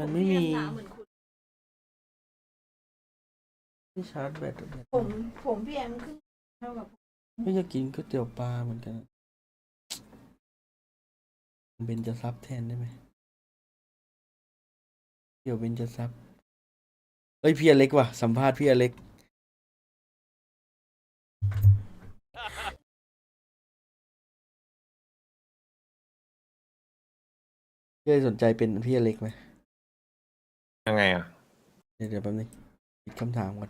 มันไม่มีหนาเหมือนคุณที่ชาร์จแบตผมพี่แอมขึ้นเท่ากับก็จะกินก๋วยเตี๋ยวปลาเหมือนกันเบนจะซับแทนได้ไหมเดี๋ยวเบนจะซับเอ้ยพี่อเล็กว่ะสัมภาษณ์พี่อเล็กพี่สนใจเป็นพี่อเล็กไหมยังไงอ่ะเดี๋ยวแป๊บนึงคิดคำถามก่อน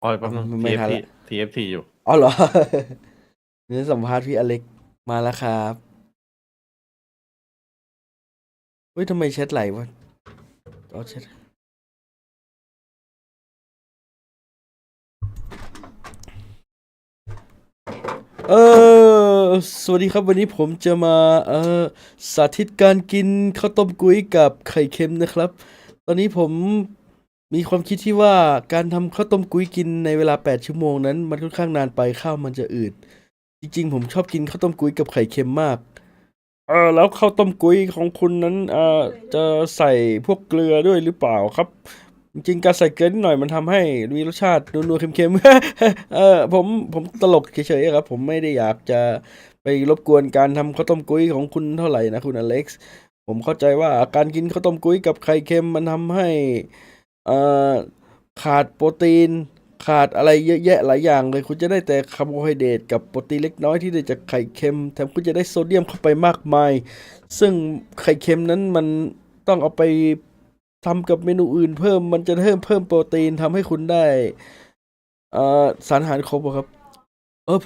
อ๋อแป๊บนึง ไม่ทัน TFT ละ TFT อยู่อ๋อเหรอ เดี๋ยวสัมภาษณ์พี่อเล็กมาแล้วครับเฮ้ยทำไมแชทไหลวะอ๋อแชทเอสวัสดีครับวันนี้ผมจะมาสาธิตการกินข้าวต้มกุ้ยกับไข่เค็มนะครับ ตอนนี้ผมมีความคิดที่ว่าการทำข้าวต้มกุ้ยกินในเวลา8 ชั่วโมงนั้นมันค่อนข้างนานไปข้าวมันจะอืดจริงๆผมชอบกินข้าวต้มกุ้ยกับไข่เค็มมากแล้วข้าวต้มกุ้ยของคุณนั้นจะใส่พวกเกลือด้วยหรือเปล่าครับจริงๆการใส่เกลือนิดหน่อยมันทำให้มีรสชาตินัวๆเค็มๆ ผมตลกเฉยๆครับผมไม่ได้อยากจะไปรบกวนการทำข้าวต้มกุ้ยของคุณเท่าไหร่นะคุณอเล็กซ์ผมเข้าใจว่าการกินข้าวต้มกุ้ยกับไข่เค็มมันทำให้เอ่อขาดโปรตีนขาดอะไรเยอะแยะหลายอย่างเลยคุณจะได้แต่คาร์โบไฮเดรตกับโปรตีนเล็กน้อยที่ได้จากไข่เค็มแถมคุณจะได้โซเดียมเข้าไปมากมายซึ่งไข่เค็มนั้นมันต้องเอาไปทำกับเมนูอื่นเพิ่มมันจะเพิ่มโปรตีนทำให้คุณได้สารอาหารครบอะครับ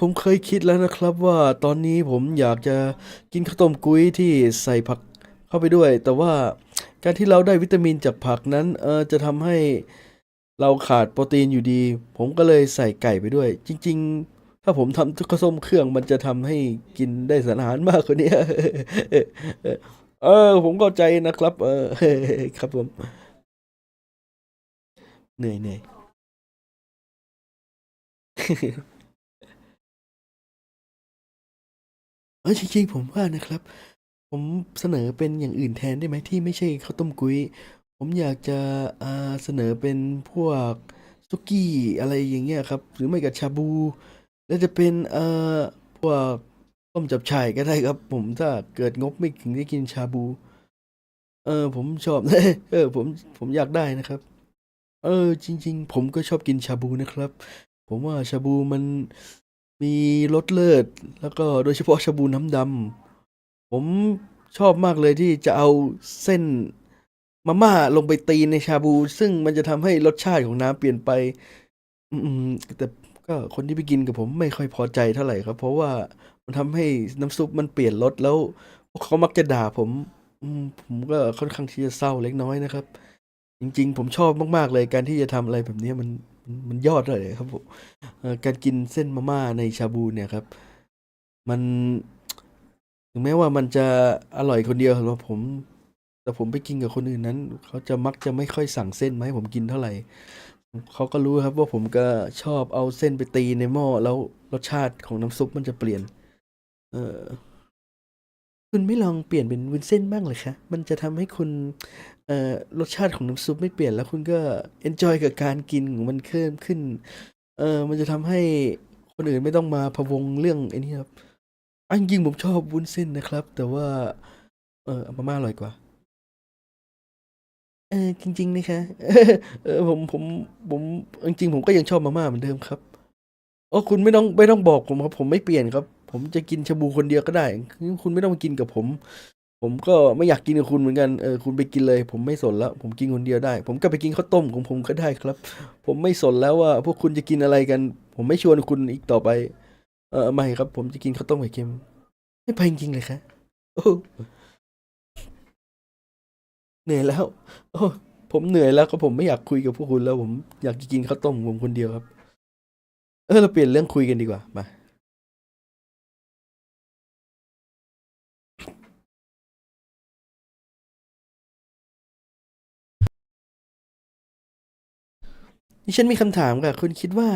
ผมเคยคิดแล้วนะครับว่าตอนนี้ผมอยากจะกินข้าวต้มกุ้ยที่ใส่ผักเข้าไปด้วยแต่ว่าการที่เราได้วิตามินจากผักนั้นจะทำให้เราขาดโปรตีนอยู่ดีผมก็เลยใส่ไก่ไปด้วยจริงๆถ้าผมทำข้าวต้มเครื่องมันจะทำให้กินได้สารอาหารมากกว่านี้เออผมเข้าใจนะครับครับผมเหนื่อยจริงๆผมว่านะครับผมเสนอเป็นอย่างอื่นแทนได้ไหมที่ไม่ใช่ข้าวต้มกุ้ยผมอยากจะอ่าเสนอเป็นพวกสุกี้อะไรอย่างเงี้ยครับหรือไม่ก็ชาบูแล้วจะเป็นพวกต้มจับฉ่ายก็ได้ครับผมถ้าเกิดงบไม่ถึงได้กินชาบูผมชอบผมอยากได้นะครับจริงๆผมก็ชอบกินชาบูนะครับผมว่าชาบูมันมีรสเลิศแล้วก็โดยเฉพาะชาบูน้ำดำผมชอบมากเลยที่จะเอาเส้นมาม่าลงไปตีในชาบูซึ่งมันจะทำให้รสชาติของน้ำเปลี่ยนไปอืมแต่ก็คนที่ไปกินกับผมไม่ค่อยพอใจเท่าไหร่ครับเพราะว่ามันทำให้น้ำซุปมันเปลี่ยนรสแล้วพวกเขามักจะด่าผมผมก็ค่อนข้างที่จะเศร้าเล็กน้อยนะครับ จริงๆผมชอบมากๆเลยการที่จะทำอะไรแบบนี้มันยอดเลยครับผมการกินเส้นมาม่าในชาบูเนี่ยครับมันถึงแม้ว่ามันจะอร่อยคนเดียวสำหรับผมแต่ผมไปกินกับคนอื่นนั้นเขาจะมักจะไม่ค่อยสั่งเส้นมาให้ผมกินเท่าไหร่เขาก็รู้ครับว่าผมก็ชอบเอาเส้นไปตีในหม้อแล้วรสชาติของน้ำซุปมันจะเปลี่ยนเออ คุณไม่ลองเปลี่ยนเป็นวุ้นเส้นบ้างเหรอคะมันจะทำให้คุณรสชาติของน้ำซุปไม่เปลี่ยนแล้วคุณก็เอนจอยกับการกินของมันเพิ่มขึ้นมันจะทำให้คนอื่นไม่ต้องมาพะวงเรื่องไอ้นี่ครับจริงๆผมชอบวุ้นเส้นนะครับแต่ว่ามาม่าอร่อยกว่าจริงๆนะคะผมจริงๆผมก็ยังชอบมาม่าเหมือนเดิมครับคุณไม่ต้องบอกผมครับผมไม่เปลี่ยนครับผมจะกินชาบูคนเดียวก็ได้คุณไม่ต้องมากินกับผม ผมก็ไม่อยากกินกับคุณเหมือนกันคุณไปกินเลยผมไม่สนแล้วผมกินคนเดียวได้ผมก็ไปกินข้าวต้มของผมก็ได้ครับผมไม่สนแล้วว่าพวกคุณจะกินอะไรกันผมไม่ชวนคุณอีกต่อไปไม่ครับผมจะกินข้าวต้มไข่เค็มไม่ไปจริงๆเลยครับโอ้เหนื่อยแล้วโอ้ผมเหนื่อยแล้วก็ผมไม่อยากคุยกับพวกคุณแล้วผมอยากจะกินข้าวต้มของผมคนเดียวครับเราเปลี่ยนเรื่องคุยกันดีกว่ามานี่ฉันมีคำถามค่ะคุณคิดว่า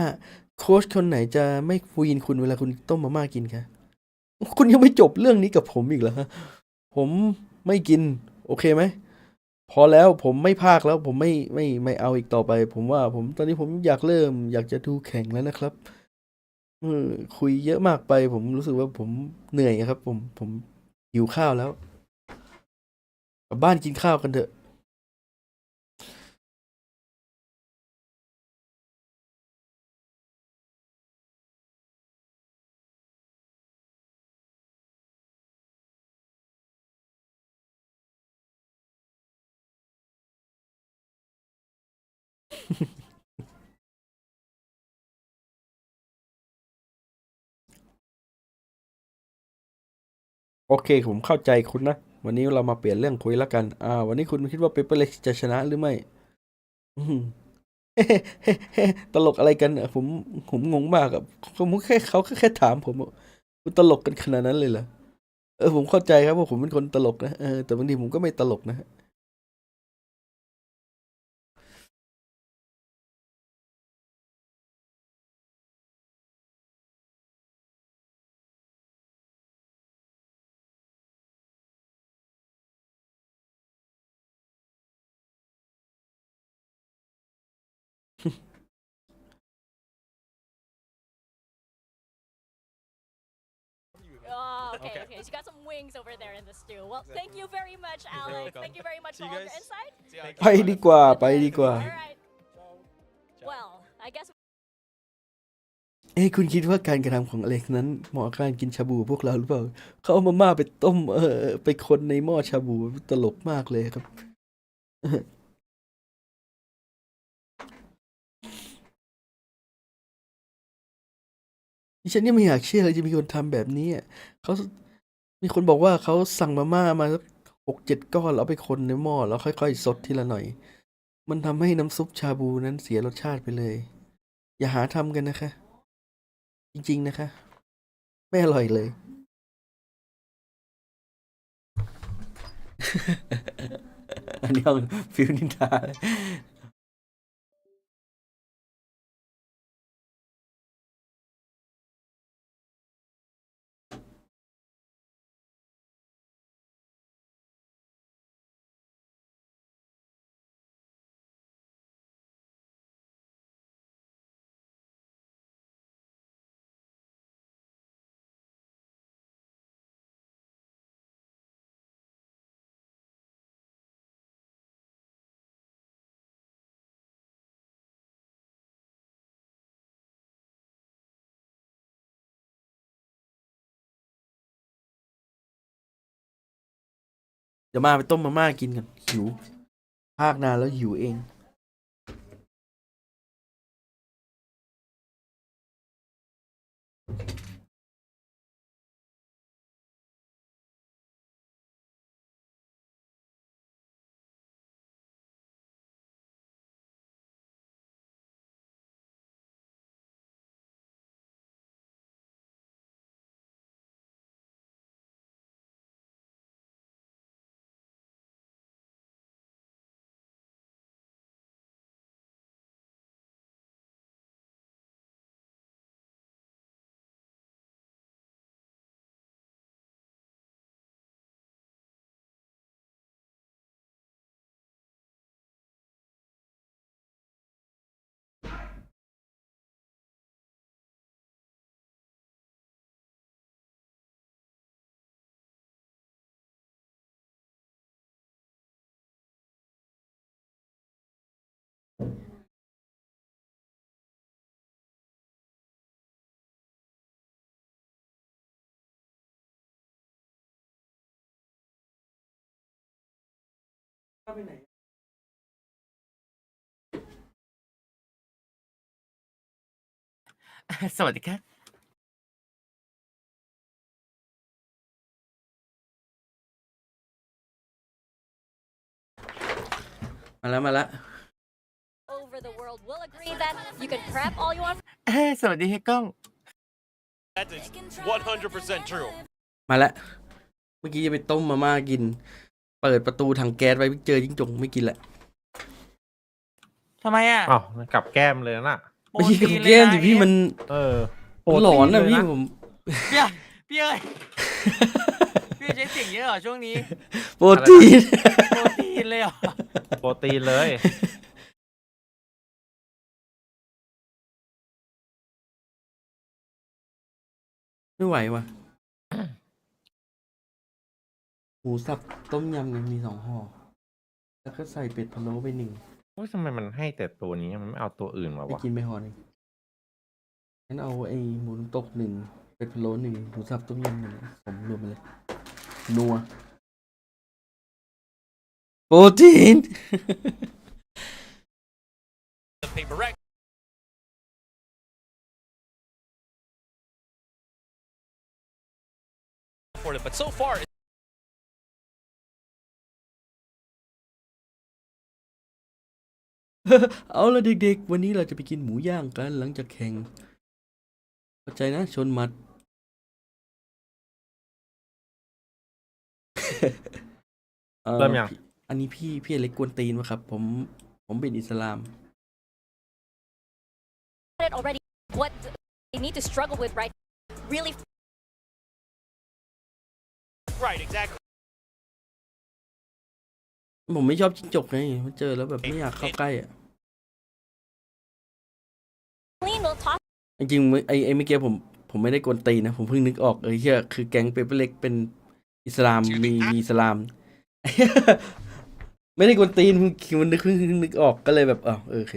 โค้ชคนไหนจะไม่วีนคุณเวลาคุณต้มมาม่ากินคะ คุณยังไม่จบเรื่องนี้กับผมอีกเหรอฮะผมไม่กินโอเคไหม พอแล้วผมไม่พากแล้วผมไม่เอาอีกต่อไป ผมว่าผมตอนนี้ผมอยากจะดูแข่งแล้วนะครับเออคุยเยอะมากไป ผมรู้สึกว่าผมเหนื่อยครับผมหิวข้าวแล้วกลับบ้านกินข้าวกันเถอะ โอเคผมเข้าใจคุณนะ วันนี้เรามาเปลี่ยนเรื่องคุยแล้วกันวันนี้คุณคิดว่าเปเปอร์เล็กจะชนะหรือไม่อืมตลกอะไรกันอะผมงงมากอะเขาแค่ถามผมอะคุณตลกกันขนาดนั้นเลยเหรอผมเข้าใจครับว่าผมเป็นคนตลกนะแต่บางทีผมก็ไม่ตลกนะฮะOh, okay. She got some wings over there in the stew. Well, thank you very much, Alex. Thank you very much for all your insight. ไปดีกว่าไปดีกว่า All right. Well, I guess คุณคิดว่าการกระทำของอเล็กซ์นั้นเหมาะกับการกินชาบูพวกเราหรือเปล่าเขาเอามาม่าไปต้มไปคนในหม้อชาบูตลกมากเลยครับ ดิฉันยังไม่อยากเชื่อเลยจะมีคนทำแบบนี้อะเขามีคนบอกว่าเขาสั่งมาม่ามาสัก6-7 ก้อนแล้วเอาไปคนในหม้อแล้วค่อยๆซดทีละหน่อย มันทำให้น้ำซุปชาบูนั้นเสียรสชาติไปเลย อย่าหาทำกันนะคะ จริงๆนะคะ ไม่อร่อยเลย อันนี้เอาฟิลนินทาเลยเดี๋ยวมาไปต้มมาม่ากินกันหิวพากนานแล้วหิวเอง สวัสดีครับ มาแล้ว over the world will agree that you can prep all you want. สวัสดีให้กล้อง That is 100% true. มาแล้ว เมื่อกี้จะไปต้มมาม่ากิน เปิดประตูถังแก๊สไว้เจอจิ้งจกไม่กินแหละ ทำไมอ่ะ อ้าวกลับแก้มเลยน่ะ ไม่ใช่กับแก้มสิพี่มัน เออ หลอนนะพี่ เลย ผม พี่เอ้ยพี่จะใช้ เก่งเยอะเหรอช่วงนี้ โปรตีน โปรตีนเลยเหรอ โปรตีนเลย ไม่ไหวว่ะหมูสับต้มยำเนี่ยมี2 ห่อ แล้วก็ใส่เป็ดพะโล้ไป1 โอ้ยทำไมมันให้แต่ตัวนี้มันไม่เอาตัวอื่นมา ไป วะ กินไปห่อหนึ่งงั้นเอาไอ้หมูน้ำตก1 เป็ดพะโล้1 หมูสับต้มยำ1ผมรวมไปเลย นัว โปรตีน The PRX for it, but so far เอาละเด็กๆ วันนี้เราจะไปกินหมูย่างกันหลังจากแข่งเข้าใจนะชนหมัด เริ่มยัง อันนี้พี่อเล็กกวนตีนวะครับ ผมเป็นอิสลาม it already. What they need to struggle with, right? Really right, exactly. ผมไม่ชอบจิ้งจกไงมันเจอแล้วแบบไม่อยากเข้าใกล้อ่ะ clean. We'll talk. จริงๆไอ้เมื่อกี้ผมไม่ได้กวนตีนนะ ผมเพิ่งนึกออกเฮียคือแก๊งเปเปอร์เล็กเป็นอิสลามมีอิสลาม ไม่ได้กวนตีนมันนึกออกก็เลยแบบโอเค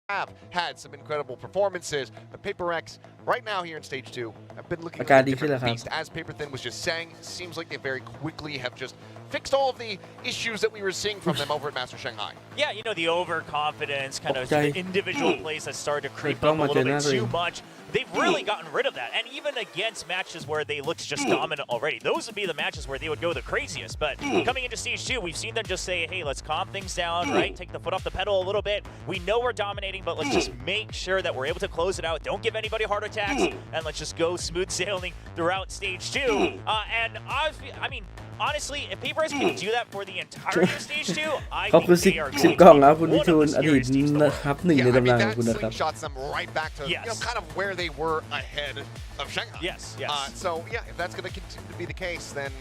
have had some incredible performances, but PRX right now here in stage 2 have been looking Agar like a di different sila, beast. As Paper Thin was just saying, seems like they very quickly have just fixed all of the issues that we were seeing from them over at Master Shanghai. Yeah, you know, the overconfidence, kind of Okay. the individual plays that started to creep Ikaw, up a little bit Matinari. too much. They've really gotten rid of that. And even against matches where they looked just dominant already, those would be the matches where they would go the craziest. But coming into stage 2, we've seen them just say, hey, let's calm things down, right? Take the foot off the pedal a little bit. We know we're dominating, but let's just make sure that we're able to close it out. Don't give anybody heart attacks. And let's just go smooth sailing throughout stage 2. And I mean, honestly, if PRX can do that for the entirety of stage 2, I ขอบคุณ think they are 10 going กล่อง to นะ be คุณ one วิ of ทูล the อดีต scariest teams to นะ watch. ครับ 1 ใน I ตำ mean, นานขอ that งคุณนะครับ slingshots them right back to Yes. kind of where they were ahead of Shanghai. Yes, yes. So yeah, if that's going to continue to be the case, then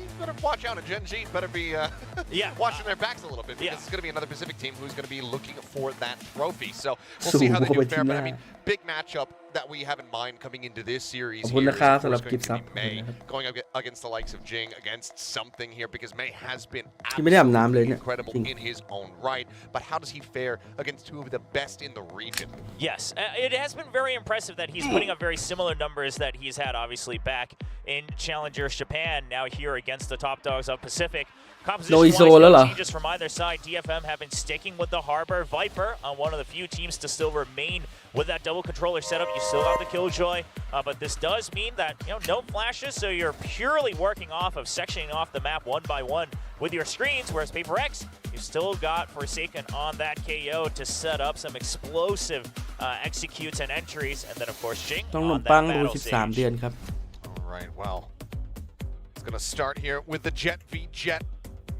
you better watch out. And Gen G better be Yeah. watching their backs a little bit, because Yeah. it's going to be another Pacific team who's going to be looking for that trophy. So we'll see how they do fare. But I mean, big matchup that we have in mind coming into this series ขอบคุณ here นะ is ครับ of สำหรับ course กิฟ going ต์ to ซับ be May going against the likes of Jing, against something here, because May has been ที่ไม่ได้อาบน้ำเลย absolutely เนี่ย incredible จริง in his own right. But how does he fare against 2 of the best in the region? Yes, it has been very impressive that he's putting up very similar numbers that he's had, obviously, back in Challengers Japan, now here against the top dogs of Pacific. Composition-wise, ISO no lah. changes from either side. DFM have been sticking with the Harbor Viper, one of the few teams to still remain with that double controller setup. You still have the Killjoy, but this does mean that, you know, no flashes, so you're purely working off of sectioning off the map one by one with your screens, whereas PRX, you still got Forsaken on that KO to set up some explosive executes and entries, and then of course Jing ต้องขน on มปัง that รู battle 13 เดือน stage. ครับ All right, well, it's going to start here with the Jet v Jet.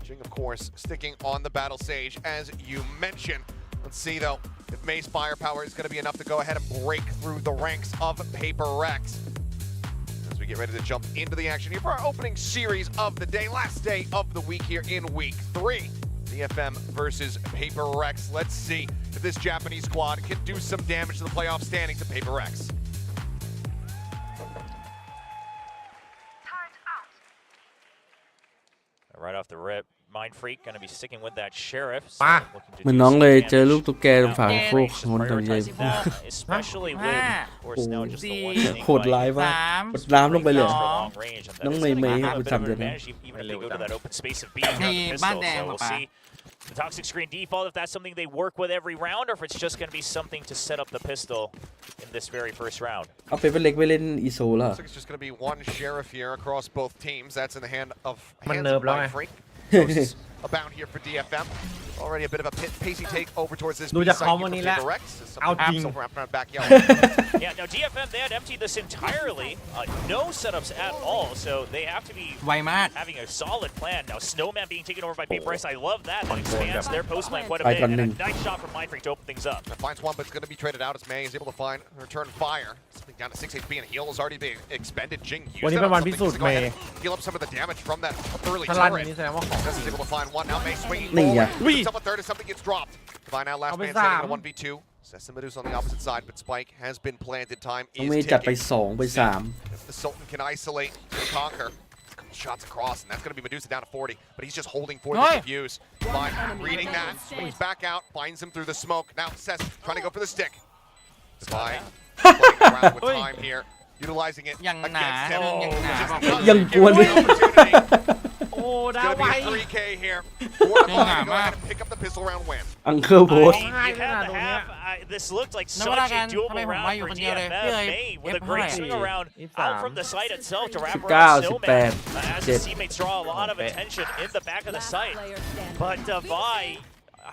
Jing, of course, sticking on the battle stage, as you mentioned. Let's see, though, if May's firepower is going to be enough to go ahead and break through the ranks of PRX. As we get ready to jump into the action here for our opening series of the day, last day of the week here in week 3. DFM versus PRX. Let's see if this Japanese squad can do some damage to the playoff standings of PRX. Right off the rip, Mind Freak going to be sticking with that Sheriff. So ป่ะ looking to เหมือน do น้อง some เลยเจอ damage ลูกตุ๊กแกตรงฝาโคก just งอนตรงใจ prioritizing that, especially with, of course, now just the one thing โหดร้าย going มาก 3 กดน้ำลงไปเลย for long range, and that Nóng is mày gonna mày give học them a bit chậm of an rồi nè. advantage even if they go to that open space of B Thì on the ban pistol. đèn So mà we'll bà. see the toxic screen default if that's something they work with every round, or if it's just going to be something to set up the pistol in this very first round. เอาไปเป็นเล็กไปเล่นอีโซแล้ว Looks like it's just going to be one sheriff here across both teams. That's in the hand of มัน hands เนิร์ of ฟแล้วไง Mind Freak. Ghosts abound here for DFM. Already a bit of a pacey take over towards this ดู B จาก site คอม here วัน for นี้แล้ว PRX. เอาจริง Silver wrapped around back yellow. Yeah, now DFM, they had emptied this entirely. No setups at all, so they have to be ไวมาก having a solid plan. Now Snowman being taken over by PRX, I love that. That expands their post plan quite a bit. And a nice shot from Mind Freak to open things up. Finds one, but it's going to be traded out as May is able to find return fire. Something down to 6 HP, and heal is already being expended. Jing used วันนี้ that เป็น on วัน something พิสูจ just น์ to go เม ahead ย์ and heal up some of the damage from that early ถ้าลั่น turret. นี้แสดงว่าของ Just is able to find one. Now May swinging Nè. forward. Ui. Himself a third as something gets dropped. Divine now last Không biết man standing in giảm. a 1v2. Sessa Medusa on the opposite side, but Spike has been planted. Time น้อง is เมย์จัดไป ticking. 2 ไป If the Sultan can isolate and conquer, a couple shots across, and that's going to be Medusa down to 40. But he's just holding for the Oi. defuse. Fine, reading that, swings back out, finds him through the smoke. Now Sess trying to go for the stick. Spy playing around with Oi. time here, utilizing it ยังหนา against him. ยังหนา Just บอก doesn't ยัง give กวน him the opportunity. โอ้ดา It's ว going ไว to be a 3K here. For theยังห Spy นา to go มาก ahead and pick up the pistol round win. อังเคิลโพส I mean, you had the half. This looked like แล้ว such เวลา a การทำ doable ไมผมว่า round อยู่ for คนเดียวเลย DFM. พี่เอ๋ย May with a เอฟ great เท่าไหร่ swing around 23 out from the site itself to wrap 19 around Snowman 18 as his teammates draw a lot of attention in the back of the site. But Vi,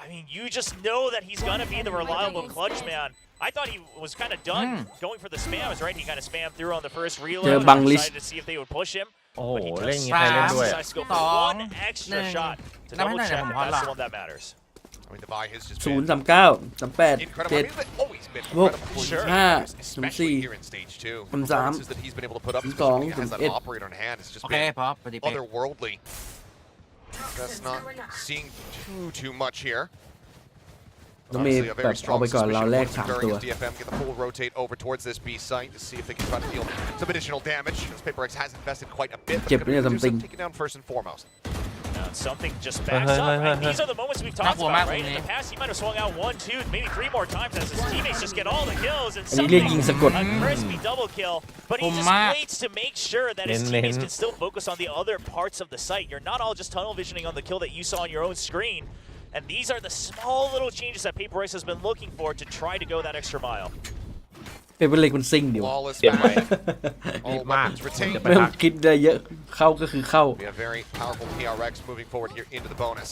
I mean, you just know that he's gonna be the reliable clutch man. I thought he was kind of done going for the spams, right? He kind of spammed through on the first reload. เจอ and บังลิช decided to see if they would push him. โอ้โห But he เล่น does อย่างนี้ใครเล่นด้วย decides to go for one extra shot to double check that that's the one that matters. I mean, the buy has just 0 been 39 38 incredible. I mean, 7 they've always been 6 incredible for Sure. years, 5 especially 4 here in stage 2. From Performances Zam. that he's been able to put up, From especially when he Song, has that from Ed. operator in hand, it's just โอเค been พอปฏิเป๊ก otherworldly. That's not seeing too much here. น้องเมย์ Honestly, a แบบ very เอา strong ไปก่อน suspicion เราแรก once 3 occurring ตัว as DFM get the full rotate over towards this B site to see if they can try to deal some additional damage. As PRX has invested quite a bit, but Chip it's going to niya do something. some taking down first and foremost. Something just backs up. Right? These are the moments we've talked Nakkuha about, mát right? luôn In the đi. past, he might have swung out 1, 2, maybe 3 more times as his teammates just get all the kills and อันนี้เรียก something ยิงสะกด a crispy double kill. But he Khủng just mát. waits to make sure that his Nên- teammates nên- can still focus on the other parts of the site. You're not all just tunnel visioning on the kill that you saw on your own screen. And these are the small little changes that PRX has been looking for to try to go that extra mile. เป็นเล็กมันซิ่งเดียว Flawless เตรียมไว้ back. All รีบมาก weapons retained. ไม่ต้องคิดได้เยอะเข้าก็คือเข้า We have very powerful PRX moving forward here into the bonus.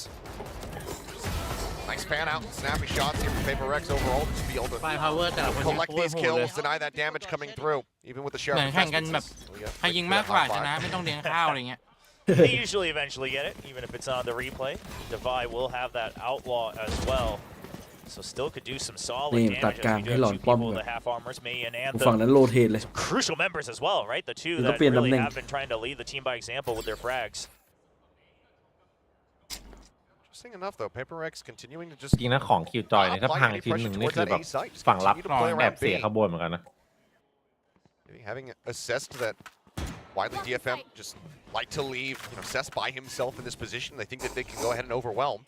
Nice fan out, snappy shots here from PRX overall. Just be able ไฟ to พาวเวอร์แต่ละคน collect โคตร these โหดเลย kills, deny that damage coming through, even with the sheriff. เหมือนแข่งกันแบบ investments. We got ใครยิงมากกว่าชนะไม่ต้องเลี้ยงข้าวอะไรเงี้ย They usually eventually get it, even if it's on the replay. Devi will have that outlaw as well. So still could do some solid นี่ damage ตัด as กลาง we do ให้ have หลอน two ป้อม people, ก่อน the half armors, May and ฝั่ง Anthem. นั้นโรเทตเลย Crucial members as well, right? The two Nó that pliên really tầm have been trying to lead the team by example with their frags. Interesting enough, though, PRX continuing to just จริงนะของคิวจอยเนี่ยถ้า apply พัง any ทีหนึ่ง pressure นี่ towards คือ that แบบ A site. Just ฝั่งรับ continue to play แอบ around เสีย B. ขบวนเหมือนกันนะ Maybe having assessed that widely DFM just like to leave, Cess by himself in this position. They think that they can go ahead and overwhelm.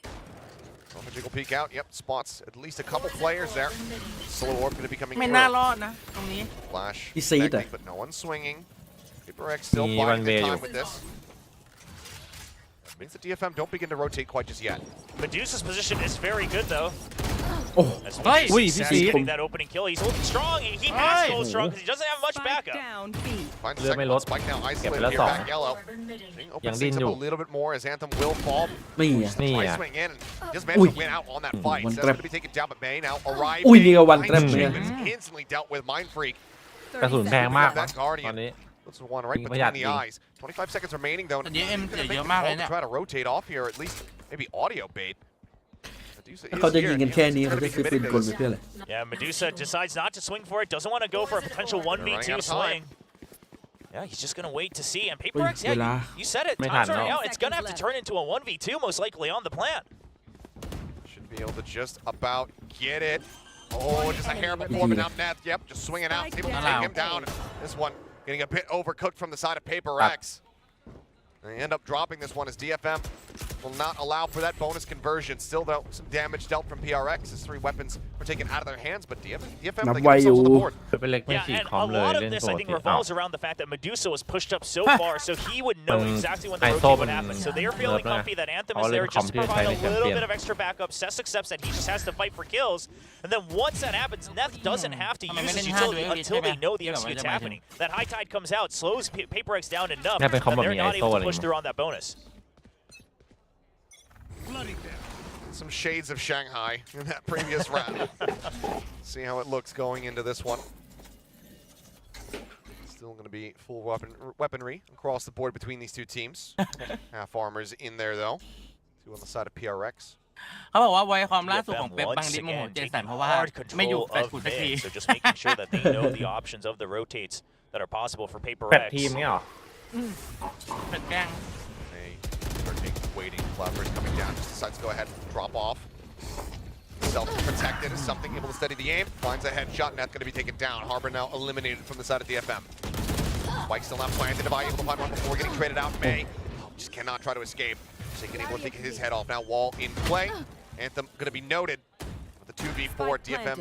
Jiggle peek out. Yep, spots at least a couple players there. Solo Orb going to be coming ไม่ through. น่ารอดนะตรงนี้ Flash He see it. connecting, but no one swinging. PRX still Ni buying one the way time you. with this. That means the DFM don't begin to rotate quite just yet. Medusa's position is very good, though. โอ้ As Hey! Medusa Ui, is Visi. getting that opening kill. He's holding strong, and he has to hold Hey! strong because he doesn't have much backup. Finds the Lừa second mày one. lốt. Spike now Kẹp isolated lại here, sòng. back yellow. Jing opens Yang things din up dù. a little bit more as Anthem will fall. นี่ไง นี่ Twice อ่ะ swing in and just managed Ui. to win out on that fight. One That's trap. going to be taken down, but May now arriving. Ui,นี่ก็ one Finds trap Jing, เนี่ย but it's instantly dealt with. Mind Freak กระสุนแพงมาก That ต Guardian. อนนี้ Puts one right Jing between theประหยัด eyes. 25 seconds remaining though. แต่ DFM Gonna เสีย make เยอะ the มากเล call ย to เนี่ย try to rotate off here, at least maybe audio bait. Medusa ถ้า is เขาจะ here, ยิง and กันแค่นี้ he's เขา gonna จะ be ซื้อปืน committed ก to ล this. ไปเพื่ออะไร Yeah, Medusa decides not to swing for it. Doesn't want to go for a potential running 1v2 out of time. swing. Yeah, he's just going to wait to see. And PRX, Ui, yeah, là. you said it. Mấy Time's thằng running đâu. out. It's going to have to turn into a 1v2 most likely on the plan. Should be able to just about get it. Oh, just a hair before, but now Neth, yep, just swinging out, able to take him down. This one getting a bit overcooked from the side of PRX. They end up dropping this one as DFM will not allow for that bonus conversion. Still, though, some damage dealt from PRX as 3 weapons were taken out of their hands, but DFM they get themselves on the board. เป็นเล็กไม่ Yeah, ฉีก and คอ a มเลย lot เล่ of น this ป I ก think ติ revolves around the fact that Medusa was pushed up so far, so he would know exactly when the I rotate saw would him happen. So they're feeling nerf comfy that Anthem All is there in just to computer provide a Chinese little champion. bit of extra backup. Cess accepts that he just has to fight for kills, and then once that happens, Neth doesn't have to use his utility until they know the execute's happening. That high tide comes out, slows PaperX down enough that they're not able to push through on that bonus. Some shades of Shanghai in that previous round. See how it looks going into this one. Still going to be full weaponry across the board between these 2 teams. Half armors in there though. 2 on the side of PRX. เขาบอกว่าไว้ความล่าสุด DFM ของเป๊ปบัง once ดิสโมโห again เจสัน taking เพราะว่า hard ไม่อยู่ control แฟลช of กูสักที mid, so just making sure that they know the options of the rotates that are possible for แฟด PaperX. ทีมเนี่ยหรอ เป็นแกล้ง They are waiting. Cloudburst coming down. Just decides to go ahead and drop off. Self-protected is something able to steady the aim. Finds a headshot. Neth going to be taken down. Harbor now eliminated from the side of DFM. Spike still not planted. Devi able to find one before getting traded out. May just cannot try to escape. Shaken able to take his head off. Now wall in play. Anthem going to be noted with the 2v4. DFM.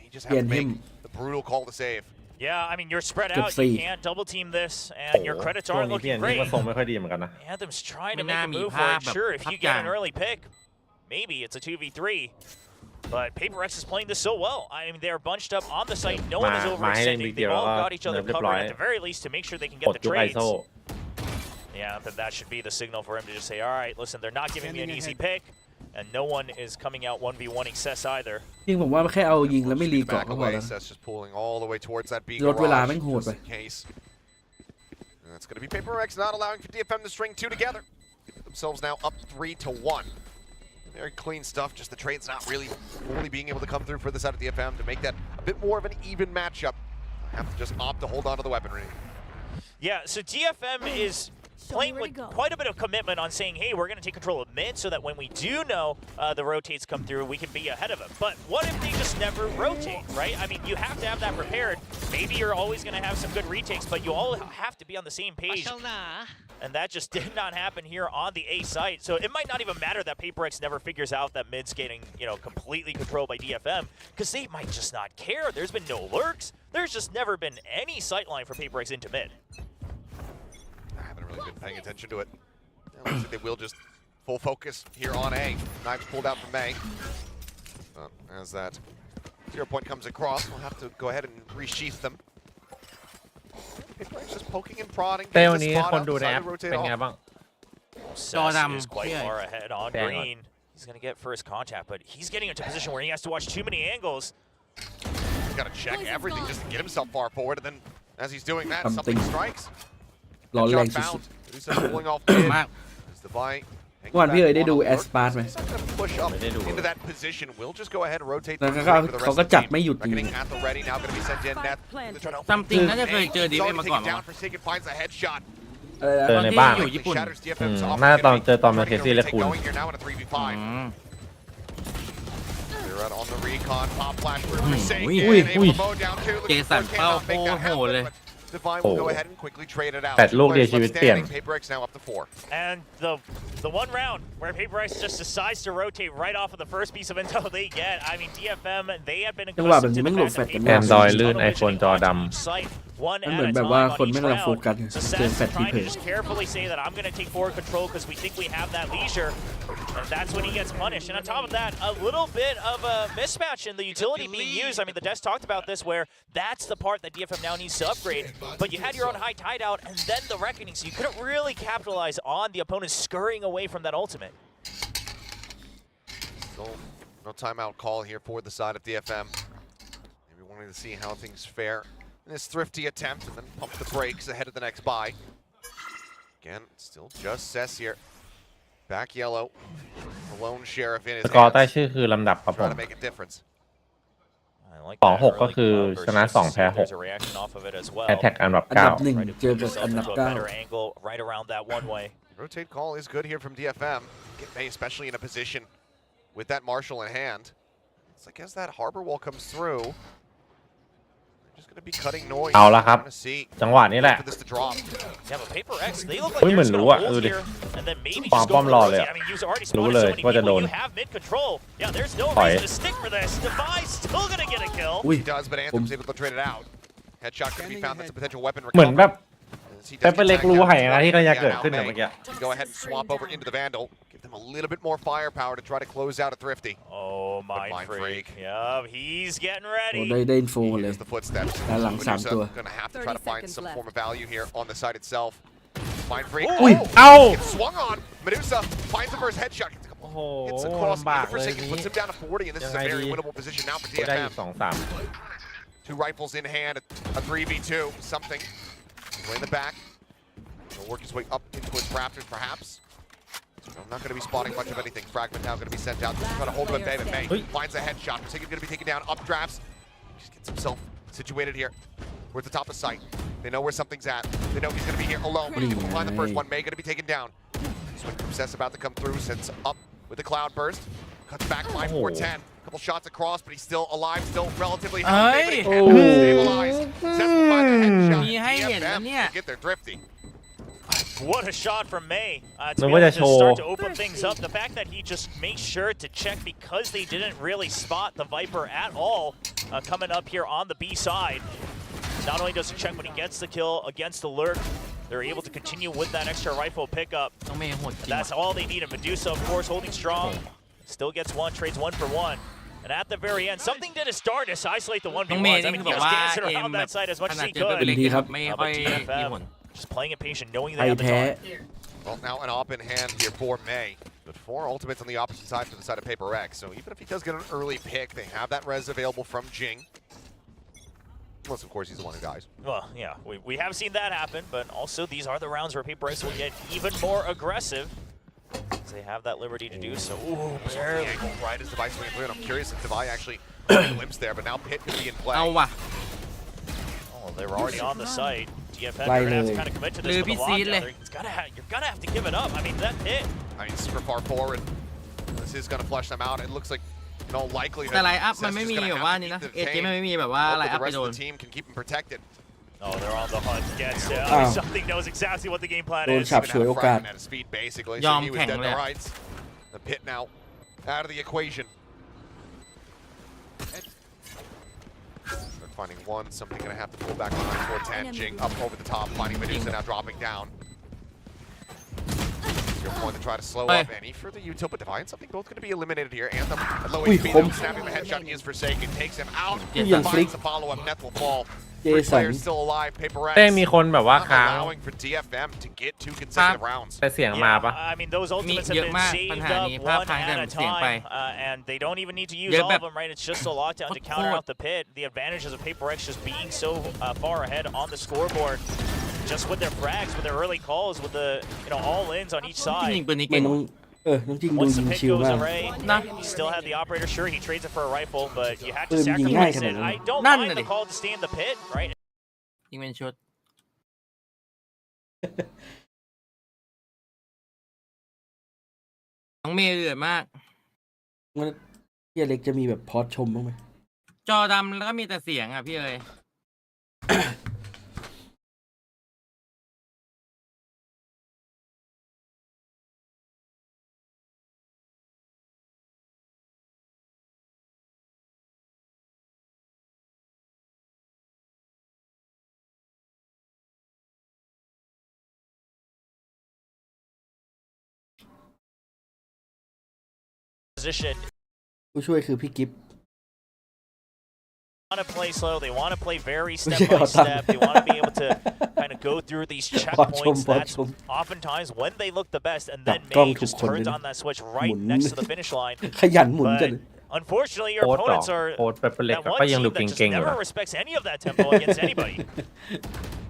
He just has to make the brutal call to save. Yeah, I mean, you're spread Good out. You save. can't double team this, and your credits ช่วง aren't นี้พี่ looking เห็นนี่ great. ก็ทรงไม่ค่อยดีเหมือนกันนะ Anthem's trying to May make a not move be for it. hard, Sure, but if you top get an down. early pick, maybe it's a 2v3. But PaperX is playing this so well. I mean, they're bunched up on the site. No one is overextending. They've all got each other covered at the very least to make sure they can ก get ด the ยุคไอ trades. โซ Yeah, but that should be the signal for him to just say, all right, listen, they're not giving me an easy pick, and no one is coming out 1v1ing Cess either. จริงผมว่าแค่เอายิงแล้วไม่รีเกาะ Back ก็พอ away. แล้ว Seth's just pulling all the way towards that B ลดเวลา garage, แม่งโหด just ไป in case. And that's going to be PaperX not allowing for DFM to string 2 together. Themselves now up 3-1. Very clean stuff. Just the trades not really fully being able to come through for the side of DFM to make that a bit more of an even matchup. Have to just opt to hold on to the weaponry. Yeah, so DFM is playing with quite a bit of commitment on saying, hey, we're going to take control of mid so that when we do know the rotates come through, we can be ahead of them. But what if they just never rotate, right? I mean, you have to have that prepared. Maybe you're always going to have some good retakes, but you all have to be on the same page. And that just did not happen here on the A site. So it might not even matter that PaperX never figures out that mid's getting, completely controlled by DFM, because they might just not care. There's been no lurks. There's just never been any sightline for PaperX into mid. I haven't really been paying attention to it. It looks like they will just full focus here on A. Knives pulled out from May. As that 0 point comes across, we'll have to go ahead and resheath them. PaperX just poking and prodding. เต้ getting วัน the นี้ spot คน out, ดูใน decided แอ to ป rotate เป็นไง off. บ้าง Sess is quite yeah. far ahead on Dang. green. He's going to get first contact, but he's getting into a position where he has to watch too many angles. He's got to check everything just to get himself far forward, and then as he's doing that, Something. something strikes. ร้อนแรง Headshot สุด found. Medusa pulling off mid. มาก As the buy ๆเมื่อวานพี่เอ๋ยได้ดู Ascent ไหม push up ไม่ได้ดู into that position. We'll just go ahead and rotate แล้ว through เขา for the rest เขา of ก็ the จัด team. ไม่หยุดจริง Reckoning at the ready now going to be sent in. Neth. They're trying to open Something น่าจะเคยเจอ He's DFM already มาก่อน taken มั้ down. ง Forsaken finds a headshot. อะไรนะ เจอในบ้าน อยู่ญี่ปุ่น Shatters DFM's น่าจะตอน opportunity. เจอตอนมาเค Trying to ซี่และ take คุณ going here now in a 3v5. อืม They're out on the recon. Pop flash for Forsaken. Ui, Able to mow down two. Looking Jason for cannot make that Pao happen, le. but Divine will go Oh. ahead and quickly trade it out. แปดลูกเดียว Players ชีวิต left เปลี่ยน standing. PaperX now up to 4. And the one round where PaperX just decides to rotate right off of the first piece of intel they get. I mean, DFM, they have been จังหวะแบบ accustomed นี้ to แม่ the งหลบ fact แฟลช that กัน PaperX มาก Android is ลื่น tunnel iPhone visioning จอ onto ดำ each site, one มัน at เหมือน a แบบว่า time คน on ไม่ each กำลังโฟ round. กัส So เจอ Seth's แฟลชที่ trying เผ to ย just carefully say that I'm going to take forward control because we think we have that leisure. And that's when he gets punished. And on top of that, a little bit of a mismatch in the utility being used. I mean, the Des talked about this where that's the part that DFM now needs to upgrade. But you had your own high tide out and then the reckoning, so you couldn't really capitalize on the opponent scurrying away from that ultimate. So, no timeout call here for the side of DFM. Maybe wanting to see how things fare in this Thrifty attempt and then pump the brakes ahead of the next buy. Again, still just Cess here. Back yellow. The lone sheriff in ส his กอร์ใต้ hands. ชื่อคือลำดับครับผ Trying ม to make a difference. I like สอง that หกก็ early คือ cloud ชนะ versus 2 แพ้ there's a reaction off of it as 6 well. แอตแทกอันดับ อันดับ 9 หนึ่ง Try to เจ put อกับ yourself อันดับ into a เก้า better angle right around that one way. Rotate call is good here from DFM. Get May especially in a position with that Marshal in hand. It's like as that harbor wall comes through, they're just going gonna be cutting noise. เอาละครับ Gonna see จังหวะนี้แหละ for this to drop. Yeah, but PRX, they look like เฮ้ย they're เหมือน just รู้ gonna อะ hold ดูดิ here and then maybe ปา just ป้ go อม for รอ the เลย rosie. อะ I mean, you've already รู้ spotted เล so ย many ว่าจะ people. โดน You have mid control. Yeah, there's no ถอย reason to stick for this. Devi still gonna get a kill. อุ้ย He does, but Anthem's able to trade it out. Headshot can be found. That's a potential weapon. เหมือนแบบ As he เป does เปอร์เล็ก get รู้ tagged ไห่ down, นะที่กำลังจะ yeah, เกิด now ขึ้นเนี่ย May เมื่อกี้ can go ahead and swap over into the Vandal. Give them a little bit more firepower to try to close out a Thrifty. Oh, Mind Mind Freak. Freak. Yeah, he's getting โอ้ ready. ได้อินโฟหมดเลย Here's the footsteps. ด้านหลัง Medusa สามตัว gonna have to try to 30 find seconds some left. form of value here on the site itself. Mind Freak. อุ้ย เอ้า Gets swung on. Medusa finds the first headshot. Gets a couple โอ้โห hits across. ลำบาก For เล a ย second, นี้ puts him down to 40, and this is a very winnable position now for ได้อี DFM. ก2-3 Two rifles in hand, a 3v2, something. Way in the back. He'll work his way up in towards Raptors, perhaps. I'm not going to be spotting much of anything. Fragment now going to be sent out. Just trying to hold him at bay, but May finds a headshot. Forsaken's going to be taken down. Updrafts. Just gets himself situated here. We're at the top of sight. They know where something's at. They know he's going to be here alone. But he's able to find the first one. May going to be taken down. Swing from Cess about to come through. Sends up with the cloud burst. Cuts back by 410. Couple shots across, but he's still alive, still relatively healthy. But he can't stabilize. Cess will find the headshot. มีให้เห็นนะ DFM เนี่ย will get their Thrifty. What a shot from May. To Look be what able a to show. start to open things up. The fact that he just makes sure to check because they didn't really spot the Viper at all coming up here on the B side. Not only does he check when he gets the kill against the lurk, they're able to continue with that extra rifle pickup. น้องเมย์โหดจริง That's all they need. And Medusa, of course, holding strong. Still gets one, trades 1 for 1. And at the very end, something did his darndest to isolate the 1v1s. น้องเมย์ I นี่ mean, คือ he แบบ was ว่า dancing เกม around แบบ that side as ข much as นาด he เจอเปเปอร์เล็ก could. ดีครับ ไม่ค่อยมี DFM ผล just playing it patient, knowing ไท they ย have the แพ้ time. Well, now an op in hand here for May. But 4 ultimates on the opposite side for the side of PRX. So even if he does get an early pick, they have that res available from Jing. Unless, of course, he's the one who dies. Well, yeah, we have seen that happen, but also these are the rounds where PRX will get even more aggressive. As they have that liberty to do so. Ooh, barely. Right as Devi swinging through, and I'm curious if Devi actually glimpsed there, but now Pit could be in play. เอาว่ะ Oh, they were already on the site. DFM, Right you're gonna have to away. kind of commit to this Lười with the bị xí lockdown. lên. You're gonna have to give it up. I mean, that hit. I mean, super far forward. This is going to flush them out. It looks like no likelihood. แต่ไลน์อัพ Cess มันไม่ just มี gonna แบบ have ว่า to นี่ keep นะ the เอเจ tank. มันไม่มีแบบว่า Hope ไล that น์อัพ the ไป rest โด of น the team can keep him protected. Oh, they're on the hunt. Gets it. Wow. Something knows exactly what the game plan Đồn is. sập Even chuỗi had ô Fragment cạt. at his feet, basically. Dòm So he was thẳng dead toเลยạ. rights. The Pit now out of the equation. They're finding one. Something going to have to pull back behind 410. Jing up over the top, finding Medusa now dropping down. Your point to try to slow Hey. up any further util, but Defiant something both going to be eliminated here. Anthem at low Ui, HP, không. though, snapping the headshot is Forsaken, takes him out. Ui, dàn Finds flick. the follow-up, Neth will fall. เจ Three สัน players still alive. PRX เต้มีคนแบบว่า not ค้าง allowing for DFM to get 2 consecutive rounds. แต่เสียงมา Yeah, ปะ I mean, those ultimates have เยอะ been มาก saved ปัญหา up นี้ภาพ one ค้างแต่ at a เสียงไป time, and they don't even need to use เยอะ all แบ of บ them, right? It's just a lockdown to counter out the pit. The advantages of PRX just being so far ahead on the scoreboard, just with their frags, with their early calls, with the all-ins on each จริง side. ๆปืนนี้ ไม่ เก่ง น้องน้องจริงดู Once ยิ the ง pit ชิล goes มาก away, Nah. he still had the operator. Sure, he trades it for a rifle, but you have to ปืนยิงง่าย sacrifice ขนาด it. นั้น I don't None mind of the it. call to stay in the pit, right? ยิงเป็นชุดน้องเมย์เดือดมาก งั้นพี่อเล็กจะมีแบบพอดชมบ้างไหม จอดำแล้วก็มีแต่เสียงอ่ะพี่เอ๋ย Position. ผู้ช่วยคือพี่กิฟต์ Want to play slow. They want to play very step Yeah, by I'll step. They want to be able to kind of go through these checkpoints. That's Bottom. oftentimes when they look the best, and then Gong May thuộc just quần turns lên. on that switch right Muốn. next to the finish line. ขยันหมุนจัง But unfortunately, your โค้ดหรอ opponents are โค้ดเปเปอร์เล็ก that ก็ one ยัง team ดู that just เก่งๆอยู่ never นะ respects any of that tempo against anybody.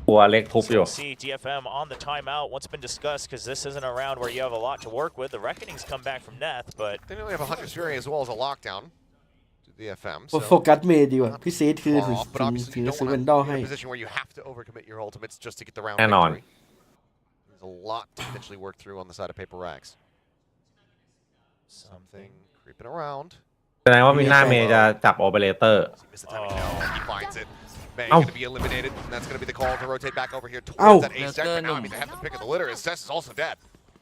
กลัวเล็กทุบ So อยู่ we'll see DFM on the timeout. What's been discussed, because this isn't a round where you have a lot to work with. The Reckonings come back from Neth, but They nearly have a Hunter's Fury as well as a lockdown to DFM. โฟกัสเมย์ดีกว่าพี่เซธคือ far ถึง off, but ถึง obviously ถึง you จะ don't ซื้อ want แวน to ดอล be ให้ in a position where you have to overcommit your ultimates just to get the round แน่นอน victory. There's a lot to potentially work through on the side of PRX. Something creeping around. แสดงว่ามีหน้าเมย์จะจับโอเปอเรเตอร์ He missed the timing now. He finds it. May Ow. going to be eliminated, and that's going to be the call to rotate back over here Ow. towards that A sector. Now, I mean, they have the pick of the litter, as Cess is also dead.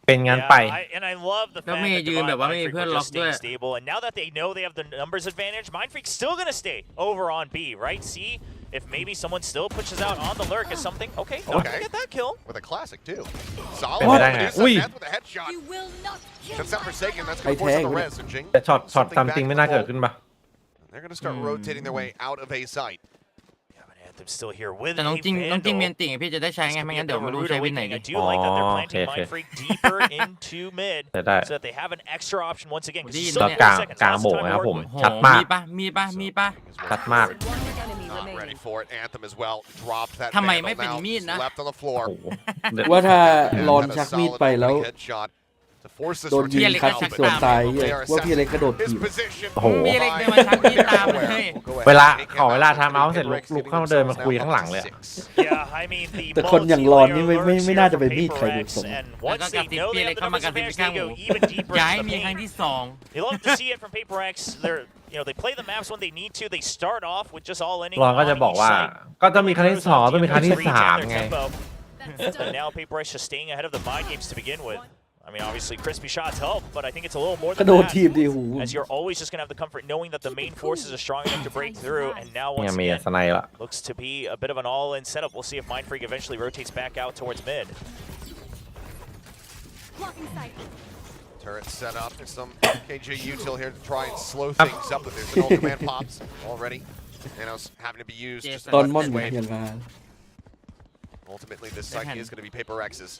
เป็นงั้นไป and I love the แล้ว fact เม that ย์ยืนแบบว่าไม่มี Divine เพื่อน Mindfreak ล็ were อก just ด้วย staying stable, and now that they know they have the numbers advantage, Mindfreak's still going to stay over on B, right? See if maybe someone still pushes out on the lurk as something. Okay, not Okay. gonna get that kill. With a classic, too. Solid. What? Medusa, Ui. death with a headshot. You will not kill That's not my Forsaken, that's I going to force on the tag. res, and Jing. แต่ช็อต something ตาม back จริง in ไม่ the น่าเกิด vault. ขึ้นปะ They're going to start rotating their way out of A site. Yeah, but Anthem's still here with แต่น้อง a จริงน้องจริง Vandal. เมียนติ่งพี่จะได้ใช้ไง This ไม่ could be งั้ a นเดี๋ยว bit of ไม่ a รู้ rude ใช้วินไหน awakening. ดี I do like that they're Oh, planting okay. Mindfreak deeper into mid ได้ so that they have an extra option once again. 'Cause Đi, he's แล้ว still กลาง 4 seconds. กลาง Lots โบ of ก time นะครับ to ผ work ม with. โห ชัดมาก มีปะ ชัดมาก Not ready for it. Anthem as well. Dropped that ทำไม Vandal ไม่เป็น now. มีดนะ Left on the floor. โอ้โหเดี๋ยว ว่าถ้า And รอน had a ชักมีด solid ไปแล้ว opening headshot to force this โดนยิง rotation คัด out, สิบ but ส่วนตาย they เหี้ย are ว่าพี่อเล็กกระโดด His ถีบ position. โอ้โห พี่เล็กเดินมาชักมีดตามเลย เวลาขอเวลาไทม์เอาท์เสร็จลุกเข้าเดินมาคุยข้างหลังเลยอะ Yeah, I mean the แต่คนอย่างรอนนี่ไม่ multi-layer ไม่น่าจะ alerts เป็น here มีด from ใครดู PRX, ทรง and แล้ว once ก็กระ they ติบ know พี่ they เล็ก have the เข้ามาก numbers ระติบ advantage, ข้าง they หู go even deeper ย้าย into มี the ครั้ง paint. ที่สอง You love to see it from PRX. They're they play the maps when they need to. They start off with just all inning รอนก็ on จะบอก each ว่า side. ก็จะมีครั้งที่สองต้องมีครั้งที่ Reach สาม their ไง tempo. That's And done. now PRX just staying ahead of the mind games to begin with. I mean, obviously, crispy shots help, but I think it's a little more กระ than โดด that. ทีบดิหู As you're always just gonna have the comfort knowing that the main forces are strong enough to break through, and now เนี่ย once มี again สไนละ looks to be a bit of an all-in setup. We'll see if Mindfreak eventually rotates back out towards mid. Blocking sight. Turret set up. There's some KJ util here to try and slow things up, but there's an ult command pops already. Thanos having to be used just ตอน to ม่อน wave. อย่างงาน Ultimately, this site is going to be Paper X's.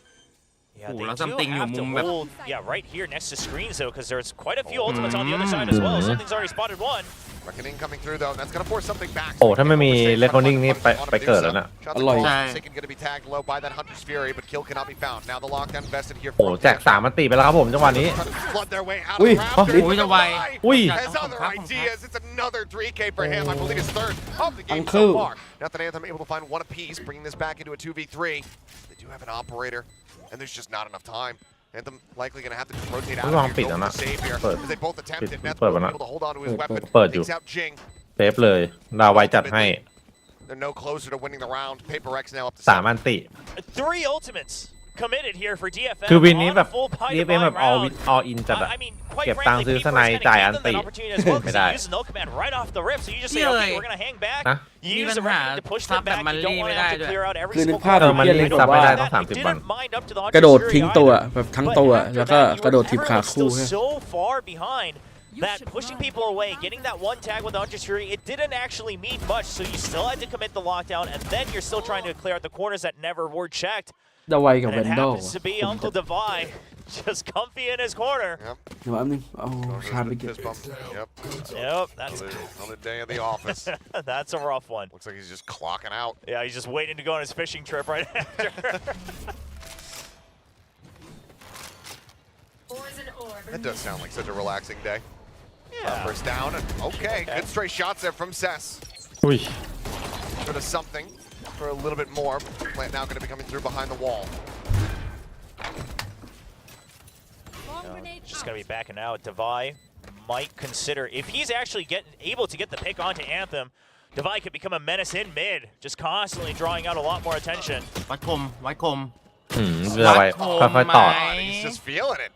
Yeah, Ooh, they that's do something have new to move. hold, right here next to screens though, because there's quite a few ultimates on the other side as well. Something's already spotted one. Reckoning coming through though, and that's going to force something back. โอ้ถ้าไม่มี recording นี่ไปเกิดแล้วน่ะ Shots อร่อย across. ใช่ Forsaken going to be tagged low by that Hunter's Fury, but kill cannot be found. Now the lockdown invested here โอ้ for แจกสามมันตีไปแล้วครับผมจังหวะนี้ Trying to flood their way out Ui, of the rafters. oh, ui, tao bay. Ui. Has other ideas. It's another 3K for him. I believe his third of the game Uncle. so far. Now that Anthem able to find one apiece, bringing this back into a 2v3. They do have an operator, and there's just not enough time. Anthem likely going to have to just rotate out ระวัง of ปิด here, แล้ว go นะ for the save here. เปิด As they both attempt it. Nets เปิด will วะ be นะ able to hold on to his weapon. เปิดอยู่ Takes out Jing. เซฟเลยดาวไว้จัดให้ They're no closer to winning the round. Paper X now up to สาม 7. อันติ 3 ultimates committed here for DFM. คือวินนี้ on แบ a บ full pie DFM แบบ divine round. all in จัดอะ I mean, quite เก็บตังค์ frankly, ซื้อ P4 สไน kinda จ่าย gave อัน them ติ that opportunity as well, ไม่ because ได้ they use the null command right off the rip. So you just say, Yeah, okay, like- we're gonna hang back. นะ You มี use ปั the ญหา record to push ซับ them แบบ back. มัน You รี don't ไม่ want to ได้ have ด้ to วย clear out every คือนึก single ภาพ เออมัน พี่อ รี เล็ก บ แบ ซับบ ไม่ ว่า ได้ that. ต้อง They 30 วัน didn't mind up to the กระโดด Hunter's ทิ้ง Fury ตัว either. แบบทั้ง But ตัว after แล้วก็ that, you กระโดด were ถีบขา everyone คู่ still ใช่ไหม so far behind You that should pushing run. people away, getting that one tag with the Hunter's Fury, it didn't actually mean much. So you still had to commit the lockdown, and then you're still trying to clear out the corners that never were checked. ดาไวกับ And แว it นดอล happens to be Uncle Devi, just comfy in his corner. Yep. เดี๋ยวแป๊บนึงเอา Goes ชาร์จ to ไป the เก็บ fist bump. Yep. Yep, that's Another day of the office. that's a rough one. Looks like he's just clocking out. Yeah, he's just waiting to go on his fishing trip right after. That does sound like such a relaxing day. Yeah. First down. And okay, good straight shots there from Cess. อุ้ย Bit of something for a little bit more. Plant now going to be coming through behind the wall. Bomb grenade Just out. gonna be backing out. Devi might consider if he's actually able to get the pick onto Anthem. Devi could become a menace in mid, just constantly drawing out a lot more attention. วัดคมวัดคม ดาวไว้ค่อยๆต่อ Right. And he's just feeling it.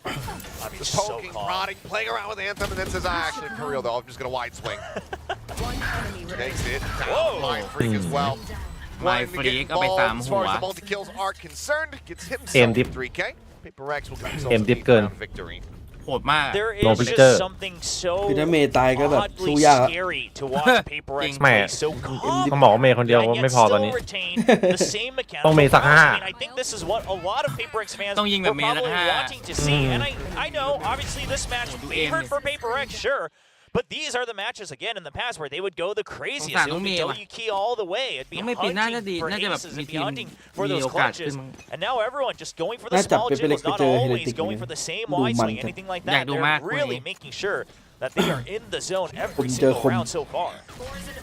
I mean, Just so poking, calm. prodding, playing around with Anthem, and then says, actually, for real though, I'm just going to wide swing. One enemy Takes it down. Whoa. Mind Freak as well. Mind Wanting to get Freak เอาไป involved สาม as หั far ว as the multi-kills are concerned. Gets himself Aim dip. 3K. Paper X will get Aim himself a dip 8 เกิน round victory. โหดมาก There No is picture. just something so คือถ้าเมย์ตายก็แบบ oddly สู้ยากอะ scary to watch Paper X แม่ play so calm. ต้องบอกว่าเมย์คนเดียว and ไม่ yet พอตอน still นี้ retain the same mechanical ต้องมีสัก prowess. ห้า I mean, I think this is what a lot of Paper X fans ต้องยิงแบบ were เมย์แล้ว probably ห้า wanting to see. And I know, obviously, this match Do favored aim. for Paper X, sure. But these are the matches, again, in the past where they would go the craziest. It would be W key all the way. It'd be น้องเมย์ปีหน้าน่า hunting ดี for น่าจะแบบ aces. มี It'd ที be ม hunting for มี those โอกาสขึ้น clutches. มั้ง And now everyone just going for the น่าจับ small เป็นไปเล็ก jiggles, ไป not เจอเฮเล always ติก going for the same ดู wide มัน swing, จัด anything like อยาก that. ดูมาก They're คู่ really นี้ making sure that they are in the zone every ผมเจอ single คม round so far.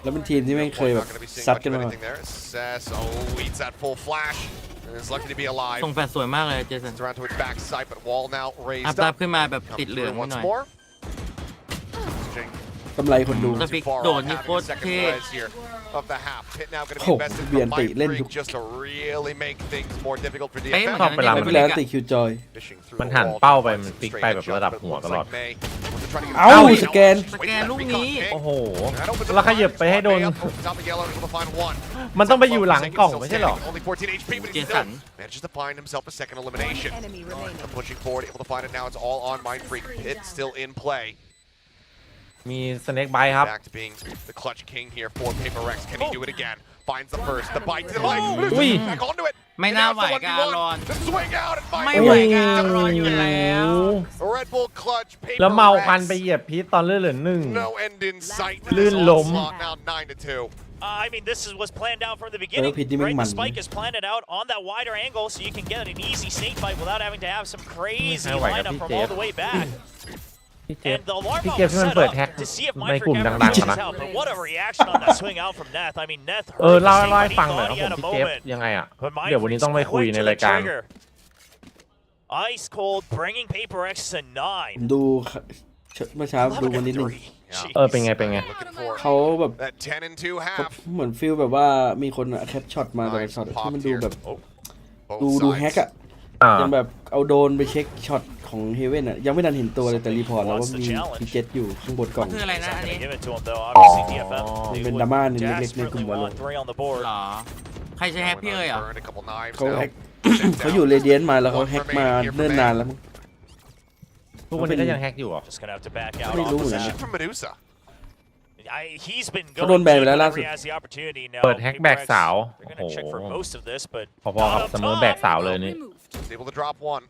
แล้วเป็นทีมที่ไม่เคย Not แบบ going to be seeing ซัด much กัน of มา anything there. Cess, oh, eats that full flash. And is lucky to be alive. ส่งแฟลชสวยมากเลยเจสัน It's around to its back side, but wall now อัพ raised ดับ up. ขึ้นมาแบบ Come ติดเหลือง through นิด once หน่อย more. Jing กำไรคนดู สปิก Far โด off ดนี่ having โคตร second เท่ res here of the half. Pit now going to โอ้ be invested เบีย from นติเล่น Mind ทุก Freak just to really make things more difficult for เป๊ะ DFM. เหมือนกันนะ ไม่ เนี่ย เป็นไรติคิวจอย Fishing through มัน the หัน wall, เป้า trying ไป to find มัน some ติ๊ก straight ไปแบบ headshots, ระดับ but it หัว looks ตลอด like May wants to try to get เอ้า a สแกน สแกนลูกนี้ โอ้โห That opens up แล้วขยับไปให้โดน May up over top of yellow, able to find one. มันต้องไปอยู่หลังกล่องไม่ใช่หรอ Only 14 HP, but he still Jason. manages to find himself a second elimination. Enemy remaining. Pushing forward, able to find it now. It's all on Mind Freak. It's still in play. มีสเน็กไบครับ Back to being the clutch king here for PRX. Can he do it again? Finds the first, the bite to the leg. Ui. Back onto it. ไม่ And น่า now ไหว it's the กับ 1v1. อารอน The swing out and Mind ไม่ Freak ไหวกับอารอนอยู่แล้ว Red Bull clutch, PRX. แล้วเมาคันไปเหยียบพีทตอนเลือดเหลือหนึ่ง No end in sight.ลื่น This ล้ม onslaught now 9-2. I mean, this was planned out from the beginning. Pit ni Right, the man. spike is planted out on that wider angle, so you can get an easy snake bite without having to have some crazy Ay, wait, lineup from PJF. all the way back. พี่เจฟ And the alarm พี่ bot เจฟ was ที่มัน set เปิด up แฮก to see if ใน Mind กลุ่ม Freak ดั ever งๆ reaches นะ out. But what a reaction on that swing out from Neth. I mean, Neth เออ heard เล่า the ให้ snake ฟัง bite. หน่อย He ครับ thought ผม he พี่ had เจ a ฟ moment. ยังไงอ่ะ But Mind เดี๋ยววันนี้ Freak ต้องไปคุย quick ใน to the รายการ trigger. Ice cold, bringing PRX to ผม 9. ดูเมื่อเช้าดูวันนิดนึง Yeah. เออเป็นไงเป็นไง Looking for เขาแบบ that 10 and 2 half. เหมือนฟิลแบบว่ามีคนแคปช็อตมาแต่ละช็อตที่มันดูแบบ Both ดู sides. แฮกอะ อ่า ยังแบบเอาโดรนไปเช็คช็อตของเฮเว่นอะยังไม่ทันเห็นตัวเลยแต่รีพอร์ตแล้วว่ามีพีเจ็ตอยู่ข้างบนกล่อง คืออะไรนะ Not อัน gonna นี้ give it to him though. Obviously, DFM. Oh. They May would drama ni leg-leg na desperately gumalo. want 3 on the board. หรอ ใครใช้แฮกพี่เอ้ยเหรอ Burn a couple knives เขา now. แฮก เขาอยู่เรเดียนมาแล้วเขาแฮกมาเนิ่นนานแล้วมั้ง ทุกวันนี้ก็ยังแฮกอยู่เหรอ Just gonna have to back outไม่ on รู้เหมือนกัน position. From Medusa. He's been เขาโดน going แบนไป deep แล้วล่า whenever สุด he has the opportunity now. เปิดแฮกแบก PRX, สาว they're โอ้ gonna โห check for most of this, but พอๆกับเสมอแบกสาวเลยนี่ He's able to drop one.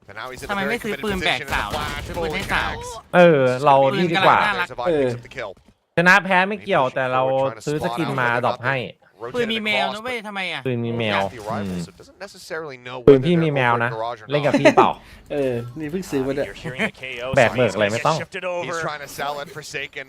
And now he's in ทำ a ไม very ไม่ซื้อ committed ปืนแบก position สาว in the flash. ซื้อปืนให้สาว เออ เรานี่ดีกว่า น่ารัก Survive, picks up the kill. ชนะแพ้ไม่เกี่ยวแต่เราซื้อสกินมาดรอปให้ ปืนมี Rotated แมว across, นะเว้ย but ทำไมอ่ะ ปืนมีแมว at the arrival, so doesn't necessarily know ปืน whether พี่ they're มีแมว over นะ garage or เล่นกับ not. พี่เปล่า นี่เพิ่งซื้อมาเนี่ย you're hearing the KO. Bạc so bược he's lại gonna mới get tông. shifted He's over. trying to sell and Forsaken.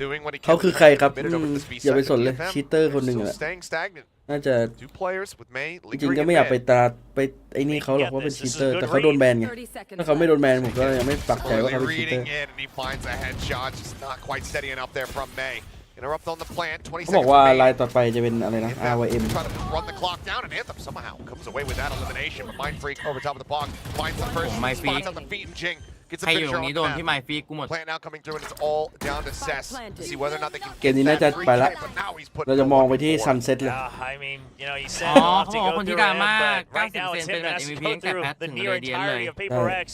Doing what he เขา can. คือใครครับ Committed over this B อย่าไป side สนเลย of DFM. ชีเตอร์คนหนึ่ง Still อะ staying stagnant. น่าจะ Two players with May จริง lingering ๆก็ in ไม่อยากไป mid. ตราไปไอ้นี่เขาหรอกว่าเป็นชีเตอร์แต่เขาโดนแบนไง 30 seconds ถ้าเขาไม่โดนแบนผมก็ยังไม่ปักใจว่า Slowly เขาเป็นชีเตอ reading ร์ in, and he finds a headshot. Just not quite steady enough there from May. Interrupt on the plant. 20 เขาบอก seconds ว่า remaining. ลายต่อไปจะเป็นอะไรนะ RYM Try to run the clock down, and Anthem somehow comes away with that elimination. But Mind Freak over top of the box finds the first Mind spots Freak. on the feet, and Jing gets a ใครอยู่ต finisher รง on นี้ the โดน map. พี่ไมฟีกูหมด Plant now coming through, and it's all down to Cess to see whether or not they can เกมนี้น่าจะไปละ but now he's put เราจะมองไปที่ Sunset เลย I mean, you know, he said อ๋อ off เขา to บอก go คนที่ through ดรา him, ม่า but right now 90% it's เป็ him นแบบ that has to MVP go ตั้งแต่ through แพท the ถึง near เรเดียนเลย entirety of PRX.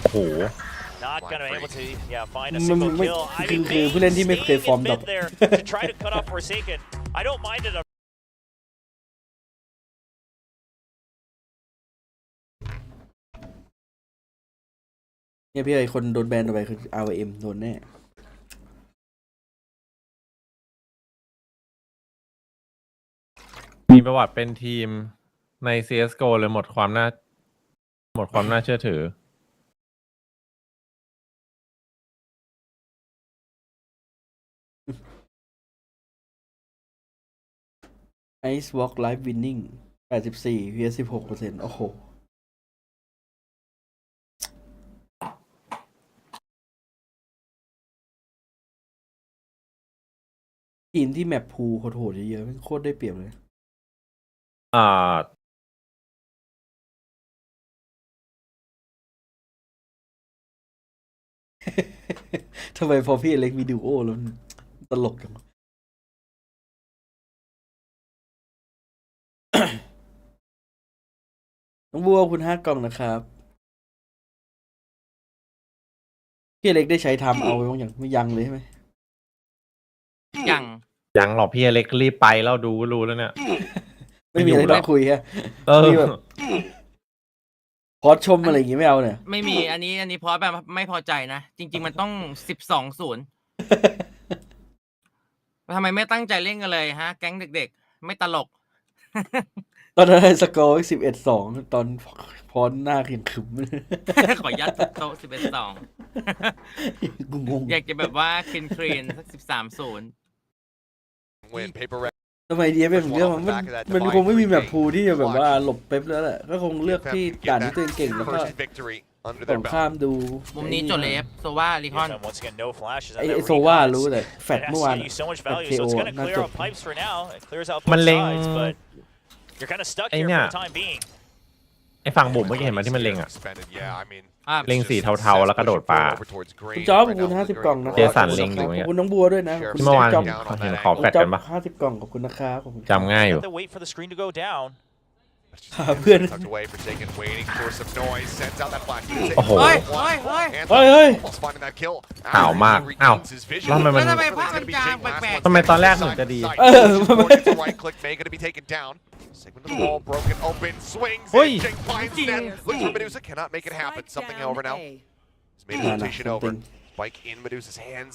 โอ้โห Not gonna be able to, find a มัน single ไม่ kill. I คือ mean, คือผู้เล่นที่ไม่เคย staying ฟอร์ม in ดรอป mid there to try to cut off Forsaken. I don't mind it. เนี่ยพี่ไอ้คนโดนแบนต่อไปคือ RYM โดนแน่ มีประวัติเป็นทีมใน CSGO เลยหมดความน่าเชื่อถือ Ice Walk Live Winning 84 vs 16% โอ้โห ทีมที่แมปพูลโหดๆเยอะๆมันโคตรได้เปรียบเลย อ่า ทำไมพอพี่อเล็กมีดูโอแล้วมันตลกจังวะ น้องบัวคุณ5 กล่องนะครับ พี่อเล็กได้ใช้ทำเอาไว้บ้างอย่างไม่ยังเลยใช่ไหม ยัง ยังหรอกพี่อเล็กรีบไปแล้วดูรู้แล้วเนี่ย ไม่มีอะไรต้องคุยแค่ เออ มีแบบพอชมอะไรอย่างงี้ไม่เอาเนี่ย ไม่มีอันนี้เพราะแบบไม่พอใจนะ จริง ๆ มันต้อง12-0 ทำไมไม่ตั้งใจเล่นกันเลยฮะ แก๊งเด็กๆ ไม่ตลก ตอนนั้นสกอร์11-2 ตอนพอหน้าเขียนขึม ขอยัดโต๊ะ11-2 กูงง อยากจะแบบว่าคลีนสัก13-0 Win. PRX ทำไมดีเป็นผมเลือกมันคงไม่มีแบบพูลที่จะแบบว่าหลบเป๊ปแล้วแหละก็คงเลือกที่ด่านที่ตัวเองเก่งแล้วก็ first victory under ส their งคราม belt. ดู มุมนี้โจเลฟโซวาลิคอน DFM once again no flashes. ไอ้ and that โซว่า recon รู้ is- แต่แฟด it has เมื่อ to วาน give you so much แฟด value, เค so โอ it's going to น่า clear จ out บ pipes for now. It clears out มัน both เล็ง sides, but you're kind of stuck ไอ้ here เนี่ย for the time being. ไอ้ฝั่งบุ๋มเมื่อกี้เห็นไหมที่มันเล็งอ่ะ Suspended, yeah, I mean, เล็งสีเทาๆแล้วกระโดดปา over towards คุณ green จ๊อบข right อบคุณ now. 50 กล่องนะ เจสันเล็งอยู่ ข เนี่ อบ ย คุณน้องบัวด้วยนะขอบคุณ ที่เมื่อวาน จ๊อบ เห็นขอแฟด จ๊อ กันปะ บ50 กล่องขอบคุณนะครับขอบคุณ จำง่ายอยู่ Have to wait for the screen to go down. เพื่อน Tucked away, Forsaken waiting for some noise. Sends out that flash. โอ้โห เฮ้ย Almost finding that kill. ข่าวมาก อ้าว Regains his vision. แล้วทำไมมัน แล้วทำไมภาพมันจางแปลกๆ ทำไมตอนแรกเหมือนจะดี The right click may gonna be taken down. Segment of the wall broken open. Swings. Oi. In, Jake finds net. Looks for Medusa. Cannot make it happen. Something, however, now. He's made a rotation over. Spike in Medusa's hands.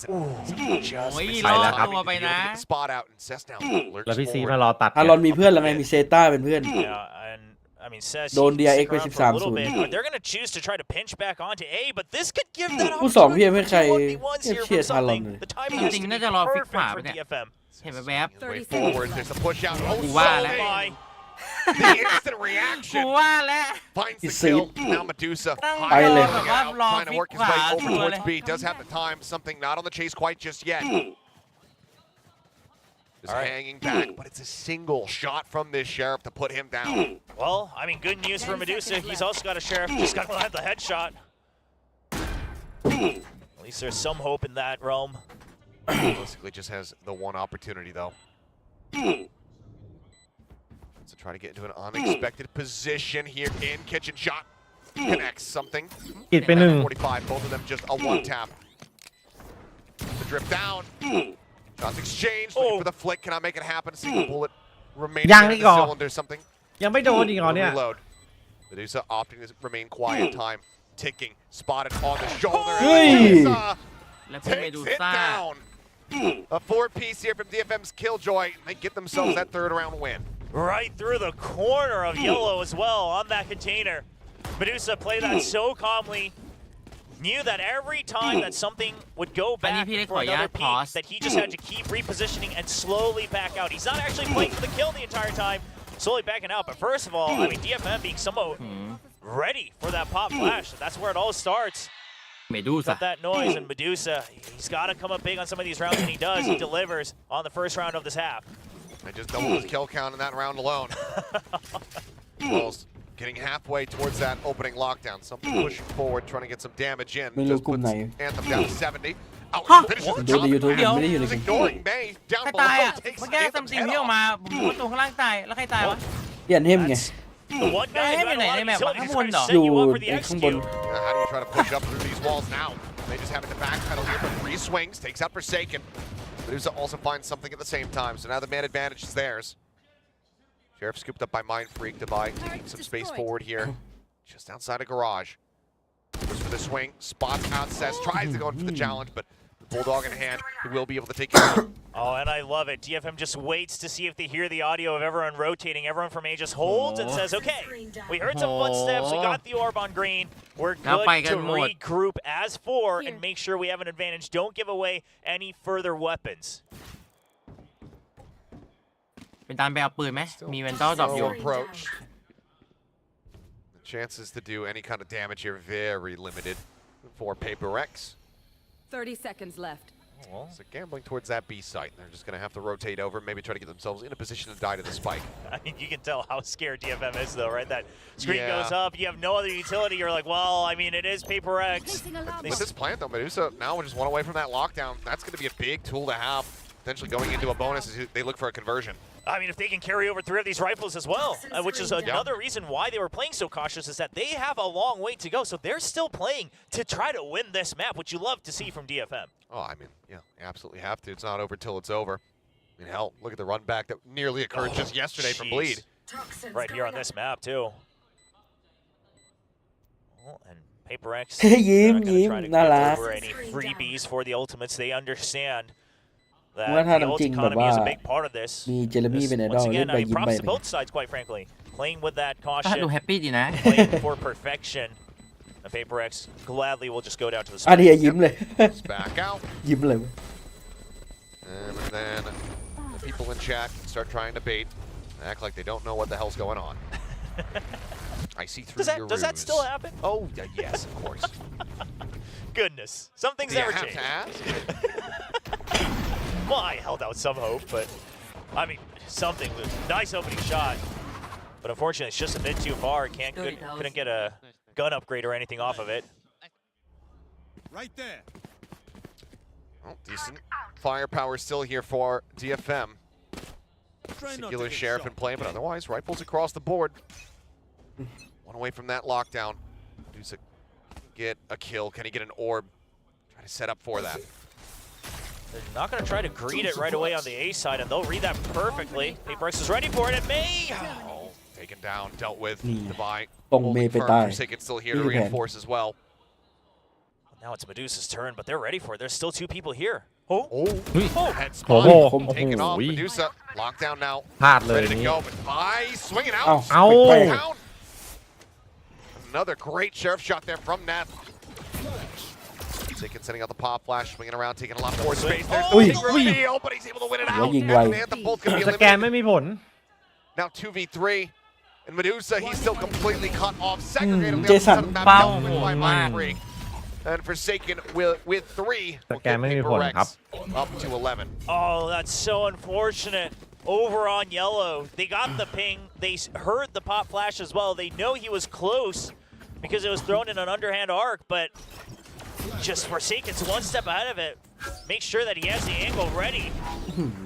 Just โอ้ย missed ไป รอ แล้วครับ ตัวไป to be นะ able to get the spot out. And Cess now แล้ว lurks พี่ซี forward. มารอตัด อารอนมีเพื่อนแล้วไงมีเซต้าเป็นเพื่อน Yeah, and I mean, says โดน DRX ไป for a little 13-0 bit, but they're going to choose to try to pinch back onto A, but this could give that ผู้สองพี่ opportunity ไม่ใคร for 1v1s here เชีย from ร์ทารอน something. เลย The timing has to จริงๆ be น่าจะรอฟิก perfect ขวา from ไปเนี่ย DFM. เห็นแวบ Way forward. There's a push out. Oh, กูว่าแล้ว so my. the instant กู reaction ว่าแล้ว finds the He's kill. safe. Now Medusa ตั้ง ไปเลย แบบว่ารอ trying to ฟิก work ข his วา way over ชัวร์เล towards ย B. Does have the time. Something not on the chase quite just yet. Just All right. hanging back, but it's a single shot from this sheriff to put him down. Well, I mean, good news for Medusa. He's also got a sheriff. Just got to have the headshot. At least there's some hope in that realm. Realistically, just has the one opportunity though. So try to get into an unexpected position here in kitchen shot. Connects something. กิดไปหนึ่ง 45, both of them just a one tap. The drip down. Shots exchanged. Looking for the flick. Cannot make it happen. Single bullet remaining Yang in đi the gò. cylinder. Something. ยังไม่โดนอีกเหรอเนี่ย Reload. Medusa opting to remain quiet. Time ticking. Spotted on the shoulder. Hey. Medusa และเพื่อนเม takes ดู it ซ่า down. A 4-piece here from DFM's Killjoy. They get themselves that third round win. Right through the corner of yellow as well on that container. Medusa played that so calmly. Knew that every time that something would go back Pani for another Pili Koya peek, that he just had to keep repositioning and slowly back out. He's not actually playing for the kill the entire time, slowly backing out. But first of all, I mean, DFM being somewhat ready for that pop flash. That's where it all starts. เมดูซ่า Got that noise, and Medusa, he's got to come up big on some of these rounds, and he does. He delivers on the first round of this half. They just doubled his kill count in that round alone. Wells getting halfway towards that opening lockdown. Something pushing forward, trying to get some damage in. ไม่รู้ Just กลุ่ม puts ไหน Anthem down to 70. Out, Huh? finishes the ดู job. ใน YouTube เดี๋ยว ไม่ได้อยู่ใน He's เกม ignoring May. ใคร Down ตาย below อ่ะ takes เมื่อกี้ซัม Anthem's ติง head ที่ออก off. มาผมรู้ว่าตัวข้างล่างตายแล้วใครตายวะ เปลี่ยนเทมไง The one guy who had a lot of Map, utility, he's trying to Hamon, set you up for the อยู่ X ข้างบน cube. How do you try to push up through these walls now? They just have it to backpedal here, but 3 swings, takes out Forsaken. Medusa also finds something at the same time, so now the man advantage is theirs. Sheriff scooped up by Mind Freak to buy, taking some space forward here, just outside a garage. Goes for the swing, spots out, Cess, tries to go in for the challenge, but the Bulldog in hand, he will be able to take it out. Oh, and I love it. DFM just waits to see if they hear the audio of everyone rotating. Everyone from A just holds and says, okay, we heard some footsteps. We got the orb on green. We're good to regroup as 4 and make sure we have an advantage. Don't give away any further weapons. เป็นตามไปเอาปืนไหมมีเวนตอลดรอปอยู่ Slow approach. The chances to do any kind of damage here very limited for PRX. 30 seconds left. So gambling towards that B site. They're just going to have to rotate over, maybe try to get themselves in a position to die to the spike. I mean, you can tell how scared DFM is, though, right? That screen Yeah. goes up. You have no other utility. You're like, well, I mean, it is PRX. With this plant, though, Medusa now we're just one away from that lockdown. That's going to be a big tool to have, potentially going into a bonus as they look for a conversion. I mean, if they can carry over 3 of these rifles as well, which is another reason why they were playing so cautious, is that they have a long way to go. So they're still playing to try to win this map, which you love to see from DFM. Oh, I mean, yeah, you absolutely have to. It's not over till it's over. I mean, hell, look at the run back that nearly occurred just yesterday from Bleed. Right here on this map, too. Well, and PRX,ยิ้ม they're not gonna try to น่า give รัก over any freebies for the ultimates. They understand ว่า that ถ้า the น้ำ ult จริงแบบ economy ว่า is a big part of this. มีเจเรมี่เป็นไอดอ Once ลเล่ again, นไป I mean, ยิ้มไป props to both sides, quite frankly. Playing with that ดู caution, แฮปปี้ดีนะ playing for perfection. And PRX gladly will just go down to the อัน spot. นี้ยิ้มเลย It's back out. ยิ้มเลย And then the people in chat start trying to bait, act like they don't know what the hell's going on. I see through your Does that ruse. still happen? Oh, yes, of course. Goodness, some things Do you never have change. to ask? Well, I held out some hope, but I mean, something. Nice opening shot, but unfortunately, it's just a bit too far. Couldn't get a gun upgrade or anything off of it. Right there. Well, decent firepower still here for DFM. Singular Sheriff in play, but otherwise, rifles across the board. One away from that lockdown. Medusa get a kill. Can he get an orb? Try to set up for that. They're not going to try to greet it right away on the A side, and they'll read that perfectly. PRX is ready for it, and May! Oh, taken down, dealt with. นี่ Divide. ตรงเมย์ไปใต้ Forsaken still here นี่ to คือแผน reinforce as well. Now it's Medusa's turn, but they're ready for it. There's still 2 people here. Oh, Head โอ้ spot. โห Taken โอ้ off. โห Medusa locked down now. พลาดเลย Ready to นี่ go, but swinging เอ้า out. เอ้า ไป Down. Another great sheriff shot there from Neth. Forsaken setting out the pop flash, swinging around, taking a lot more space. There's Ui. the reveal, but he's able to win it หัว out. ยิงไว And Anthem both gonna be สแกน eliminated. ไม่มีผล Now 2v3. And Medusa, he's still completely cut off. Segregated on the Jason. other side of the map. Bao Dominated by man. Mind Freak. And Forsaken with 3.สแกนไม่มีผลครับ Up to 11. oh, that's so unfortunate. Over on yellow. They got the ping. They heard the pop flash as well. They know he was close because it was thrown in an underhand arc, but just Forsaken's one step ahead of it. Make sure that he has the angle ready.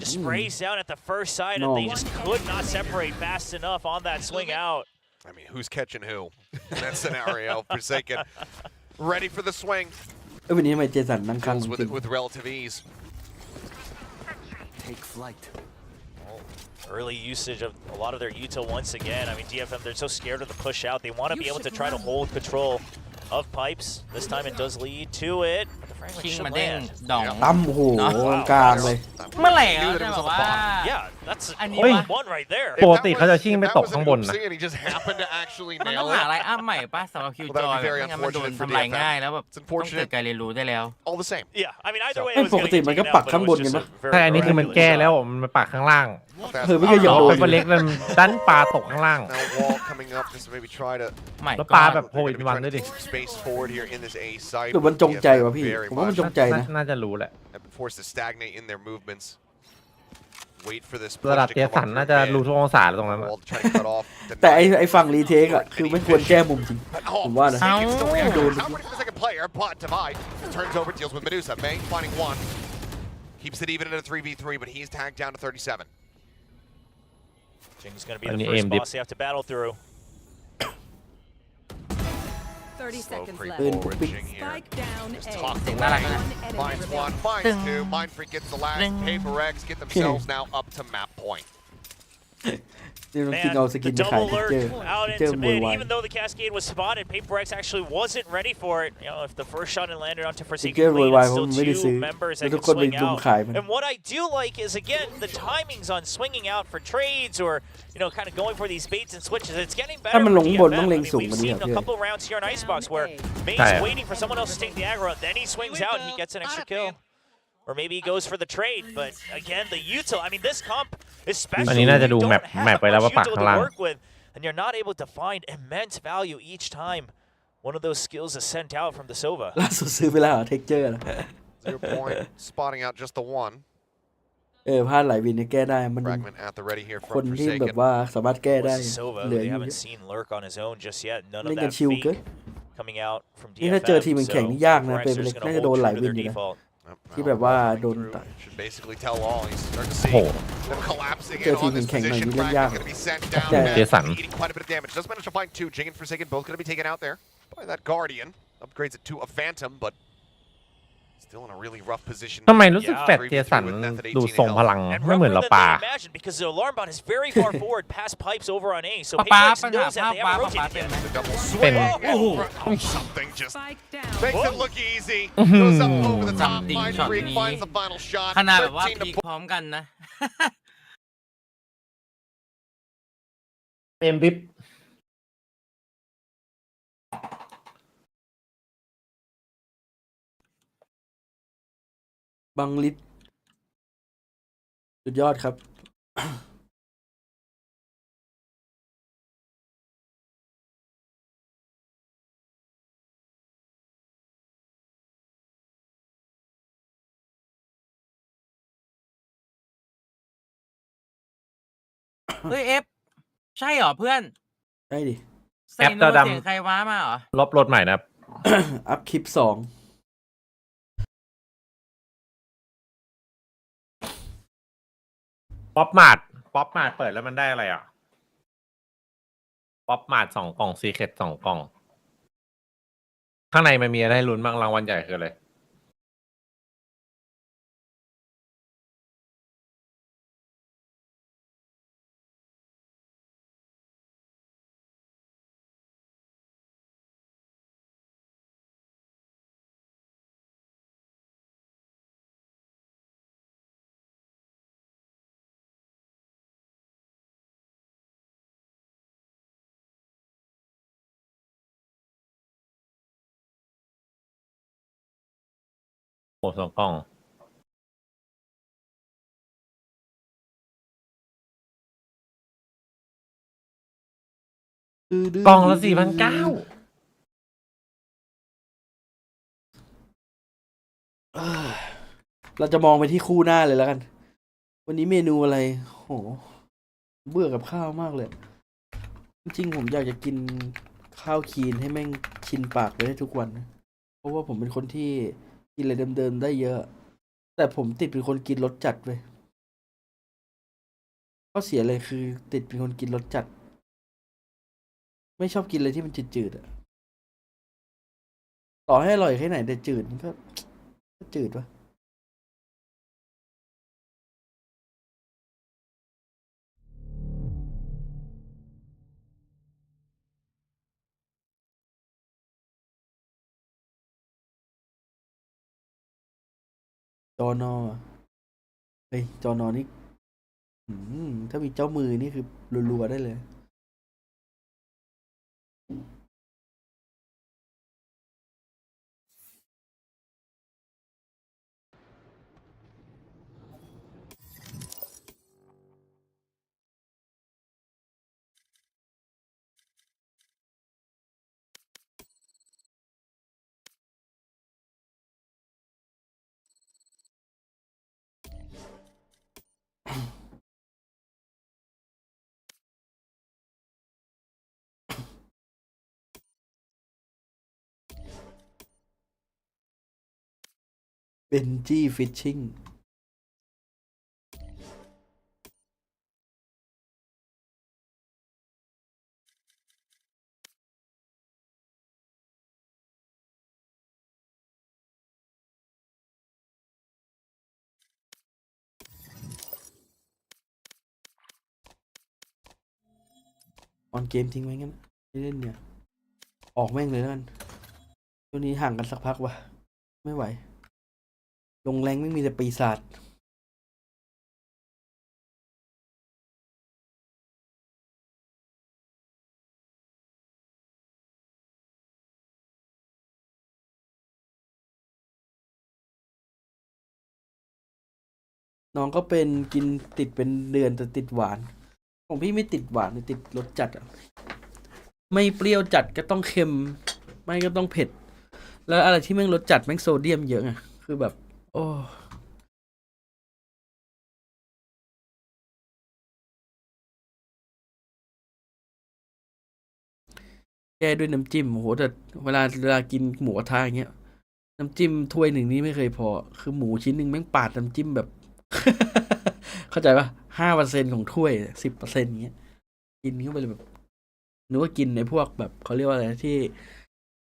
Just sprays down at the first side, and they just could not separate fast enough on that swing out. I mean, who's catching who in that scenario? Forsaken ready for the swing. เอ้ยวันนี้ทำไมเจสันนั่งข้าง Deals ผม with จริ it ง with relative ease. Take flight. Early usage of a lot of their util once again. I mean, DFM, they're so scared of the push out. They want to be able to try to hold control of pipes. This time it does lead to it. But the fragment ชิง should มาเด้ง land. ดอง ตั้มโอ้โหกลางเลย เมื่อไหร่ Knew เขา that จะ it was แบ on บ the ว่า bot. Yeah, that's I need one right there. ปกติเขาจะชิงไปตกข้างบนนะ And he just happened to actually มันต้อง nail หา it. ไลน์อัพใหม่ป่ะสำหรับคิว Well, จ that อ would be ย very ไม่งั้นมันโดน unfortunate for ทำลาย DFM. ง่ายแล้วแบบ It's ต้องเกิด unfortunate. การเรียนรู้ได้แล้ว All the same. Yeah, I mean, either way, เอ้ it ย was ป going ก to ติ get มันก็ taken ปัก out, but ข้าง it บ was นกัน just ปะ a very แต่อันนี้คือมันแก้แล้วมันมาปักข้างล่าง เออไม่เคยอย่า เอา โด เป็น นเล็กแล้วดันปลาตกข้างล่าง Now wall coming up just to maybe try to ใหม่ แล้ว ก็ ปลาแบบ they're โผล่ gonna อี be กวัน trying ด้วย to ดิ keep space forward here in this A side. หรือมันจงใจวะพี่ Very ผมว่ามันจง much ใจนะ น่าจะรู้แหละ have been forced to stagnate in their movements. Wait for this ระดับ push เจ to สัน come น่า up จะ through รู้ mid. ทุกองศาเลยตรงนั้นอะ Wall to try to cut off. แต่ไอ้ฝั่งรีเทคอะคือไม่ควรแก้มุมจริง Oh, ผมว่านะ Forsaken still reacting. Dude. Not ready for the second player, but Divide turns over, deals with Medusa. May finding one. Keeps it even in a 3v3, but he's tagged down to 37. Jing's going to be And the the first aim dip. boss they have to battle through. 30 Slow seconds creep left. forward, Big Jing here. Spike down Just A. talked Ding, away.น่ารักนะ One enemy Finds one, remaining. finds Ding. two. Mind Freak gets the last. Ding. PRX get themselves now up to map point. นี่มันกิน Man, เอาสกิ the นไปขาย double เจ lurk อ out เจอ into มวย mid, วาย even though the cascade was spotted, PRX actually wasn't ready for it. You know, if the first shot had landed onto Forsaken Jigger clean, why it's still won't really two see. members Pero that can kung swing may zoom out. kaya man. And what I do like is, again, the timings on swinging out for trades or, you know, kind of going for these baits and switches. It's getting better ถ้ามัน for ลงบน DFM. ต้อง I เล็ง mean, สูง we've กว่านี้ seen ครับ a พี่ couple rounds here on Icebox where May's Yeah. waiting for someone else to take the aggro, then he swings out and he gets an extra kill. Or maybe he goes for the trade, but again, the util. I mean, this comp, อัน especially นี้น่าจะ when ดู you แม don't ป have ไปแล้วว่า much ปัก util ข้าง to ล่าง work with, and you're not able to find immense value each time one of those skills is sent out from the Sova. ล่าสุดซื้อไปแล้วเทคเจอร์นะ 0 point, spotting out just the one. พลาดหลายวินเนี่ยแก้ได้มัน Fragment at the ready here คน from ที่แบบ Forsaken. ว่าสามารถแก้ได้ This is Sova, เหลื who อ they อยู่ haven't seen lurk on his own just yet. None เล่ of นกัน that ชิลเกิน fake coming out from นี่ถ้าเจอทีม DFM. แข่ง So นี่ยากนะ PRX เป็น are ไป just น่า gonna จะโดน hold หลาย true to วิน their อยู่นะ default. ที่แบบว่าโดนตัด Should basically tell all. He's starting to see Oh. them collapsing J in team on this can hang position. on, you Fragment yeah. going to be sent down. Yeah. Matt Jason. eating quite a bit of damage. Does manage to find two. Jing and Forsaken both going to be taken out there by that Guardian. Upgrades it to a Phantom, but still in a really rough position. ทำไมรู้สึก Yeah. แฟดเจสันดูทรงพลัง And ไม่เหมือน rougher เรา than ปลา they imagined because the alarm bot is very far forward past pipes over on A. So ป๊า PRX ปัญหา knows that ภาพ they ป๊า haven't ป๊า rotated เป็น yet. ไหม The double Pin. swing. Something just Spike down. makes Whoa. it look easy. Goes up over the top. Something Mind shot Freak me. finds the final shot. ขนาดแบบว่า 13 to พีคพร้อมกันนะ เอ็มวิป บังลิศสุดยอดครับ เฮ้ยเอฟใช่เหรอเพื่อน ใช่ดิ ใส่ แอป โน้ ตา ต ดำ เสียงใครว้ามาเหรอ ลบรถใหม่นะครับ อัพคลิป2ป๊อปมาร์ทเปิดแล้วมันได้อะไรอ่ะ ป๊อปมาร์ท2 กล่องซีเคร็ต2 กล่อง ข้างในมันมีอะไรให้ลุ้นบ้างรางวัลใหญ่คืออะไร โอ้2 กล่อง กล่องละ4,900 เราจะมองไปที่คู่หน้าเลยแล้วกัน วันนี้เมนูอะไรโหเบื่อกับข้าวมากเลย จริงๆผมอยากจะกินข้าวคีนให้แม่งชินปากไปได้ทุกวันนะเพราะว่าผมเป็นคนที่กินอะไรเดิมๆได้เยอะ แต่ผมติดเป็นคนกินรสจัดเว้ยข้อเสียเลยคือติดเป็นคนกินรสจัด ไม่ชอบกินอะไรที่มันจืดๆอะต่อให้อร่อยแค่ไหนแต่จืดมันก็จืดวะจอนอเฮ้ยจอนอนี่ถ้ามีเจ้ามือนี่คือรัวๆได้เลย เบนจี้ฟิชชิ่งออนเกมทิ้งไว้งั้นไม่เล่นเนี่ย ออกแม่งเลยแล้วกันช่วงนี้ห่างกันสักพักวะไม่ไหว ลงแรงไม่มีแต่ปีศาจน้องก็เป็นกินติดเป็นเดือนแต่ติดหวาน ของพี่ไม่ติดหวานติดรสจัดอ่ะ ไม่เปรี้ยวจัดก็ต้องเค็ม ไม่ก็ต้องเผ็ด แล้วอะไรที่แม่งรสจัดแม่งโซเดียมเยอะไงคือแบบ โอ้แก้ด้วยน้ำจิ้มโหแต่เวลากินหมูกระทะอย่างเงี้ย น้ำจิ้มถ้วยหนึ่งนี่ไม่เคยพอ คือหมูชิ้นหนึ่งแม่งปาดน้ำจิ้มแบบ เข้าใจปะ5%ของถ้วย10%เงี้ย กินเข้าไปเลยแบบนึกว่ากินในพวกแบบเขาเรียกว่าอะไรนะที่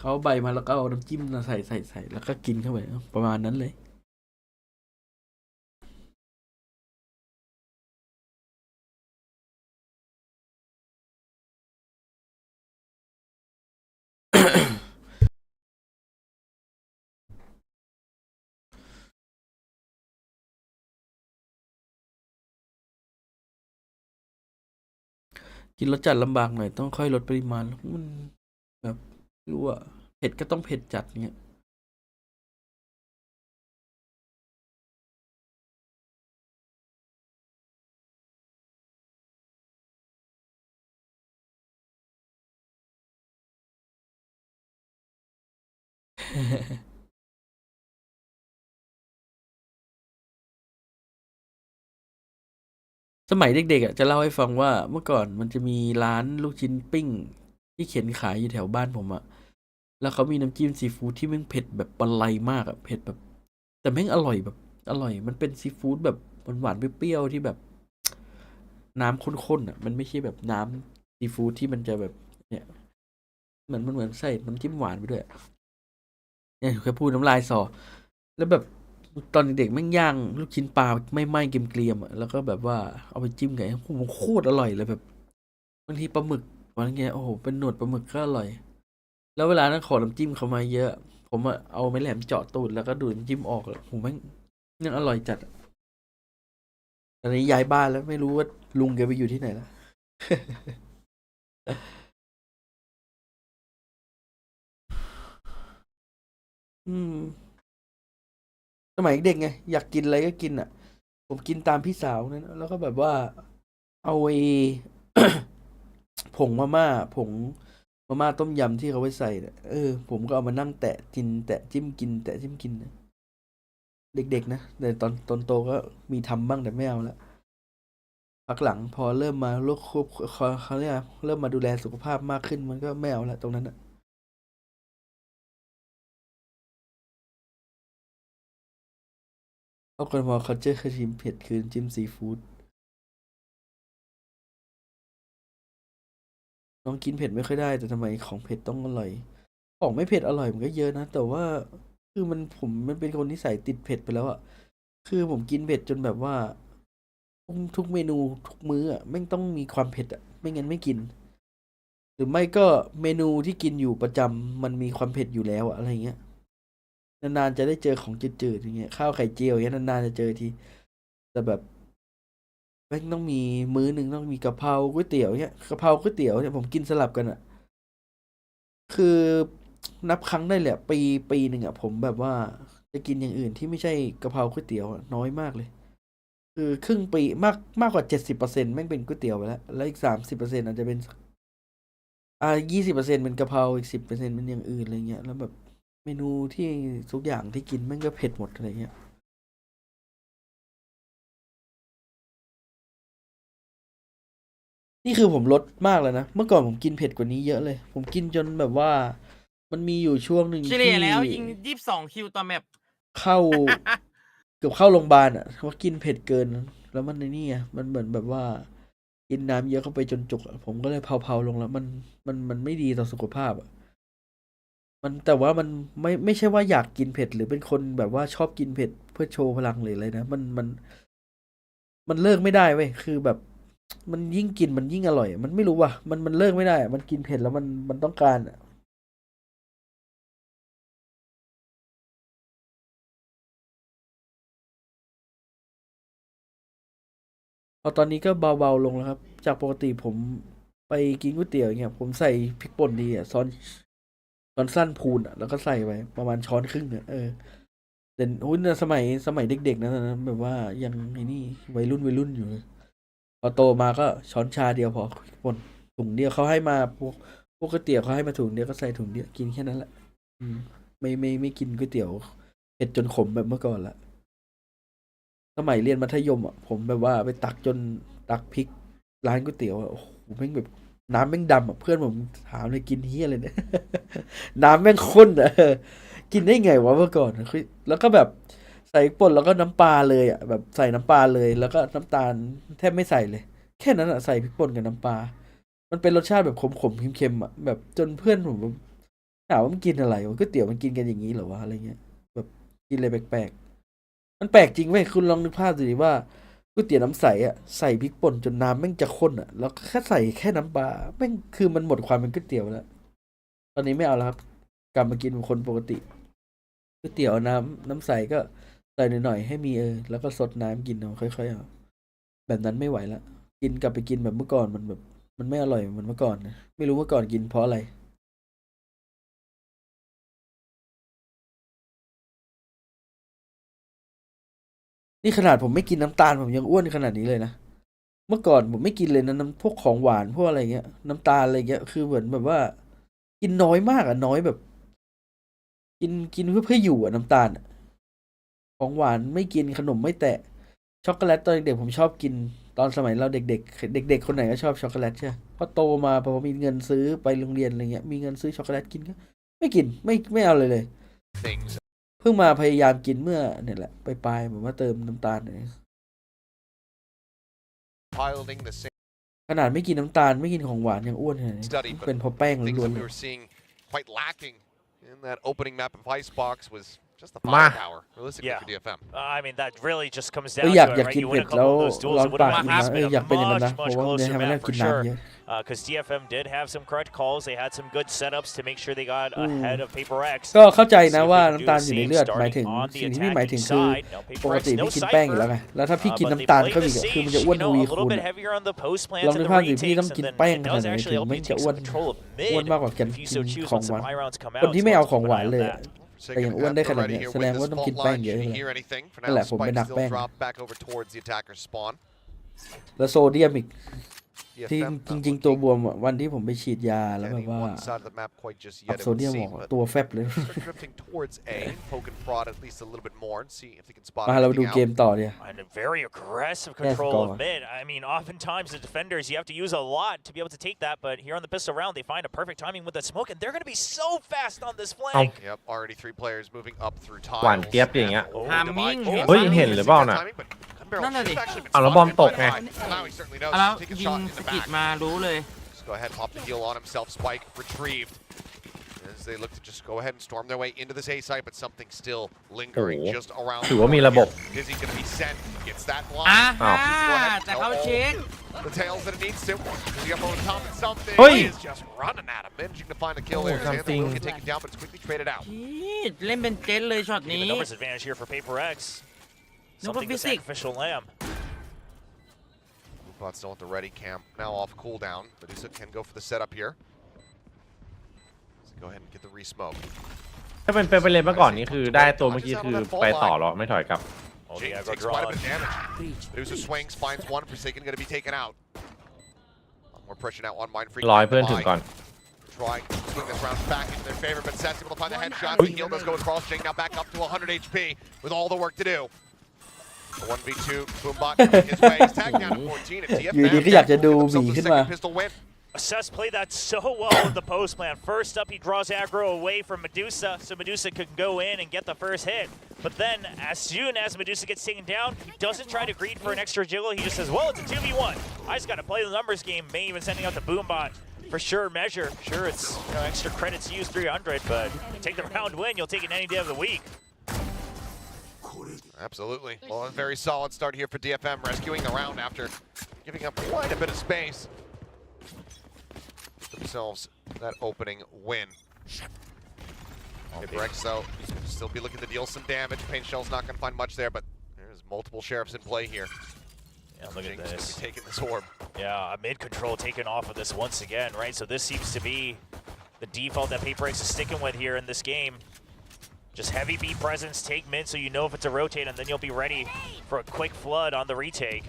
เขาใบมาแล้วก็เอาน้ำจิ้มมาใส่แล้วก็กินเข้าไปประมาณนั้นเลยกินรสจัดลำบากหน่อยต้องค่อยลดปริมาณแล้วมันแบบไม่รู้อะเผ็ดก็ต้องเผ็ดจัดเงี้ย สมัยเด็กๆอ่ะจะเล่าให้ฟังว่าเมื่อก่อนมันจะมีร้านลูกชิ้นปิ้งที่เข็นขายอยู่แถวบ้านผมอ่ะแล้วเขามีน้ำจิ้มซีฟู้ดที่แม่งเผ็ดแบบปะไลมากอ่ะเผ็ดแบบ แต่แม่งอร่อยแบบอร่อยมันเป็นซีฟู้ดแบบหวานๆเปรี้ยวๆที่แบบ น้ำข้นๆอ่ะมันไม่ใช่แบบน้ำซีฟู้ดที่มันจะแบบเนี่ยมันเหมือนใส่น้ำจิ้มหวานไปด้วยอะเนี่ยแค่พูดน้ำลายสอแล้วแบบตอนเด็กๆแม่งย่างลูกชิ้นปลาไม่ไหม้เกรียมๆอ่ะแล้วก็แบบว่าเอาไปจิ้มกับไอ้โอ้โหโคตรอร่อยเลยแบบบางทีปลาหมึกอะไรเงี้ยโอ้โหเป็นหนวดปลาหมึกก็อร่อย แล้วเวลานั้นขอน้ำจิ้มเขามาเยอะ ผมอะเอาไม้แหลมเจาะตูดแล้วก็ดูดน้ำจิ้มออกเลยโหแม่งยังอร่อยจัดอะตอนนี้ย้ายบ้านแล้วไม่รู้ว่าลุงแกไปอยู่ที่ไหนแล้ว อืม สมัยเด็กไงอยากกินอะไรก็กินอ่ะ ผมกินตามพี่สาวนั้นแล้วก็แบบว่าเอาไอ้ ผงมาม่าต้มยำที่เขาไว้ใส่เนี่ยผมก็เอามานั่งแตะกินแตะจิ้มกินแตะจิ้มกินนะเด็กๆนะแต่ตอนโตก็มีทำบ้างแต่ไม่เอาละพักหลังพอเริ่มมาโรคควบเขาเรียกอะไรเริ่มมาดูแลสุขภาพมากขึ้นมันก็ไม่เอาละตรงนั้นอ่ะเอาคนพอเขาเจอคือชิมเผ็ดคือจิ้มซีฟู้ด น้องกินเผ็ดไม่ค่อยได้แต่ทำไมของเผ็ดต้องอร่อยของไม่เผ็ดอร่อยมันก็เยอะนะแต่ว่าคือมันเป็นคนนิสัยติดเผ็ดไปแล้วอะคือผมกินเผ็ดจนแบบว่าทุกเมนูทุกมื้ออะแม่งต้องมีความเผ็ดอะไม่งั้นไม่กิน หรือไม่ก็เมนูที่กินอยู่ประจำมันมีความเผ็ดอยู่แล้วอะอะไรเงี้ยนานๆจะได้เจอของจืดๆอย่างเงี้ยข้าวไข่เจียวอย่างเงี้ยนานๆจะเจอทีแต่แบบแม่งต้องมีมื้อหนึ่งต้องมีกะเพราก๋วยเตี๋ยวเงี้ยกะเพราก๋วยเตี๋ยวเนี่ยผมกินสลับกันอะ คือนับครั้งได้เลยอะปีหนึ่งอะผมแบบว่าจะกินอย่างอื่นที่ไม่ใช่กะเพราก๋วยเตี๋ยวอะน้อยมากเลยคือครึ่งปีมากกว่า70%แม่งเป็นก๋วยเตี๋ยวไปแล้วอีก30%อาจจะเป็น20%เป็นกะเพราอีก10%เป็นอย่างอื่นอะไรเงี้ยแล้วแบบเมนูที่ทุกอย่างที่กินแม่งก็เผ็ดหมดอะไรเงี้ยนี่คือผมลดมากแล้วนะเมื่อก่อนผมกินเผ็ดกว่านี้เยอะเลยผมกินจนแบบว่ามันมีอยู่ช่วงหนึ่งเฉลี่ ที่ ยแล้วยิง22 คิวต่อแมป เข้า เกือบเข้าโรงพยาบาลอ่ะเพราะกินเผ็ดเกิน แล้วมันในนี่อ่ะมันเหมือนแบบว่า กินน้ำเยอะเข้าไปจนจุกอะผมก็เลยเผาๆลงแล้วมันไม่ดีต่อสุขภาพอ่ะแต่ว่ามันไม่ใช่ว่าอยากกินเผ็ดหรือเป็นคนแบบว่าชอบกินเผ็ดเพื่อโชว์พลังหรืออะไรนะมันเลิกไม่ได้เว้ยคือแบบ มันยิ่งกินมันยิ่งอร่อยอะมันไม่รู้ว่ะมันเลิกไม่ได้อะมันกินเผ็ดแล้วมันต้องการอะ พอตอนนี้ก็เบาๆลงแล้วครับ จากปกติผมไปกินก๋วยเตี๋ยวอย่างเงี้ยผมใส่พริกป่นดีอ่ะช้อนสั้นพูนอ่ะแล้วก็ใส่ไปประมาณช้อนครึ่งอ่ะแต่หุ้นนะสมัยเด็กๆนะตอนนั้นแบบว่ายังไอ้นี่วัยรุ่นอยู่เลยพอโตมาก็ช้อนชาเดียวพอพริกป่นถุงเดียวเขาให้มาพวกก๋วยเตี๋ยวเขาให้มาถุงเดียวก็ใส่ถุงเดียวกินแค่นั้นแหละอืมไม่กินก๋วยเตี๋ยวเผ็ดจนขมแบบเมื่อก่อนละ สมัยเรียนมัธยมอ่ะผมแบบว่าไปตักพริกร้านก๋วยเตี๋ยวอ่ะโอ้โหแม่งแบบน้ำแม่งดำอ่ะเพื่อนผมถามเลยกินเฮียอะไรเนี่ย น้ำแม่งข้นอ่ะกินได้ไงวะเมื่อก่อนคือแล้วก็แบบใส่ป่นแล้วก็น้ำปลาเลยอ่ะแบบใส่น้ำปลาเลยแล้วก็น้ำตาลแทบไม่ใส่เลยแค่นั้นอ่ะใส่พริกป่นกับน้ำปลามันเป็นรสชาติแบบขมๆเค็มๆอ่ะแบบจนเพื่อนผมแบบถามว่ามันกินอะไรวะก๋วยเตี๋ยวมันกินกันอย่างนี้เหรอวะอะไรเงี้ยแบบกินอะไรแปลกๆ มันแปลกจริงเว้ยคุณลองนึกภาพดูดิว่าก๋วยเตี๋ยวน้ำใสอ่ะใส่พริกป่นจนน้ำแม่งจะข้นอ่ะแล้วแค่ใส่แค่น้ำปลาแม่งคือมันหมดความเป็นก๋วยเตี๋ยวแล้วตอนนี้ไม่เอาแล้วครับกลับมากินเป็นคนปกติก๋วยเตี๋ยวน้ำใสก็ใส่หน่อยๆให้มีแล้วก็สดน้ำกินเอาค่อยๆเอาแบบนั้นไม่ไหวละกินกลับไปกินแบบเมื่อก่อนมันแบบมันไม่อร่อยเหมือนเมื่อก่อนนะไม่รู้เมื่อก่อนกินเพราะอะไรนี่ขนาดผมไม่กินน้ำตาลผมยังอ้วนขนาดนี้เลยนะ เมื่อก่อนผมไม่กินเลยนะน้ำพวกของหวานพวกอะไรเงี้ยน้ำตาลอะไรเงี้ยคือเหมือนแบบว่ากินน้อยมากอ่ะน้อยแบบกินเพื่ออยู่อ่ะน้ำตาลอะของหวานไม่กินขนมไม่แตะช็อกโกแลตตอนเด็กผมชอบกิน ตอนสมัยเราเด็กๆเด็กๆคนไหนก็ชอบช็อกโกแลตใช่ไหมพอโตมาพอมีเงินซื้อไปโรงเรียนอะไรเงี้ยมีเงินซื้อช็อกโกแลตกินก็ไม่กินไม่เอาเลย things เพิ่งมาพยายามกินเมื่อเนี่ยแหละปลายๆผมว่าเติมน้ำตาลหน่อย piloting the same ขนาดไม่กินน้ำตาลไม่กินของหวานยังอ้วนขนาดนี้ study, เป็น but เพราะแป้ง things ล้วน that ๆ we เลย were seeing quite lacking in that opening map of Icebox was just the Ma. firepower, realistically Yeah. for DFM. I mean, that really just comes ก็ down อยาก to อยา it, ก right? กิน You เผ็ win ด a แล้ว couple of those duels, ร้อน it would ปาก have กินนะ been อยากเป็นอย่างนั้น much, นะเพ much ราะว่ามัน closer ทำให้เรา map กิ for นน้ำ sure. เยอะ Because DFM did have some correct calls. They had some good setups to make sure they got ahead of PRX. ก็เข้าใจนะ See if ว่า they can น้ำ do ตาล the อยู่ใน same เลือดหมาย starting ถึง on the สิ่งที่พี่หมายถึง attacking คือ side. Now ปก PRX ติ no พี่กินแป้งอยู่ cipher. แล้วไงแล้วถ้าพี่กิน But they น้ำตาล played เข้า the อีกอะคือมัน siege, จะอ้วน you ท know, วี a คู little ณ bit อะ heavier on the post ลอง plants นึ and ก the ภาพดิพี่ retakes, ต้อง and กิน then แป้ง it ขนาด does ไหน actually ถึง help ไม่ you จะ take อ้วน some control of อ้วน mid มากกว่ากัน if you so choose ของ once ห the วาน Pyrons come คน out. ที่ So ไม่เอา let's ของ keep ห an วาน eye on เลย that. แต่ยังอ้วนได้ขนาดเนี้ยแสดงว่าต้องกินแป้งเยอะเลย hear anything. For นั่น now, แหละผมเป็น Spike นัก still แป้ง dropped back over towards the attacker's spawn. แล้วโซเดียมอีกที่ DFM จริงๆตัวบวมอะวันที่ผมไปฉีดยาแล้วแบบ getting ว่า one side of the map quite just อัพ yet, it โซ would เดียมอ seem, อก but ตัวแฟบเลย start drifting towards A, poke and prod at least a little bit more and see if they can spot มาเราดู anything เก out. มต่อเนี่ย And a very aggressive Let's control go. of mid. I mean, oftentimes the defenders, you have to use a lot to be able to take that, but here on the pistol round, they find a perfect timing with that smoke, and they're going to be so fast on this flank. Yep, already 3 players moving up through หวาน tiles. เจี๊ยบอย่างเงี้ย Oh, Timing, divide. เฮ้ยเห็นหรือเปล่าน่ะ Timing, but Gunbarrelนั่นน่ะ should ดิ have actually been อ้าวแล้วบอม spotted ตก by ไง Divide. Now he certainly knows. แล้ว Take a ยิ shot ง in ส the กิด back. มารู้เลย Just go ahead, pop the heal on himself. Spike retrieved. As they look to just go ahead and storm their way into this A site, but something still lingering โอ้โห just around. ถือว่ามีระบบ Dizzy gonna be sent. Gets that อ่า blind. ฮะแต่เขาเช็ค The tails that it needs to. Dizzy up over the top and something Hey! is just running at him. Managing to find a kill Oh, there. Xantha something. will get taken down, but it's quickly traded out. พี่เล่นเป็นเจนเลยช็อต Even นี้ numbers advantage here for PRX. No, Something but the Vizic. sacrificial lamb. Bot still at the ready cam. Now off cooldown. Medusa can go for the setup here. So go ahead and get the re-smoke. ถ้าเป็นไปเลยเมื่อก่อนนี้คือได้ตัวเมื่อกี้คือไปต่อหรอไม่ถอยกลับ Oh, the Jake aggro takes quite a draw. bit of damage. Medusa swings, finds one. Forsaken going to be taken out. A lot more pressure now on Mindfreak. รอยเพื่อนถึงก่อน Try to swing this round back into their favor, but Seth's able to find the headshot. The heal does go across. Jake now back up to 100 HP with all the work to do. The 1v2, Boombot coming his way. He's tagged down to 14 at TFM. อยู่ดีก็อยากจะดู Gets หมี themselves a ขึ้นมา second pistol win. Assess played that so well with the post plan. First up, he draws aggro away from Medusa, so Medusa could go in and get the first hit. But then, as soon as Medusa gets taken down, he doesn't try to greed for an extra jiggle. He just says, well, it's a 2v1. I just got to play the numbers game. May even sending out the Boombot for sure measure. Sure, it's extra credits used 300, but you take the round win, you'll take it any day of the week. Absolutely. Well, a very solid start here for DFM, rescuing the round after giving up quite a bit of space. Get themselves that opening win. PRX, though, still be looking to deal some damage. Pain Shell's not going to find much there, but there's multiple sheriffs in play here. Yeah, look at Jinx gonna this. be taking this orb. Yeah, a mid control taken off of this once again, right? So this seems to be the default that PRX is sticking with here in this game. Just heavy B presence, take mid so you know if it's a rotate, and then you'll be ready for a quick flood on the retake.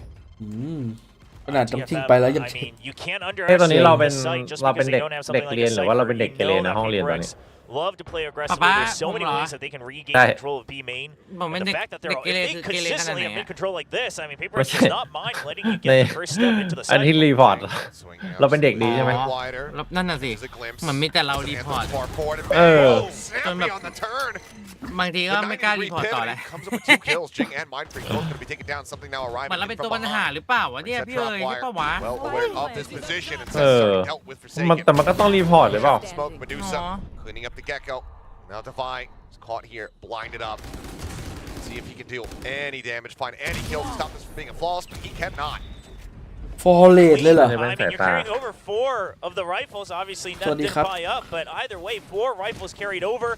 ขนาดต้องทิ้งไปแล้วยัง I mean, you can't เฮ้ยตอนนี้ underestimate เราเป็น this site just เราเป็น because เด็ they ก don't have เด็ก something like เรียน a หรือว่าเรา cipher. เป็นเด็ก You เกเร know ใน that ห้องเรียนตอนนี้ PRX love to play aggressively. Papa, There's so many Papa. ways that they can regain Hey. control of B main. ผมเป็น And เด็ the ก fact that เด็ก they're เกเร if คือ they เกเรขนาด consistently ไหน have mid อะ control like this, I mean, PRX What's does it? not mind letting you ใน get the first step into the อัน site. ที่รีพอร์ต Swinging out, เราเป็นเด็กดีใช่ไหม swinging out wider. แล้วนั่นน่ะสิ There's a glimpse. มันมีแต่เรา As รี Anthem พอร์ต far forward and Oh. snappy on the turn. บางทีก็ The ไม่กล้า 90 รีพอร์ตต่อ repivot แล้ว comes up with 2 kills. Jing and Mindfreak both going to be taken down. Something now เหมือน arriving เราเป็น from ตัวปัญหา behind. หรือเปล่าวะเนี่ย Brings พี่ that เอ๋ย trap ใช่ปะวะ wire. Well aware of this position and เอ says อ already dealt with มัน Forsaken. แต่มันก็ต้องรีพอร์ตหรือเปล่า Smoke Medusa Aw. cleaning up the Gecko. Now Defy is caught here, blinded up. See if he can deal any damage, find any kills to stop this from being a flawless, but he cannot. ฟอร์เรทเลยเหรอ I mean, you're carrying over 4 of the rifles. Obviously, none Sorry, didn't Kap. buy up, but either way, 4 rifles carried over.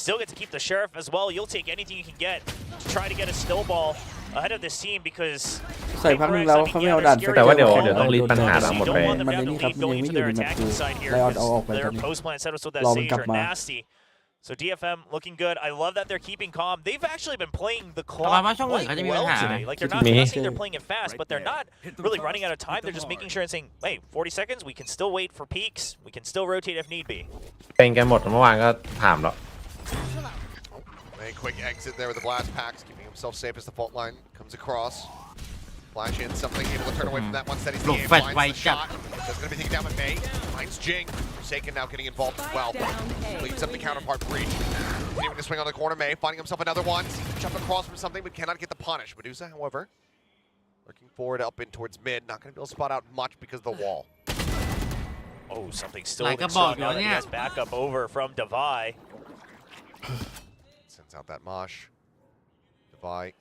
Still get to keep the sheriff as well. You'll take anything you can get to try to get a snowball ahead of this team because ใส่พักหนึงแล้วเขาไม่เอาด่าน แต่ว่าเดี๋ยว แฟกเจอร์ ต้องรีดปัญหาหลังหมด you ไป don't want them มัน to ใน have นี่ the ครับ lead ยัง going ไม่ into อยู่ their ในแมปกู attacking side here ไลออนเอาออก because ไปตอน their นี้ post plan setups with that รอมัน sage กลับ are มา nasty. So DFM looking good. I love that they're keeping calm. They've actually been playing the ประมาณ clock ว่าช่องอื่น quite เขาจะมีปัญ well หาไหม today. Like they're not Me. saying they're playing it fast, but they're not really running out of time. They're just making sure and saying, hey, 40 seconds, we can still wait for peaks. We can still rotate if need be. เป็นกันหมดเมื่อวานก็ถามแล้ว A quick exit there with the blast packs, keeping himself safe as the fault line comes across. Flash in something, able to turn away from that one. Steady the aim, Flash finds white the shot. That's going to be taken down by May. Finds Jing. Forsaken now getting involved as well. Leaves up the counterpart breach. Continuing to swing on the corner, May finding himself another one. Sees him jump across from something, but cannot get the punish. Medusa, however, looking forward up in towards mid. Not going to be able to spot out much because of the wall. Oh, something still Like a holding strong bug, now that he yeah. has backup over from Devi. Sends out that mosh. Devi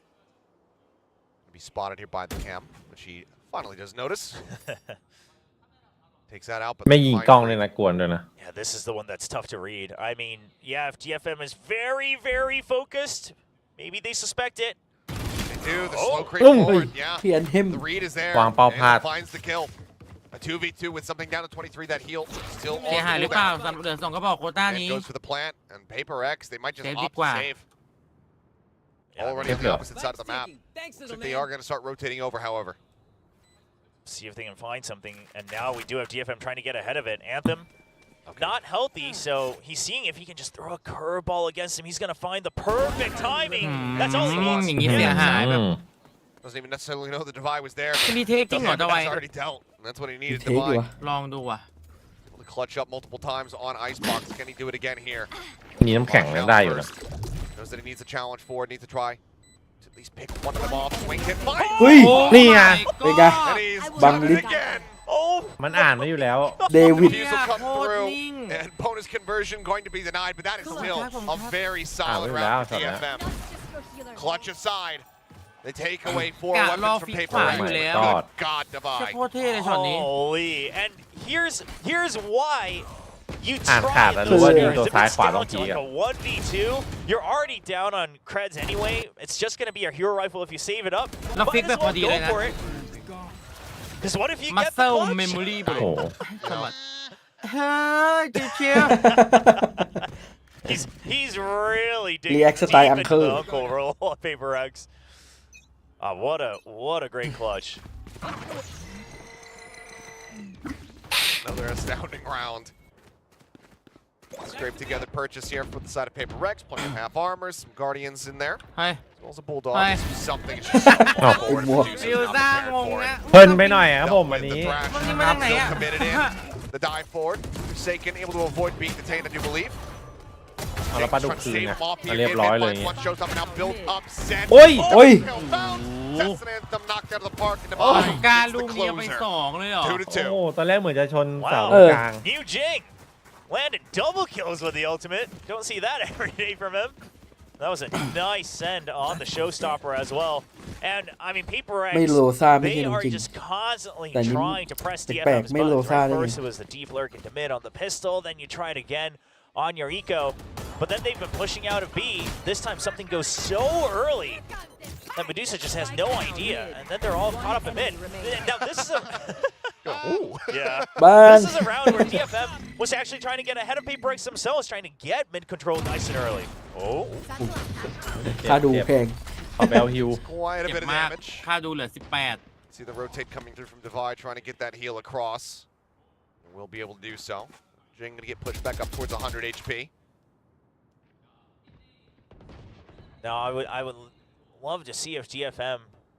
to be spotted here by the cam, which he finally does notice. Takes that out, but ไม่ยิงกล้องเลยนะกวนด้วยนะ Yeah, this is the one that's tough to read. I mean, yeah, if DFM is very, very focused, maybe they suspect it. They do, the Oh. slow creep Oh. forward, yeah. เพียนเฮม The read is there, วางเป้า and พลาด finds the kill. A 2v2 with something down to 23, that heal still เสีย on หายหรือเปล่า cooldown. สำหรับเหลือ2กระบอกโควต้า And นี้ goes for the plant, and PRX, they might just Save opt to ดีกว่า save. Yeah, Already on the Save opposite side of the map. So they are going to start rotating over, however. See if they can find something. And now we do have DFM trying to get ahead of it. Anthem, not healthy, so he's seeing if he can just throw a curveball against him. He's going to find the perfect timing. That's all he wants. อย่างนี้เสียหายแบบ Doesn't even necessarily know the Devi was there. จะมีเทคจริงเหรอ The ตะไว damage already dealt. And that's what he needed, เทคดี Devi. วะ ลองดูอ่ะ Able to clutch up multiple times on Icebox. Can he do it again here? มีน้ำแข็งนะได้อยู่นะ Knows that he needs a challenge for it, needs to try to at least pick one of them off. Swing hit, fight! เฮ้ย นี่ไง เป็นไง And he's Bang done it Lit. again. Oh, มันอ่านไว้อยู่แล้ว เดวิด Refusal come Yeah, through, holding. and bonus conversion going to be denied, but that is still a very solid Ah, round for without that. DFM. Clutch aside. They take away 4 Yeah, weapons law from feet PRX. fire Oh my you God. Good God, แค่ Devi. โคตรเท่เลยช็อตนี้ holy. And here's why you อ่าน try ขาด and แล้ว lose รู้ว่า here. ยิงตัว If ซ้าย it's ขวา down ต้อง to ที like อ่ะ a 1v2, you're already down on creds anyway. It's just going to be a hero rifle if you save it up. แล้ว Might ฟิก as แบบพ well อดี go เลยนะ for it. Because what if you มัส get เซิ the ล clutch? เมมโมรี่ไป โอ้ เลย โห สมัครเฮ้ยเชียว He's really digging React deep style into uncle. the uncle roll on PRX. What a great clutch. Another astounding round. Scraped together purchase here for the side of PRX. Plenty of half armor, some guardians in there. เฮ้ย As well as a bulldog. Hi. Something. It's just something forward Hey, Medusa is not Medusa prepared งง for นะ it. เพลินไปหน่อยครับผม Dealt วัน with the นี้ thrash. มันนี่มาทางไหน Still อ่ะ committed in. The dive forward. Forsaken, able to avoid being detained, I do believe. เอาแล้วปลาดุก Trying to คืน save นะ him off มา here. เรียบร้อยเลย One shows up now, built up, sent. โอ้ย โอ้ย Kill found. That's an anthem knocked out of the park. And โอ้ Devi การ gets ลู the กเมียไป closer. 2เลยเหรอ โอ้ 2-2. ตอนแรกเหมือนจะชนเสา Wow. ตรงกลาง New Jing landed double kills with the ultimate. Don't see that every day from him. That was a nice send on the showstopper as well. And I mean, PRX, ไม่โลซ่าไม่ใช่ they น้อง are จริง just constantly แต่นี่ trying to press แปลก DFM's ๆไม่โล buttons. ซ่า Right? ได้ไง First, it was the deep lurk into mid on the pistol. Then you try it again on your eco. But then they've been pushing out of B. This time, something goes so early that Medusa just has no idea. And then they're all caught up in mid. Now, this is a... Ooh. Yeah. บ้าง This is a round where DFM was actually trying to get ahead of PRX themselves, trying to get mid control nice and early. Oh. ค่าดูแพง ขอแบลฮิว Quite a เจ็บ bit of มาก damage. ค่าดูเหลือ 18 See the rotate coming through from Devi, trying to get that heal across. And we'll be able to do so. Jing gonna get pushed back up towards 100 HP. Now, I would love to see if DFM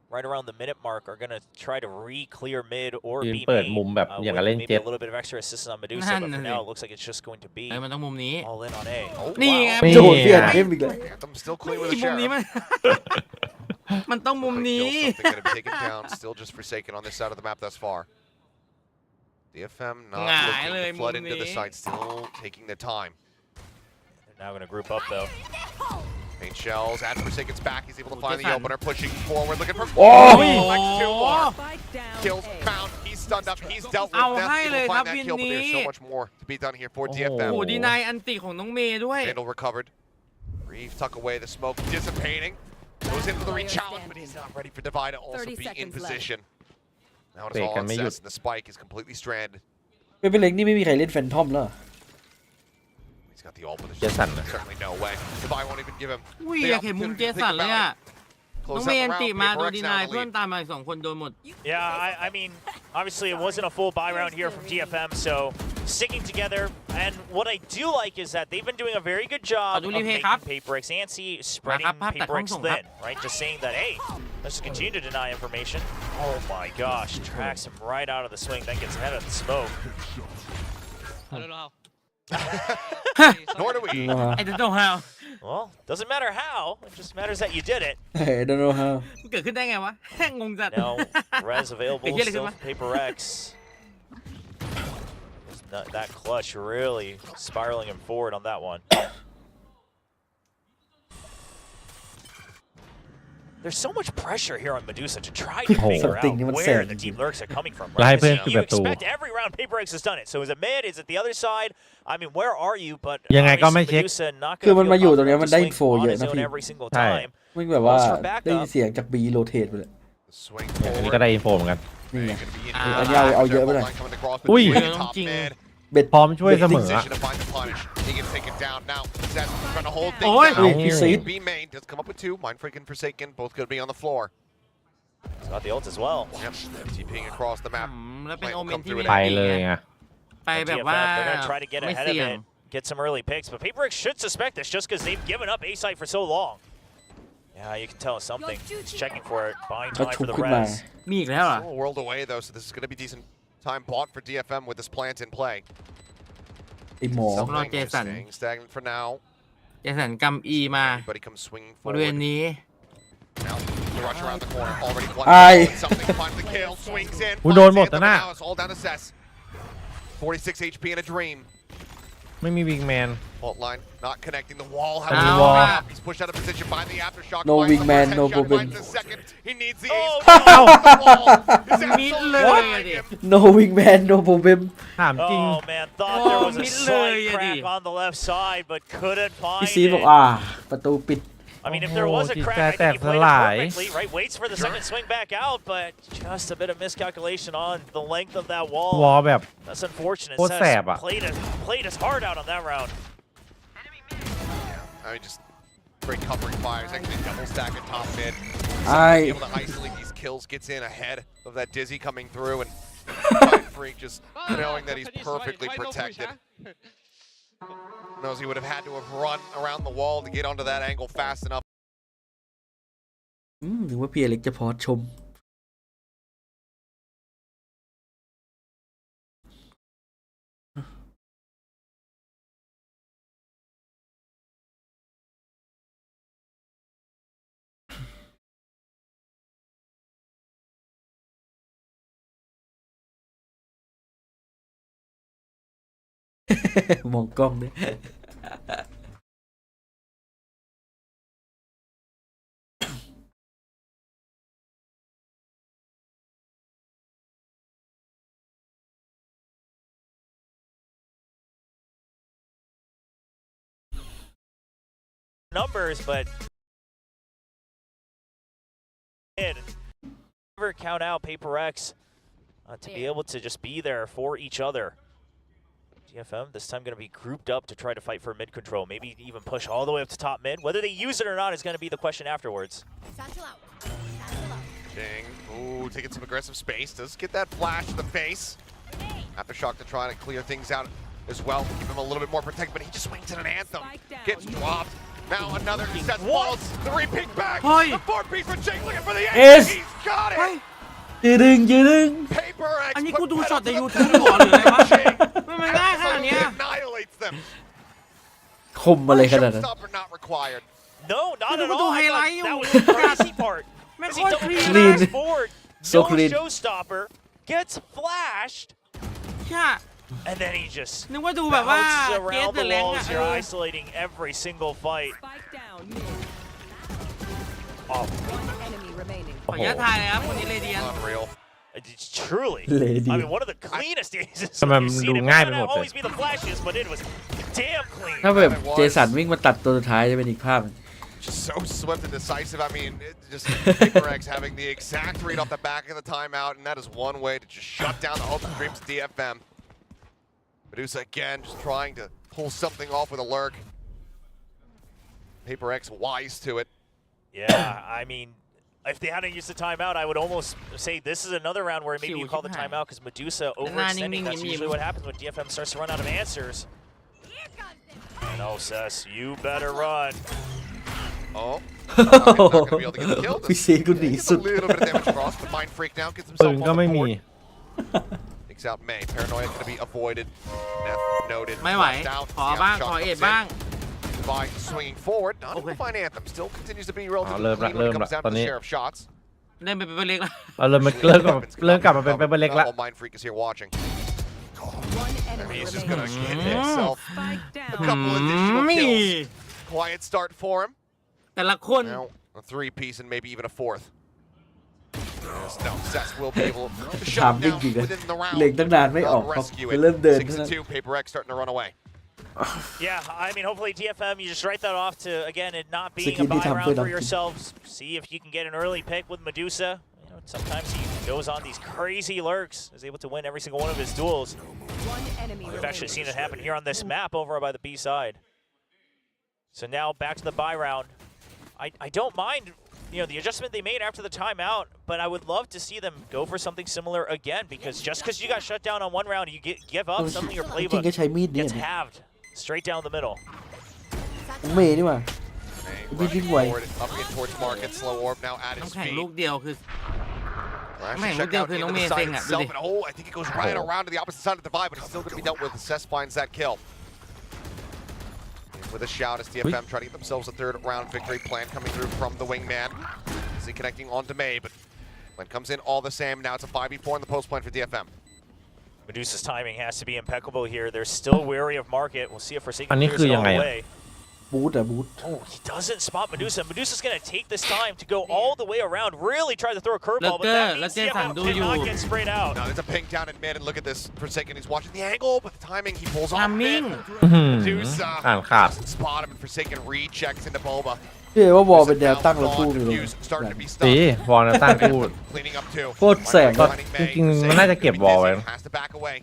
right around the minute mark are going to try to re-clear mid or ยืน B เปิด main มุมแบบอย่างกับ with เล่น maybe เจ็ต a little bit of extra assistance on Medusa, but for now it looks like it's just going to be เฮ้ยมันต้องมุมนี้ all in on A. Oh, นี่ไง wow. นี่ โจทย์เปลี่ยนเกมอีกเลย Anthem still clean with ที่ the มุมนี้ sheriff. มันต้องมุม Quick นี้ kill, something gonna be taken down. Still just forsaken on this side of the map thus far. DFM not Nah, looking to flood mundo into the eh. site. Still taking their time. They're now going to group up, though. Paint shells. Ad Forsaken's back. He's able to find the Good opener. Pushing forward. Looking for Oh! Like 2 more. Spike down. Kills A. found. He's stunned up. He's dealt withเอา death. ให้ Able เลย to ครับ find that วิน kill, but นี้ there's so much more to be done here for Oh. โอ้ DFM. โหดีนายอันติของน้องเมย์ด้วย Vandal recovered. Reeve tuck away. The smoke dissipating. Goes in for the re-challenge, but he's not ready for Devi to also 30 be in seconds left. position. Now it's Wait, all can on we Cess, use- and the spike is completely stranded. เป็นเล็กนี่ไม่มีใครเล่นแฟนทอมแล้ว He's got the ult, but there's Jason. certainly no way. Devi won't even give him อุ้ย the อยากเห็นมุม opportunity เจ to สัน think เลย about อ่ะ it. น้อง Close เม out ย์ the อันติ round. มาโดน PRX ดี now นาย in the เพื่อน lead. ตามมาอีก2 คนโดนหมด Yeah, I mean, obviously it wasn't a full buy round here from DFM, so sticking together. And what I do like is that they've been doing a very good job of ดูรีเพย์ making ครับ PRX antsy, spreading มาครับภาพตัดห้อง PRX ส่งครับ thin, right? Just saying that, hey, let's continue to deny information. Oh my gosh, tracks him right out of the swing, then gets ahead of the smoke. I don't know how. Nor do we. I don't know how Well, doesn't matter how, it just matters that you did it. I don't know how เกิดขึ้นได้ไงวะ งงจัด Now, res available Hey, get it, still come for PRX. That clutch really spiraling him forward on that one. There's so much pressure here on Medusa to try to figure out Something even where said. the team lurks are coming from. Right, Right? 'Cause พื่อน you expect every round PRX has done it. So is it mid? Is it the other side? I mean, where are you? But ยังไงก็ไม่ obviously เช็ค Medusa not คือ going มัน to มา feel อยู่ตรงเนี้ย confident มัน to ได้ swing อินโฟ on เยอะ his นะ own พี่ every single ใช่ time. มันแบบว่า Goes for backup. ได้ยินเสียงจาก B โรเทตไปเลย Swing อันนี้ forward. ก็ได้อินโฟเหมือนกัน นี่ไง Gonna be in อันนี้เอาเยอะไปหน่อย line coming across, but Ui. swing top Jing. mid. เบ็ด พร้อมช่วยเสมอ Position to find the punish. He gets taken down. Now, Zed's trying to hold things Oi. down. Ui, he saved. B main does come up with two. Mind freaking Forsaken. Both going to be on the floor. He's got the ult as well. Yep. TPing across the อื map. มแล้วเป็น Might โอ will เมน come ที่ through มี it. ไป ดี เลย ไง ไง ไปแบบว่า DFM, they're going to try to get ไม่ ahead เสี่ย of ง it, get some early picks, but PRX should suspect this just because they've given up A site for so long. Yeah, you can tell it's something. He's checking for it, buying แล้ว time ชุบ for the ขึ้นมา res. มีอีกแล้วเหรอ Still a world away though, so this is going to be decent time bought for DFM with this plant in play. ไอหมอ Something Not Jason. staying stagnant for now. เจสันกำอีมา Everybody comes swinging บริเวณ forward. นี้ Now the rush around the corner. Already one. Aye. Something finds the kill. Swings in. อุ๊ยโดน finds หมด Anthem, นะ and now it's all down to Cess. 46 HP in a dream. ไม่มีวิงแมน Fault line not connecting the wall. แต่มี However, วอล he's pushed out of position by the aftershock. No finds the wingman, first no headshot, problem. finds the second. He needs the Oh, ace. no. Off the wall. His Mid absoluteเลย line. อะดิ no wingman no problem ถามจริง Oh man, thought there was a mid slightเลยอะดิ crack on the left side, but couldn't พี่ find ซีบอก it. ประตูปิด I mean, if there was a โอ้โห crack, จิต I ใจแต think ก he ส played ลาย it perfectly, right? Waits for the second swing back out, but just a bit of miscalculation on the length of that วอล wall. แบบ That's unfortunate. โคตรแสบอะ Played his heart out on that round. I mean, just great covering fires. Actually, double stack at top mid. Aye. Able to isolate these kills, gets in ahead of that Dizzy coming through, and Fight Freak just knowing that he's perfectly protected. Knows he would have had to have run around the wall to get onto that angle fast enough. หรือว่าพี่อเล็กจะพอชม มองกล้องด้วย Numbers, but never count out PRX to be able to just be there for each other. DFM this time going to be grouped up to try to fight for mid control, maybe even push all the way up to top mid. Whether they use it or not is going to be the question afterwards. Ding. Ooh, taking some aggressive space. Does get that flash to the face. Aftershock to try to clear things out as well. Give him a little bit more protect, but he just swings at an Anthem. Gets dropped. Now another set falls. The repeat back. Hey. The four-piece for Jake looking for the Yes. ace. He's got เฮ้ย it. ยืดึงยืดึง PRX. อันนี้ put กูดู pedal ช็อต to ใน the ยูทูบ metal. ก่อนหรืออะไรวะ Jake มันง่ายขนาดเนี้ย absolutely annihilates them. คมมาเลยขนาดนั้น Showstopper not required. No, not Pero at ito all. I highlight thought that yung- was the crazy part. แม่ง As โค he ตร double คลีน Clean. fast forward, So no clean. showstopper, gets flashed, ใช่ and then he just นึกว่าดูแบบว่า bounces เกส around เด the อะแรงอะ walls here, isolating every single fight. Spike down mid. Oh, One enemy remaining. ขออนุญาตทายนะครับคนนี้เลเดียน Unreal. it's truly. Lady. I mean, one of the cleanest aces ทำไมมัน we've ดู seen. It ง่าย might ไปหมด not เลย always be the flashes, but it was damn clean. ถ้าแบบเจสันวิ่งมาตัดตัวสุดท้ายจะเป็นอีกภาพ Just so swift and decisive. I mean, just PRX having the exact read off the back of the timeout, and that is one way to just shut down the hopes and dreams of DFM. Medusa again, just trying to pull something off with a lurk. PRX wise to it. Yeah, I mean, if they hadn't used the timeout, I would almost say this is another round where maybe you call the timeout because Medusa overextending. That's usually what happens when DFM starts to run out of answers. No, Cess, you better run. Oh. Not gonna be able to get the kill. พี่เซกูหนี Gets สุ a ด little bit of damage across, but Mind Freak now gets ปืน himself ก็ on ไม่ the มี board. Takes out May. Paranoia gonna be avoided. Neth noted. ไม่ไหว Flashed out. ขอบ้าง Shot ขอเอ็ด comes in. บ้าง Divine swinging forward. Not able to Okay. find Anthem. Still continues to be relatively ริ่มละ clean when it เริ่มละ comes down ต to อน the นี้ share of shots. เล่นไปเป็นเล็กแล้ว เราเริ่มกลับมาเป็นเปเปอร์เล็กละ Well, Mind Freak is here watching. One I mean, enemy he's just gonna remaining. get himself Spike a down. couple additional นี่ kills. Quiet start for him. แต่ละคน Now a 3-piece and maybe even a 4th. Yes, no, Cess will be able to shut ถาม him จ down ริงๆนะ within the round. เล็งตั้งนานไม่ออก They'll พอ rescue ไป it. เริ่มเดิน 6 and 2, PRX starting to run away. Yeah, I mean, hopefully DFM, you just write that off to, again, it not being a Security buy time round for for them. yourselves. See if you can get an early pick with Medusa. You know, sometimes he goes on these crazy lurks, is able to win every single one of his duels. One enemy We've actually seen remaining. it happen here on this map over by the B side. So now back to the buy round. I don't mind, you know, the adjustment they made after the timeout, but I would love to see them go for something similar again, because just because you got shut down on one round, you give up, suddenly your จริงๆก็ playbook ใช้มีดเนี่ย gets halved straight down the middle. เมย์นี่หว่า May Big running way. forward, up in towards market, slow orb now at น้ำ his แข่ง feet. ลูกเดียวคือ Flash Man, check look down out for into no the man side thing, itself, dude. and I think it goes right around to the opposite side of the divide, but he's still going to be dealt with. Cess finds that kill. And with a shout as DFM trying to get themselves a 3rd round victory plan coming through from the wingman. Is he connecting onto May, but when comes in all the same. Now it's a 5v4 in the post plan for DFM. Medusa's timing has to be impeccable here. They're still wary of market. We'll see if Forsaken อันนี้ clears คือ it ยัง all ไง the อะ way. บูทอะบูท Oh, he doesn't spot Medusa. Medusa's going to take this time to go all the way around. Really try to throw a curveball, but that means DFM cannot get sprayed out. Now there's a ping down in mid, and look at this. Forsaken, he's watching the angle, but the timing, he pulls off Timing. mid. อื้อหือ Medusa อ่านขาด doesn't spot him, and Forsaken rechecks into Boba. เชื่อว่าวอลเป็นแนว Now ตั้งแล้ว gone, คู่อยู่เลย Fuse starting to be ตี stuck. วอลนะตั้งกู Cleaning up too. โคตรแสบ Finding May. จริงๆมันน่าจะเก็บ Forsaken วอลไว้ has to back away.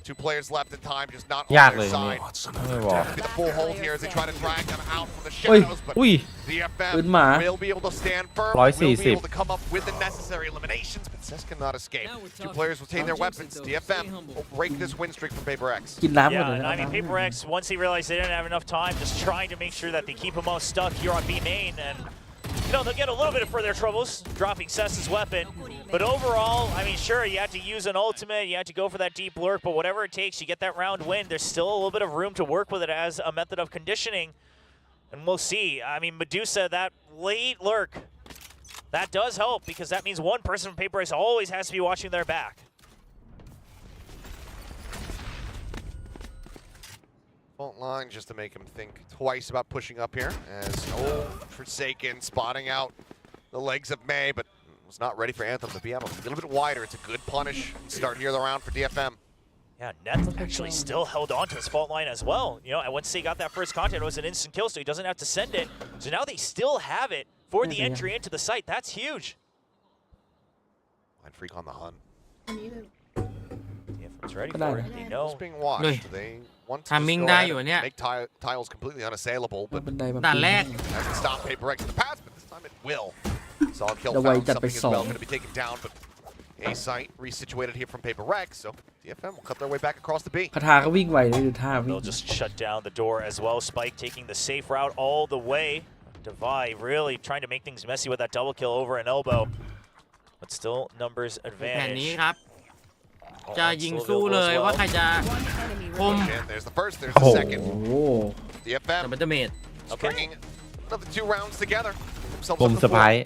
2 players left in time, just not ยา on กเลย their นี่ side. ไม่วอล Be the full hold here as they try to drag them out from the อุ้ย shadows, but อุ้ย DFM ปืนหมา will be able to stand firm. Will be 140 able to come up with the necessary eliminations, but Cess cannot escape. 2 players will take their weapons. DFM will break this win streak from PRX. กินน้ำก่อน Yeah, เลย and นะ I mean, PRX, once they realized they didn't have enough time, just trying to make sure that they keep them all stuck here on B main, and you know, they'll get a little bit for their troubles, dropping Cess's weapon. But overall, I mean, sure, you have to use an ultimate, you have to go for that deep lurk, but whatever it takes, you get that round win. There's still a little bit of room to work with it as a method of conditioning, and we'll see. I mean, Medusa, that late lurk, that does help, because that means one person from PRX always has to be watching their back. Fault line just to make him think twice about pushing up here, as Forsaken spotting out the legs of May, but was not ready for Anthem to be out a little bit wider. It's a good punish start here the round for DFM. Yeah, Neth actually still held on to his fault line as well. You know, and once they got that first contact, it was an instant kill, so he doesn't have to send it. So now they still have it for the entry into the site. That's huge. Mind Freak on the hunt. อันนี้เลย DFM's ready Banana. for it. They know. Just being watched. They want to just Timing go ได้ ahead อยู่ and เนี่ย make tiles completely unassailable, มัน but บันไดมา ด่านแรก hasn't stopped PRX in the past, but this time it will. Solid kill จะไว found. จัดไป Something as สอ well ง going to be taken down, but A site resituated here from PRX, so DFM will cut their way back across the B. คาถาก็วิ่งไวเลยดูท่าวิ่ง They'll just shut down the door as well. Spike taking the safe route all the way. Divide really trying to make things messy with that double kill over an elbow. But still numbers แผนนี้ advantage. ครับ Oh, จะยิงสู้เลยว่าใครจะ One enemy คม remaining. And there's the first, there's โอ้ the โห second. แต่ DFM เป็นเมด stringing another 2 rounds together. Themselves ผม up เซอ to ร์ไพร 4. ส์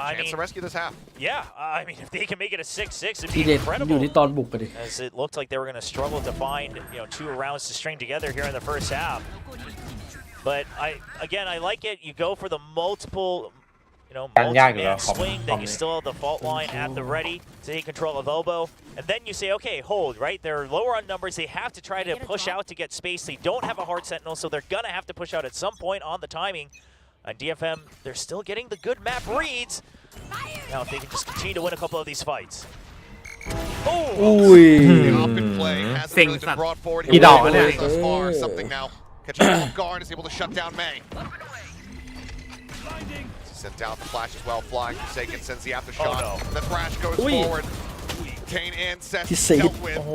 I Chance mean, to rescue this half. yeah, I mean, if they can make it a 6-6, it'd ที be เด็ดอยู่ incredible. ที่ตอนบุกกันดิ As it looked like they were going to struggle to find, you know, 2 rounds to string together here in the first half. But I like it. You go for the multiple, you know, การยากอยู่แล้ว multi-man ของ swing. ขอ Then ง you นี้ still have the fault line at the ready to take control of elbow. And then you say, okay, hold, right? They're lower on numbers. They have to try to push out to get space. They don't have a hard sentinel, so they're going to have to push out at some point on the timing. And DFM, they're still getting the good map reads. Now, if they can just continue to win a couple of these fights. อุ้ย The off-in play hasn't really been brought forward here. กี่ดอกอะเนี่ย Thus far, something now. Catching him off guard, is able to shut down May. Sent down the flash as well, flying. Forsaken sends the aftershock. Oh, no. The thrash goes Ui. forward. Kane and Seth He saved. dealt with. โอ้โห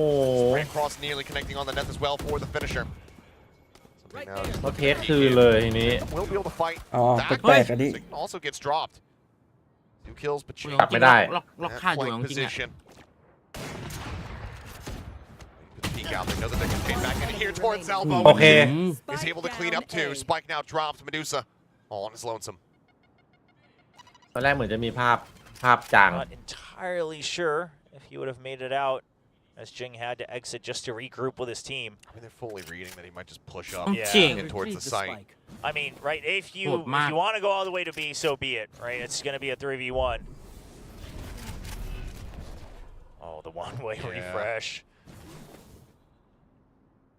Spray across nearly connecting on the net as well for the finisher. So Something now. ก็เทคคือเลยทีนี้ Will be able to fight อ๋อ back. แปลกๆอันนี้ Sigma also gets dropped. 2 kills, but กู she ย กลับไม่ได้ ล็อกค่าอยู่ flank จริงๆอะ position. Peek out there, know that they can fade back in here towards elbow. โอเค Is able to clean up too. Spike now drops. Medusa all on his lonesome. ตอนแรกเหมือนจะมีภาพจาง Not entirely sure if he would have made it out, as Jing had to exit just to regroup with his team. I mean, they're fully reading that he might just push up Yeah. in towards the site. I mean, right, if you Good man. want to go all the way to B, so be it, right? It's going to be a 3v1. Oh, the one-way Yeah. refresh.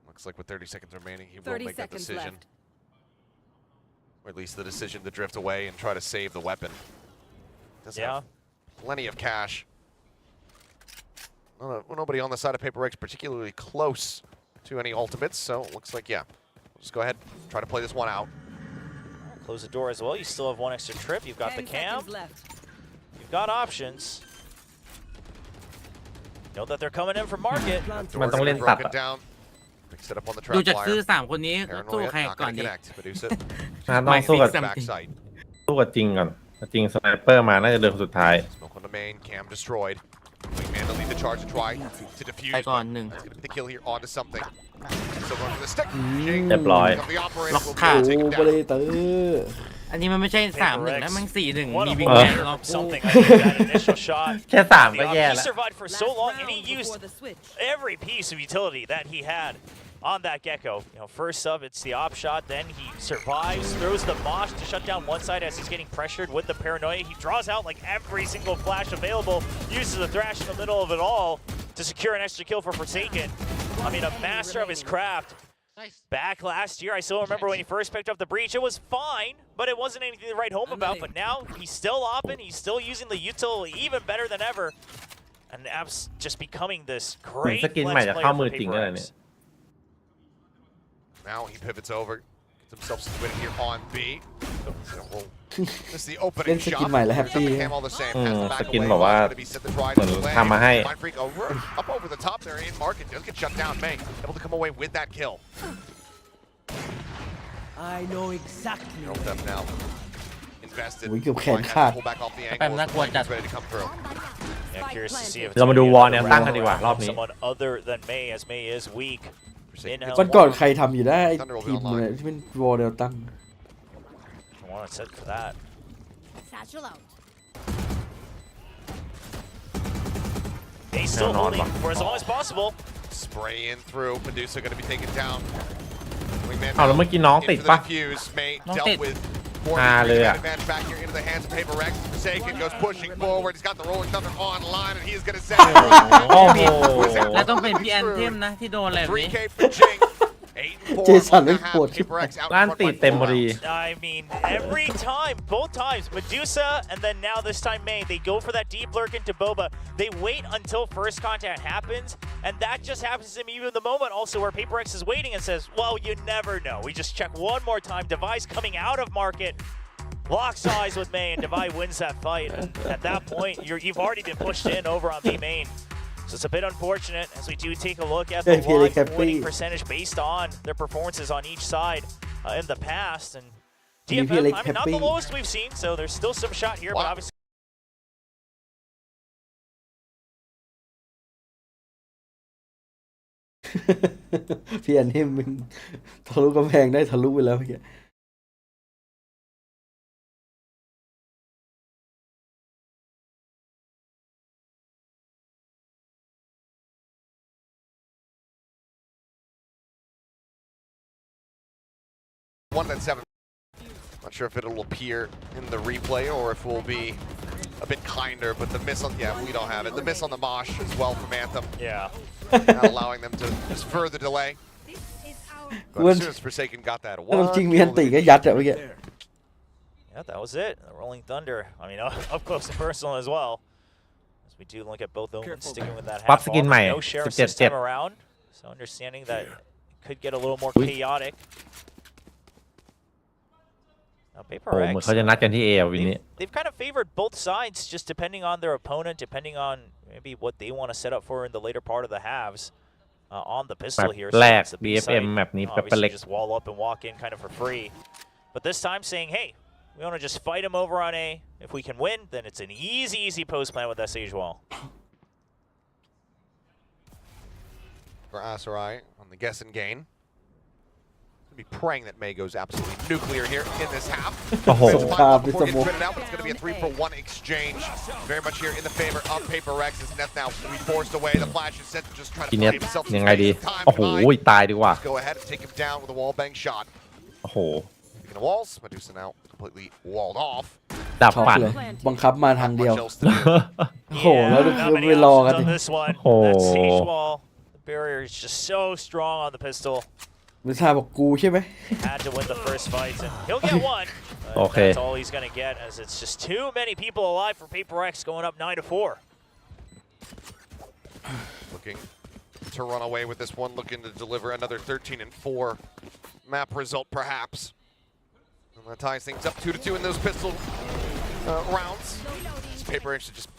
Looks like with 30 seconds remaining, he will 30 make that seconds decision. left. Or at least the decision to drift away and try to save the weapon. Does Yeah. have plenty of cash. Nobody on the side of PRX particularly close to any ultimates, so it looks like, yeah. We'll just go ahead, try to play this one out. Close the door as well. You still have one extra trip. You've got the 10 cam. seconds left. You've got options. Know that they're coming in for market. Door's มันต้องเล่น been ตัด broken อะ down. Picks it up on the ดู trap จากซื้อ wire. 3 คนนี้สู้ Paranoia, ใคร not ก่อน gonna ดี connect. Medusa ต้องสู้กับ backside. สู้กับจริงก่อนจริงสไนเปอร์มาน่าจะเดินคนสุดท้าย Smoke on the main, cam destroyed. Wingman to lead the charge to try to defuse. ไปก่อนหนึ่ง That's gonna be the kill here onto something. Still going for the stick. เรียบร้อย The operator ล็อก will ขา be โอ้ taken โห down. เลยเตอร์ อันนี้มันไม่ใช่ 3-1 แล้วมัน 4-1 What มี a บิ๊ก move แมน from ล็อก something. I think that initial shot. แค่3ก็ He แย่แล้ว survived for so Last long, and he round used before the switch. every piece of utility that he had on that gecko. You know, first up, it's the op shot. Then he survives, throws the mosh to shut down one side as he's getting pressured with the paranoia. He draws out like every single flash available, uses the thrash in the middle of it all to secure an extra kill for Forsaken. I mean, a master of his craft. Nice. Back last year, I still remember when he first picked up the breach. It was fine, but it wasn't anything to write home about. But now he's still opping. He's still using the util even better than ever. And Ab's just becoming this great สกิน flex ใหม่จะ player เข้า for มือจริงแล้วเนี่ย PRX. Now he pivots over, gets himself situated here on B. This is the เล่ opening นสกิน shot. ใหม่แล้วแฮปปี้ Cam all the same. Has the back สกิน away. แบบว่า Gonna be set to try เหมือน to delay. ทำมาให้ Mind Freak over, up over the top there in market. Does get shut down. May able to come away with that kill. I know exactly. Girl Def now invested. โอ้ยเกือบแขน Might have ขาด to pull back off the แปม ankle. น่ากลัวจัด He's ready to come through. Yeah, curious to see if it's เรามาดู gonna be วอล another แนวตั้งกันดีกว่า round รอบ from นี้ someone other than May, as May is weak. Forsaken In-house วันก่อนใครทำอยู่ได้ไอ้ Thunder will ที be ม online. เนี่ยที่เป็นวอลแนวตั้ง I want to set for that. Satchel out. He's still Yeah, no, holding I'm not. for as long as possible. Spray in through. Medusa going to be taken down. Wingman เอาแล้วเมื่อกี้น้องติด into ปะ the defuse. May น้อง dealt ติด with เลยอะ advantage back here into the hands of PRX. Forsaken goes pushing forward. He's got the Rolling Thunder online, and he is going to set. โอ้โห แล้วต้องเป็นพี่แอนเทมนะที่โดนอะไรแบบนี้ 3K for Jing. 8-4 Jason on the is half. good. PRX out ร้าน front ติด by เต็ม four พอดี rounds. I mean, every time, both times, Medusa and then now this time May, they go for that deep lurk into Boba. They wait until first contact happens, and that just happens to me even the moment also where PRX is waiting and says, well, you never know. We just check one more time. Device coming out of market. Locks eyes with May, and Devi wins that fight. And at that point, you've already been pushed in over on B main. So it's a bit unfortunate as we do take a look at the Hey, Felix, live winning happy. percentage based on their performances on each side in the past. And Hey, DFM, Felix, I mean, not the happy. lowest we've seen, so there's still some shot here, but Wow. obviously. พี่อันนี่มึงทะลุกำแพงได้ทะลุไปแล้วเมื่อกี้ One at 7. Not sure if it'll appear in the replay or if we'll be a bit kinder, but the miss on, yeah, we don't have it. The miss on the mosh as well from Anthem, Yeah. not allowing them to just further delay. But as soon as Forsaken got that ถ้า one, จริงมีอันติก็ยัดอะเมื่อกี้ Yeah, that was it. The Rolling Thunder. I mean, up close and personal as well. As we do look at both omens, sticking with that ปรับ half สกินใหม่ armor. No sheriff this 17 time around. So understanding that it could get a little more chaotic. Now, โอ้เหมือน PRX, เขาจะนัดกันที่เอวินนี้ they've kind of favored both sides, just depending on their opponent, depending on maybe what they want to set up for in the later part of the halves. on the pistol here. แรก So it's the DFM B-side. แบบนี้แบบ Obviously เล็ก just wall up and walk in kind of for free. But this time saying, hey, we want to just fight him over on A. If we can win, then it's an easy post plan with that Sage wall. For Asarai on the guess and gain. Be praying that May goes absolutely nuclear here in this half. Oh. Before getting printed out, but it's going to be a 3-for-1 exchange. Very much here in the favor of PRX as Neth now will be forced away. The flash is set to just try to ทีเนี้ย play himself ยังไงดี time โอ้โห behind. ตายดีกว่า Go ahead and take him down with a wall bang shot. โอ้โห Speaking of walls, Medusa now completely walled off. ดับ ช็อก ปั่น เลยบังคับมาทางเดียว Much else to do. โอ้โห แล้วก็ not คือ many ไปรอ options กัน on this one. Oh. That Sage wall, the barrier is just so strong on the pistol. มิซาบอกกูใช่ไหม Had to win the first fights, and he'll get one. But Okay. That's all he's going to get, as it's just too many people alive for PRX going up 9-4. Looking to run away with this one, looking to deliver another 13-4 map result, perhaps. And that ties things up 2-2 in those pistol rounds. PRX is just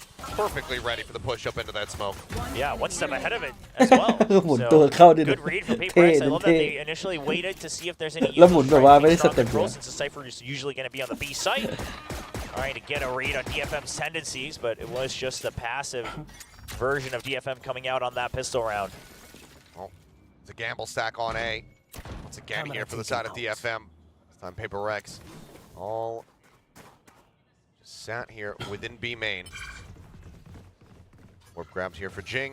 perfectly ready for the push up into that smoke. Yeah, one step ahead of it as well. หมุนตัวเข้าดิ Good read from เท่ PRX. I love that เท่ they initially waited to see if there's any แล้วหมุนแบบว่าไม่ได้ส strong เต็ป control เลย since the Cypher is usually going to be on the B site. Trying to get a read on DFM's tendencies, but it was just a passive version of DFM coming out on that pistol round. Well, it's a gamble stack on A. Once again here for the side of DFM. This time PRX all just sat here within B main. Warp grabs here for Jing.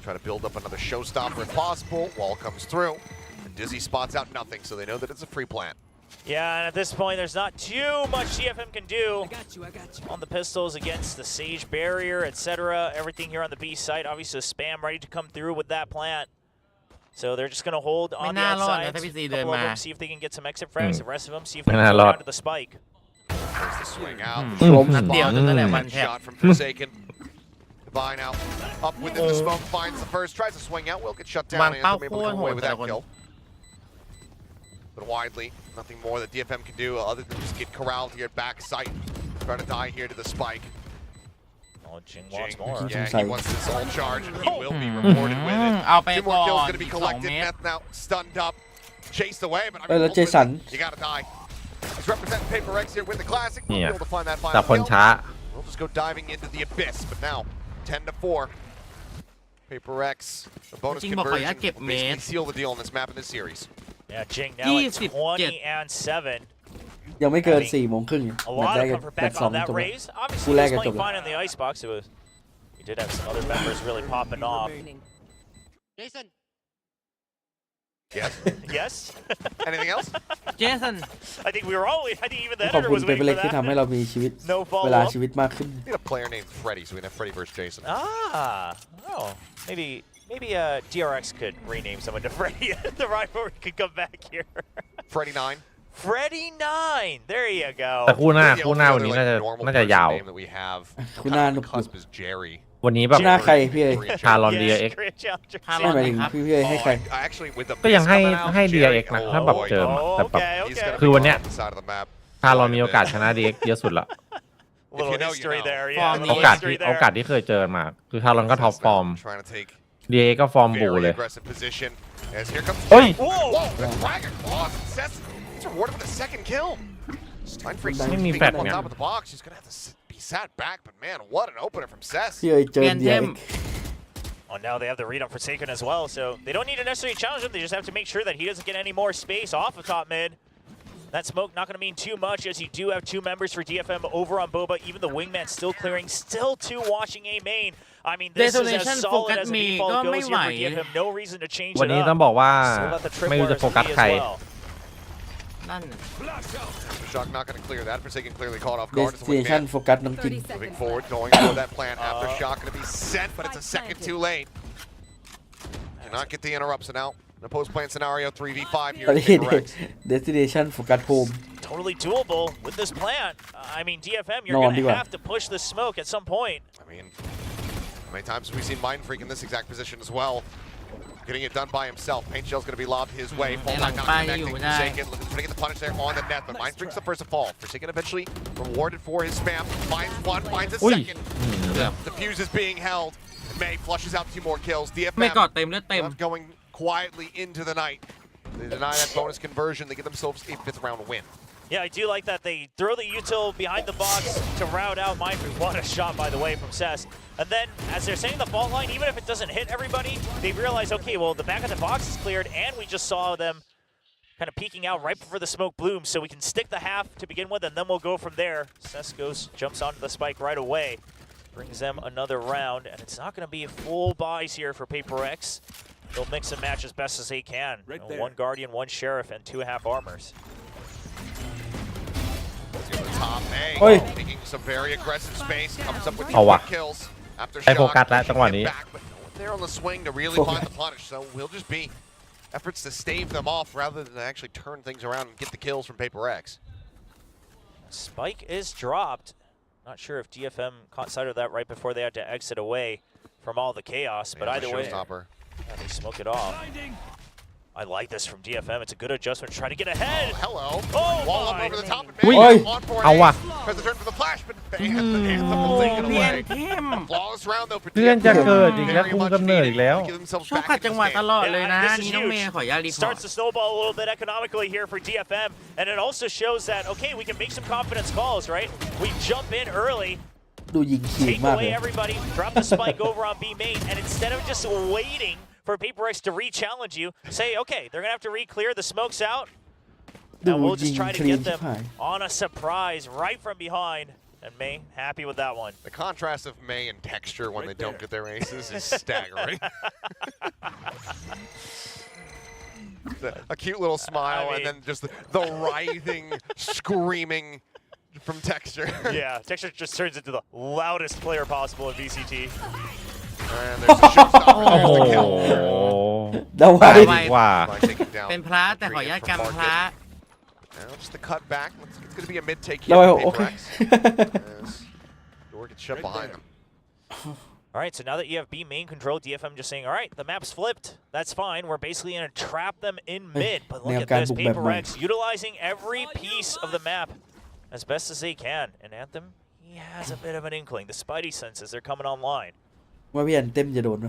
Try to build up another showstopper if possible. Wall comes through. And Dizzy spots out nothing, so they know that it's a free plant. Yeah, and at this point, there's not too much DFM can do I got you. on the pistols against the Sage barrier, etc. Everything here on the B site. Obviously, the spam ready to come through with that plant. So they're just going to hold on the ไม่น่ารอดนะ outside. ถ้าพี่ซี A เดิน couple of มา them, see if they can get some exit frags. The rest of them, see if they ไม่ can น่า go รอด down to the spike. There's the swing out. ล้ม นัดเดียวจนนั่นแหละวัน One แทบ shot from Forsaken. Divine out. Up within the smoke, finds the first, tries to swing out. Will get shut down. วางเป้า Anthem โค able to ตร come โห away ด with แต่ that ละคน kill. But widely, nothing more that DFM can do other than just get corralled here at back sight. Trying to die here to the spike. Oh, Jing wants Jing, more. yeah, he wants this all charge, and he will be rewarded with it. เอาไป Two ก่อ more kills น going to be 2 collected. เมตร Neth now stunned up, chased away, but I แล้ว mean, เจสัน you gotta die. He's representing PRX here with the classic. We'll be เนี่ย able to find that แต่ final คน kill. ช้า We'll just go diving into the abyss, but now 10-4. PRX, the bonus จริงบอกขออนุญาต conversion เก็บ will เมตร basically seal the deal in this map in this series. Yeah, Jing now at 27. 20-7. ยังไม่เกิน4 โมงครึ่ง A แมตช์ lot ได้ of กัน comfort แมต back ช์ 2 on that จบแล้ว raise. Obviously, Full he lag was at playing double. fine in the icebox. He did have some other members really popping off. Jason. Yes. Yes? Anything else? เจสัน I think we were all. I think even the ขอบ editor คุณ was เป waiting เล็ for กที่ทำให้ that. เรามีชีวิต No เวลา follow-up. ชีวิตมากขึ้น We need a player named Freddy, so we can have Freddy versus Jason. Ah, oh, maybe DRX could rename someone to Freddy. The rivalry could come back here. Freddy 9. Freddy 9. There you แต่ go. คู่หน้า The คู่หน้า only วัน other, นี้ like, น่าจะ normal น่าจะ person ยาว name that we have คู่หน้า kind ห of นุ on ก the cusp is Jerry. วันนี้แบบ หน้าใครพี่เอ๋ ชาลอน Yes, DRX great challenger. ฮา ไม่ ลอน หมายถึง ครับ พี่เอ๋ให้ใคร I actually with the ก็ยังให้ coming out, ให้ Jerry, DRX นะ oh ถ้าแบบ boy. เจอมาแต่แบบ Okay, He's gonna okay. คือวันเนี้ย be on the side of the map. ชาลอนมีโอกาสชนะ DX เยอะสุดละ A little you know, you history know. there. ฟอร์ Yeah, ม a นี้ โอ little กาส history ที่โอกาส there. ที่เคยเจอมา คือชาลอนก็ท็อปฟอร์ม Trying to take DX ก็ฟอร์มบู very เลย aggressive position as here comes เฮ้ย Whoa, the Dragon Claws. Seth, he's rewarded with a second kill. Mind Freakไม่ seems มี to be แฟลช on ไง top of the box. He's gonna have to be sat back, but man, what an opener from Seth. พี่เอ๋เจอ เปลี่ยน เดี เท ย ม Oh, now they have the read on Forsaken as well, so they don't need to necessarily challenge him. They just have to make sure that he doesn't get any more space off of top mid. That smoke not going to mean too much, as you do have 2 members for DFM over on Boba. Even the wingman still clearing, still 2 watching A main. I mean, this is Detonation as solid focus as the me default ก็ goes ไม่ here ไหว for DFM. No reason to change วัน it นี้ up. ต้องบอกว่า Still got the ไม่รู้จะ tripwires โฟ to กัส be as ใคร well. นั่น Shock not gonna clear that. Forsaken clearly caught off เด guard ส as the ติเนชัน wingman โฟกัสน้องจิน moving forward, going for that plan after Shock gonna be sent, but it's a second too late. Cannot get the interrupt, so now in a post-plan scenario, 3v5 here ตอน at นี้ PRX. เดสติเนชันโฟกัสโฮม Totally doable with this plant. I mean, DFM, you're No, going to Andy, have to push the smoke at some point. I mean, how many times have we seen Mind Freak in this exact position as well? getting it done by himself. Paint shell's going to be lobbed his way. Fall back not connecting. Forsaken looking to get the punish there on the net, but Mind Freak's the first to fall. Forsaken eventually rewarded for his spam. Finds one, finds a second. The fuse is being held. May flushes out 2 more kills. ไม่กอด DFM เต็มเลือดเต็ม going quietly into the night. They deny that bonus conversion. They get themselves a 5th round win. Yeah, I do like that they throw the util behind the box to route out Mindfreak. What a shot, by the way, from Cess. And then, as they're saying the fault line, even if it doesn't hit everybody, they realize, okay, well, the back of the box is cleared, and we just saw them kind of peeking out right before the smoke blooms, so we can stick the half to begin with, and then we'll go from there. Cess jumps onto the spike right away, brings them another round, and it's not going to be full buys here for PRX. They'll mix and match as best as they can. One Guardian, 1 Sheriff, and 2 half armors. Top A, Oi. taking some very aggressive space, comes up with เอาว่ะ kills after ได้โฟ shot, กัสแล้วจังหวะ pushing นี้ it back, but no one there on the swing to really find the punish. So we'll just be efforts to stave them off rather than actually turn things around and get the kills from PRX. Spike is dropped. Not sure if DFM caught sight of that right before they had to exit away from all the chaos, but either way, yeah, they smoke it off. I like this from DFM. It's a good adjustment to try to get ahead. Oh, hello. Oh, Wall up my. over the top. Oi. On for an เอาว่ะ Tries to turn for the flash, but Anthem will take it เพียน away. เข้ม Flawless round though for เพื่อนจะ DFM. เกิดอีกแล้ว Very คุม much กำเนิด needed อีกแล้ว to get themselves ชอบ back ขัด in จัง this หวะ game. ตลอดเลยนะ this is นี่น้องเมย์ขออนุญาตรีพอร์ต Starts to snowball a little bit economically here for DFM, and it also shows that, okay, we can make some confidence calls, right? We jump in early, ดูยิงขีด take มากเล away ย everybody, drop the spike over on B main, and instead of just waiting for PRX to re-challenge you, say, okay, they're going to have to re-clear, the smoke's out, ดู and we'll ยิ just ง try ค to ลีน get ที่ them หาย on a surprise right from behind. And May, happy with that one. The contrast of May and texture when they don't get their aces is staggering. A cute little smile, and then just the writhing, screaming from texture. Yeah, Texture just turns into the loudest player possible in VCT. And there's a showstopper. โอ้โห There's the kill. เดาไว้ ดีกว่า By taking down เป็นพระแต่ขออนุญาตกันพระ Now just the cut back. It's going to be a mid-take เดา here ไว้ for โอเค PRX. As door gets shut behind them. All right, so now that you have B main control, DFM just saying, all right, the map's flipped. That's fine. We're basically going to trap them in mid. But look at this, PRX utilizing every piece of the map as best as they can. And Anthem, he has a bit of an inkling. The Spidey senses, they're coming online. ว่าพี่แอนเต็มจะโดนไหม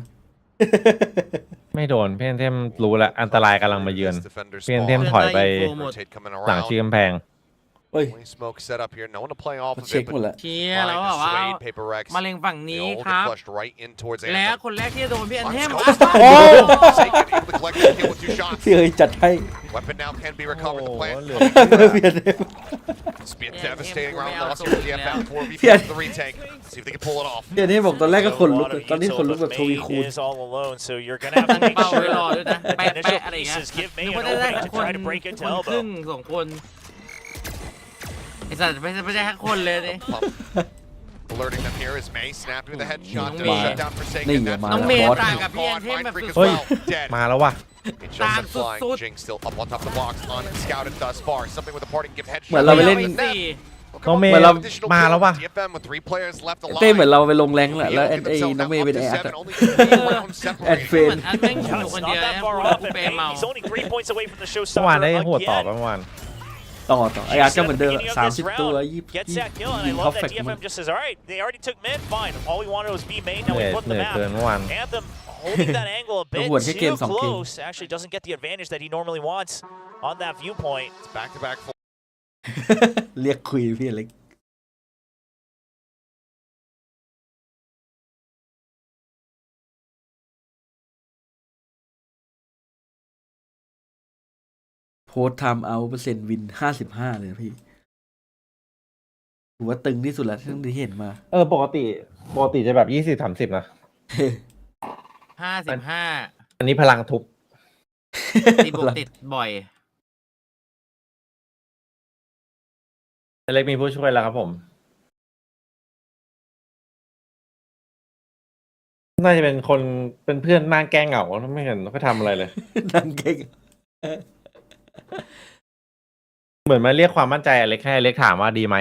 ไม่โดนเพี้ยนเทมรู้ละอันตรายกำลังมาเยือน This defender เพี้ยนเทม spawn. ถอยไป Rotate coming หลัง around. ชี้กำแพง เฮ้ย Only smoke set up here. No one to play off มัน of เช็ค it, หมด but แล้ว เชียร์แล้วแบบว่า Swayed PRX. มาเล็งฝั่ง They นี้ all ค get รับ flushed right in towards แล้ว Anthem. คนแรกที่จะโดนพี่แอนเทม Let's go. โอ้ Forsaken able to collect that kill with 2 shots. พี่เอ้ยจัดให้ Weapon now can be recovered. The plant. พี่แอนเต็ม It's been Yeah, devastating yeah, round yeah, loss yeah. for DFM. 4v4 Yeah. for the retake. See if they can pull it off. พี่แอนเต็มบอกตอนแรกก็ขน A ลุก lot เลย of ตอนนี้ขนลุก util, แบบ but ทวี May คูณ is all alone, so you're going to have to ตั้ง make เป้าไว้รอ sure ด้วยนะ that แปะ the initial ๆอะไรอย่างเงี้ย pieces give นึ May ก an ว่าจะได้ opening แค่ to คน try to break ค into นครึ่ elbow. ง2 คนไอ้สัตว์ไม่ใช่แค่คนเลยนี่ Alerting them here is May snapping with a headshot to May. shut down Forsaken. May, That's ma. น้อง the เมย์ bot ต่าง now กับพี่แอน gone. เทม Mind แบบ Freak as สุด well. Dead. มาแล้วว่ะ It shows them flying. Jinx still up on top of the box, unscouted thus far. Something with the party can give เหมือน headshot. เราไปเล่น 4 น้องเมย์ เหมือนเรา Additional มาแล้ว kill. ว่ะ DFM with 3 players left เต้เหมือน alive. เราไปลงแรงแหละแล้วไอ้น้องเมย์เป็นแอดอะ Only 3 rounds แอด separating. เฟร เหมื น อนอันแม่งอยู่ It's คน not เดียว that นะ far กู off, เป and ย์เมา May, he's only 3 points away from the เมื่อวาน showstopper ได้หัวต่อ again. เมื่อวาน ต่อไอ้อาร์ตก็เหมือนเดิม Beginning of this 30 ตัว round 20 gets that kill, and ยิ I ง love เขาแฟ that กมัน DFM just says, all right, they already took mid, fine. All we wanted was B main, now เหนื่ we อย flip เหนื่ the อยเกิน map. เมื่อวาน Anthem holding that angle a bit หวนแค่เกม too 2 เกม close. Actually doesn't get the advantage that he normally wants on that viewpoint. Back-to-back เรียกคุยพี่อเล็กโพสไทม์เอาเปอร์เซ็นต์วิน 55 เลยนะพี่ถือว่าตึงที่สุดแล้วที่เห็นมา ปกติจะแบบ20-30นะ 55 อันนี้พลังทุบ ตีบวกติดบ่อย เล็กมีผู้ช่วยแล้วครับผม น่าจะเป็นคนเป็นเพื่อนนั่งแกล้งเหงาไม่เห็นเขาทำอะไรเลย นั่งเก่ง เหมือนมาเรียกความมั่นใจอเล็กให้อเล็กถามว่าดีไหม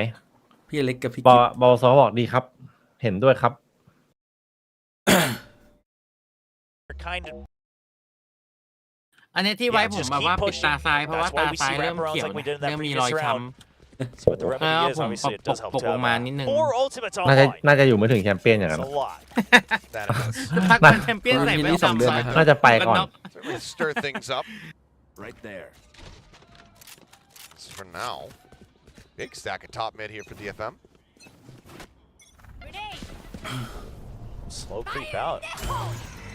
พี่อเล็กกับพี่ บอ กิ๊บบ อซอบอกดีครับ เห็นด้วยครับ Kind of อันนี้ที่ไว้ Yeah, ผม just แบบว่า keep ปิดตา pushing. ซ้ายเพราะว่า That's why ตา we ซ้าย see เริ่ม wraparounds เขียว like we did in that เริ่มมี previous รอยช้ round. So what the ำแล้ว remedy is ผม obviously it does help ปก to ลงมา have นิดนึง 4 ultimates น่าจะ online. น่าจะอยู่ไม่ถึงแชมเปี้ยนอย่าง That's นั้น a lot. That it does. พักเป็นแชมเปี้ยนใส่แว่น สองเดื ดำ อน ใส่ นะครับ น่าจะไปก่อน Certainly stir things up. Right there. For now, big stack of top mid here for DFM. Grenade. Slow creep out.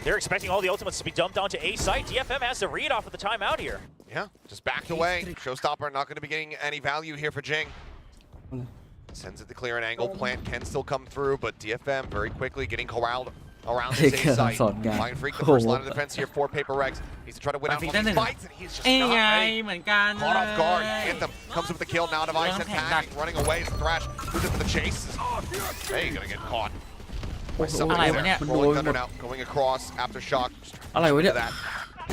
They're expecting all the ultimates to be dumped onto A site. DFM has the read off of the timeout here. Yeah, just backed away. Showstopper not going to be getting any value here for Jing. Sends it to clear an angle. Plant can still come through, but DFM very quickly getting corralled around this A site. Lion Freak, the first line of defense here for PRX. Needs to try to win out on these fights, and he's just เอ้ย not ไง ready. เหมือนกัน Caught off guard, เลย hit them. Comes with the kill. Now Device and packing, running away. Thrash moves it for the chase. Hey, gonna get caught. Somebody there. Rolling Thunder now, going across. Aftershock. อะไรวะเนี่ย That.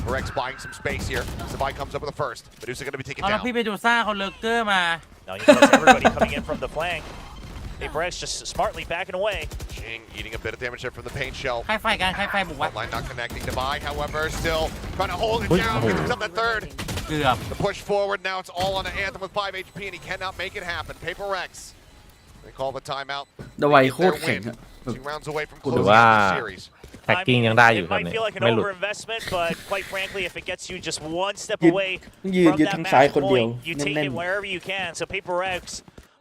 PRX buying some space here. Savai comes up with a first. Medusa gonna be taken เอาแล้ว down. พี่ไปดูซ่าเขาเลอเกอร์มา Now you notice everybody coming in from the flank. PRX just smartly backing away. Jing eating a bit of damage there from the paint shell. ใครไฟกันใครไฟบุกวะ Line not connecting. Devi, however, still trying to hold it down. Gives himself the third. เกือบ The push forward. Now it's all on the Anthem with 5 HP, and he cannot make it happen. PRX. They call the timeout. ดวาย They โค get ตร their แข็ง win. อะ 2 rounds away from หรือ closing ว่า out the series. แท็กกิ้งยังได้อยู่ It ครับ might เนี่ย feel like an ไม่หลุด overinvestment, but quite frankly, if it gets you just one stepยืน away ยืน from ยืน that ทางซ้าย match คนเดียว point, you take แน่น it wherever you can. So PRX,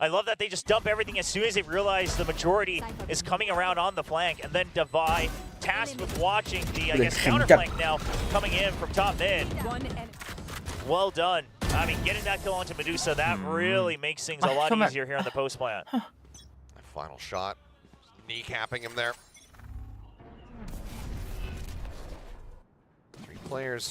I love that they just dump everything as soon as they realize the majority is coming around on the flank, and then Devi, tasked with watching the, I guess, counter flank now coming in from top mid. Well done. I mean, getting that kill onto Medusa, that really makes things a lot easier here on the post plant. Final shot. Kneecapping him there. 3 players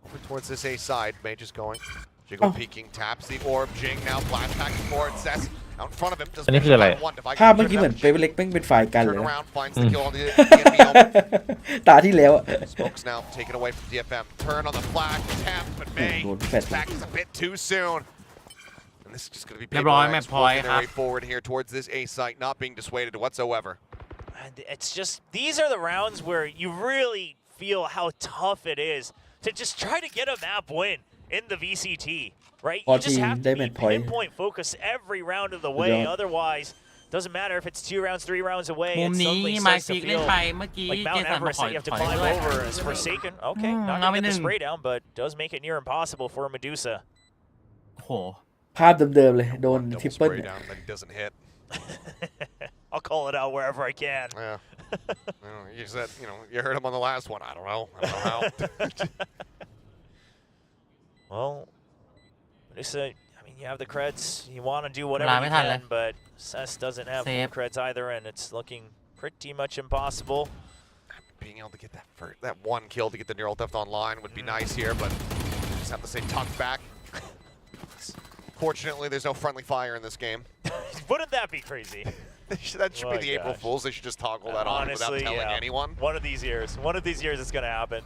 over towards this A side. Mage is going. Jiggle peeking, taps the orb. Jing now flash packing forward. Cess out in front of him. Doesn't อันนี้คืออะไร one. Devi ภาพเมื่อกี้เหมือนเปเล็กแม่งเป็นฝ่ายกันเลย turn นะ around, finds the kill on the enemy helmet. ตาที่แล้วอะ Smokes now taken away from DFM. Turn on the flash, tap, but May back is a bit too soon. And this is just going to be PRX working their way forward here towards this A site, not being dissuaded whatsoever. And it's just, these are the rounds where you really feel how tough it is to just try to get a map win in the VCT, right? You just have to be pinpoint focus every round of the way. Otherwise, doesn't matter if it's 2 rounds, 3 rounds away. มุม It นี้ suddenly มา starts ซี to กเล่น feel ไปเมื่อกี้ like เจ Mount สันมา Everest ขอ that you have to ถอย climb ด้วย over as Forsaken. Okay, not now gonna get the in- spray down, but does make it near impossible for Medusa. โห ภาพเดิมๆเลย โดน Double ทริปเปิล spray down that he doesn't hit. I'll call it out wherever I can. Yeah. You said, you heard him on the last one. I don't know how. Well, Medusa, I mean, you have the creds. You want to do whatever you can, but Cess doesn't have the creds either, and it's looking pretty much impossible. Being able to get that one kill to get the neural theft online would be nice here, but just have to say tuck back. Fortunately, there's no friendly fire in this game. Wouldn't that be crazy? That should be the April Fools. They should just toggle that on without telling anyone. One of these years it's going to happen.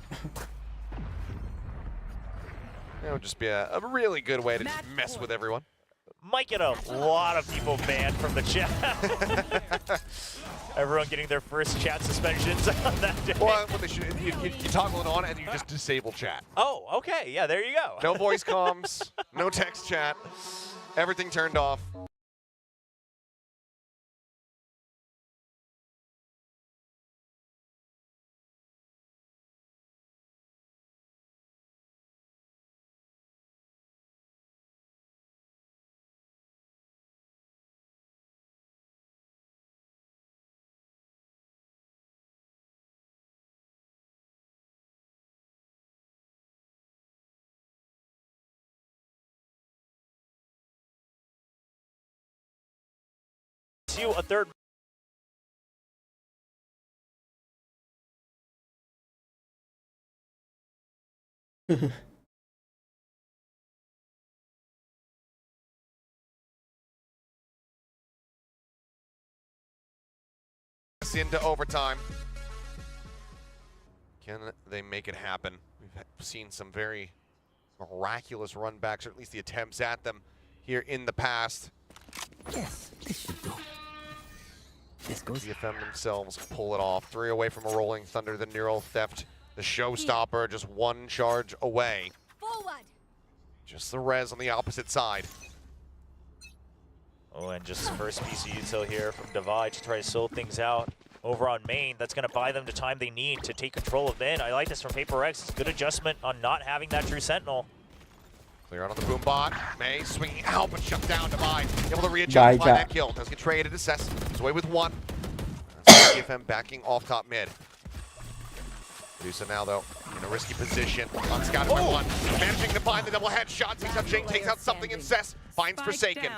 It would just be a really good way to just mess with everyone. Might get a lot of people banned from the chat. Everyone getting their first chat suspensions on that day. Well, what they should, you toggle it on and you just disable chat. Oh, okay. Yeah, there you go. No voice comms, no text chat, everything turned off. To a third. Into overtime. Can they make it happen? We've seen some very miraculous run backs, or at least the attempts at them here in the past. Yes, this should do. This goes. DFM themselves pull it off. 3 away from a rolling thunder. The neural theft The showstopper just one charge away. Forward. Just the res on the opposite side. Oh, and just first piece of util here from Divide to try to slow things out. Over on main, that's going to buy them the time they need to take control of mid. I like this from PRX. It's a good adjustment on not having that true sentinel. Clear out on the boom bot. May swinging out, but shut down. Divide able to readjust by that kill. Does get traded. Assess. He's away with one. DFM backing off top mid. Medusa now though in a risky position. Unscouted by one. Managing to find the double headshot. Takes out Jing. Takes out something in Cess. Finds Forsaken.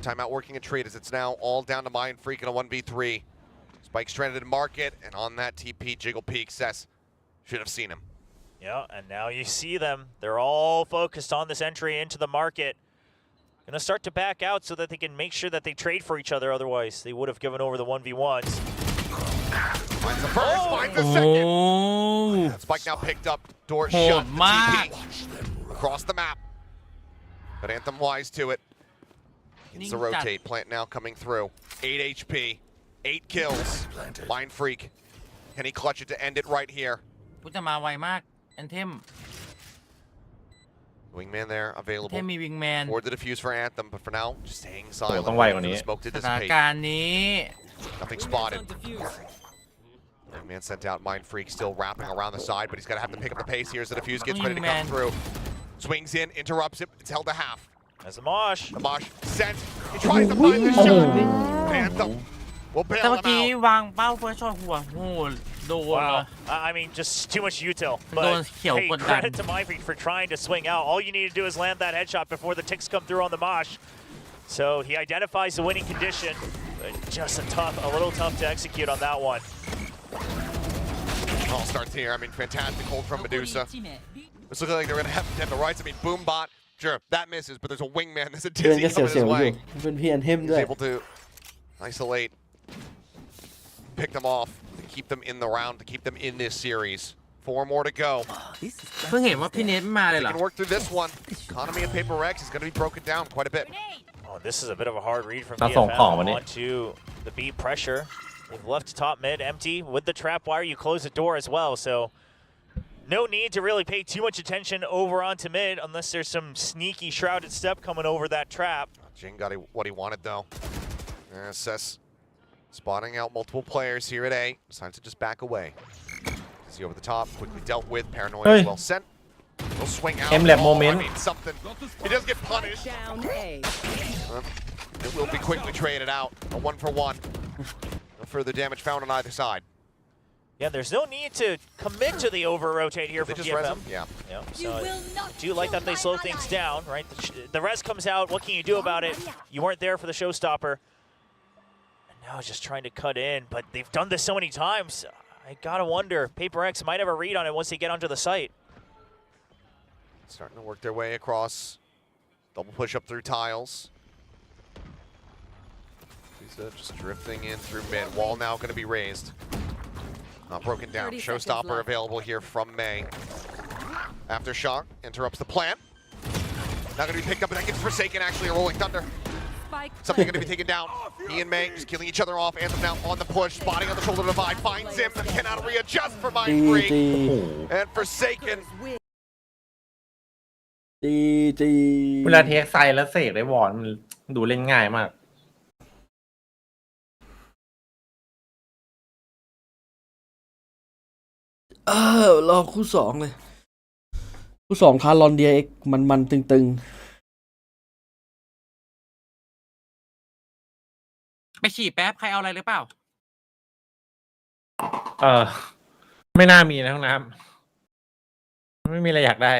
Timeout working in trade as it's now all down to Mind Freak in a 1v3. Spike stranded in market, and on that TP, Jiggle Peak says, should have seen him. Yeah, and now you see them. They're all focused on this entry into the market. Gonna start to back out so that they can make sure that they trade for each other. Otherwise, they would have given over the 1v1s. Finds the first, finds the second. That Spike now picked up, door shut. TP across the map. But Anthem wise to it. It's the rotate. Plant now coming through. 8 HP. 8 kills. Mind Freak. Can he clutch it to end it right here? กูจะมาไวมากแอนเทม Wingman there available. แอนเทมมีวิงแมน Or the defuse for Anthem, but for now, just staying silent. ต้องไวกว่านี้ The smoke to สถาน dissipate. การณ์นี้ Nothing spotted. Wingman sent out. Mind Freak still wrapping around the side, but he's gonna have to pick up the pace here as the defuse gets ready to come through. Swings in, interrupts it. It's held to half. As a Mosh. The Mosh sent. He tries to find the shot. Anthem will แต่ bail เมื่อ him กี้ out. วางเป้าเฟิร์สช็อตหัวโหโดน Wow. I mean, just too much util. But hey, credit to Mindfreak for trying to swing out. All you need to do is land that headshot before the ticks come through on the Mosh. So he identifies the winning condition. But just a little tough to execute on that one. All starts here. I mean, fantastic hold from Medusa. This looks like they're gonna have to have the rights. I mean, Boombot, sure, that misses, but there's a wingman. There's a เพื่อน dizzy ก็เสียว coming ๆ his อยู่ way. เป็นพี่แอนเทมด้ว He's ย able to isolate, pick them off, to keep them in the round, to keep them in this series. 4 more to go. เพิ่งเห็นว่าพี่เนทไม่มาเลยเหร They อ can work through this one. Economy of PRX is going to be broken down quite a bit. Oh, this is a bit of a hard read from น่าส่งของวัน DFM นี้ onto the beat pressure. They've left top mid empty. With the trap wire, you close the door as well. So no need to really pay too much attention over onto mid unless there's some sneaky shrouded step coming over that trap. Jing got what he wanted though. Sess spotting out multiple players here at A. Decides to just back away. See over the top, quickly dealt with. Paranoia as well sent. He'll swing out. M-Lab I moment. mean, something. He does get punished. It will be quickly traded out. A 1-for-1. No further damage found on either side. Yeah, there's no need to commit to the over rotate here They from just res DFM. him. Yeah. So do you like that they slow things down, right? The res comes out. What can you do about it? You weren't there for the showstopper. And now it's just trying to cut in, but they've done this so many times. I gotta wonder. PRX might have a read on it once they get onto the site. Starting to work their way across. Double push up through tiles. Just drifting in through mid. Wall now going to be raised. Not broken down. Showstopper available here from May. Aftershock interrupts the plant. Now going to be picked up, and that gets Forsaken actually a Rolling Thunder. Something going to be taken down. He and May just killing each other off. Anthem now on the push, spotting on the shoulder divide. Finds him, but cannot readjust for Mind Freak. And Forsaken. ตี เวลาเทคไซแล้วเสกได้วอนมันดูเล่นง่ายมาก รอคู่ 2 เลย คู่ 2 Talon DRX มันตึง ไปฉี่แป๊บใครเอาอะไรหรือเปล่า ไม่น่ามีนะห้องน้ำไม่มีอะไรอยากได้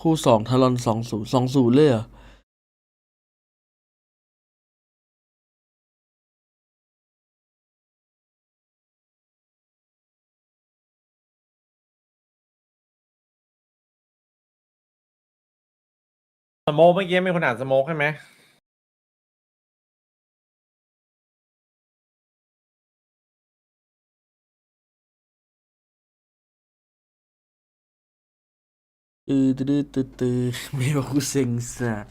คู่ 2 Talon 20 เลยเหรอสโมกเมื่อกี้มีคนอ่านสโมกใช่ไหม ไม่ว่ากูเซ็งสัส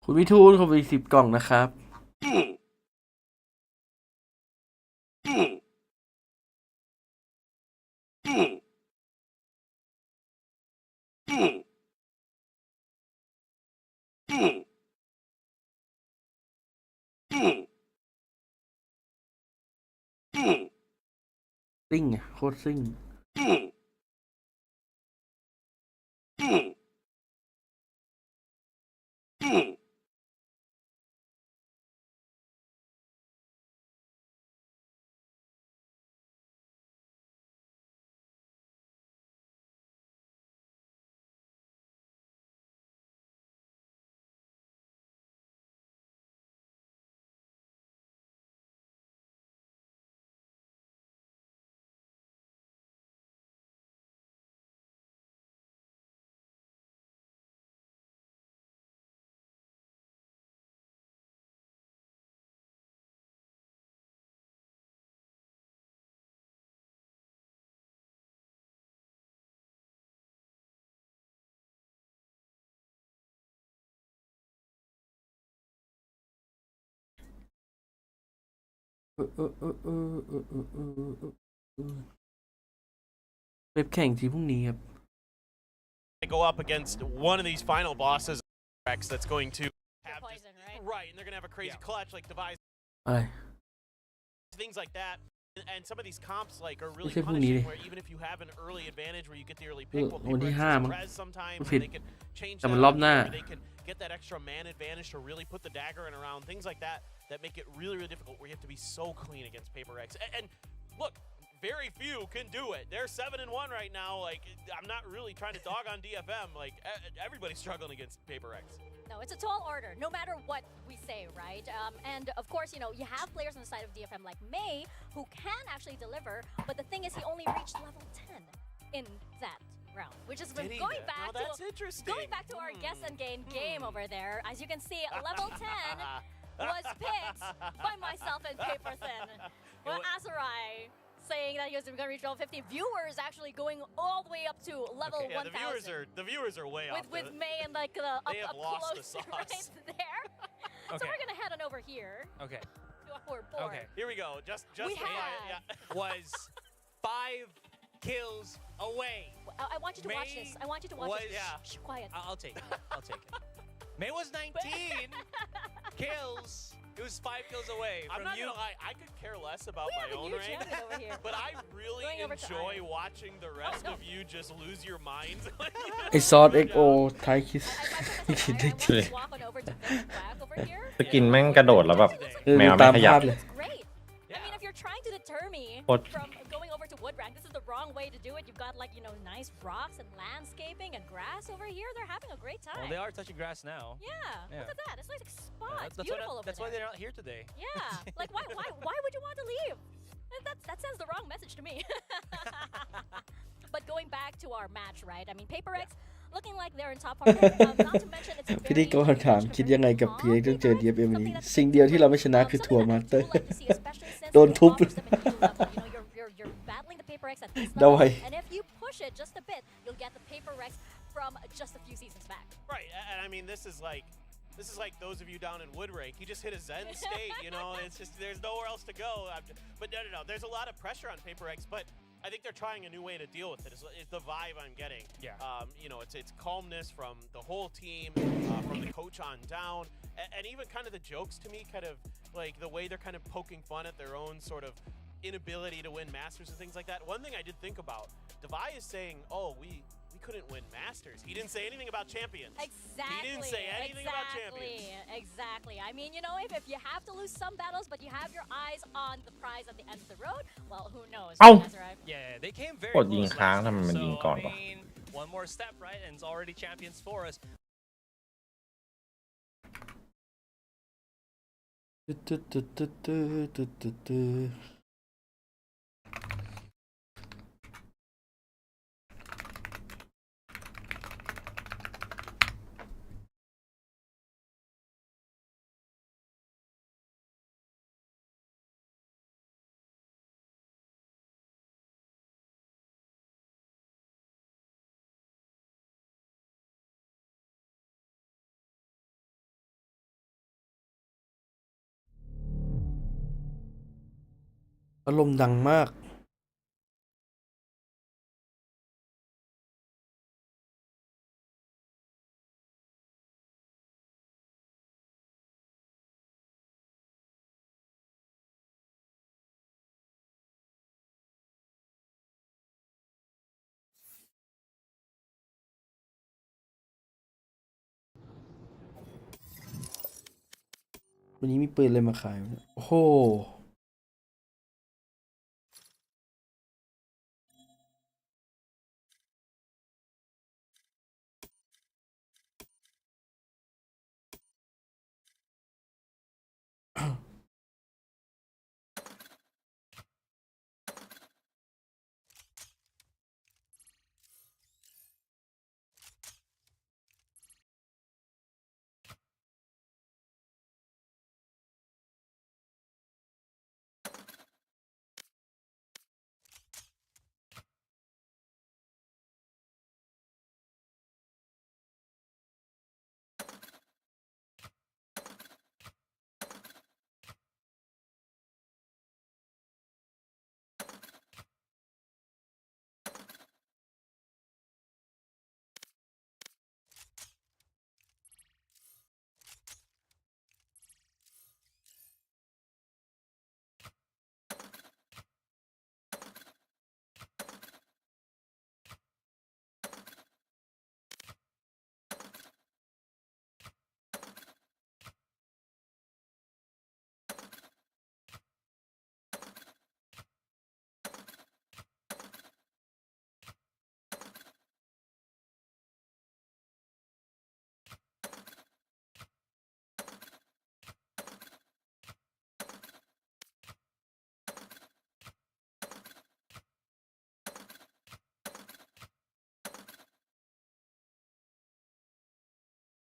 คุณวิทูลขอบคุณ10 กล่องนะครับ ซิ่งอ่ะโคตรซิ่งเว็บแข่งทีพรุ่งนี้ครับ They go up against one of these final bosses DRX that's going to have Poison, right? right, and they're gonna have a crazy clutch like Device, อะไร things like that. And some of these comps like are really ไม่ใช่พรุ่งนี้ดิ punishing where even if you have an early advantage where you get the early pick, well, วันที่ PRX 5 is มั้ง res sometimes ผิด and they can change แต่ that มันรอบ up หน้า where they can get that extra man advantage to really put the dagger in around, things like that that make it really, really difficult where you have to be so clean against PRX. And look, very few can do it. They're 7-1 right now. Like, I'm not really trying to dog on DFM. Like, everybody's struggling against PRX. No, it's a tall order, no matter what we say, right? And of course, you know, you have players on the side of DFM like May who can actually deliver, but the thing is he only reached level 10 in that round, which is Did he? going back Now that's interesting. to our guess and gain game over there. As you can see, level 10 was picked by myself and Paperthin. Well, Asarai saying that he was going to reach level 50. Viewers actually going all the way up to level Okay, yeah, 1000. the viewers are way off. With May and like the They have up lost the close sauce. right there. So Okay. we're gonna head on over here Okay. to our board. Okay. Here we go. Just We the have- yeah. Was 5 kills away. I want you to watch May this. I want you to watch was- this. Yeah. Shh, quiet. I'll take it. I'll take it. May was 19 kills. It was 5 kills away I'm from not you. gonna lie, I could care less about We my have a own new rank, champion over here. but I really Going over to enjoy Iron. watching the rest no. of you just lose your minds. ไอซอส XO ไทยคิส I want to swap on over to Vin Quack over here. สกินแม่งกระโดดแล้วแบบ แมวไม่ ตาม ขยับ ภาพเลย It's great. I mean, if you're trying to deter me What? from going over to wood rank, this is the wrong way to do it. You've got like, you know, nice rocks and landscaping and grass over here. They're having a great time. Well, they are touching grass now. Yeah, Yeah. look at that. It's like a Yeah, spot. It's that's beautiful over that's why there. they're not here today. Yeah, like why would you want to leave? That sends the wrong message to me. But going back to our match, right? I mean, PaperX looking like they're in top part. Not to mention it's a พิธีกร very ถามคิดยังไงกับ PRX ต้องเจอ DFM วันนี้ สิ่งเดียวที่เราไม่ชนะคือทัวร์มาสเตอร์ โดนทุบ You're battling the PaperX at this ได้ level, and if you push it just a bit, you'll get the PaperX from just a few seasons back. Right, and I mean, this is like those of you down in Wood Rank. You just hit a Zen state, you know. It's just there's nowhere else to go. But no. There's a lot of pressure on PaperX, but I think they're trying a new way to deal with it. Is the vibe I'm getting. Yeah. You know, it's calmness from the whole team, from the coach on down, and even kind of the jokes to me, kind of like the way they're kind of poking fun at their own sort of inability to win Masters and things like that. One thing I did think about, Devi is saying, "Oh, we couldn't win Masters. He didn't say anything about champions. Exactly. He didn't say anything about champions. Exactly. I mean, you know, if you have to lose some battles, but you have your eyes on the prize at the end of the road, well, who knows? Ow. Right? Yeah, they came very กดยิง close ค้าง last ทำไม year, มันยิงก่อน so วะ I mean, one more step, right, and it's already champions for us. อารมณ์ดังมาก วันนี้มีปืนอะไรมาขายวะเนี่ยโอ้โห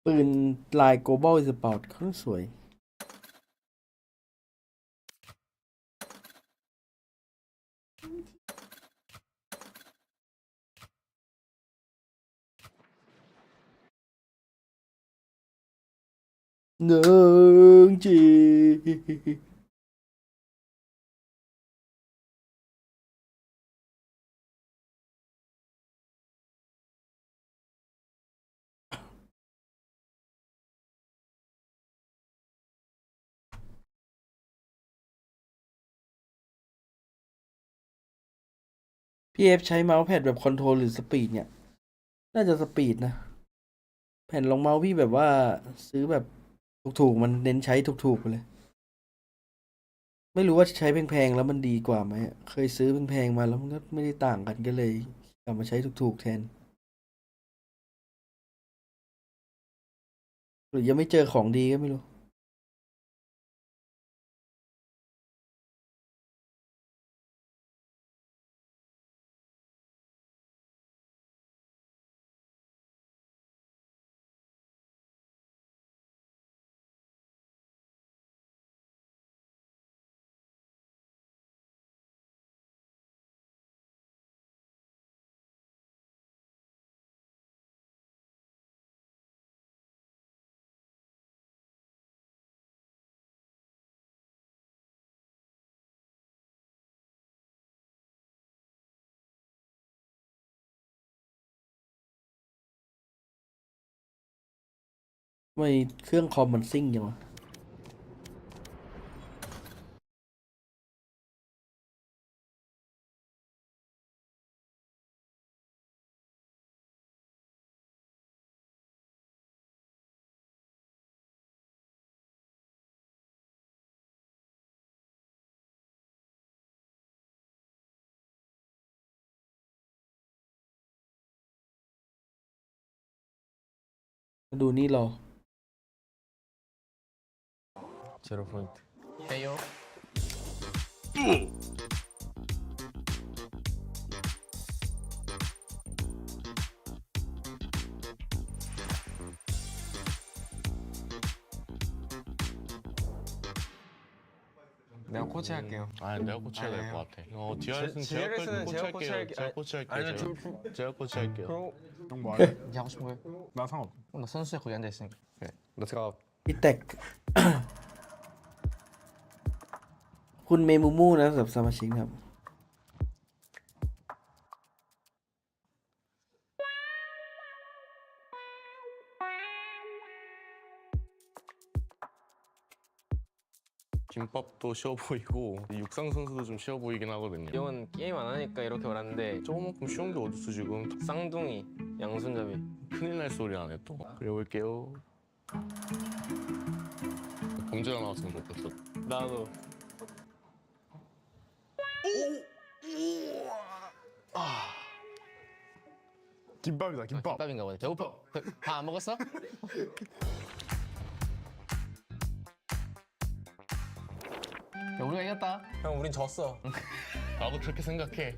ปืนลาย global sport เขาสวย หนึ่งจีพี่เอฟใช้เมาส์แพดแบบคอนโทรลหรือสปีดเนี่ย น่าจะสปีดนะ แผ่นรองเมาส์พี่แบบว่าซื้อแบบถูกๆ มันเน้นใช้ถูกๆไปเลย ไม่รู้ว่าใช้แพงๆ แล้วมันดีกว่าไหม เคยซื้อแพงๆ มาแล้วมันก็ไม่ได้ต่างกันก็เลยกลับมาใช้ถูกๆ แทน หรือยังไม่เจอของดีก็ไม่รู้ทำไมเครื่องคอมมันซิ่งจังวะ ดูนี่รอ 제로 포인트. 해요. 내가 코치할게요. 아, 내가 코치해야 될 것 같아. DRX는 DRX는 제가 코치할게요. 제가 코치할게요. 아니, 제가 코치할게요. 그럼 형 뭐 할래? 이제 하고 싶은 거예요? 난 상관없어. 나 선수에 거기 앉아 있으니까. 그래. Let's go. พี่แตก คุณเมมูมูนะสำหรับสมาชิกครับ 김밥도 쉬워 보이고 육상 선수도 좀 쉬워 보이긴 하거든요. 형은 게임 안 하니까 이렇게 말하는데 조금만큼 쉬운 게 어딨어 지금. 쌍둥이, 양손잡이. 큰일 날 소리 안 해 또. 그려볼게요. 범죄가 나왔으면 좋겠어. 나도. 김밥이다 김밥. 김밥인가 보네. 배고파. 밥 안 먹었어? 야, 우리가 이겼다. 형, 우린 졌어. 나도 그렇게 생각해.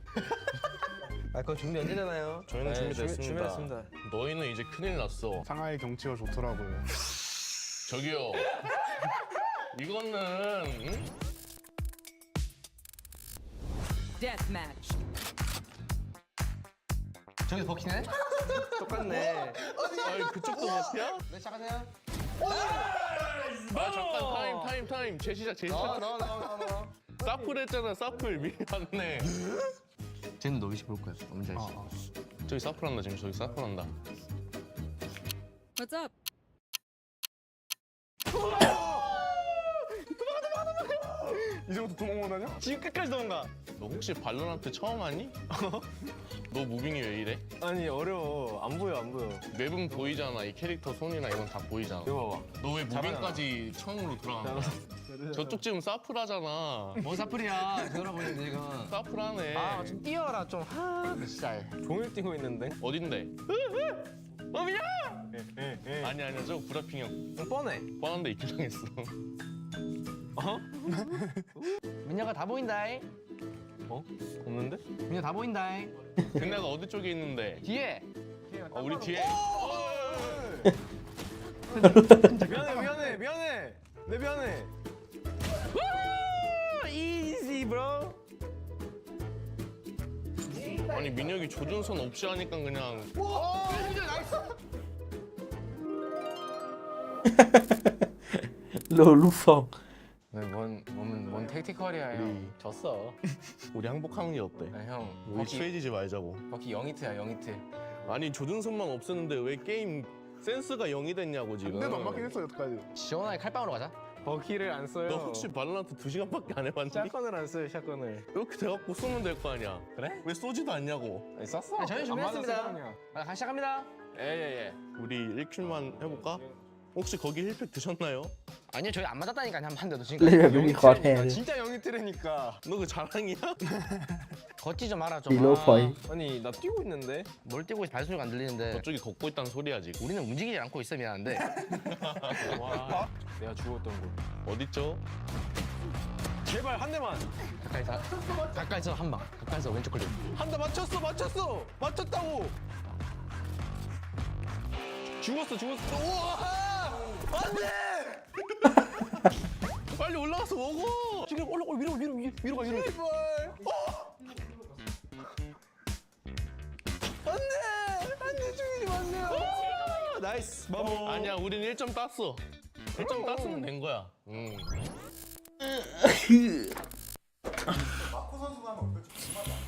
아, 그거 준비 언제잖아요. 저희는 준비됐습니다. 준비됐습니다. 너희는 이제 큰일 났어. 상하이 경치가 좋더라고요. 저기요. 이거는 응? Deathmatch. 저기 버키네? 똑같네. 아니 그쪽도 마피아? 네, 시작하세요. 아 잠깐 타임 재시작 나와. 사플 했잖아 사플 미안해. 쟤는 너 위시 볼 거야. 뭔지 알지? 저기 사플 한다 지금 저기 사플 한다. What's up? 이제부터 도망 못 하냐? 지금 끝까지 도망가. 너 혹시 발로란트 처음 하니? 너 무빙이 왜 이래? 아니, 어려워. 안 보여. 맵은 보이잖아. 이 캐릭터 손이나 이건 다 보이잖아. 이거 봐봐. 너 왜 무빙까지 처음으로 들어간 거야? 저쪽 지금 사플 하잖아. 뭐 사플이야. 돌아보는데 지금. 사플 하네. 아, 좀 뛰어라 좀. 진짜. 종일 뛰고 있는데. 어딘데? 미안. 아니야 저 브라핑 형 뻔해. 뻔한데 있긴 당했어. 민혁아 다 보인다. 어? 없는데? 민혁 다 보인다. 근데가 어디 쪽에 있는데? 뒤에. 우리 뒤에. 미안해. 내 미안해. 이지 브로. 아니 민혁이 조준선 없이 하니까 그냥. 민혁 나이스. โลลูกฟอง 뭔 택티컬이야 형. 졌어. 우리 항복하는 게 어때? 아, 형. 우리 취해지지 말자고. 버키 0히트야 0히트. 아니 조준선만 없었는데 왜 게임 센스가 0이 됐냐고 지금. 근데도 안 맞긴 했어 여태까지. 시원하게 칼빵으로 가자. 버키를 안 써요. 너 혹시 발로란트 2시간밖에 안 해봤니? 샷건을 안 써요 샷건을. 이렇게 돼갖고 쏘면 될 거 아니야. 그래? 왜 쏘지도 않냐고. 아니, 썼어. 저희 준비했습니다. 같이 시작합니다. 예예예. 우리 1킬만 해볼까? 혹시 거기 힐팩 드셨나요? 아니요 저희 안 맞았다니까 한 대도 เล่น 지금. แบบไม่มีคอร์สแทน 진짜 0히트라니까. 너 그 자랑이야? 걷지 좀 마라 좀. ซีโร่พอยต์ 아니 나 뛰고 있는데. 뭘 뛰고 있어 발소리가 안 들리는데. 저쪽이 걷고 있다는 소리야 지금. 우리는 움직이지 않고 있어 미안한데. 와, 내가 죽었던 곳. 어딨죠? 제발 한 대만. 가까이서 한 방. 가까이서 왼쪽 걸려. 한 대 맞췄어. 맞췄다고. 죽었어. 우와! 안 돼! 빨리 올라가서 먹어. 지금 위로 가. 제발. 안 돼. 죽이지 마세요. 나이스. 마모. 아니야 우린 1점 땄어. 1점 땄으면 된 거야.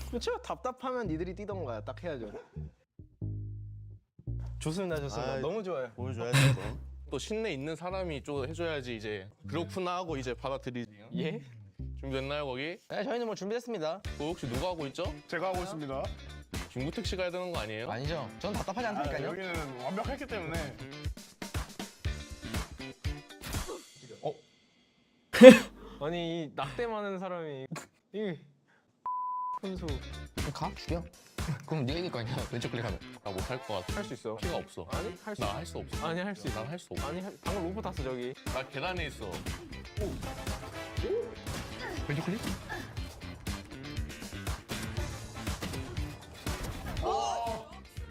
그렇죠. 답답하면 니들이 뛰던가 딱 해야죠. 좋습니다. 아이, 너무 좋아요. 보여줘야지 또 신뢰 있는 사람이 좀 해줘야지 이제 그렇구나 하고 이제 받아들이지. 예? 준비됐나요 거기? 네, 저희는 뭐 준비했습니다. 혹시 누가 하고 있죠? 제가 하고 있습니다. 김구택 씨가 해야 되는 거 아니에요? 아니죠. 전 답답하지 않다니까요. 여기는 완벽했기 때문에. 아니 이 낙대 많은 사람이 이 선수 가 죽여. 그럼 네가 이길 거 아니야? 왼쪽 클릭하면. 나 못 할 것 같아. 할 수 있어. 피가 없어. 아니 할 수. 나 할 수 없어. 아니 할 수 있어. 난 할 수 없어. 아니 방금 로프 탔어 저기. 나 계단에 있어. 왼쪽 클릭?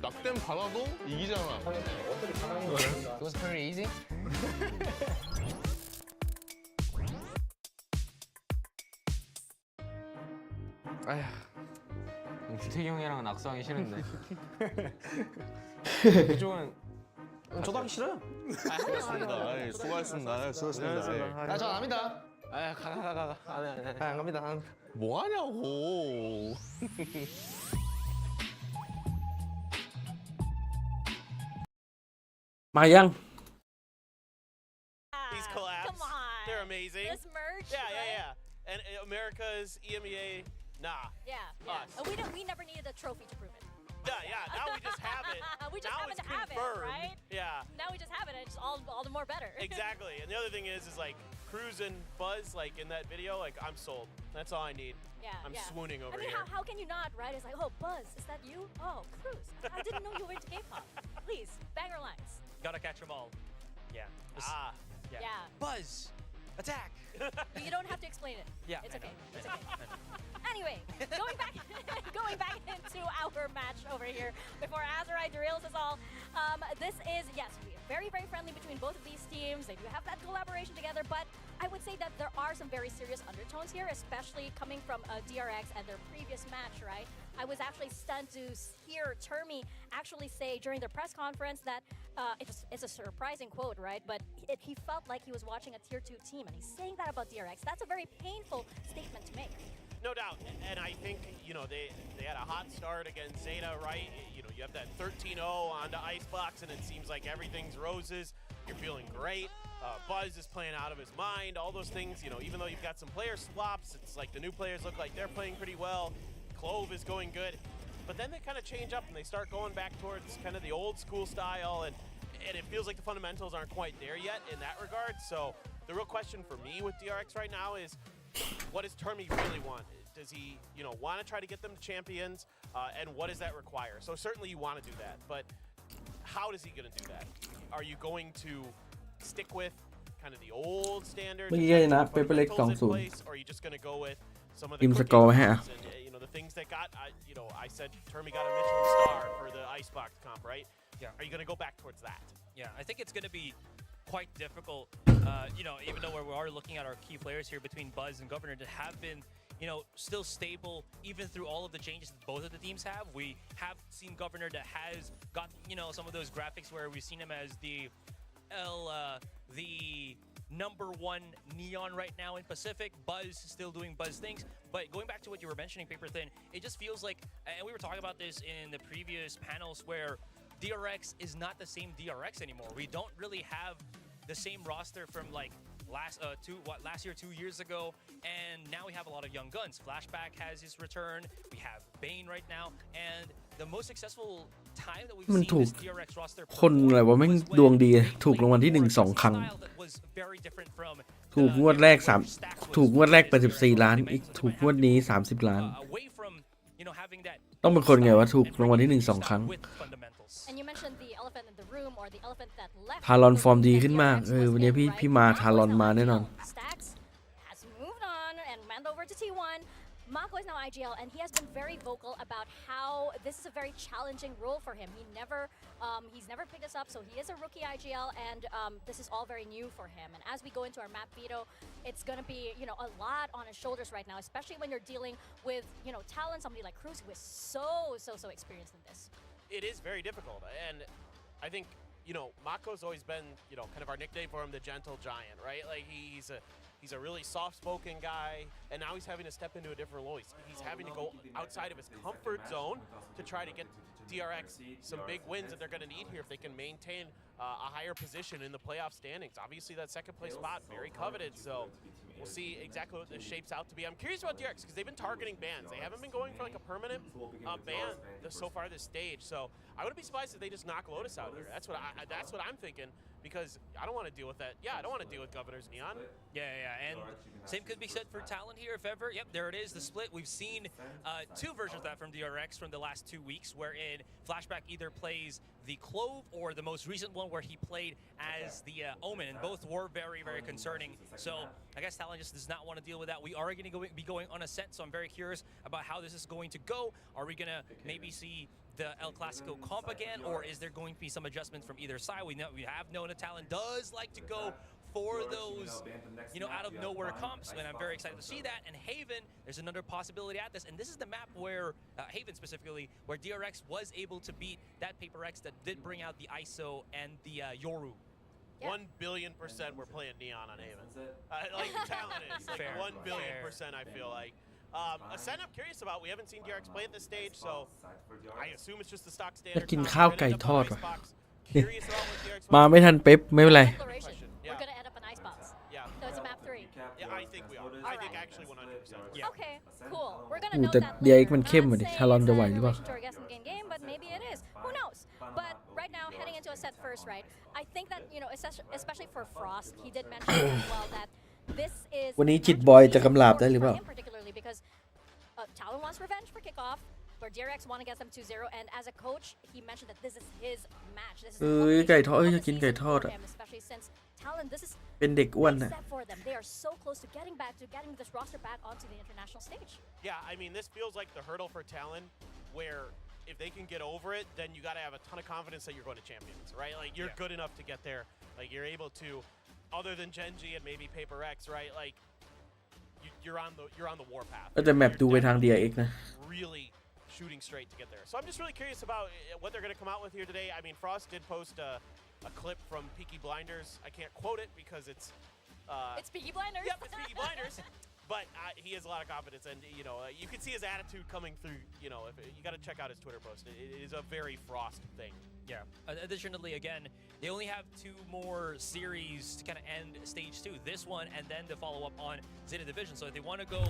낙댐 받아도 이기잖아. It was very easy. 아휴. 주택이 형이랑 낙서하기 싫은데. 이쪽은 저도 하기 싫어요. 수고하셨습니다. 수고하셨습니다. 수고하셨습니다. 저 압니다. 가. 안 갑니다. 뭐 하냐고.มายัง These collabs, Come on. they're amazing. This merge. Yeah, right? yeah, yeah. And America's EMEA, nah. Yeah. Us. And we never needed a trophy to prove it. Yeah. Now we just have it. We just now happen it's to have it, confirmed. right? Yeah. Now we just have it, and it's all the more better. Exactly. And the other thing is like Cruz and Buzz, like in that video, like I'm sold. That's all I need. Yeah. I'm yeah. swooning over I mean, here. how can you not, right? It's like, oh, Buzz, is that you? Oh, Cruz. I didn't know you were into K-pop. Please, banger lines. Gotta catch them all. Yeah. Ah. Yeah. Buzz, attack. You don't have to explain it. Yeah, It's I okay. know. It's okay. Anyway, going back into our match over here before Azurai derails us all. This is, yes, very, very friendly between both of these teams. They do have that collaboration together, but I would say that there are some very serious undertones here, especially coming from DRX and their previous match, right? I was actually stunned to hear Termi actually say during their press conference that it's a surprising quote, right? But he felt like he was watching a tier 2 team, and he's saying that about DRX. That's a very painful statement to make. No doubt, and I think, you know, they had a hot start against Zeta, right? You know, you have that 13-0 onto Icebox, and it seems like everything's roses. You're feeling great. Buzz is playing out of his mind. All those things, you know, even though you've got some player swaps, it's like the new players look like they're playing pretty well. Clove is going good. But then they kind of change up and they start going back towards kind of the old school style, and it feels like the fundamentals aren't quite there yet in that regard. So the real question for me with DRX right now is, what does Termi really want? Does he, you know, want to try to get them to champions? And what does that require? So certainly you want to do that, but how is he going to do that? Are you going to stick with kind of the old standard? เมื่อกี้ก็ชนะเปเปอร์เล็ก fundamentals in 2-0 place, or are you just going to go with some of the ทีมส quick กอร์ไว้ให้ games and, you know, the things that got, you know, I said Termi got a Michelin star for the Icebox comp, right? Yeah. Are you going to go back towards that? Yeah, I think it's going to be quite difficult, you know, even though we are looking at our key players here between Buzz and Governor to have been, you know, still stable even through all of the changes that both of the teams have. We have seen Governor that has got, you know, some of those graphics where we've seen him as the #1 neon right now in Pacific. Buzz still doing Buzz things. But going back to what you were mentioning, Paper Thin, it just feels like, and we were talking about this in the previous panels, where DRX is not the same DRX anymore. We don't really have the same roster from like last year, 2 years ago, and now we have a lot of young guns. Flashback has his return. We have Bane right now, and the most successful time that we've มัน seen ถูก this DRX roster คนอะไรวะแม่งดวงดีถูกรางวัลที่ 1-2 ครั้ง ถูกงวดแรกถูกงวดแรก84 ล้านอีกถูกงวดนี้30 ล้าน ต้องเป็นคนไงวะถูกรางวัลที่ 1-2 ครั้ง And you mentioned the elephant in the room, or the elephant that left. ทารอนฟอร์มดีขึ้นมากวันนี้พี่มาทารอนมาแน่นอน Stacks has moved on and went over to T1. Mako is now IGL, and he has been very vocal about how this is a very challenging role for him. He's never picked this up, so he is a rookie IGL, and this is all very new for him. And as we go into our map veto, it's going to be, you know, a lot on his shoulders right now, especially when you're dealing with, you know, Talon, somebody like Cruz, who is so experienced in this. It is very difficult, and I think, you know, Mako's always been, you know, kind of our nickname for him, the gentle giant, right? Like he's a really soft-spoken guy, and now he's having to step into a different role. He's having to go outside of his comfort zone to try to get DRX some big wins that they're going to need here if they can maintain a higher position in the playoff standings. Obviously, that second place spot, very coveted, so we'll see exactly what this shapes out to be. I'm curious about DRX because they've been targeting bans. They haven't been going for like a permanent ban so far this stage, so I wouldn't be surprised if they just knock Lotus out here. That's what I'm thinking. because I don't want to deal with that. Yeah, I don't want to deal with Governor's Neon. Yeah, and same could be said for Talon here, if ever. Yep, there it is, the split. We've seen two versions of that from DRX from the last 2 weeks, wherein Flashback either plays the Clove or the most recent one where he played as the Omen, and both were very, very concerning. So I guess Talon just does not want to deal with that. We are going to be going on Ascent, so I'm very curious about how this is going to go. Are we going to maybe see the El Clasico comp again, or is there going to be some adjustments from either side? We have known that Talon does like to go for those, out of nowhere comps, and I'm very excited to see that. And Haven, there's another possibility at this, and this is the map where, Haven specifically, where DRX was able to beat that PRX that did bring out the ISO and the Yoru. Yeah. 1 billion% we're playing Neon on Haven. Like Talon is, like Fair, 1 billion%, I feel like. Ascent I'm curious about. We haven't seen DRX play at this stage, so I assume it's just the stock อยาก standard. กินข้าวไก่ทอดว่ะ Curious about what DRX มาไม่ทันเป๊ปไม่เป็นไร Declaration. We're gonna end up in Icebox. Yeah. So it's a map 3. Yeah, I think we are. I think actually 100%. Yeah. Okay, cool. We're gonna อู้ note แต่ that. DRX later. มันเข้มอ่ะดิ Not ทารอน saying จะไหว it's ห a รือเปล่า relation to our guessing game, but maybe it is. Who knows? But right now, heading into a set first, right? I think that especially for Frost, he did mention as well that this is. วันนี้จิตบอยจะกำลาบได้หรือเปล่า for him particularly because Talon wants revenge for kickoff, where DRX won against them 2-0, and as a coach, he mentioned that this is his match. This is the ไก่ทอด culmination of อยากกิน the ไก่ season ทอด for อ่ะ him, especially since Talon, this is เป็นเด็กอ้วน big นะ step for them. They are so close to getting this roster back onto the international stage. Yeah, I mean, this feels like the hurdle for Talon, where if they can get over it, then you got to have a ton of confidence that you're going to champions, right? Like, you're good enough to get there. Like, you're able to, other than Genji and maybe PRX, right? Like, you're on the warpath. แต่แมปดูไปทาง DRX นะ Really shooting straight to get there. So I'm just really curious about what they're going to come out with here today. I mean, Frost did post a clip from Peaky Blinders. I can't quote it because it's It's Peaky Blinders. Yep, it's Peaky Blinders. But he has a lot of confidence, and you can see his attitude coming through. If you got to check out his Twitter post. It is a very Frost thing. Yeah. Additionally, again, they only have 2 more series to kind of end stage 2. This one, and then the follow up on Zeta Division. So if they want to go,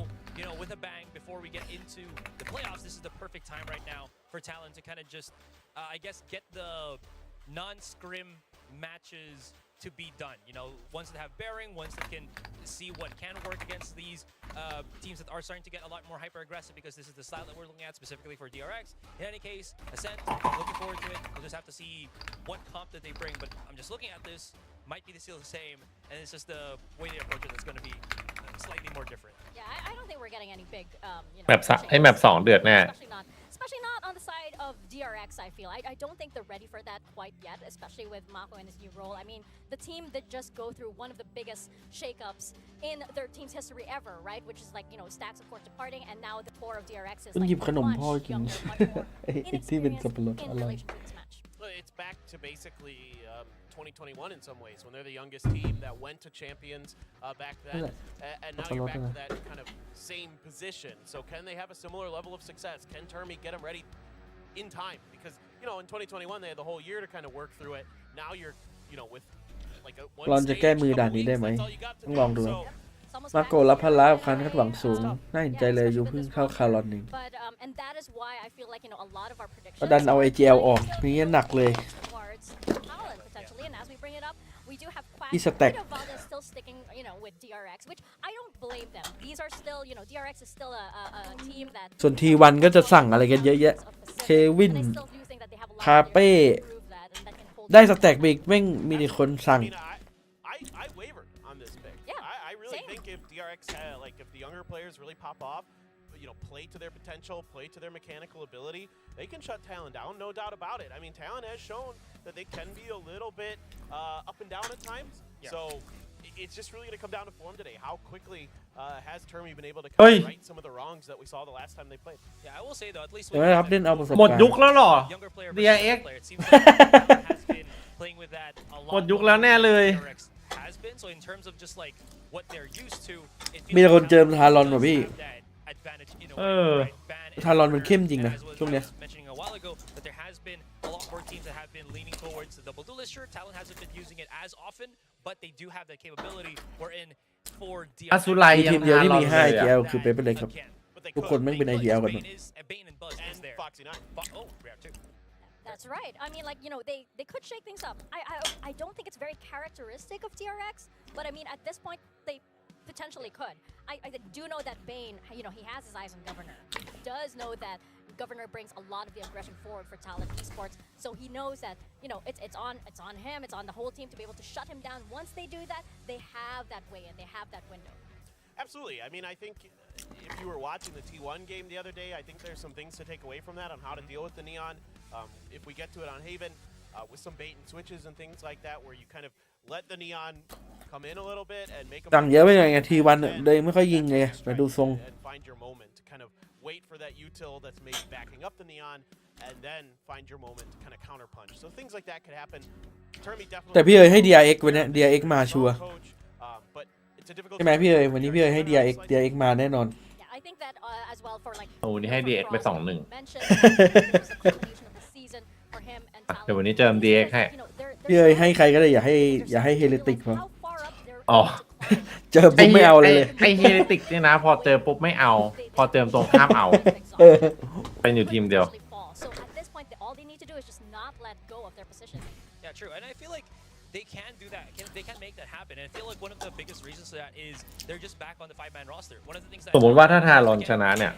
with a bang before we get into the playoffs, this is the perfect time right now for Talon to kind of just, I guess, get the non-scrim matches to be done. Ones that have bearing, ones that can see what can work against these teams that are starting to get a lot more hyper-aggressive, because this is the style that we're looking at specifically for DRX. In any case, Ascent, looking forward to it. We'll just have to see what comp that they bring, but I'm just looking at this, might be still the same, and it's just the way they approach it that's going to be slightly more different. Yeah, I don't think we're getting any big, แมปแมป2เดือดแน่ especially not on the side of DRX, I feel. I don't think they're ready for that quite yet, especially with Mako in his new role. I mean, the team did just go through one of the biggest shakeups in their team's history ever, right? Which is like, Stacks, of course, departing, and now the core of DRX is หยิบ like ขนม much พ่อกิน younger, much more ไอ้ที่เป็นสับปะรด inexperienced อ in ร่อย relation to this match. Well, it's back to basically 2021 in some ways, when they're the youngest team that went to champions back then, and now you're back to that kind of same position. So can they have a similar level of success? Can Termi get them ready in time? Because in 2021 they had the whole year to kind of work through it. Now you're with like a รอน one จะ stage, แก้มือ couple ด่านนี้ได้ weeks, ไหม that's all you got to ต้องลองดู do. นะ So It's almost มาโกรับพละความคาดหวังสูง น่าเห็นใจเลยอยู่เพิ่งเข้าคารอนหนึ่ง But and that is why I feel like a lot of our ก็ predictions ดันเอา AGL ออกนี่หนักเลย towards Talon potentially, and as we bring it up, we do have Quack. He's a tech. Valdez still sticking, with DRX, which I don't blame them. These are still, DRX is still a team that. ส่วน T1 ก็จะสั่งอะไรกันเยอะแยะ เควิน คาเป้ ได้สแต็กไปอีกแม่งมีแต่คนสั่ง I mean, I wavered on this pick. Yeah, I really same. think if DRX had, if the younger players really pop off, play to their potential, play to their mechanical ability, they can shut Talon down, no doubt about it. I mean, Talon has shown that they can be a little bit up and down at times. Yeah. So it's just really going to come down to form today. How quickly has Termi been able to Oi. right some of the wrongs that we saw the last time they played? Yeah, I will say though, at least เดี๋ยวนะครับเล่นเอาประสบ หมด การ ยุค ณ์ แล้วเหรอ younger player DRX versus older player. It seems like Talon has been playing with that a lot หมดยุคแล้วแน่เลย DRX has been. So in terms of just like what they're used to, it มีแต่ feels คน like เจิม Talon ทารอน does ว่ะพี่ have that advantage in a way, เออ right? Ban is ทารอนมันเข้มจริงนะ as was ช่วงเนี้ย mentioning a while ago, that there has been a lot more teams that have been leaning towards the double duelist. Sure, Talon hasn't been using it as often, but they do have that capability. Wherein for DRX, อสุไล มี ยั ที ง มเดียวที่ ทารอ มี น 5 เลยอะ AGL คือเป๊ปเลยครับ But they ทุก could. คนแม่งเป็น AGL กันหมด Bane and Buzz is And there. Foxy 9. Oh, rare too. That's right. I mean, like, you know, they could shake things up. I don't think it's very characteristic of DRX, but I mean, at this point, they potentially could. I do know that Bane, you know, he has his eyes on Governor. He does know that Governor brings a lot of the aggression forward for Talon Esports, so he knows that, you know, it's on him, it's on the whole team to be able to shut him down. Once they do that, they have that way and they have that window. Absolutely. I mean, I think if you were watching the T1 game the other day, I think there's some things to take away from that on how to deal with the Neon. If we get to it on Haven, with some bait and switches and things like that, where you kind of let the Neon come in a little bit and make them สั่งเยอะไปหน่อยไงทีวันเลยไม่ค่อยยิงเลยแต่ดูทรง and find your moment to kind of wait for that util that's maybe backing up the Neon, and then find your moment to kind of counter punch. So things like that could happen. Termy definitely. แต่พี่เอ๋ยให้ DRX วันนี้ DRX มาชัวร์ coach, but it's a difficult ใช่ไหมพี่เอ๋ยวันนี้พี่เอ๋ยให้ DRX มาแน่นอน Yeah, I think that as well for like. โอ้นี่ให้ DX ไป 2-1 mentioned that there's a combination of the season for him and Talon. เดี๋ยววันนี้เจิม DX ให้ You know, they're พี่เอ๋ยให้ใครก็ได้อย่าให้เฮเลติกพอ how far up they're อ๋อ เจอปุ๊บไม่เอาเลย ไอเฮเลติกเนี่ยนะ พอเจอปุ๊บไม่เอา พอเจอตรงข้ามเอา เป็นอยู่ทีมเดียว So at this point, all they need to do is just not let go of their position. Yeah, true. And I feel like they can do that. They can make that happen. And I feel like one of the biggest reasons for that is they're just back on the 5-man roster. One of the things that สมมติว่าถ้าทารอนชนะเนี่ย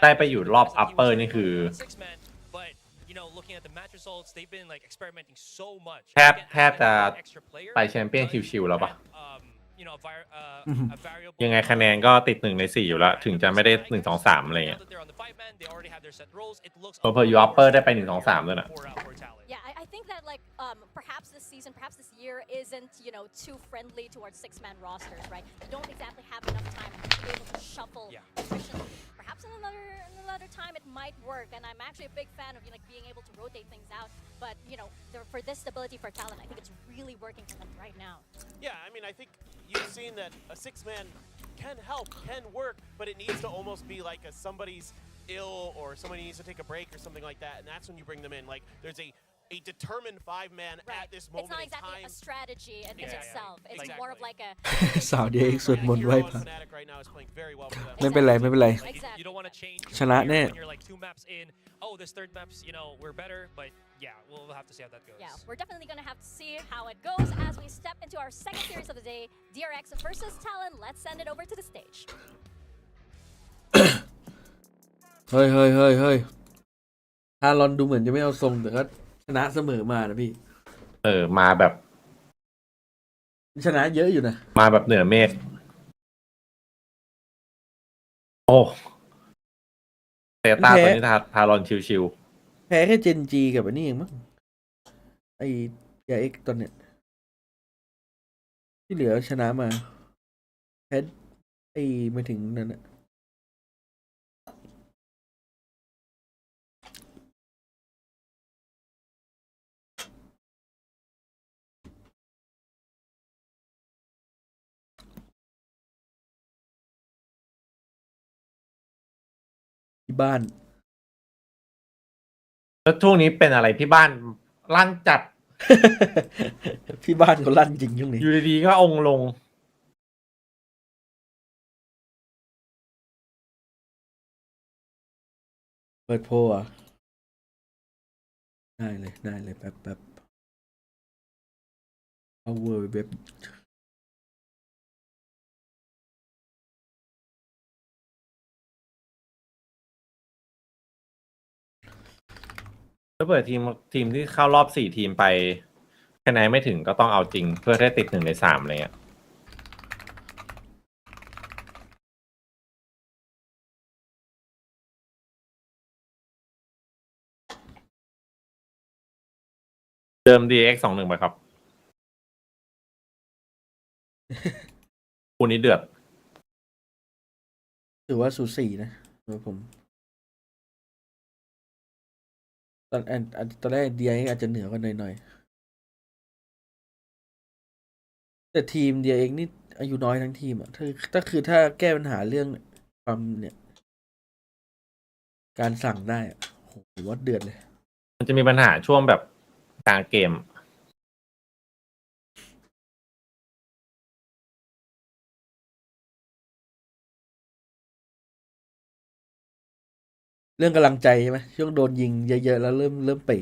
ได้ไปอยู่รอบ upper นี่คือ 6-man, but you know, looking at the match results, they've been like experimenting so much. แทบจะไปแชมเปี้ยนชิวๆแล้วปะ You know, a variable. ยังไงคะแนนก็ติด1 ใน 4อยู่แล้ว ถึงจะไม่ได้1 2 3อะไรเงี้ย Now that they're on the 5-man, they already have their set roles. It looks เพออยู่ upper ได้ไป1 2 3ด้วยนะ for Talon. Yeah, I think that like perhaps this season, perhaps this year isn't, you know, too friendly towards 6-man rosters, right? You don't exactly have enough time to be able to shuffle efficiently. Perhaps in another time it might work, and I'm actually a big fan of, you know, like being able to rotate things out. But you know, for this stability for Talon, I think it's really working for them right now. Yeah, I mean, I think you've seen that a 6-man can help, can work, but it needs to almost be like somebody's ill or somebody needs to take a break or something like that, and that's when you bring them in. Like there's a determined 5-man at this moment It's not in exactly time. a strategy in itself. It's Exactly. more of like a สาว DRX สวดมนต์ไหว้พระ Fnatic right now is playing very well for them. ไม่เป็นไรไม่เป็นไร You don't want to change ชนะแน่ when you're like 2 maps in. Oh, this third map's, you know, we're better, but yeah, we'll have to see how that goes. Yeah, we're definitely gonna have to see how it goes as we step into our second series of the day, DRX versus Talon. Let's send it over to the stage. เฮ้ยทารอนดูเหมือนจะไม่เอาทรงแต่ก็ชนะเสมอมานะพี่ มาแบบ ชนะเยอะอยู่นะ มาแบบเหนือเมฆโอ้เตต้าตัวนี้ทารอนชิว แพ้แค่เจนจีกับอันนี้เองมั้งไอ้DRXตอนเนี้ยที่เหลือชนะมาแพ้ไอ้ไม่ถึงนั่นน่ะที่บ้าน ๆแล้วช่วงนี้เป็นอะไรที่บ้านลั่นจัด ที่บ้านก็ลั่นจริงช่วงนี้ อยู่ดีๆก็องค์ลง เปิดโพลอ่ะได้เลยแป๊บเอาเวอร์เว็บ ถ้าเปิดทีมที่เข้ารอบ4 ทีมไปคะแนนไม่ถึงก็ต้องเอาจริง เพื่อได้ติด1 ใน 3อะไรเงี้ยเดิม DX 2-1 ไปครับ คู่นี้เดือด ถือว่าสูสีนะผมตอนแรก DRX อาจจะเหนือกว่าหน่อยแต่ทีม DRX นี่อายุน้อยทั้งทีมอ่ะถ้าแก้ปัญหาเรื่องความเนี่ยการสั่งได้โหถือว่าเดือดเลย มันจะมีปัญหาช่วงแบบกลางเกม เรื่องกำลังใจใช่ไหมช่วงโดนยิงเยอะๆแล้วเริ่มเป๋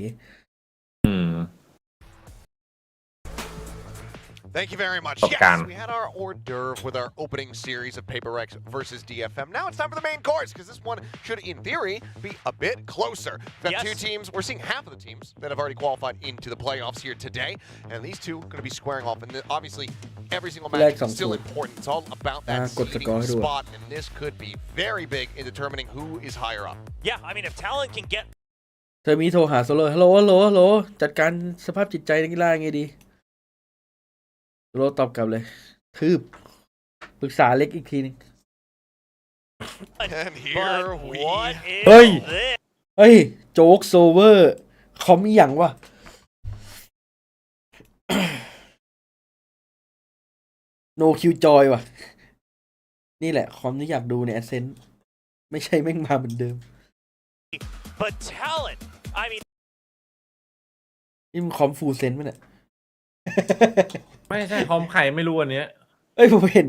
Thank you very much. Yes, we had our hors d'oeuvre with our opening series of PRX versus DFM. Now it's time for the main course, because this one should, in theory, be a bit closer. We've got two teams. We're seeing half of the teams that have already qualified into the playoffs here today, and these two are going to be squaring off. And obviously, every single match is still important. It's all about that seeding spot, and this could be very big in determining who is higher up. Yeah, I mean, if Talon can get เธอมีโทรหาโซโล่ฮัลโหลจัดการสภาพจิตใจนักกีฬาไงดีโซโล่ตอบกลับเลยทืบปรึกษาเล็กอีกทีนึง And here we เฮ้ยโจ๊กโซเวอร์คอมมีอย่างวะ no kill joy ว่ะนี่แหละคอมที่อยากดูใน Ascent ไม่ใช่แม่งมาเหมือนเดิม but Talon I mean นี่มันคอมฟูลเซนต์มั้ยเนี่ย ไม่ใช่คอมไข่ไม่รู้อันเนี้ย เอ้ยผมเห็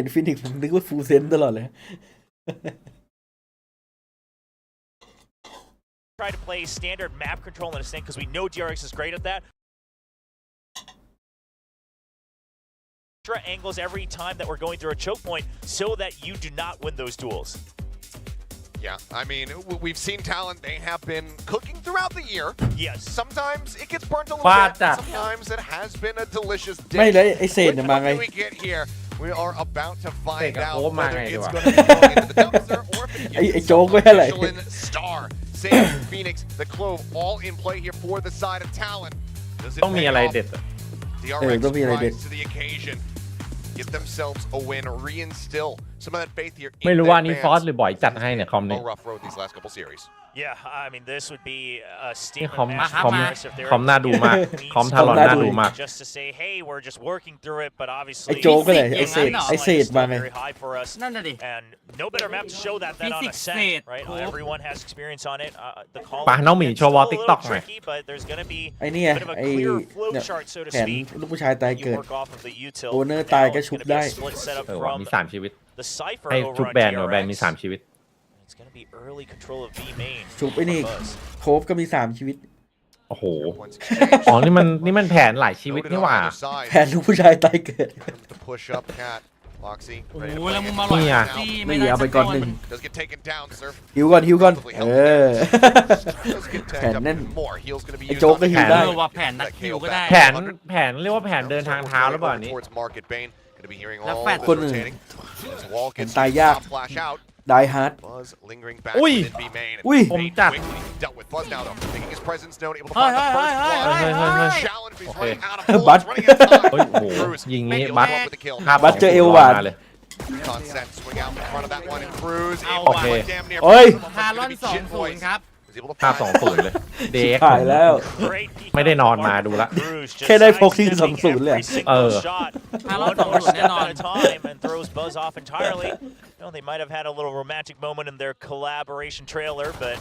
นฟินิกซ์ผมนึกว่าฟูลเซนต์ตลอดเลย try to play standard map control in Ascent because we know DRX is great at that. Extra angles every time that we're going through a choke point so that you do not win those duels. Yeah, I mean, we've seen Talon. They have been cooking throughout the year. Yes. Sometimes it gets burnt a little bit. Sometimes it has been a delicious dish. ไม่เลยไอเศษเนี่ยมาไง We get here. We are about to find out whether it's going to be going into the dumpster or if it gets Michelin star. Same Phoenix, the Clove, all in play here for the side of Talon. Does it ต้องมีอะไรเด็ด DRX rise to the occasion. Get themselves a win, reinstill some of that faith here. ไม่รู้ว่านี่ฟอสหรือบ่อยจัดให้เนี่ยคอมนี้ rough road these last couple series. Yeah, I mean this would be a นี่ statement คอม match คอม for us if they คอมน่าดูมากคอมทารอนน่าดูมาก just to say hey we're just working through it but ไอ obviously โจ๊กก็เลยไอเศษมาไง very high for us นั่นน่ะดิ and no better map to show that than on Ascent right everyone has experience on it the call ป่ะน้องหมีโชว์วอล TikTok หน่อย but there's going to be ไอเนี่ย a bit of a ไอ clear flow เนี่ย chart so to แผน speak ลูกผู้ชายตาย you เกิด work off of the util โอเนอร์ตายก็ชุบได้ split setup ว่ะ from มี3 ชีวิต the cipher ให้ over ชุบ on แบนหน่อยแบนมี DRX 3 ชีวิต it's going to be early control of B main ชุบไอ้นี่โคฟก็มี3ชีวิต โอ้โหอ๋อนี่มันแผนหลายชีวิตนี่หว่า แผนลูกผู้ชายตายเกิด push up cat Loxy โอ้โหแล้วมึงมาหลอกจี้ไม่ได้ เอาไปก่อนหนึ่ง does get taken down sir ฮิวก่อนแผนแน่น more heals going to be ไอโจ๊กก็ฮิวได้ ว่าแผนนักคิวก็ได้ แผนเรียกว่าแผนเดินทางเท้าหรือเปล่านี้ Gonna be hearing แล้ว all แฟด this คนอื่น rotating. As Wall gets ตายยาก flash out. ได้ฮาร์ด Buzz lingering back อุ้ย within B main. อุ้ย ผมจัด Quickly dealt with Buzz now though, making his presence known, able to เฮ้ย find the เฮ้ย first เฮ้ย blood. เฮ้ยเฮ้ย Challenge, he's โอเค running out of บัต bullets, running out of time. โอ้โห Cruz ยิงนี้ able to บัต come up with the kill. บัตเจอเอลหวาน เลย Consent swing out in front of that one, and Cruz Ow, able to okay. find damn near. โอ้ย ทารอน2-0 ครับ Was able to ภาพ find 2-0 เลย เด็ก หายแล้ว Great peek ไม่ได้นอนมาดูละ Cruz just แค่ได้พกที่ sidestepping 2-0เลย every single shot. ทารอน One more 2-0 แน่ step นอน at a time and throws Buzz off entirely. You know, they might have had a little romantic moment in their collaboration trailer, but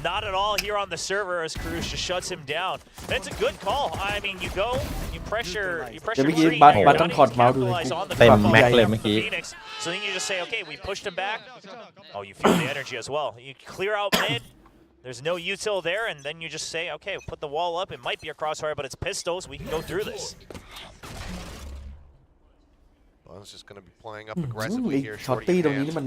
not at all here on the server as Cruz just shuts him down. And it's a good call. I mean, you go, you pressure เดี๋ยวเมื่อกี้ Creed, บัต now you're ต้อง gonna ถอดเมาส์ดูเลย capitalize on the เต็ม crowd แม็กเลยเมื่อกี้ Phoenix. So then you just say, okay, we pushed him back. Oh, you feel the energy as well. You clear out mid. There's no util there, and then you just say, okay, put the wall up. It might be a crossfire, but it's pistols. We can go through this. Buzz just going to be playing up ไอ aggressively here. ช็อต Shorty ตี้ตรง hands. นี้นี่มัน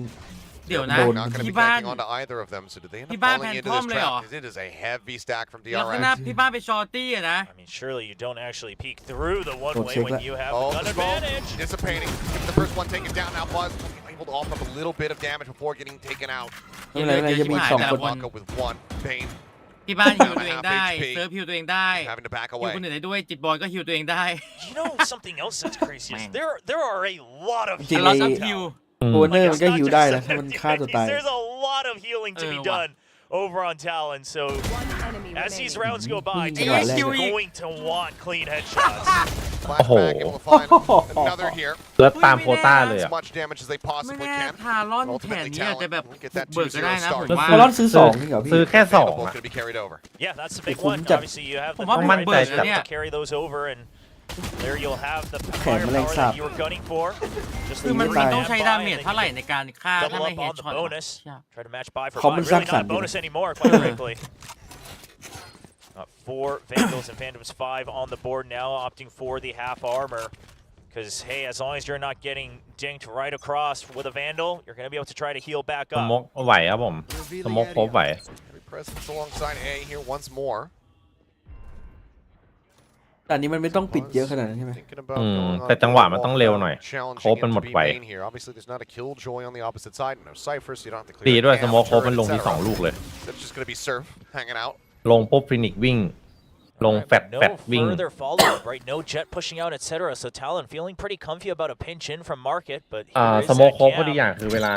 เดี๋ยวนะ โดน Not going to ที่ be บ้าน backing onto either of them, so do they end up ที่บ้าน falling แพน into ทอ this มเลยเหรอ trap? Because it is a heavy stack from แล้วข้างหน้า DRX. พี่บ้านไปชอร์ตี้อะนะ I mean, surely you don't actually peek through the one way check when that. you have Oh, the gun the smoke advantage. dissipating. The first one taken down now. Buzz able to offer up a little bit of damage before getting taken out. ไม่เป็นไรยังมีอีก 2 คน Blanco with one. Bane ที่บ้านฮิวตัวเองได้ เซิร์ฟฮิวตัวเองได้ having to back ฮิว away. คนอื่นได้ด้วย จิตบอลก็ฮิวตัวเองได้ You know something else that's crazy is there are a lot of จริง แล้ว ๆ ซับ ไอ้ ฮิว โอเนอร์มันก็ฮิวได้นะถ้ามันฆ่าตัวตาย There's a lot of healing to be done over on Talon. So as these rounds go by, Yeah, Talon's yeah. going to want clean headshots. Flashback able to find another here. เลือดตามโควต้าเลย As อ่ะ much damage as they ไม่ possibly แน่ can. ทารอนแผนนี้อาจจะแบบ Get that เบิกก็ได้นะ 2-0 ผม start. ว่า พอรอนซื้อ2นี่เหรอพี่ ซื้อแค่ 2 Both อ่ะ gonna be carried over. Yeah, that's the big Cũng one. chặt. Obviously, you have the Cũng mắc right bự to rồi. carry those over and There you'll have the แขนแมลง firepower สาบ that you were gunning for. Just คือ leave มัน it ต้อง right ใช้ by, ดา and เมจ then เท่าไหร่ you ในการฆ่าถ้า double ไม่ up เฮด on the ช็อต bonus. ใช่ Try to match buy for เขามัน buy. สร้าง Really สร not ร a ค์ bonus anymore, quite frankly. 4 Vandals and Phantoms 5 on the board now, opting for the half armor. Because, hey, as long as you're not getting dinked right across with a Vandal, you're going to be able to try to heal back สโม up. กไหวครับผมสโมกครบไหว Heavy presence alongside A here once more. แต่อันนี้มันไม่ต้องปิดเยอะขนาดนั้นใช่ไหม Thinking about แต่จังหวะมันต้องเร็วหน่อย โคบมันหมดไว here. Obviously, there's not a killjoy on the opposite side. No cipher, so you don't have to clear ดี the ด้วย cam, สโมกครบ turret, มันลงที่ etc. 2 ลูกเลย It's just going to be Surf hanging out. ลงปุ๊บฟินิกวิ่ง ลง Right, แฟด no แฟดวิ่ง further follow-up, right? No jet pushing out, etc. So Talon feeling pretty comfy about a pinch in from market, but สโมกครบพอดีอย่างคือเวลา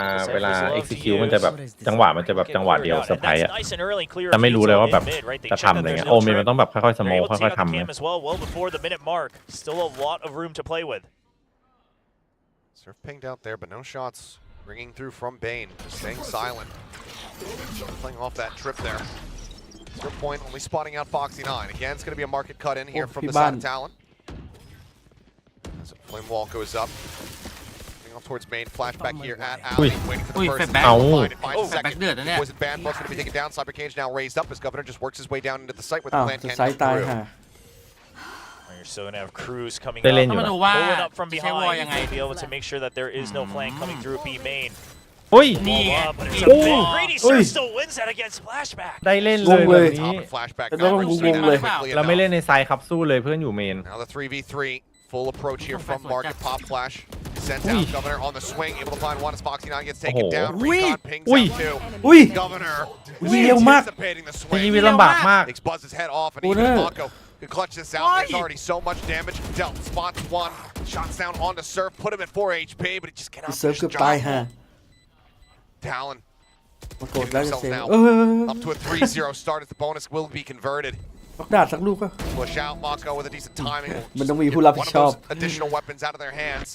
execute มันจะแบบจังหวะมันจะแบบจังหวะเดียวเซอร์ไพรส์อะแต่ไม่รู้เลยว่าแบบจะทำอะไรเงี้ยโอเมนมันต้องแบบค่อยๆสโมกค่อยๆทำเนี่ย well before the minute mark. Still a lot of room to play with. Surf pinged out there, but no shots ringing through from Bane. Just staying silent. Playing off that trip there. Your point, only spotting out Foxy 9. Again, it's going to be a market cut in here from the side of Talon. As a flame wall goes up. Moving off towards main. Flashback here at Alley. Waiting for the first. Find a second. Poison Bandbug's going to be taken down. Cyber Cage now raised up as Governor just works his way down into the site where the อ้าว plan จะ can ซ้าย come ตาย through. ห่า You're still going to have Cruz coming ได้เล่น up. อยู่ มา นะ ดูว่า Pulling up from ใช้วอล behind ยังไง to be able to make sure that there is no flank coming through B main. อุ้ย นี่ไง Up, but it's a Oh. big Greedy Oi. Surf still wins that against Flashback. ได้เล่น ง เล ง ย เล แบ ย บนี้ Top of flashback.แต่ต้องงงเลย เราไม่เล่นในไซด์ครับสู้เลยเพื่อนอยู่เมน Now the 3v3. Full approach here from market. Pop flash. Sent Ui. out. Governor on the swing. Able to find one as Foxy 9 gets taken Oh. down. Ui. Recon pings Ui. out too. อุ้ย Governor เร็วมาก anticipating the ที swing. วีลำบากมาก Takes Buzz's head off, and Oh, even no. Mako could clutch this out. There's already so much damage dealt. Spots one, shots down onto Surf, put him at 4 HP, but he just cannot เซิร์ฟ finish เกื the อบตาย job. ห่า Talon มากดแล้วจะเซฟ up to a 3-0 start as the bonus will be converted. ล็อกดาดสักลูกก็ Push out Mako with a decent timing. มันต้องมีผู้รับผิ One ด of ชอบ those additional weapons out of their hands.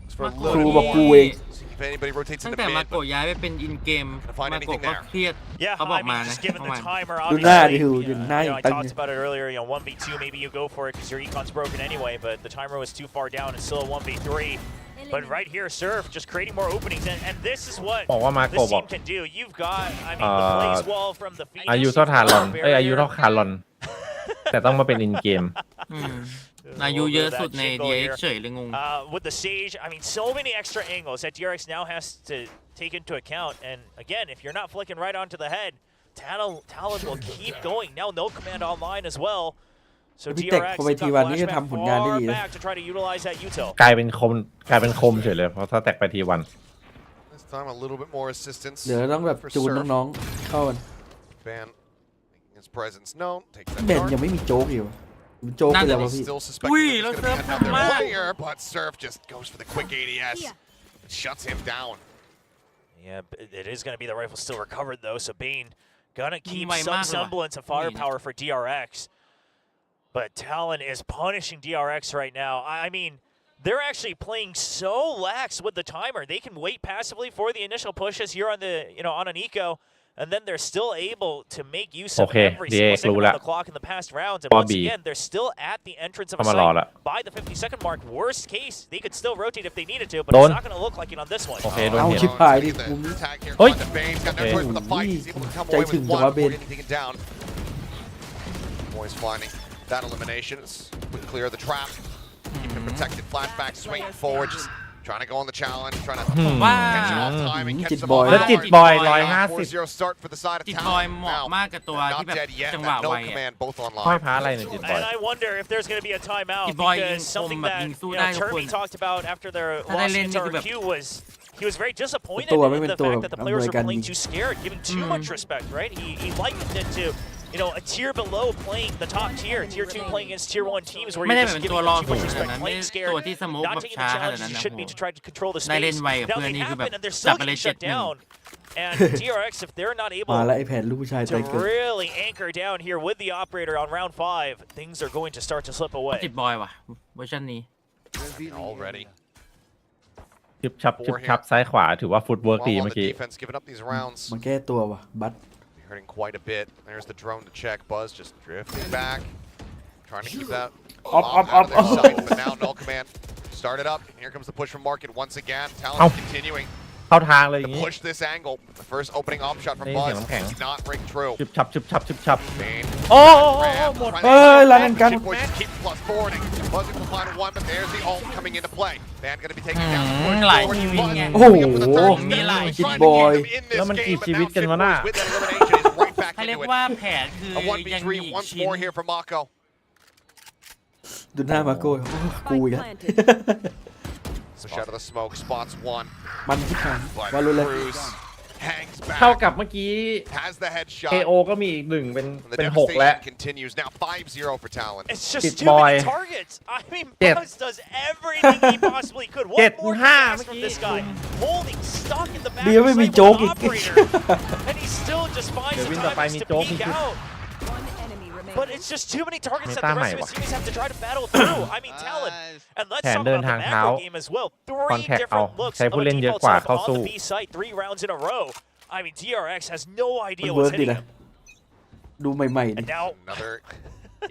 It's for a ครู little บอก bit กู more. เอง If anybody rotates ตั้ in ง the แต่มา mid, โกะย้ายไปเป็นอินเกม find มาโกะ anything ก็ there. เครียด Yeah, เขาบอก I มา mean, นะ just given เมื่อ the วาน timer, ดูหน้า obviously, ดิดูหน้า I อย่างตั้ง talked about it earlier, 1v2, maybe you go for it because your econ's broken anyway, but the timer was too far down. It's still a 1v3. But right here, Surf just creating more openings, and this is what บอกว่ามาโก this บอก team can do. You've got, I mean, the blaze wall from the Phoenix. อายุเท่าทารอนอายุเท่าคารอน แต่ต้องมาเป็นอินเกม อายุเยอะสุดใน DRX เฉยเลยงง With the Sage, I mean, so many extra angles that DRX now has to take into account. And again, if you're not flicking right onto the head, Talon will keep going. Now no command online as well. So พี่เต็ก DRX พอไปทีวันนี่ก็ทำผลงานได้ดี far นะ back to try to utilize that util. กลายเป็นคมเฉยเลยเพราะถ้าแตกไปทีวัน This time a little bit more assistance. เดี๋ยวต้องแบบ for จูน Surf. น้องๆเข้ากัน Ban making his presence known. Takes that แบน dart. ยังไม่มีโจ๊กอยู่มันโจ๊กไปแล้ววะพี่ Still suspecting Ui, there's let's going to be Surf another come on. player, but Surf just goes for the quick ADS. It shuts him down. Yeah, it is going to be the rifle still recovered though. So Bane gonna keep May some mano ba? semblance of firepower for DRX. But Talon is punishing DRX right now. I mean, they're actually playing so lax with the timer. They can wait passively for the initial pushes here on the, on an eco, and then they're still able to make use of Okay, every single second DRX on the clock in the past rounds. And Bobby. once again, they're still at the entrance of a เข้ามารอ site ละ by the 50-second mark. Worst case, they could still rotate if they needed to, but Don't. it's not going to look like it on this one. โอเคโดน เอา เห็น ชิบหายดิ The มุมนี้ tag here Oi. onto Bane. He's got no Okay. choice but to fight. He's able to comeใจ away ถึ with งจัง one วะเบ before น getting taken down. Boys finding that elimination. It's quick clear of the trap. Keep him protected. Flashback swinging forward. Just trying to go on the challenge. Trying to ว่า catch him off timing. Catch Jit them boy. off แล้ว guard. จิตบอย 150 4-0 start for the side of จิต Talon. บอยเหมาะ Now, มากกับตัวที่ not แบบ dead yet. จังหวะ That ไว no อะ command both ค่อย online. พ้าอะไรในจิตบอย And I wonder if there's going to be a timeout Jit boy because ยิงคม something แบบ that ยิงสู้ได้ทุกคน Turby talked about after their ถ้าได้ loss เล่น against นี่คือแบบ RQ was he was very disappointed ตัวไม่เป็ in น the ตัว fact that the อำน players วย were การยิ playing ง too scared, giving too much respect, right? He likened it to a tier below playing the top tier 2 playing against tier 1 teams where ไม่ you're ได้ just เป็น giving ตัว them รอ too สู much งขนาด respect, นั้น playing ตัว scared, ที่สโมก not แบบ taking ช้า the ขนาด challenges นั้น you นะ should be to try to control the ได้เล่น space. ไวกับ Now เพื่อน they นี่คือ have แบบ been and they're จับ still ไปเลย getting shut 7-1 down. And DRX, if they're not มา able แล้วไอ้แผนลูกผู้ชายใจ to เกิด really anchor down here with the operator on round 5, things are going to start to slip จิ away. ตบอยว่ะเวอร์ชันนี้ Already. ชิบชับซ้ายขวาถือว่าฟุตเวิร์ก Well ดี on เมื่ the อกี้ defense, giving up these rounds. มาแก้ตัวว่ะบัต Hurting quite a bit. There's the drone to check. Buzz just drifting back. Trying to keep that Out of their sight, but now Null Command started up. Here comes the push from Market once again. Talon continuing เข้าทางเลยอย่าง to งี้ push this angle. The first opening op shot from Đây, Buzz thằng thằng. did not ring true. ชึบชับชึบชับชึบชับ Bane โอ้หมด เฮ้ยรันกันกัน Chip Boys keep plus forwarding. Buzz with the final one, but there's the ult coming into play. Man gonna be taking down the push หลาย forward. ชีวิต Buzz ไง โอ้โห moving up for the third มีหลาย step. ชีวิต Trying to keep him in this แล้วมันกี่ game, ชีวิต but กัน now วะน่ะ Chip Boys with that elimination is right back เขาเรีย into ก it. ว่าแผนคือ A ยังมี 1v3 อีก once ชิ้น more here from Mako. ดูหน้ามาโก้กูอีกแล้ว Push out of the smoke, spots one. มันที่ผ่าน But วาโลแรนต์ Cruz hangs เท่า back, กับเมื่อกี้ has the headshot. KO ก็มีอีกหนึ่งเป็น And the เป็น6 แล้ว devastation continues now 5-0 for Talon. It's just Hit too boy. many targets. I mean, Jet. Buzz does everything he possibly could. What Jet more can you ห้า ask from this guy? Holding stuck in the back ดี of ไม่ the มี site โจ๊ก with อี an ก operator. And he still just finds เดี๋ยว the วิ่งต่อไป time มี to โจ๊กมี peek ชุด out. One enemy remaining. But it's just too many targets that Meta the rest of mày his teammates have to try to battle through. I mean, Talon. And let's แผน talk เดิน about ทาง the เท้า macro game as well. คอน Three แทคเอา different looks ใช้ of ผู้ a เล่นเยอะ default กว่า self เข้า on สู้ the B site 3 rounds in a row. I mean, DRX has no มัน idea เวิร์ what's กดี hitting นะ him. ดูใหม่ๆดิ And now Another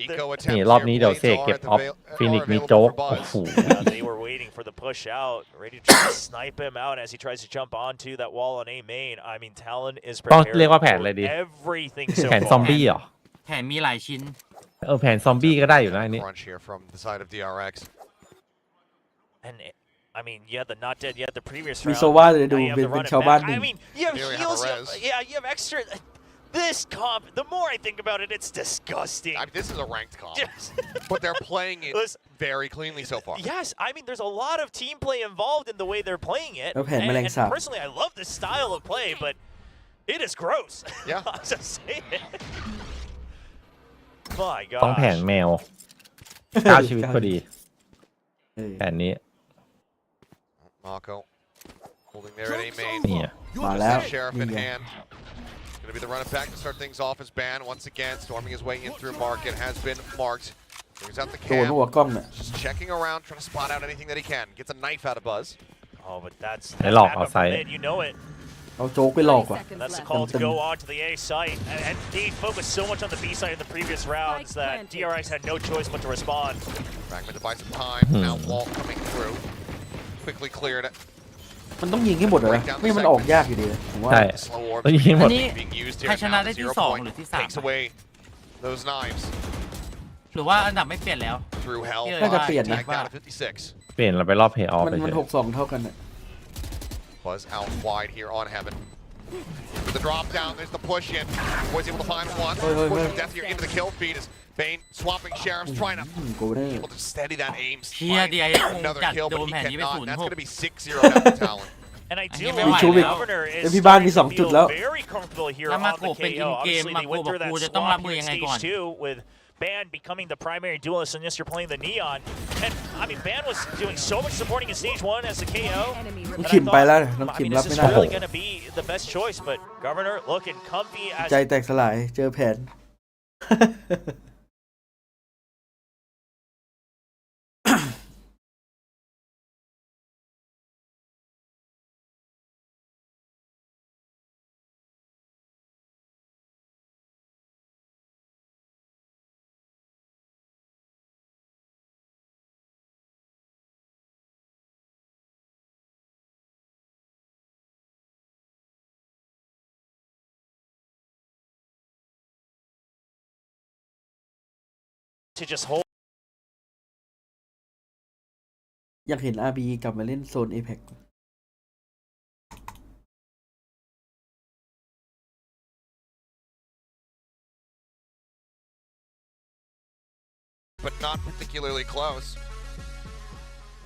eco นี่ attempt รอบ here. นี้เดี๋ยว Blades เสก are เก็บ at the ออฟ are ฟินิกซ์มี available โจ๊ก for โอ้ Buzz. โห they were waiting for the push out, ready to try to snipe him out as he tries to jump onto that wall on A main. I mean, Talon is ต้อง prepared เรียกว่าแผนอะไร for ดี everything so แผนซอม far. บี้เหรอ แผนมีหลายชิ้น แผนซอมบี้ก็ได้อยู่นะอันนี้ Crunch here from the side of DRX. And I mean, you had the not dead, you had the previous มี round. โซว่าเลยดู Now you have เป็น to เป็น run it ชาวบ้าน back. หนึ่ง I mean, you have Here we have heals. a res. Yeah, you have extra. This comp, the more I think about it, it's disgusting. I mean, this is a ranked comp, Yes. but they're playing it Listen. very cleanly so far. Yes, I mean, there's a lot of team play involved in the way they're playing it. แล้วแผนแมลง And สาบ personally, I love this style of play, but it is gross. Yeah. I'm just saying it. My ต้องแผน gosh. แมว9 ชีวิตพอดี เออ แผนนี้ Mako holding there at A main. เนี่ย มาแล้ว Sheriff นี่ in ไง hand. Gonna be the run it back to start things off as Ban once again storming his way in through Market has been marked. Brings out the โดนหั cam. วกล้องเนี่ย Just checking around, trying to spot out anything that he can. Gets a knife out of Buzz. Oh, but that's They that lock backup outside. from mid, you know it. เอาโจ๊กไปหลอก 30 ว่ะ seconds That's the left. call to Something. go on to the A site. And they focused so much on the B site in the previous rounds that planted. DRX had no choice but to respond. Fragment to buy some time. Now Walt coming through. Quickly cleared it. มันต้องยิงให้หมดเหรอไม่งั้นมันออกยากอยู่ดีนะผมว่า ใช่ Slow orbs ต้องยิงหมด อันนี้ being used ใคร here ชนะ now. ได้ที่ 0 สอง point หรือที่สาม takes away those knives หรือว่าอันดับไม่เปลี่ยนแล้ว through hell. น่าจะเปลี่ยนนะ Tagged down to 56. เปลี่ยนเราไปรอบเพย์ออฟ มัน ไป มัน เฉย 6-2 เท่ากันน่ะ Buzz out wide here on Heaven. With the drop down, there's the push in. Boys able to find one. Oi, Push oi. of death here into the kill feed as Bane swapping sheriffs, trying to โกเด้ able to steady that aim. เชียร์ DRX คง Another จัด kill, โด but น he แผนนี้ไป cannot. That's 0-6 going to be 6-0 now for Talon. And ideally,ไม่ไหว แล้ว Governor is แต่พี่บ้านมี starting to 2 จุด feel แล้ว very comfortable here แล้ว on มาโก the เป็น KO. เกม Obviously, มา they โก went กับ through that กูจะต้องรับ swap มือ here ยั in งไงก่อน stage 2 with Ban becoming the primary duelist, and yes, you're playing the Neon. And I mean, Ban was doing so much supporting in stage 1 as the KO. Enemy น้อง that ขิ I มไปแล้ว thought, น้อง I ขิม mean, รับ this ไม่ is ได้ really going to be the best choice. But Governor looking comfy as ใจแตกสลายเจอแผน to just hold. อยากเห็น RB กลับมาเล่นโซน Apex but not particularly close.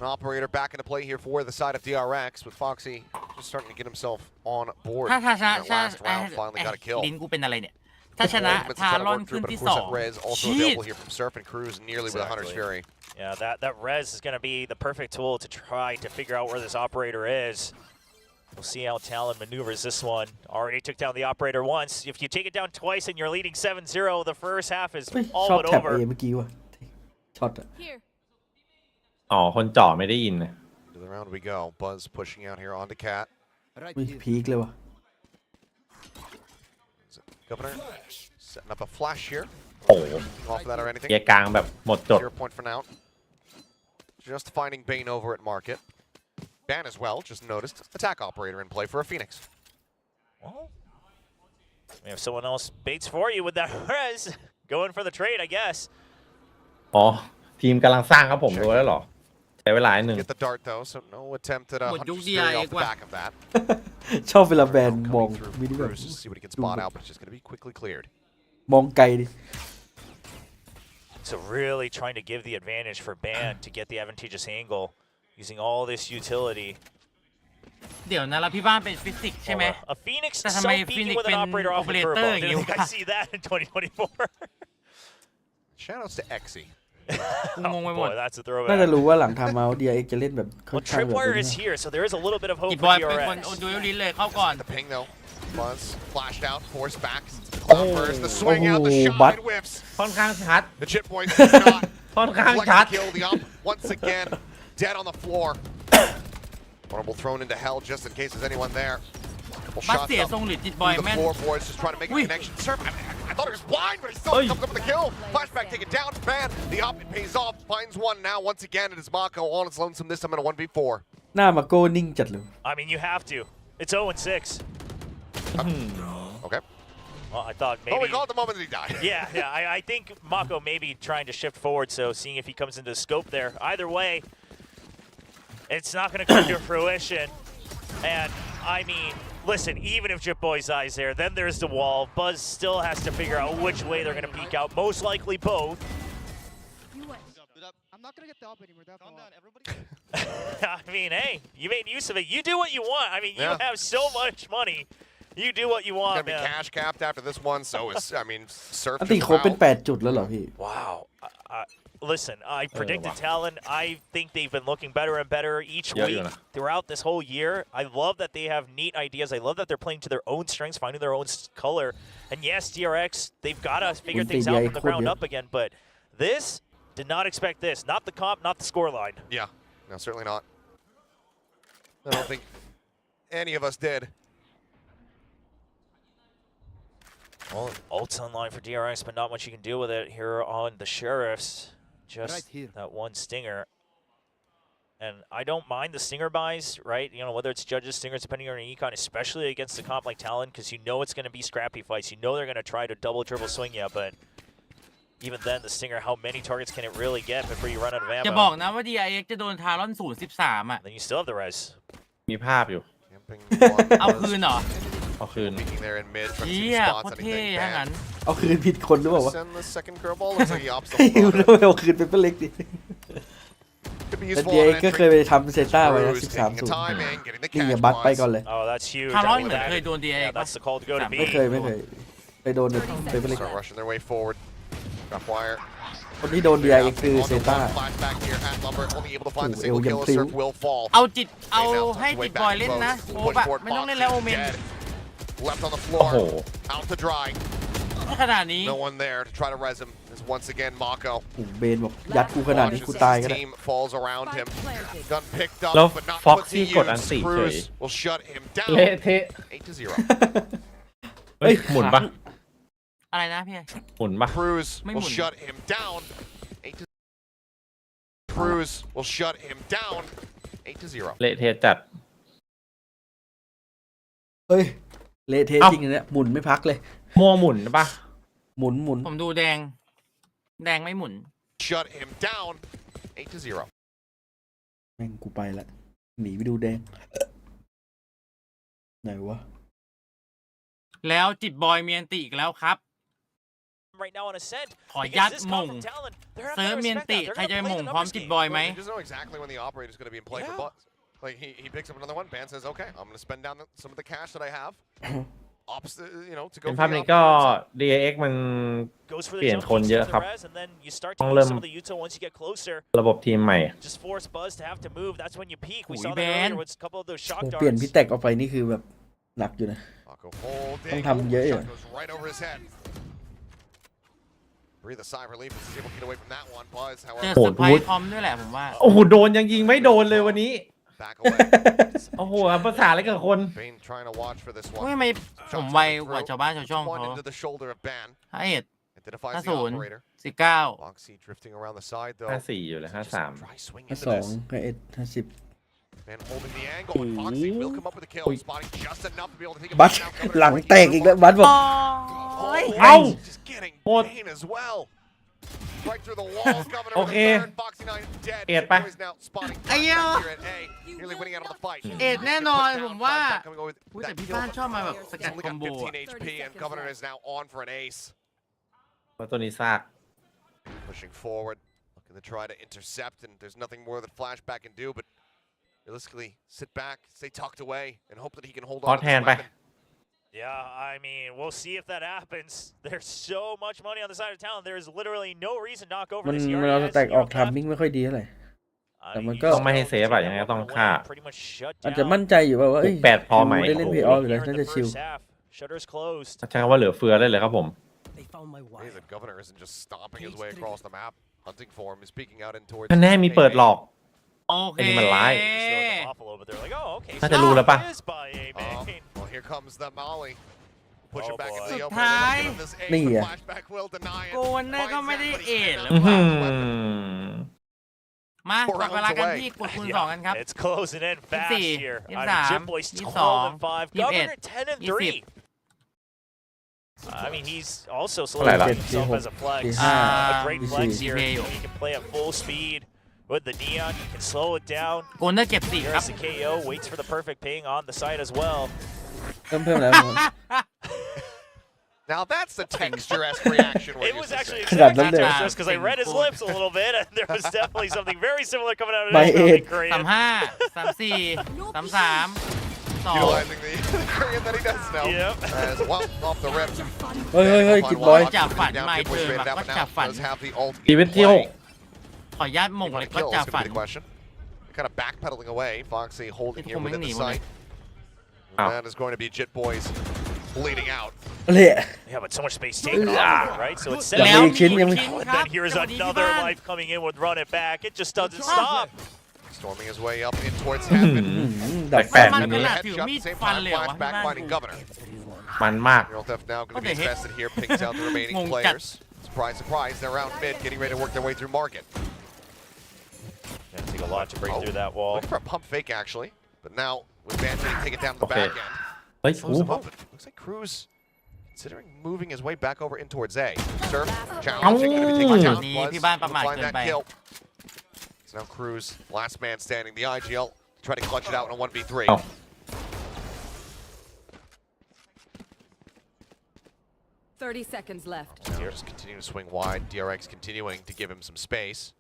An operator back into play here for the side of DRX, with Foxy just starting to get himself on board. ถ้าชนะ That last round finally got a kill. ลิ้นกูเป็นอะไรเนี่ย ถ้าชนะ Ultimates ทา trying to รอน work ขึ้ through, น but of ที่ course ส that อง res also Shit. available here from Surf and Cruz, nearly with a Hunter's Exactly. Fury. Yeah, that res is going to be the perfect tool to try to figure out where this operator is. We'll see how Talon maneuvers this one. Already took down the operator once. If you take it down twice and you're leading 7-0, the first half is เฮ้ย all ชอบ but แท็บ over. A เมื่อกี้ว่ะช็อตอะ Here. อ๋อคนจ่อไม่ได้ยินนะ To the round we go. Buzz pushing out here onto Cat. Right อุ้ย here. พีคเลยว่ะ Governor Setting up a flash here. โอ้โห Off of that or anything. เกียร์กลางแบบหมดจด 0 point for now. Just finding Bane over at Market. Ban as well, just noticed. Attack operator in play for a Phoenix. Well, we have someone else baits for you with that res. Going for the trade, I guess. อ๋อทีมกำลังสร้างครับผมดูแล้วเหรอใช้เวลาหนึ่ง Get the dart though, so no attempt at a Would Hunter's you Fury DRX off the back of that. ชอบเวลาแบนมอง Coming through มินิแบบ Bruce to see what he can spot out, but it's just going to be quickly cleared. มองไกลดิ So really trying to give the advantage for Ban to get the advantageous angle, using all this utility. เดี๋ยวนะแล้วพี่บ้านเป็นฟิสิกส์ใช่ไหม A Phoenix แต่ทำไม self-peeking Phoenix with an เป็น operator off of operator Turbo. อย่างงี้ Didn't think วะ I'd see that in 2024. Shoutouts to Exy. งงไปหมด Boy, that's a น่าจะ throwback. รู้ว่าหลังทำเอา DRX จะเล่นแบบค่อ Well, นข้างแบบ Tripwire นี้ is here, so there is a little bit of hope จิต for บอยเป็นคน DRX. ดูเอลลินเลยเข้าก่อน The ping though. Buzz flashed out, forced back. Oh. Cloud burst, the swing out, the Oh, shot, but- it whiffs. ค่อนข้างชัด The Chip Boys does not ค่อนข้าง collect ชัด the kill. The op once again dead on the floor. Vulnerable thrown into hell just in case there's anyone there. Couple บัส shots เสีย up ทรงหรือจิตบอย through แม่ the น floorboards, just trying to make a Ui. connection. Surf, I thought it was blind, but he still Oi. comes up with the kill. Flashback taken down, Ban. The op it pays off, finds one now. Once again, it is Mako on its lonesome. This time in a 1v4. หน้ามาโก้นิ่งจัดเลย I mean, you have to. It's 0-6. Okay. Well, I thought maybe. Oh, we called the moment that he died. Yeah. I think Mako may be trying to shift forward, so seeing if he comes into the scope there. Either way, it's not going to come to fruition. And I mean, listen, even if Jip Boy's eyes there, then there's the wall. Buzz still has to figure out which way they're going to peek out. Most likely both. I'm not gonna get the op anymore. Calm down, everybody. I mean, hey, you made use of it. You do what you want. I mean, you Yeah. have so much money. You do what you want, Gonna be man. cash capped after this one, so is I mean, Surf อันตี just โคเป็น wow. 8 จุดแล้วเหรอพี่ Wow. Listen, I predicted wow. Talon. I think they've been looking better and better each Yeah, week yeah. throughout this whole year. I love that they have neat ideas. I love that they're playing to their own strengths, finding their own color. And yes, DRX, they've got to figure things out from the ground up again. But this, did not expect this. Not the comp, not the scoreline. Yeah, no, certainly not. I don't think any of us did. Well, ult's online for DRX, but not much you can do with it here on the Sheriffs. Just Right here. that one stinger. And I don't mind the stinger buys, right? You know, whether it's judges, stingers, depending on your econ, especially against a comp like Talon, because you know it's going to be scrappy fights. You know they're going to try to double, triple swing you, but even then, the stinger, how many targets can it really get before you run out of จะบอก ammo? นะว่า DRX จะโดนทารอน0-13 อ่ะ Then you still have the res. มีภาพอยู่ Camping เอา one คืนเหรอ เอาคืน peeking there in mid, trying to เฮี see ย the โค spots, ตรเท่ anything ถ้างั้น bad. เอาคืนผิดคนหรือเปล่าวะ Send the second curveball, looks like he opts ไม่ the รู้ floor. นะเอาคืนเป็นเปเล็กดิ Could be แต่ useful DRX on ก็เคย entry. ไปทำเซต้าไว้นะ Cruz 13 taking ศู a นย์ time in, getting the นี่อย่า catch บัตไป wise. ก่อนเลย Oh, that's huge. ทารอน I เหมือน believe เคย that. โดน DRX Yeah, that's the call to go to ไม่ me. เคยไปโดนเป็นเปเล็ก Start rushing their way forward. Drop wire. คนที่โดน DRX คือเซ Onto ต้า one flashback here at Lumber, only able to find the Ooh, single ew, kill. yum, Surf ew. will fall. เอาจิตเอา They now ให้ tuck his จิ way ตบอย back เล่น close. นะโอ้ Put บะ forward ไม่ต้อง Fox เล่นแล้วโอ is เมน dead. Left on the โอ้ floor. โห Out to dry. ขนาดนี้ No one there to try to res him. Is once again Mako. โอ้โหเบนบอกยัดกูขนาดนี้ Watches กู as ตาย his ก็ได้ team falls around him. planted. Gun picked up, แล้ว but not ฟ็อก put to ซี่กดอัน use. ติเฉย Cruz will shut him เละ down. เทะ 8-0. เฮ้ยหมุนปะ อะไรนะพี่ หมุนปะ Cruz May will mun. shut him down. 8-0. Cruz will shut him down. 8-0. เละเทะจัด เฮ้ยเละเทะ เอ้า จริงเนี่ยหมุนไม่พักเลย มัวหมุนปะ หมุน ผมดูแดง แดงไม่หมุน Shut him down. 8-0. แม่งกูไปละหนีไปดูแดงไหนวะ แล้วจิตบอยมีอันติอีกแล้วครับ Right now on Ascent. ขอ Because ยัด this ม comp ง from Talon, they're not เซิร์ฟ gonna มีอัน respect ติ that. They're ใคร gonna จะ play มง the พร้อม numbers จิต game. บอยไหม He doesn't know exactly when the operator is going to be in play for Yeah. Buzz. Like he picks up another one. Ban says, "Okay, I'm going to spend down some of the cash that I have." Ops, you know, to go. เป็น for ภาพ the นี้ op. ก็ DRX มัน Goes for the เปลี่ยน jump คน kicks เยอะ to ครับ the res, and then you start to ต้อง use เริ่ม some of the util once you get closer. ระบบทีมใหม่ Just force Buzz to have to move. That's when you peak. We Ui, saw that Ben. earlier with a couple of those shock โอ้เปลี่ยน darts. พี่แตกออกไปนี่คือแบบหนักอยู่นะ Mako holding. Không thầm dễ Shot rồi. goes right over his head. Breathe a sigh of relief as he's able to get away from that one. Buzz, เจอ however, เซอร์ไพร โหด ส์คอมด้วยแหละผมว่า โอ้โหโดนยังยิงไม่โดนเลยวันนี้ back away. โอ้โหภาษาอะไรกับคน Bane trying to watch for this เฮ้ย one. ทำไมผมไวกว่าชาวบ้านชาวช่อง One เขา into the shoulder of Ban. 51 Identifies the 50 operator. 49 Foxy drifting around the side though. 54อยู่เลย Just 53 try swing ห้า into สอง this. กับเอ็ด50 Ban holding the angle and Foxy will come up with a kill. Spotting just enough to be able to take บัต it down. หลังแตกอีกแล้วบัตบอก Oh, Ow! just getting What? Bane as well. Right through the walls, Governor. Okay. With the third. Foxy 9 dead. Ed pa. Boys now spotting Ay, back oh. here at A. Nearly winning out of the fight. เอ็ดแน่นอนผมว่า Flashback coming over with อุ๊ยแต่ that พี่ kill. บ้านชอบมาแบบส He's กัด only คอม got โบ 15 HP and Governor is now on for an ace. ว่าตัวนี้ซาก Pushing forward, looking to try to intercept, and there's nothing more that Flashback can do, but realistically, sit back, stay tucked away, and hope that he can hold on to Hot this hand, weapon. Yeah, I mean, we'll see if that happens. There's so much money on the side of Talon. There is literally no reason to knock over มัน this. He มัน already เอา has สแต็ก Neo ออก left. ทำมิ่งไม่ค่อยดีเท่าไหร่ Iแต่ mean, มัน you ก็ just ต้องไม่ให้ know เซฟ take อะ that ยังไงก็ weapon ต้อง away ฆ่า and pretty much shut อาจจะ down มั่นใจอยู่ว่าเอ้ย 8พอไหม ได้เล่นเพย์ออฟอยู่แล้ว here in น่า the จะชิล first half. Shutters closed. ใช้คำว่าเหลือเฟือได้เลยครับผม They found my Hey, wire. the Governor isn't just stomping his way across the map, hunting for him, he's peeking out in towards. แน่มีเปิดหลอก โอเค อันนี้มันร้าย Still at the Buffalo, but they're like, oh, okay. น่าจะรู้แล้วปะ It is by A, Bane. Well, here comes the Molly. Push him Oh, back boy. into the open. Suthai. They're looking at this ace, นี่ but อะ Flashback will deny it. โกนเนี่ยก็ไม่ได้ Finds out, but เอ็ด he's แล้ว gonna อื้อ have หื a weapon. มา Four จับเว rounds ลากัน away. ที่กดคูณ Yeah, 2 กันครับ It's closing in fast 24 here. I 23 mean, Jim Boy's 12 and 5. 21 Governor 10 and 3. 20 I mean, he's also Right, solidified like- himself as a flex. Ah, A great flex VCT. here. He can play at full speed with the Neon. He can slow it down. โกนเนอร์เก็บ4ครับ Here's the KO. Waits for the perfect ping on the side as well. เพิ่มแล้วผม Now that's the texture-esque reaction we're It was used to actually seeing. Khadad exactly lắm just because I read his lips a little bit, and there was definitely something very similar coming out of By his mouth. eight. Korean. 35 34 33 2 Utilizing the Korean that he does know. Yep. As well, off the rip. เฮ้ยเฮ้ยเฮ้ยกินบอย จับฝัน Down ไม่ Jim เธ Boy อ straight แบบ out, ก็ but จับ now ฝัน does have the ult ชีวิต in ที่ play. ขออนุญาตหม่ง You เลย want ก็ to kill, จับ is ฝั gonna น be the question. Kind of backpedaling away. Foxy holding here Không within biết the nghỉ một site. Ow. That is going to be Jit Boys bleeding out. เละ Yeah, but so much space taken off of it, right? So it's ยัง set มี up. อีกชิ้นยังมี And then here's another life coming in with run it back. It just doesn't stop. Storming his way up in towards heaven. ดับ แปลก มัน ๆ ข นี้ นาดถือ Headshot มี at ด the same ฟัน time. เลยเหรอวะ Flashback ที่บ้าน finding Governor. มันมาก Real Theft now going to be Okay, hit. invested here. Pings out the remaining Mong players. Surprise, surprise. They're around mid, getting ready to work their way through market. Gonna take a lot to break through that wall. Looking for a pump fake, actually. But now, with Van getting taken down to the Okay. back end. เฮ้ย Close him up. It looks like Cruz considering moving his way back over in towards A. Surf, challenging, going to be taking down Ni Buzz. Phi Ban Gonna Pamad find that ken pai. kill. So now Cruz, last man standing. The IGL try to clutch it out in a 1v3. Oh. Thirty seconds left. Just continuing to swing wide. DRX continuing to give him some space.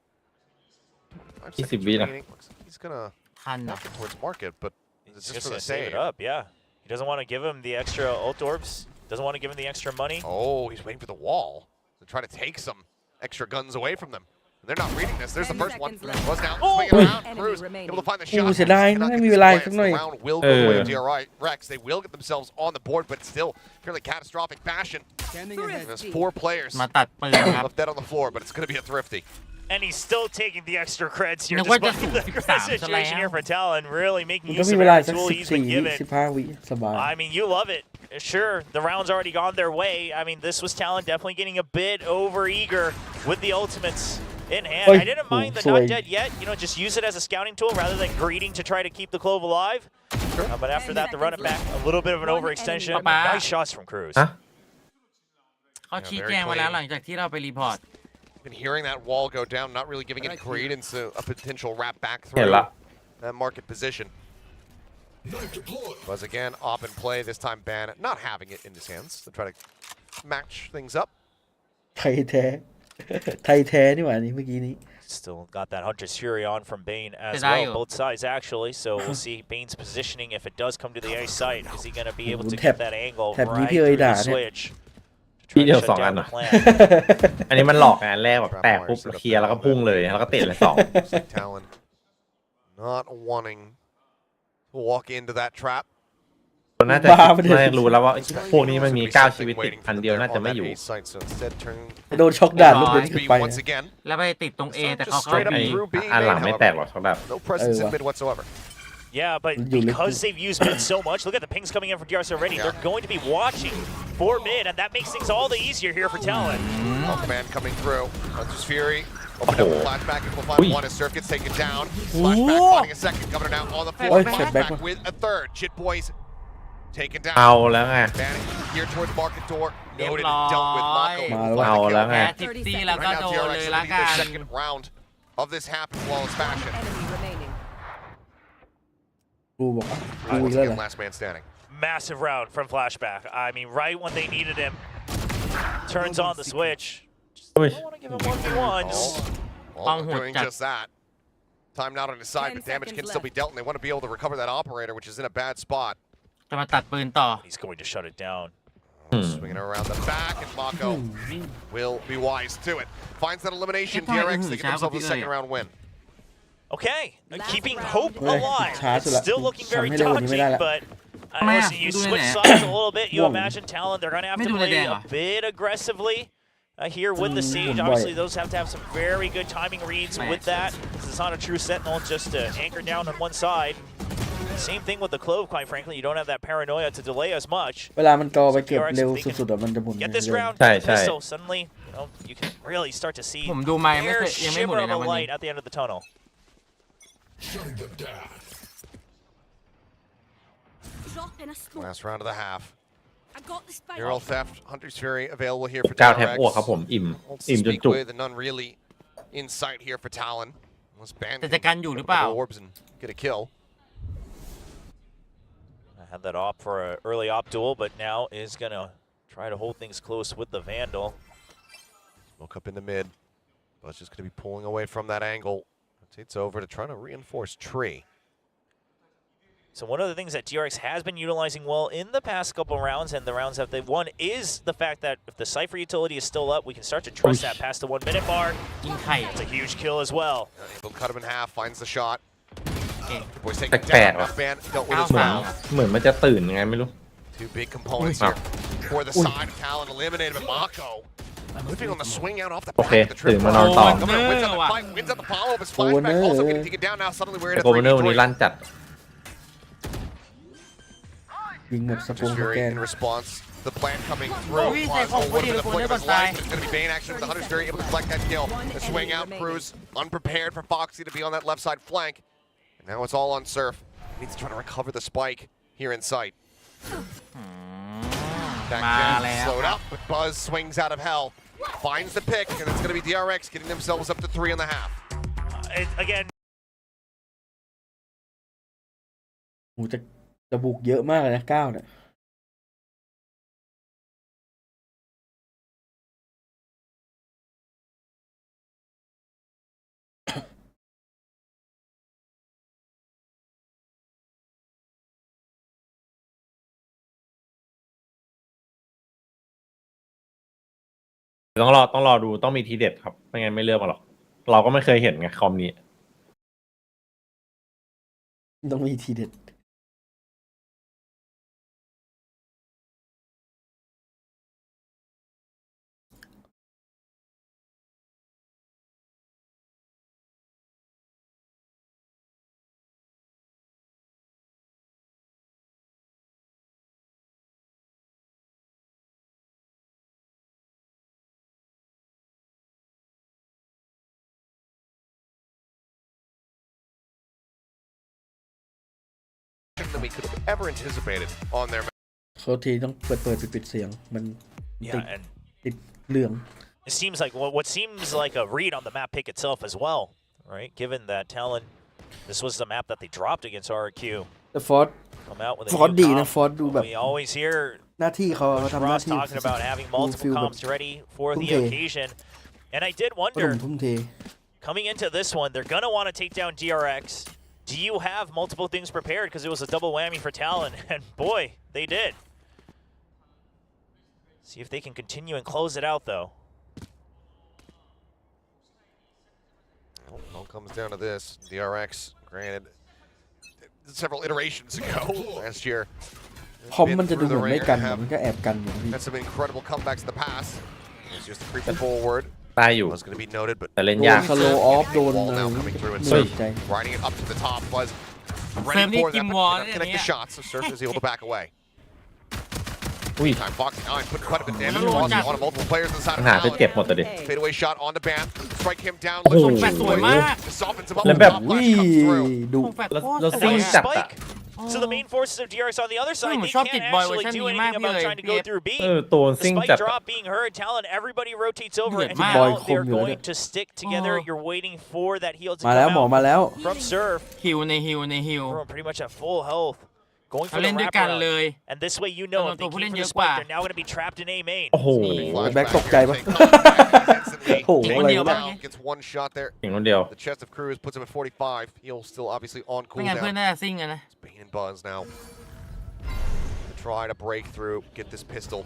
5 20 secondsวินะ remaining. Looks like he's gonna ทันนะ walk towards market, but He's it's just just for gonna the save save. it up, yeah. He doesn't want to give him the extra ult orbs. Doesn't want to give him the extra money. Oh, he's waiting for the wall to try to take some extra guns away from them. They're not reading this. There's the 10 first one. seconds left. Was down, Oh! swinging around. Enemy Cruz remaining. able to find the โอ้ shot. เสียดาย Cannot ไม่ get มี this เวลา play. สักหน่อย The round will go the way of Uh. DRX. They will get themselves on the board, but still fairly catastrophic fashion. There's 4 players มาตัดปืนครับ left dead on the floor, but it's going to be a Thrifty. And he's still taking the extra creds here.นึกว่าจะ Despite the 13 great situation here for Talon, really มัน making ก็ use มี of เวลา every สัก tool 14 he's วิ been given. 15 วิสบาย I mean, you love it. Sure, the round's already gone their way. I mean, this was Talon definitely getting a bit over eager with the ultimates in hand. Oy, I didn't mind the sorry. not dead yet. You know, just use it as a scouting tool rather than greeting to try to keep the Clove alive. But after that, the run it back, a little bit of an One overextension. enemy remaining. Nice shots from Cruz. ฮะ เขาชี้แจงมาแล้วหลังจากที่เราไปรีพอร์ต Been hearing that wall go down, not really giving any credence to a potential wrap back เห็น through ละ that market position. Was again op in play, this time Ban not having it in his hands to try to match things up. ไทยแท้ ไทยแท้นี่หว่านี่เมื่อกี้นี้ Still got that Hunter's Fury on from Bane as Did I? well, both sides actually. So we'll see Bane's positioning if it does come to the A site. Is he going to be able to Tap- get that angle tap right นี้พี่เอ๋ย through ด่า the เนี่ย switch? to ที try to เดียว shut 2 อัน down เหร the อ plan. อันนี้มันหลอกงานแรกแบบแตกปุ๊บเคลียร์แล้วก็พุ่งเลยแล้วก็เตะเลย 2 Looks like Talon not wanting to walk into that trap. คนน่าจะ บ้าไปเลย น่าจะรู้แล้วว่าพวกนี้มันมี 9 ชีวิตติด Waiting อัน for เดียว them น่า there จะ on ไม่ that อยู่ A site, so instead turn โดนช็อกด่านลูก Bye. เดียวขึ้น B ไป once again. แล้วไปติดตรง A แต่เขาเข้า Straight up บี through B อันหลัง main, ไม่ however. แตกหรอกช็อกแบบ No presence in Aywa. mid whatsoever. Yeah, but because they've used mid so much, look at the pings coming in from DRX already. They're going to be watching for mid, and that makes things all the easier here for Talon. Command coming through. Hunter's Fury. Open up the flashback and we'll find one as Surf gets taken down. Flashback finding a second. Governor now on the floor. Flashback with a third. Jit Boys taken down. เอาแล้วไง Banning here towards market door. เรียบ Noted ร้อ and dealt with ย Mako. เอาแล้วไง แพ้ทิปตี้แล้วก็ Right โด now นเลย DRX ละ lead กั the น second round of this half in flawless fashion. Enemy remaining. กูบอกกู Once อีกแล้วเหร again, อ last man standing. Massive round from Flashback. I mean, right when they needed him, turns on the switch. Just don't want to give him 1v1s. All doing just that. Time not on his side, but damage can still be dealt, and they want to be able to recover that operator, which is in a bad spot. จะมาตัดปืนต่อ He's going to shut it down. Swinging around the back, and Mako will be wise to it. Finds that elimination. DRX, they get themselves a second round win. Okay, keeping hope alive. It's still looking very ทำให้เร็วกว่านี้ไม่ได้ daunting, ละ but Maya, listen, you do switch that. sides a little bit. You Wrong. imagine Talon, they're going to have to May do play that. a bit aggressively here with the siege. Obviously, those have to have some very good timing reads with that. This is not a true sentinel, just to anchor down on one side. Same thing with the Clove, quite frankly. You don't have that paranoia to delay as much. เวลามันกอไปเก็บเร็วสุดๆอะมันจะหมุน Get this round, ใช่ with the ใช่ pistol, suddenly, you can really start to see ผมดูไม้ไม่ bare เคยยังไม่หมด shimmer เลย of นะ a วันนี้ light at the end of the tunnel. Last round of the half. I got the spike. Neural Theft, Hunter's Fury available here for เก้าแทบ DRX. อ้วกครับผมอิ่ม Holds to อิ่มจน speak จุก with and none really in sight here for Talon. Was banned. แต่จะกันอยู่หรือเปล่า Orbs and get a kill. I had that op for an early op duel, but now is going to try to hold things close with the Vandal. Smoke up in the mid. But it's just going to be pulling away from that angle. Rotates over to try to reinforce Tree. So one of the things that DRX has been utilizing well in the past couple rounds and the rounds that they've won is the fact that if the Cypher utility is still up, we can start to trust that past the 1 minute mark. ยิงไข่ It's a huge kill as well. Able to cut him in half, finds the shot. โอเค Boys taking แปลก down. ๆว่ะ Ban dealt with his เหมือน foul. เหมือนมันจะตื่นยังไงไม่รู้ Two big components here for the side. Talon eliminated, but Mako whipping on the swing out off the โอ back เค of the ตื่น trip. มานอนต่อ Governor wins out the fight, wins out the follow-up. His flashback also getting taken down now. Suddenly we're in แต่ a โกเวเนอร์วันนี้ 3v3. ลั่นจัด ยิงแบบสปง Just ส Fury แกน in response. The plan coming through. Ui, Flies không, forward có with điều the của flick of nó his còn light, tài. but it's going to be Bane action with the Hunter's Fury able to collect that kill. The swing out, Cruz unprepared for Foxy to be on that left side flank. And now it's all on Surf. Needs to try to recover the spike here in sight. Back มา down, แล้ว slowed up, but Buzz swings out of hell. Finds the pick, and it's going to be DRX getting themselves up to 3.5. Again, โหจะบุกเยอะมากเลยนะ9เนี่ย ต้องรอดูต้องมีทีเด็ดครับไม่งั้นไม่เลือกมาหรอกเราก็ไม่เคยเห็นไงคอมนี้ ต้องมีทีเด็ดThan we could have ever anticipated on their เขาทีต้องปิดเสียงมันติด yeah, and ติดเรื่อง it seems like what seems like a read on the map pick itself as well, right? Given that Talon, this was the map that they dropped against RQ. แต่ฟอร์ด Come out with a ฟอร์ด new ดีนะ comp. ฟอร์ดดูแบบ We always hear หน้าที่เขาทำหน้า Ross ที่ talking about having multiple comps ready for theทุ่มเท occasion. And I did ก็ wonder, ทุ่มเท coming into this one, they're going to want to take down DRX. Do you have multiple things prepared? Because it was a double whammy for Talon, and boy, they did. See if they can continue and close it out, though. Well, it all comes down to this. DRX, granted, several iterations ago last year. คอมมันจะดูเหมือนไม่กันมันก็แอบกันอย่างนี้ Had some incredible comebacks in the past. It's just creeping forward. ตายอยู่ Was going to be noted, but แต่เล่น โด ยาน ก สโลออฟโดน Wall อะไร now coming through and Ui. Riding it up to the top was ready for them, Team but War cannot connect the yeah. shots, so Surf is able to back away. อุ้ย Time Fox and put quite a bit of damage Talon on multiple players inside ปัญ of หาคือ Talon. เจ็บหมดแต่ดิ Fadeaway shot on the ban. Strike him down. โอ้โห Looks แฟดสวยมาก to soften him up. แล้วแบบ Top อุ้ย flash comes through. ดุ โอ้แฟด แล้ว โคตร แล้ว ส ซิ่ ว ง ย จัด อะ อะ So the main forces of DRX on the other side, I'm they shocked can't it boy actually was do sending anything him about out trying to go here. through B. ตัวซิ่ง Despite จัด drop being heard, Talon, everybody rotates over, and Dude, now boy, they're come going here. to stick together. You're waiting for that heal to มาแล้ว come หมอ out มาแล้ว from Surf. ฮิวในฮิว Everyone pretty much at full health. Going for เขา the เล่นด้วยกันเล wraparound. ย And this way, you know, if they ตัวผู้เล่ came น for เย the อะกว่า spike, they're now going to be trapped in A main. โอ้โห Flashback แบ็คตกใจปะ here. Instantly โอ้โห taken อะไรวะ down. Gets one shot there. เพียงคนเดียว The chest of Cruz puts him at 45. He'll still obviously on ไม่งั้นเพื่อน cooldown. น่าจะซิ่งอะนะ Bane and Buzz now. Try to break through, get this pistol.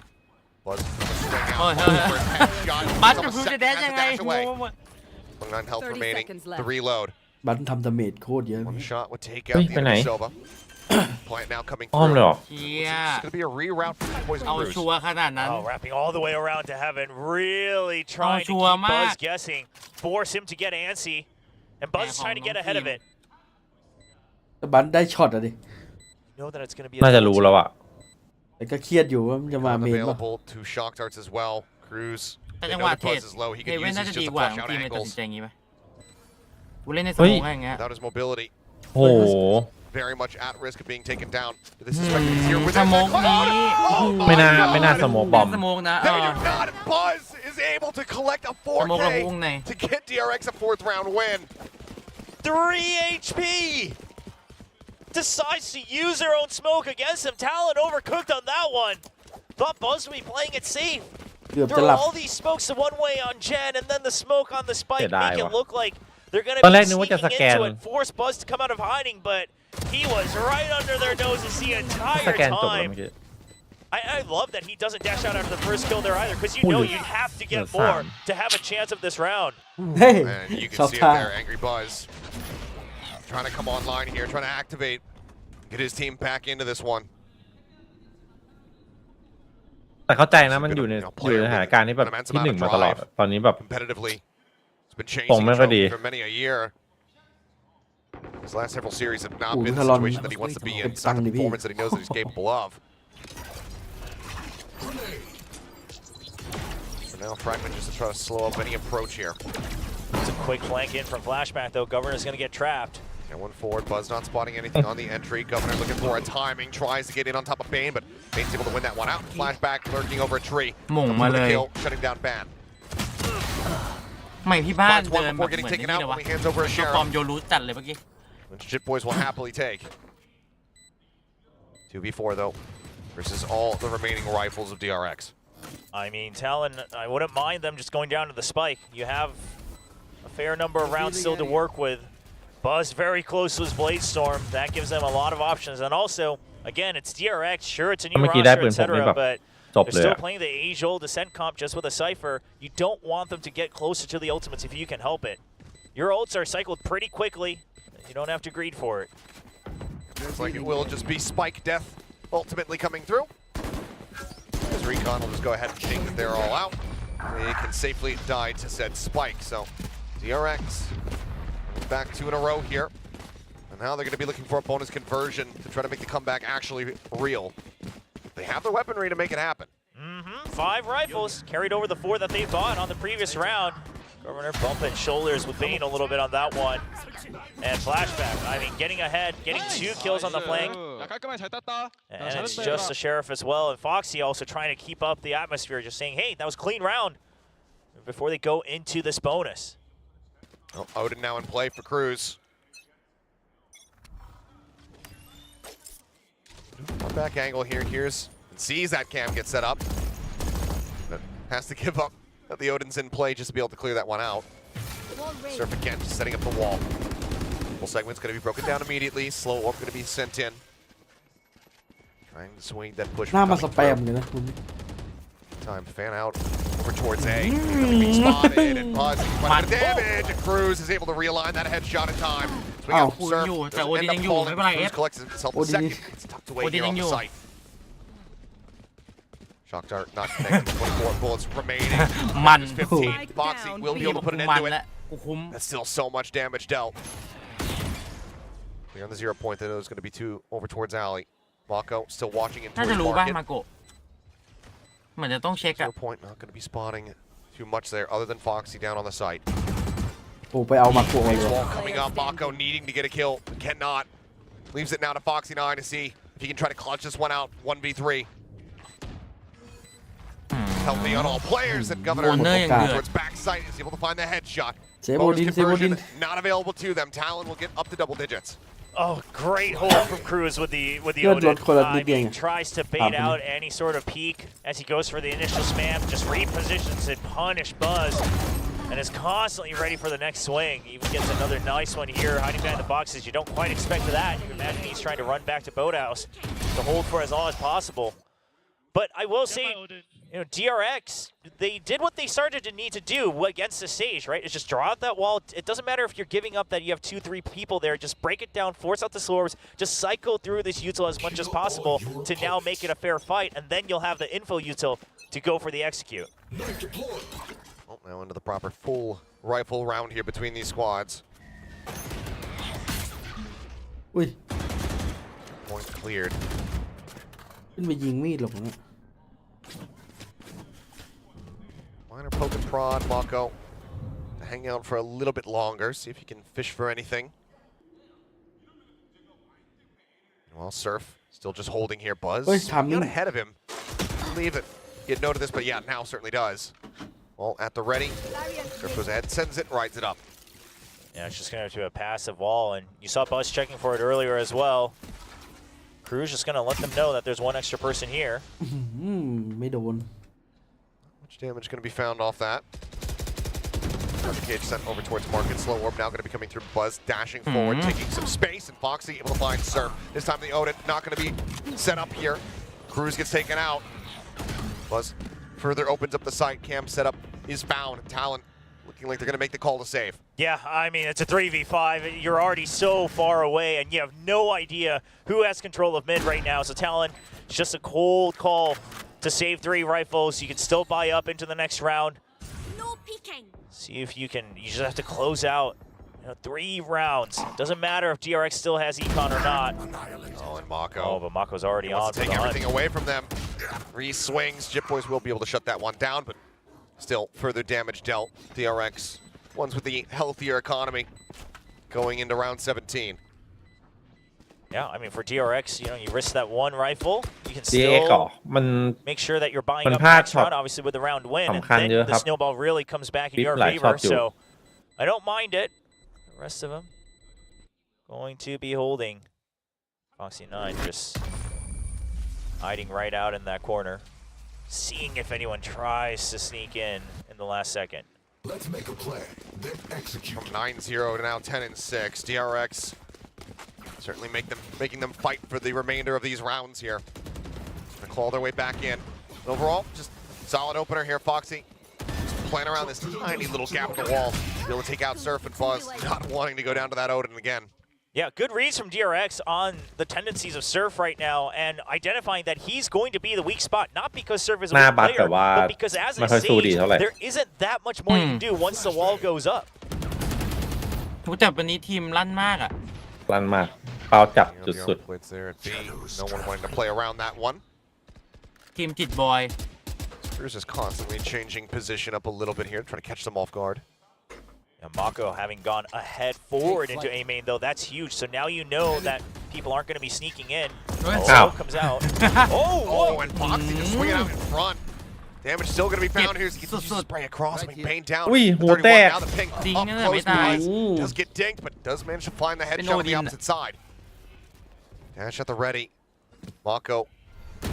Buzz from a swing out. Oh, For a headshot. บัส He's จะ almost พูดจะ second, แด has น to ยังไง dash ง away. งหมด 29 health 30 remaining. seconds left. The reload. บัตทำดาเมจโคตรเยอะ One shot would take เฮ้ out ย the ไปไหน enemy Silva. Plant now coming อ้อม through. เลยเหรอ เชีย It's going to be a reroute for Poison เอา Cruz. ชัวร์ขนาดนั้น Oh, wrapping all the way around to heaven, really trying to sure, keep Buzz Matt. guessing, force him to get antsy, and Buzz is trying to get ahead of it. แต่บัตได้ช็อตอะดิ You know that it's going to be น่าจะรู้แล้วอะ แต่ก็เครียดอยู่ว่ามันจะมาเมนป่ะ Available to shock darts as well. Cruz. แต่ They จัง know หวะ the เทรด Buzz is low. He เทร can ดเว้น use น่า this จะ just ดี to กว่า flush out ทีมเลยตัดสิน angles. ใจอย่างงี้ไหมกูเล่นในส เฮ้ย มองอย่างเงี้ย Without his mobility, โอ้โห very much at risk of being taken down. But this is Spectre's here with ส that มอง cloud. นี้ Oh ไม่น่า my ไม่น่า God. สโมกบอม สมองนะ They do not. Buzz is able to collect a สมองระวง 4K ใน to get DRX a 4th round win. 3 HP! Decides to use their own smoke against him. Talon overcooked on that one. Thought Buzz would be playing it safe. เกือบ There จะหลั are บ all these smokes the one way on Jen, and then the smoke on the spike เสียดาย make it ว่ะ look like they're going to ตอนแรก be นึกว่าจะ sneaking สแกน into it, force Buzz to come out of hiding, but he was right under their noses the ส entire แกนจบแล้ว time. เมื่อกี้ I love that he doesn't dash out after the first kill there either, because you know you'd have to get That's more sad. to have a chance of this round. เฮ้ย And you ชอบ can see ท่า it there, Angry Buzz. Trying to come online here, trying to activate, get his team back into this one. แต่เข้าใจนะมันอยู่ในสถานการณ์ที่แบบที่หนึ่งมาตลอด ตอนนี้แบบ Competitively, it's been ผม chasing ไม่ the ค่อยดี trophy for many a year. His last several series have not been the Talon. situation that he wants to be in. It's not the performance that he knows that he's capable of. So now Fragment just to try to slow up any approach here. It's a quick flank in from Flashback, though. Governor's going to get trapped. And one forward, Buzz not spotting anything on the entry. Governor looking for a timing, tries to get in on top of Bane, but Bane's able to win that one out. Flashback lurking over a tree. หม่งมาเลย Kill, shutting down Ban. ไม่พี่บ้าน Finds เดิ one นแบบ before เหมือน getting นี่ taken เล out ย when วะ he hands over a ตัวฟอร์ม sheriff. โยรู้จัดเลยเมื่อกี้ Which Jit Boys will happily take. 2v4 though, versus all the remaining rifles of DRX. I mean, Talon, I wouldn't mind them just going down to the spike. You have a fair number of rounds still to work with. Buzz very close to his Blade Storm. That gives them a lot of options. And also, again, it's DRX. Sure, it's a new เมื่อกี้ได้ roster, ปืนผมนี่ etc., แบบ but จบ they're เลย still อะ playing the age-old Ascent comp just with a Cypher. You don't want them to get closer to the ultimates if you can help it. Your ults are cycled pretty quickly. You don't have to greed for it. Looks like it will just be Spike Death ultimately coming through. As Recon will just go ahead and think that they're all out. They can safely die to said Spike. So DRX back 2 in a row here. And now they're going to be looking for a bonus conversion to try to make the comeback actually real. They have the weaponry to make it happen. 5 rifles carried over the 4 that they bought on the previous round. Governor bumping shoulders with Bane a little bit on that one. And Flashback, I mean, getting ahead, getting 2 kills on the flank. And it's just the Sheriff as well. And Foxy also trying to keep up the atmosphere, just saying, hey, that was a clean round before they go into this bonus. Oh, Odin now in play for Cruz. Back angle here, hears and sees that cam get set up. But has to give up that the Odin's in play just to be able to clear that one out. Surf again, just setting up the wall. Full segment's going to be broken down immediately. Slow orb going to be sent in. Trying to swing that push. หน้ามาส coming แปม through. เลยนะคุณ Time to fan out over towards A. Gonna be spotted and Buzz quite a bit of damage. And Cruz is able to realign that headshot in time. Swing out Oh. Surf. อยู่แต่ Doesn't โอดิ end ยั up งอยู่ falling. ไม่เป็นไร Cruz เอฟ collects himself the Odin second. It's tucked away Odin here onยังอ the ยู่ site. Shock dart not connected. 24 bullets remaining. มัน There's 15. Foxy will be able to put an มั end น to it. และกูคุ้ม That's still so much damage dealt. Clear on the 0 point, then it was going to be 2 over towards Alley. Mako still watching in น่า towards จะรู้ป่ะ market. มาโกะเหมือนจะต้องเช็คอะ 0 point, not going to be spotting too much there, other than Foxy down on the site. โอ้ไปเอามาโกะเลย Wall coming up, Mako needing to get a kill, but cannot. Leaves it now to Foxy 9 to see if he can try to clutch this one out. 1v3. Healthy on all players, and Governor towards backside is able to find the headshot. เซโบดิน Bonus เซโบดิน conversion not available to them. Talon will get up to double digits. Oh, great hold from Cruz with the Good Odin. luck, Colin, I mean, again. tries to bait out any sort of peek as he goes for the initial spam, just repositions and punish Buzz, and is constantly ready for the next swing. Even gets another nice one here, hiding behind the boxes. You don't quite expect that. You can imagine he's trying to run back to Boathouse to hold for as long as possible. But I will say, you know, DRX, they did what they started to need to do against the stage, right? It's just draw out that wall. It doesn't matter if you're giving up that you have 2-3 people there. Just break it down, force out the slowers, just cycle through this util as much as possible to now make it a fair fight, and then you'll have the info util to go for the execute. Oh, now into the proper full rifle round here between these squads. อุ้ย Point cleared. ขึ้นไปยิงมีดหรอกนะ Minor poke and prod, Mako. Hang out for a little bit longer, see if he can fish for anything. Well, Surf still just holding here. Buzz got ahead of him. I believe that he had noted this, but yeah, now certainly does. Well, at the ready. Surf goes ahead, sends it, rides it up. Yeah, it's just going to a passive wall, and you saw Buzz checking for it earlier as well. Cruz just going to let them know that there's one extra person here. ไม่โดน Much damage going to be found off that. Cage sent over towards Market. Slow orb now going to be coming through. Buzz dashing forward, taking some space, and Foxy able to find Surf. This time the Odin not going to be set up here. Cruz gets taken out. Buzz further opens up the site. Cam setup is found. Talon looking like they're going to make the call to save. Yeah, I mean, it's a 3v5. You're already so far away, and you have no idea who has control of mid right now. So Talon, it's just a cold call to save 3 rifles. You can still buy up into the next round. No peeking. See if you can, you just have to close out. You know, 3 rounds. Doesn't matter if DRX still has econ or not. Oh, and Mako. Oh, but Mako's already on. Take everything away from them. 3 swings. Jip Boys will be able to shut that one down, but still further damage dealt. DRX, ones with the healthier economy, going into round 17. Yeah, I mean, for DRX, you know, you risk that 1 rifle. You can DX still มัน make sure that you're buying มัน up พลาด next ช็อต round, obviously with the round win, and สำคัญ then เยอะ the ครับ snowball really comes back in ปิ๊บ your หลายช็อ favor. ตอยู่ So I don't mind it. The rest of them going to be holding. Foxy 9 just hiding right out in that corner, seeing if anyone tries to sneak in the last second. Let's make a play, then execute. From 9-0 to now 10-6. DRX certainly making them fight for the remainder of these rounds here. Gonna claw their way back in. Overall, just solid opener here. Foxy just playing around this tiny little gap in the wall. Be able to take out Surf and Buzz, not wanting to go down to that Odin again. Yeah, good reads from DRX on the tendencies of Surf right now and identifying that he's going to be the weak spot, not because Surf is a หน้า weak บัก player, แต่ว่า but because as ไม่ a ค่อยสู้ดี sage, เท่าไหร่ there isn't that much more you can do once the wall goes up. แต่วันนี้ทีมลั่นมากอะ ลั่นมากเป้าจับสุด Blitz there at B. No one wanting to play around that one. ทีมจิตบอย Cruz is constantly changing position up a little bit here, trying to catch them off guard. And Mako having gone ahead forward into A main, though, that's huge. So now you know that people aren't going to be sneaking in. Ow. Comes out. Oh, and Foxy just swinging out in front. Damage still going to be found here. He gets to spray across, I mean, Bane down. อุ้ยหัว 31 แตก now the ping จริง up นั่นแหละ close ไม่ตาย Buzz. Does get dinked, but does manage to find the headshot on the opposite side. Dash at the ready. Mako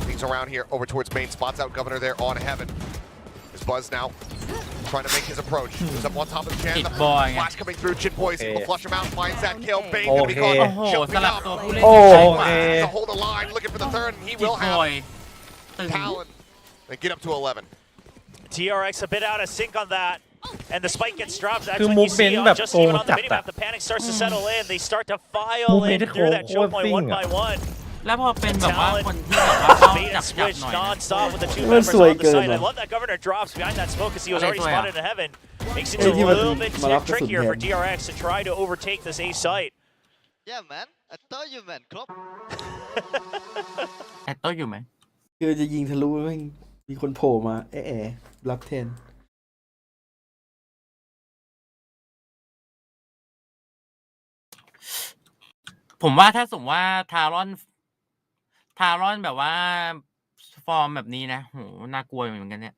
things around here over towards main. Spots out Governor there on Heaven. Is Buzz now trying to make his approach. Goes up on top of the chan. The flash coming through. Chin Boys will flush him out. Finds that kill. Bane going to be caught. โอ้โห Jumping สลับ up. ตัวผู้เล่น โอ้ ที่ใช้ก โอ ว่า เค To hold the line, looking for the third, and he จิต will บ have อยตึง Talon. They get up to 11. TRX a bit out of sync on that. And the spike gets dropped. That's คือ what มู you ฟเมน see ต์แบบ just โก even ง on the จัด minimap. อะ The panic starts to settle in. They start to มู file ฟเมน in ต์ที่ through that โค choke ตร point ซิ่ง one อะ by one. แล้วพอเป็นแบบว่า Talon คนที่แบบว่าต้อง bait จั and บ switch หน่อยนะ non-stop with the 2 มัน members สวย on the เกิน side. I ว่ะ love that Governor drops behind that smoke because he was อะไร already สวยอะ spotted in heaven. Makes it ไอ้ a ที่มัน little bit มารับกระสุน trickier แท for น DRX to try to overtake this A site. Yeah man I told you man ครบ แอตโต้อยู่ไหม คือจะยิงทะลุแม่งมีคนโผล่มารับแทนผมว่าถ้าสมมติว่าทารอนแบบว่าฟอร์มแบบนี้นะโหน่ากลัวเหมือนกันเนี่ย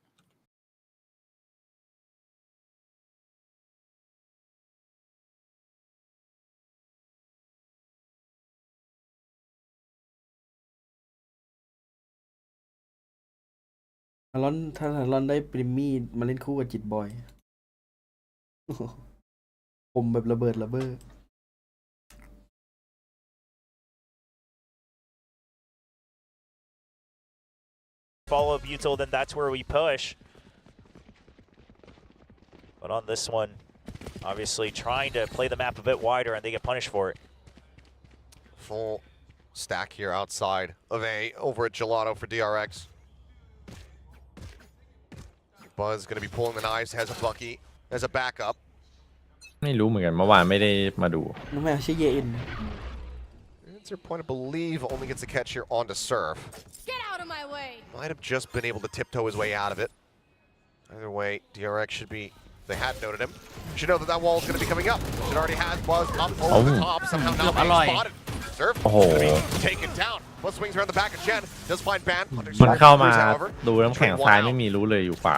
ถ้าทารอนได้ปริมมี่มาเล่นคู่กับจิตบอยผมแบบระเบิดระเบ้อ Follow up util, then that's where we push. But on this one, obviously trying to play the map a bit wider, and they get punished for it. Full stack here outside of A over at Gelato for DRX. Buzz going to be pulling the knives, has a Bucky, has a backup. ไม่รู้เหมือนกันเมื่อวานไม่ได้มาดู น้องแมวชื่อเยอิน Answer point, I believe, only gets a catch here onto Surf. Get out of my way. Might have just been able to tiptoe his way out of it. Either way, DRX should be, they had noted him, should know that that wall is going to be coming up. It already has. Buzz up over the top, somehow now being spotted. Surf going to be taken down. Buzz swings around the back of Jen, does find Ban. มันเข้ามาดูน้ำแข็งซ้ายไม่มีรู้เลยอยู่ขวา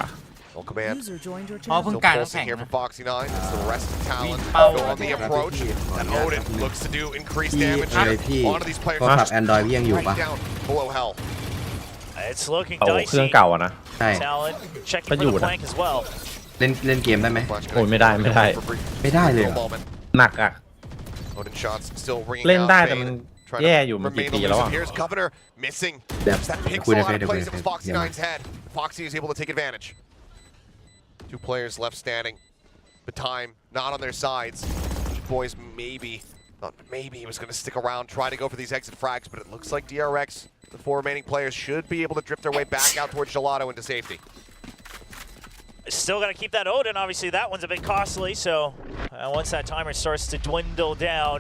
Full command. อ๋อเพิ่งกลาง Still น้ำแข็ pulsing ง here นะ for Foxy 9. It's the rest of Talon. Power. Go on the approach. And Odin looks to do increased damage onto these players. โทรศัพท์ Android พี่ยังอยู่ปะ Right down below hell. It's looking เอาเครื่อง dicey. เก่าอะนะ ใช่ Talon checking ก็ for อยู่ the นะ flank as well. เล่นเกมได้ไหม Flash โอ้ยไม่ได้ไม่ได้ ไม่ได้เลยเหรอ moment. หนักอะ Odin shots still ringing เล่น out. ได้แต่มัน Fade, trying to แย่อยู่มันกี่ remain ปีแล้ว elusive. อะ Here's Governor missing. เดี๋ยว That คุย pixel ใน out เฟซ of เดี๋ยวคุย place. ใน It เฟ was ซ Foxy เดี๋ยวมา 9's head. Foxy is able to take advantage. Two players left standing. The time not on their sides. Boys maybe he was going to stick around, try to go for these exit frags, but it looks like DRX, the four remaining players, should be able to drip their way back out towards Gelato into safety. Still got to keep that Odin. Obviously, that one's a bit costly. So once that timer starts to dwindle down,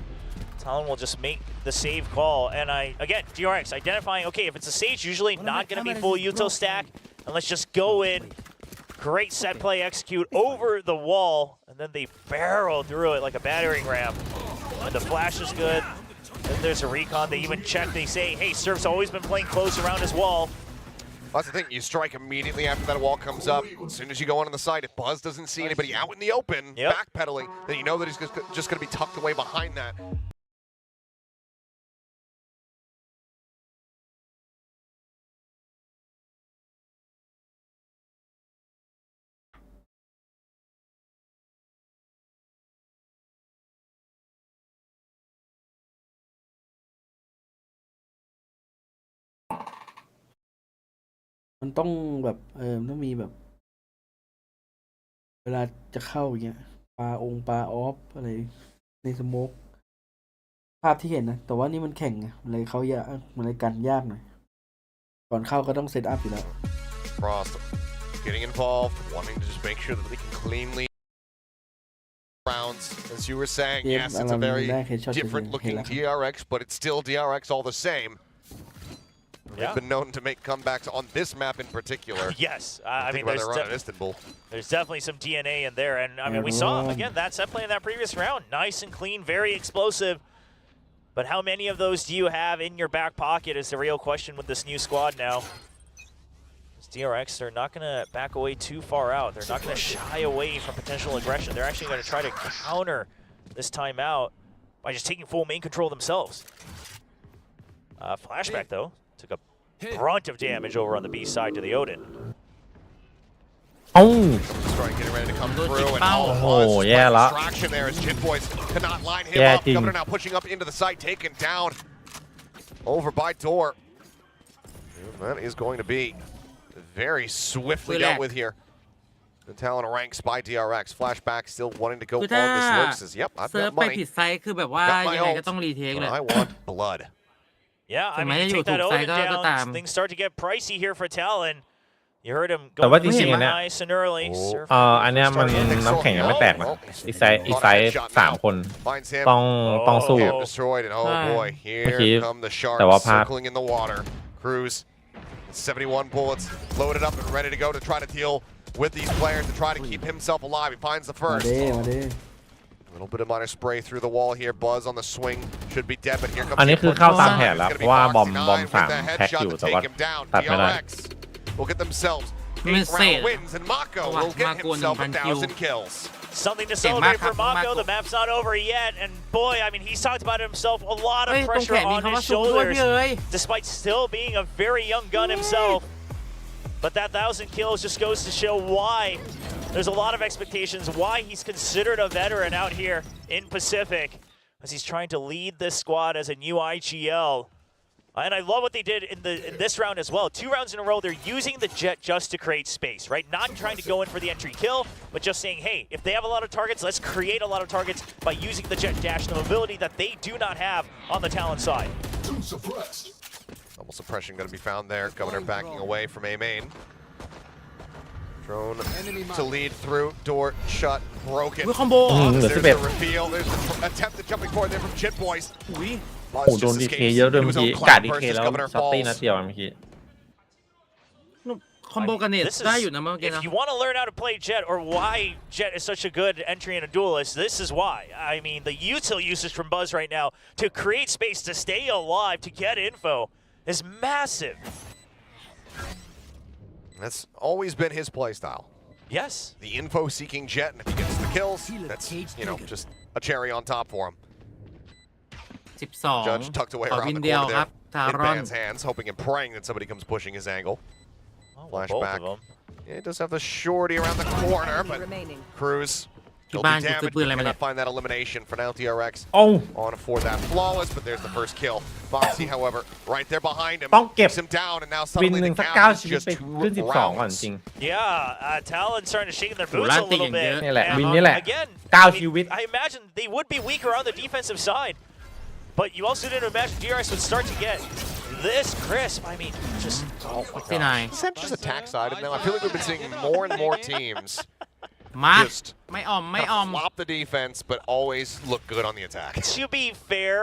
Talon will just make the save call. And again, DRX identifying, okay, if it's a Sage, usually not going to be full util stack. And let's just go in. Great set play execute over the wall. And then they barrel through it like a battering ram. And the flash is good. Then there's a recon. They even check. They say, hey, Surf's always been playing close around his wall. That's the thing, you strike immediately after that wall comes up. As soon as you go on the side, if Buzz doesn't see anybody out in the open, backpedaling, then you know that he's just going to be tucked away behind that. มันต้องแบบต้องมีแบบ เวลาจะเข้าอย่างเงี้ยปลาออฟอะไรในสโมกภาพที่เห็นนะแต่ว่านี่มันแข่งไงมันเลยเขายากมันเลยกันยากหน่อยก่อนเข้าก็ต้องเซตอัพอยู่แล้ว Frost getting involved, wanting to just make sure that they can cleanly rounds. As you were saying, yes, it's a very different looking DRX, but it's still DRX all the same. They've been known to make comebacks on this map in particular. Yes, I mean, there's definitely some DNA in there. And I mean, we saw, again, that set play in that previous round. Nice and clean, very explosive. But how many of those do you have in your back pocket is the real question with this new squad now. DRX, they're not going to back away too far out. They're not going to shy away from potential aggression. They're actually going to try to counter this timeout by just taking full main control themselves. Flashback, though, took a brunt of damage over on the B side to the Odin. Oh! Strike getting ready to come through, and oh, yeah, distraction there as Jit Boys cannot line him up. Governor now pushing up into the site, taken down over by Door. That is going to be very swiftly dealt with here. The Talon ranks by DRX. Flashback still wanting to go on this loop. Says, yep, I've got money. Got my ult, but I want blood. Yeah, I mean, you take that Odin down, things start to get pricey here for Talon. You heard him แต่ว่า going จริงๆอันเนี้ย nice and early. Surf อันเนี้ยมันน้ำแข็งยังไม่แตกนะอีกไซส์3 คน Finds him. ต้องสู้ Cam destroyed, and oh boy, here Keep. come the แต่ว่า sharks พลาด circling in the water. Cruz, 71 bullets, loaded up and ready to go to try to deal with these players to try to keep himself alive. He finds the มา first. เด้มาเด้ A little bit of minor spray through the wall here. Buzz on the swing should be dead, but here comes อันนี้คือ the เข้าตาม first แผนแล้ว It's เพ gonna ราะ be ว่าบอม Foxy 3 with the แพ็ค headshot อยู่ to แต่ take ว่า him down. ตัดไม่ได้ DRX will get themselves มัน 8 เศษ round wins, and Mako Wow, will get Mako himself 1,000 1,000 kills. Something to Hey, celebrate Mako, for Mako. Mako. The map's not over yet, and boy, I mean, he's talked about himself a lot of เฮ้ยตรง pressure แขนมี on คำว่า his สูงด้วยพี่ shoulders, เอ้ย despite still being a very young gun himself. But that 1,000 kills just goes to show why there's a lot of expectations, why he's considered a veteran out here in Pacific, as he's trying to lead this squad as a new IGL. And I love what they did in this round as well. 2 rounds in a row, they're using the jet just to create space, right? Not trying to go in for the entry kill, but just saying, hey, if they have a lot of targets, let's create a lot of targets by using the jet dash, the mobility that they do not have on the Talon side. Two suppressed. Double suppression going to be found there. Governor backing away from A main. Drone to lead through. Door shut. Broken. คอมโบ There's the reveal. There's the attempted jumping forward there from Jit Boys. อุ้ย โอ้โหโดนดีเคเยอะด้วยเมื่อกี้กาดดีเคแล้วช็อตตี้นัดเดียวเมื่อกี้ คอมโบกันเน็ต This is- ได้อยู่นะเมื่อกี้ If นะ you want to learn how to play Jet or why Jet is such a good entry in a duelist, this is why. I mean, the util usage from Buzz right now to create space to stay alive, to get info, is massive. That's always been his playstyle. Yes. The info-seeking Jet, and if he gets the kills, that's, you know, just a cherry on top for him. 12 Judge tucked away ขอ around วิน the เดียว corner ครับ there ทา in รอน Ban's hands, hoping and praying that somebody comes pushing his angle. Well, both Flashback. of them. Yeah, it does have the shorty around the corner, but remaining. Cruz will be Ban damaged. YouTube Butเลย cannot find that elimination for now. DRX โอ้ on for that flawless, but there's the first kill. Foxy, however, right there behind him, ต้องเก็บ keeps him down, and now วิน suddenly หนึ่ the งสัก gap 9 is ชีวิต just ไป 2 ขึ้น 12 ก่อน rounds. จริง Yeah, Talon starting to shake their โห boots ลั่น a ตีอ little ย่างเย bit. อะ นี่แหละ And วินนี่แหละ again, 9 ชีวิต I imagine they would be weaker on the defensive side, but you also didn't imagine DRX would start to get this crisp. I mean, just oh my ที่ไหน gosh. Is that just attack side? And now I feel like we've been seeing more and more teams มา just ไม่อ่อมไม่อ่อม flop the defense, but always look good on the attack. To be fair,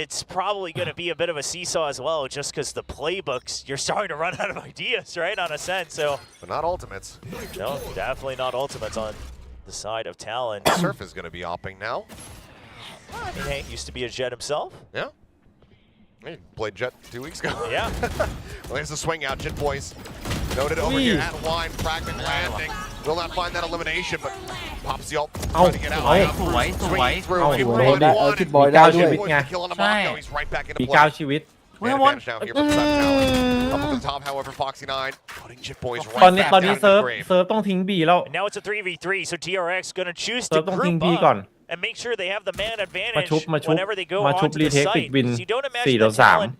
it's probably going to be a bit of a seesaw as well, just because the playbooks, you're starting to run out of ideas, right, on Ascent. So, But not ultimates. no, definitely not ultimates on the side of Talon. Surf is going to be opping now. I mean, hey, used to be a Jet himself. Yeah. He played Jet 2 weeks ago. Yeah. Well, there's the swing out. Jit Boys noted over here at line. Fragment landing. Will not find that elimination, but pops the ult. Trying to get out. สวย Swinging through. Oh, Hit boy. one,ได้ one, คิด and บอยได้ 9 ด้ ชี วย วิตไง kill on a ใช่ Mako. He's right back into มี play. 9 ชีวิต Man advantage now here from Sub Talon. Up at the top, however, Foxy 9 putting Jit Boys ตอน right นี้ back ตอนนี้ down เซิร์ฟ the grave. เซิร์ฟต้องทิ้ง B แล้ว And now it's a 3v3, so TRX going to choose เซิ to ร์ฟต้องทิ้ง group B ก่อน up and make sure they have the man มา advantage ชุบ whenever they go มาชุบ onto the รีเทค site. ปิดวิน Because you don't 4 imagine ต่อ that Talon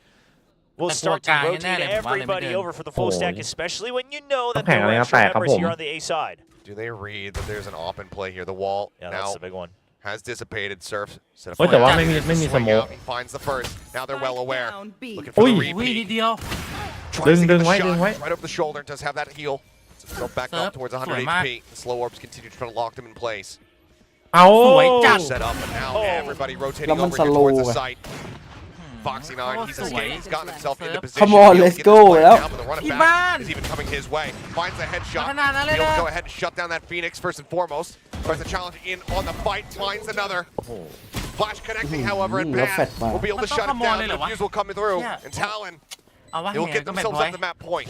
3 will start to Pero rotate kaya na, everybody limited. over for the full stack, Oh. especially when you know that Okay, there are nga extra tayo, members kapom. here on the A side. Do they read that there's an op in play here? The wall Yeah, now that's the big one. has dissipated. Surf set up โอ้ยแต่ว่า fire. ไม่มีส Swing โมก out, he finds the first. Now they're well aware. Down B. Looking for the Ui. อุ้ยนิด repeat. เดียว Tries to get Đừng the quay, shot đừng quay. right over the shoulder. Does have that heal. So back Surf, up towards 100 sủi mát. HP. The slow orbs continue to try to lock them in place. เอา สวยจัด Set up, and now Oh. everybody rotating Lemon over here towards the slow. site. Foxy 9, he's Oh, escaped. He's gotten himself into position. Come on, He'll let's get go, this playerแล้ว down, but the run it Keep back on. is even coming his way. Finds the headshot. ขนาดนั้นเลย He'll นะ go ahead and shut down that Phoenix first and foremost. Tries to challenge in on the fight. Finds another. Flash connecting, however, and แล้วแฟ Ban ดมา will be able to มันต้อง shut himขโมย down. เลยเหร The อวะ fuse will come through. Yeah. And Talon, เอาว่า they will แห get ก็แมตช์ themselves พอย up to map point.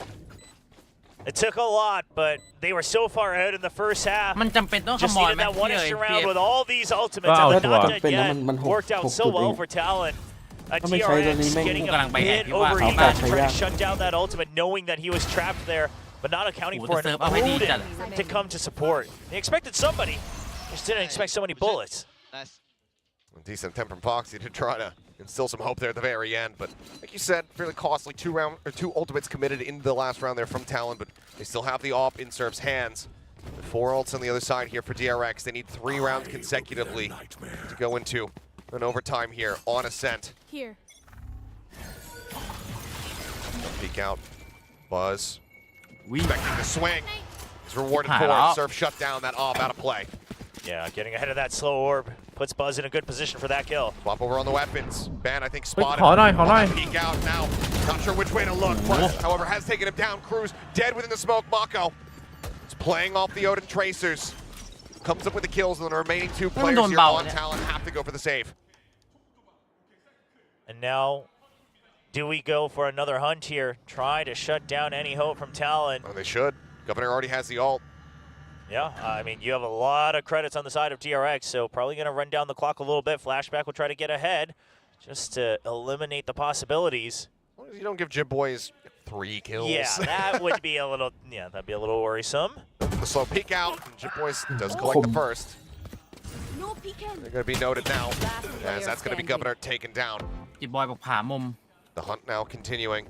It took a lot, but they were so far ahead in the first half. มันจำเป็นต้องข Just โมย needed ไหม that one พี่เอ๋ย extra พี่ round เอ๋ with all these ultimates Wow, and the it's not wow. dead เป็นนะ yet มันหก worked out หก so จุดเอ well ง for Talon. A ถ้าไม่ใช้ตัว TRX นี้แม่ง getting กำลัง a ไปแหก bit อยู่ว่า overheated, เขา trying ใช้ to ยาก shut down that ultimate, knowing that he was trapped there, but not accounting โอ้ for แต่ an เซิร์ฟเอาให้ดีจัด opponent to come to support. They expected somebody, just didn't expect so many bullets. Nice. A decent attempt from Foxy to try to instill some hope there at the very end, but like you said, fairly costly. Two ultimates committed in the last round there from Talon, but they still have the op in Surf's hands. 4 ults on the other side here for DRX. They need 3 rounds consecutively to go into an overtime here on Ascent. Here. Peek out. Buzz Expecting the swing. He's rewarded for it. Surf shut down that off out of play. Yeah, getting ahead of that slow orb puts Buzz in a good position for that kill. Swap over on the weapons. Ban, I think, spotted. ขอหน่อย Peek out now. Not sure which way to look. Buzz, however, has taken him down. Cruz dead within the smoke. Mako is playing off the Odin tracers. Comes up with the kills, and the remaining 2 players here on Talon have to go for the save. And now, do we go for another hunt here? Try to shut down any hope from Talon. Oh, they should. Governor already has the ult. Yeah, I mean, you have a lot of credits on the side of DRX, so probably going to run down the clock a little bit. Flashback will try to get ahead just to eliminate the possibilities. As long as you don't give Jib Boys 3 kills. Yeah, that would be a little, that'd be a little worrisome. The slow peek out, and Jib Boys does collect the first. No peeking. They're going to be noted now, as that's going to be Governor taken down. จิบอยบอกผ่ามุม The hunt now continuing.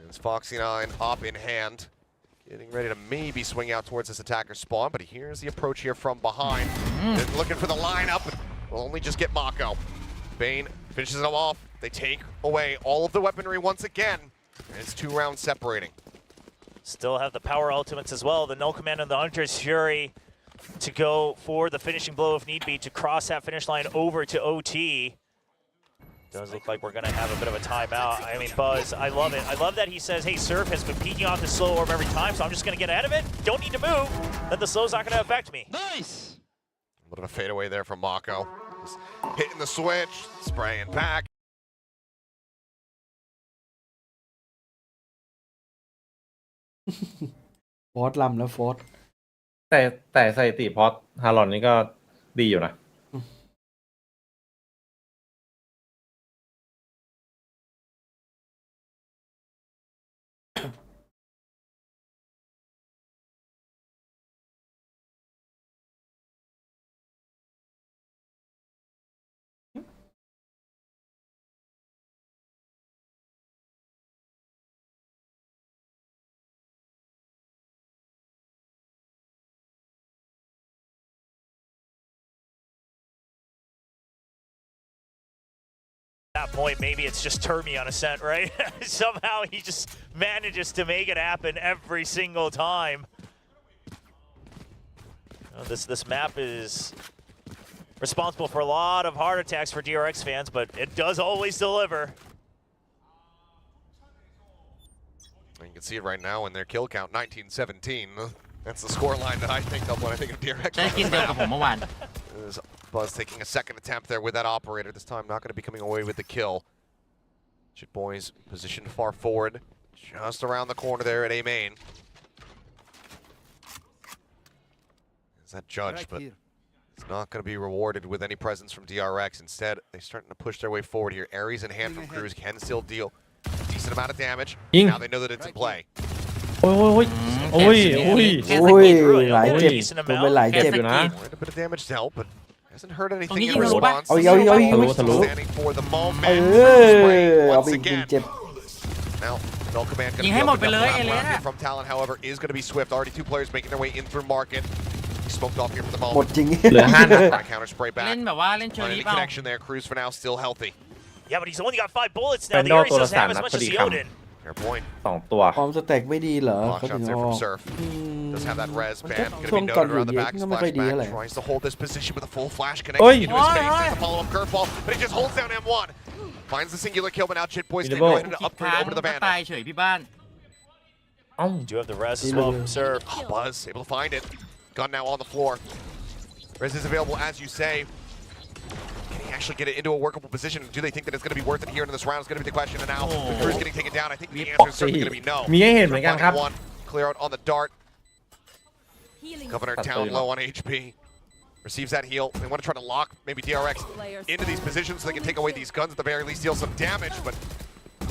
It's Foxy9 up in hand. Getting ready to maybe swing out towards this attacker spawn, but here's the approach here from behind. Looking for the lineup, but will only just get Mako. Bane finishes it off. They take away all of the weaponry once again. It's 2 rounds separating. Still have the power ultimates as well. The null command and the Hunter's Fury to go for the finishing blow if need be to cross that finish line over to OT. Does look like we're going to have a bit of a timeout. I mean, Buzz, I love it. I love that he says, hey, Surf has been peeking off the slow orb every time, so I'm just going to get ahead of it. Don't need to move. Then the slow's not going to affect me. Nice. A little bit of fadeaway there from Mako. Just hitting the switch, spraying back. ฟอร์สลำแล้วฟอร์ส แต่สถิติพอดฮารอนนี่ก็ดีอยู่นะAt that point, maybe it's just Termi on Ascent, right? Somehow he just manages to make it happen every single time. This map is responsible for a lot of heart attacks for DRX fans, but it does always deliver. You can see it right now in their kill count, 19-17. That's the score line that I think of when I think of DRX. ได้กินเดียวกับผมเมื่อวาน Buzz taking a second attempt there with that operator. This time not going to be coming away with the kill. Jit Boys positioned far forward, just around the corner there at A main. Is that judged, but it's not going to be rewarded with any presence from DRX. Instead, they're starting to push their way forward here. Ares in hand from Cruz can still deal a decent amount of damage. Now they know that it's in play. โอ้ย โอ้ยหลายเจ็บตัวไปหลายเจ็บอยู่นะ A bit of damage to help, but hasn't heard anything in ตรงนี้ response. เอา Standing for the moment. เอา Once ไปยิง again. เจ็บ Now, no command going to ยิง be ให้หมด opened ไป up เลย lap เอเล round น่ะ here from Talon, however, is going to be swift. Already 2 players making their way in through market. Smoked off here for the หมด moment. จริง เหลือ5 นัด Try counter spray เล่ back. นแบบว่าเล่นเชอ Not รี่ any เปล่า connection there. Cruz for now still healthy. Yeah, but he's only got 5 bullets now. The Fendo Ares doesn't have as much as the Torasan Odin. Fair point. 2 ตัว ความสแต็กไม่ดีเหรอ Block เขาถึ shots ง there ออ from ก Surf. Does have that res มันก็ ban. Going to ช่ว be งก่อน noted อยู่ around the เย็ back. นก็ไม่ค่อยดีเท่าไหร่ Splashback tries to hold this position with a full flash connection into his face. There's a follow-up curveball, but he just holds down M1. Finds the singular kill, but now Jit Boys can go ahead and อีก upgrade ครั้ง over to the ก็ Bandit. ตายเฉยพี่บ้าน Do have the res as well from Surf. Oh, Buzz able to find it. Gun now on the floor. Res is available, as you say. Can he actually get it into a workable position? Do they think that it's going to be worth it here in this round? Is going to be the question. And now the crew's getting taken down. I think the answer is certainly going to be no. มีให้เห็นเหมือนกันครับ One, clear out on the dart. Governor Town low on HP. Receives that heal. They want to try to lock maybe DRX into these positions so they can take away these guns, at the very least deal some damage, but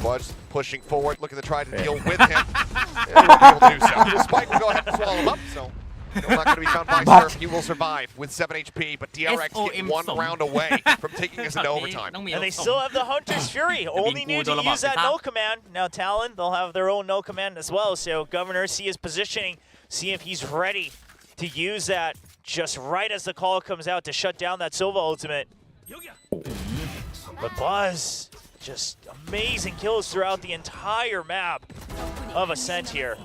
Buzz pushing forward, looking to try to deal with him. And won't be able to do so. Spike will go ahead and swallow him up, so still not going to be found by Surf. He will survive with 7 HP, but DRX get 1 round away from taking us into overtime. And they still have the Hunter's Fury. Only need to use that no command. Now Talon, they'll have their own no command as well, so Governor, see his positioning, see if he's ready to use that just right as the call comes out to shut down that Silva ultimate. But Buzz, just amazing kills throughout the entire map of Ascent here.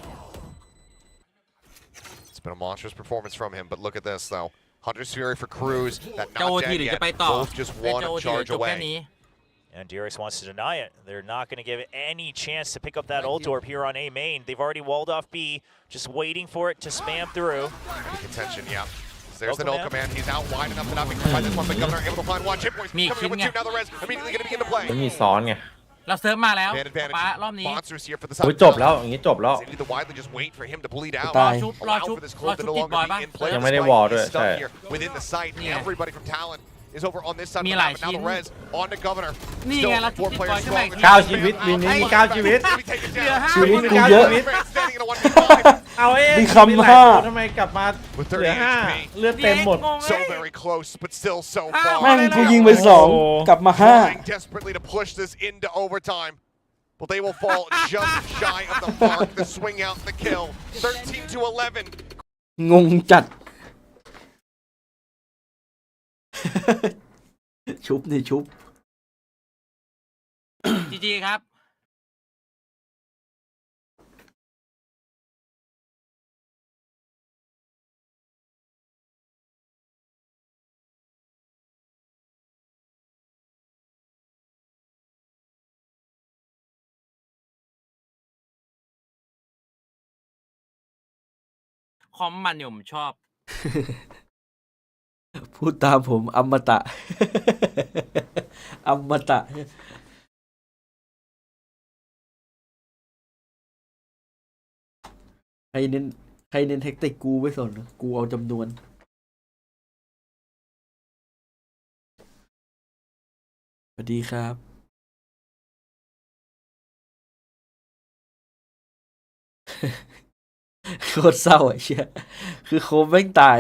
been a monstrous performance from him, but look at this though. Hunter's Fury for Cruz, that จะ not โอที dead หรือ yet. จะไปต่อ Both just จะ one โอทีหรือ charge จบแค่ away. นี้ And DRX wants to deny it. They're not going to give it any chance to pick up that ult orb here on A main. They've already walled off B, just waiting for it to spam through. Contention, yeah. There's the null command. He's out wide enough to not be by this one, but Governor able to find one. Chip Boys coming in with two. Now the res immediately going to begin to play. มันมีซ้อนไง เราเซิร์ฟมาแล้ว Man advantage. ป้ารอบนี้ Monsters here for the โอ้ย side. จบแล้วอย่างงี้จบแล้ว They need to widely just wait for him to bleed out. ตาย Allow for this clone to no longer be in play. ยังไม่ได้วอลด้วย He's stuck ใช่ here within the site. Yeah. Everybody from Talon is over on this side of มี the หลาย map. And now the ชิ้น res on to Governor. นี่ Still ไงเรา four ติด players บอยขึ้นมา strong. อีกที เก้าชีวิตวินนี้มี9ชีวิต Gonna be taken down. ชีวิตกูเยอะ Standing in a 1v5. เอาเอง มีคำ หลาย ห้า ตัวทำไมกลับมา With เหลือ 30 5 HP. เลือดเต็มหมด So very close, but still so แม่ง far. กูยิงไป2กลับมา Trying desperately to push this into overtime. But they will fall just shy of the mark. The swing out, the kill. 13-11. 5 งงจัด ชุบนี่ชุบ จีจีครับ คอมมันเนี่ยผมชอบ พูดตามผมอมตะ อมตะ ใครเน้นแท็กติกกูไม่สนนะกูเอาจำนวน สวัสดีครับ โคตรเศร้าไอ้เชี่ยคือโคมแม่งตาย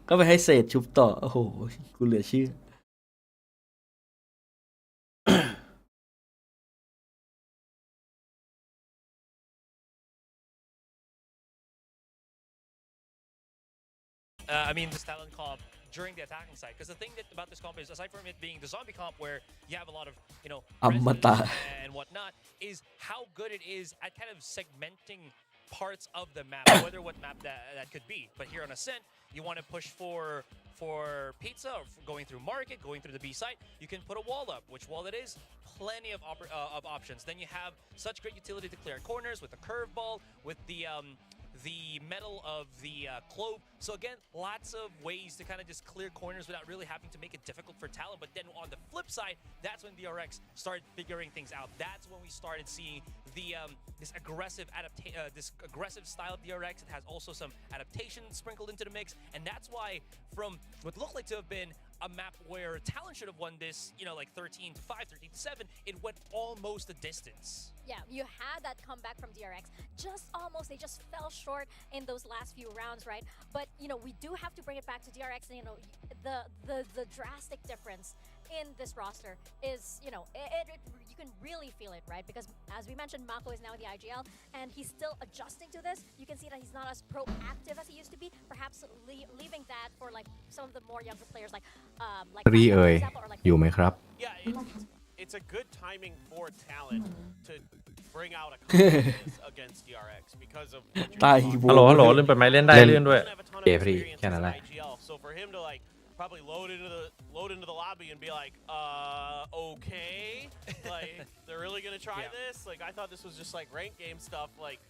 ก็ไปให้เศษชุบต่อ โอ้โห กูเหลือเชื่อ I mean, this Talon comp during the attacking side, because the thing about this comp is, aside from it being the zombie comp, where you have a lot of, you know, Amata. resistance and whatnot, is how good it is at kind of segmenting parts of the map, whether what map that could be. But here on Ascent, you want to push for pizza, or for going through market, going through the B site, you can put a wall up. Which wall it is? Plenty of options. Then you have such great utility to clear corners with the curveball, with the metal of the clove. So again, lots of ways to kind of just clear corners without really having to make it difficult for Talon. But then on the flip side, that's when DRX started figuring things out. That's when we started seeing the this aggressive style of DRX. It has also some adaptation sprinkled into the mix, and that's why from what looked like to have been a map where Talon should have won this, you know, like 13-5, 13-7, it went almost a distance. Yeah, you had that comeback from DRX. Just almost, they just fell short in those last few rounds, right? But, you know, we do have to bring it back to DRX. And, you know, the drastic difference in this roster is, you know, you can really feel it, right? Because as we mentioned, Mako is now in the IGL, and he's still adjusting to this. You can see that he's not as proactive as he used to be. Perhaps leaving that for like some of the more younger players, like Ri Mako, for เอ่ย example, or like อยู่ไหมครับ Yeah, it's a good timing for Talon to bring out a contest against DRX because of what you're ตาย talking โว ฮัลโหลฮัลโหลเล่นไปไหมเล่นได้เล่นด้วย doesn't have a ton of เกมฟรี experience แค่นั้นแหละ as an IGL. So for him to like probably load into the lobby and be like, okay, like they're really gonna try this. Like I thought this was just like rank game stuff, like,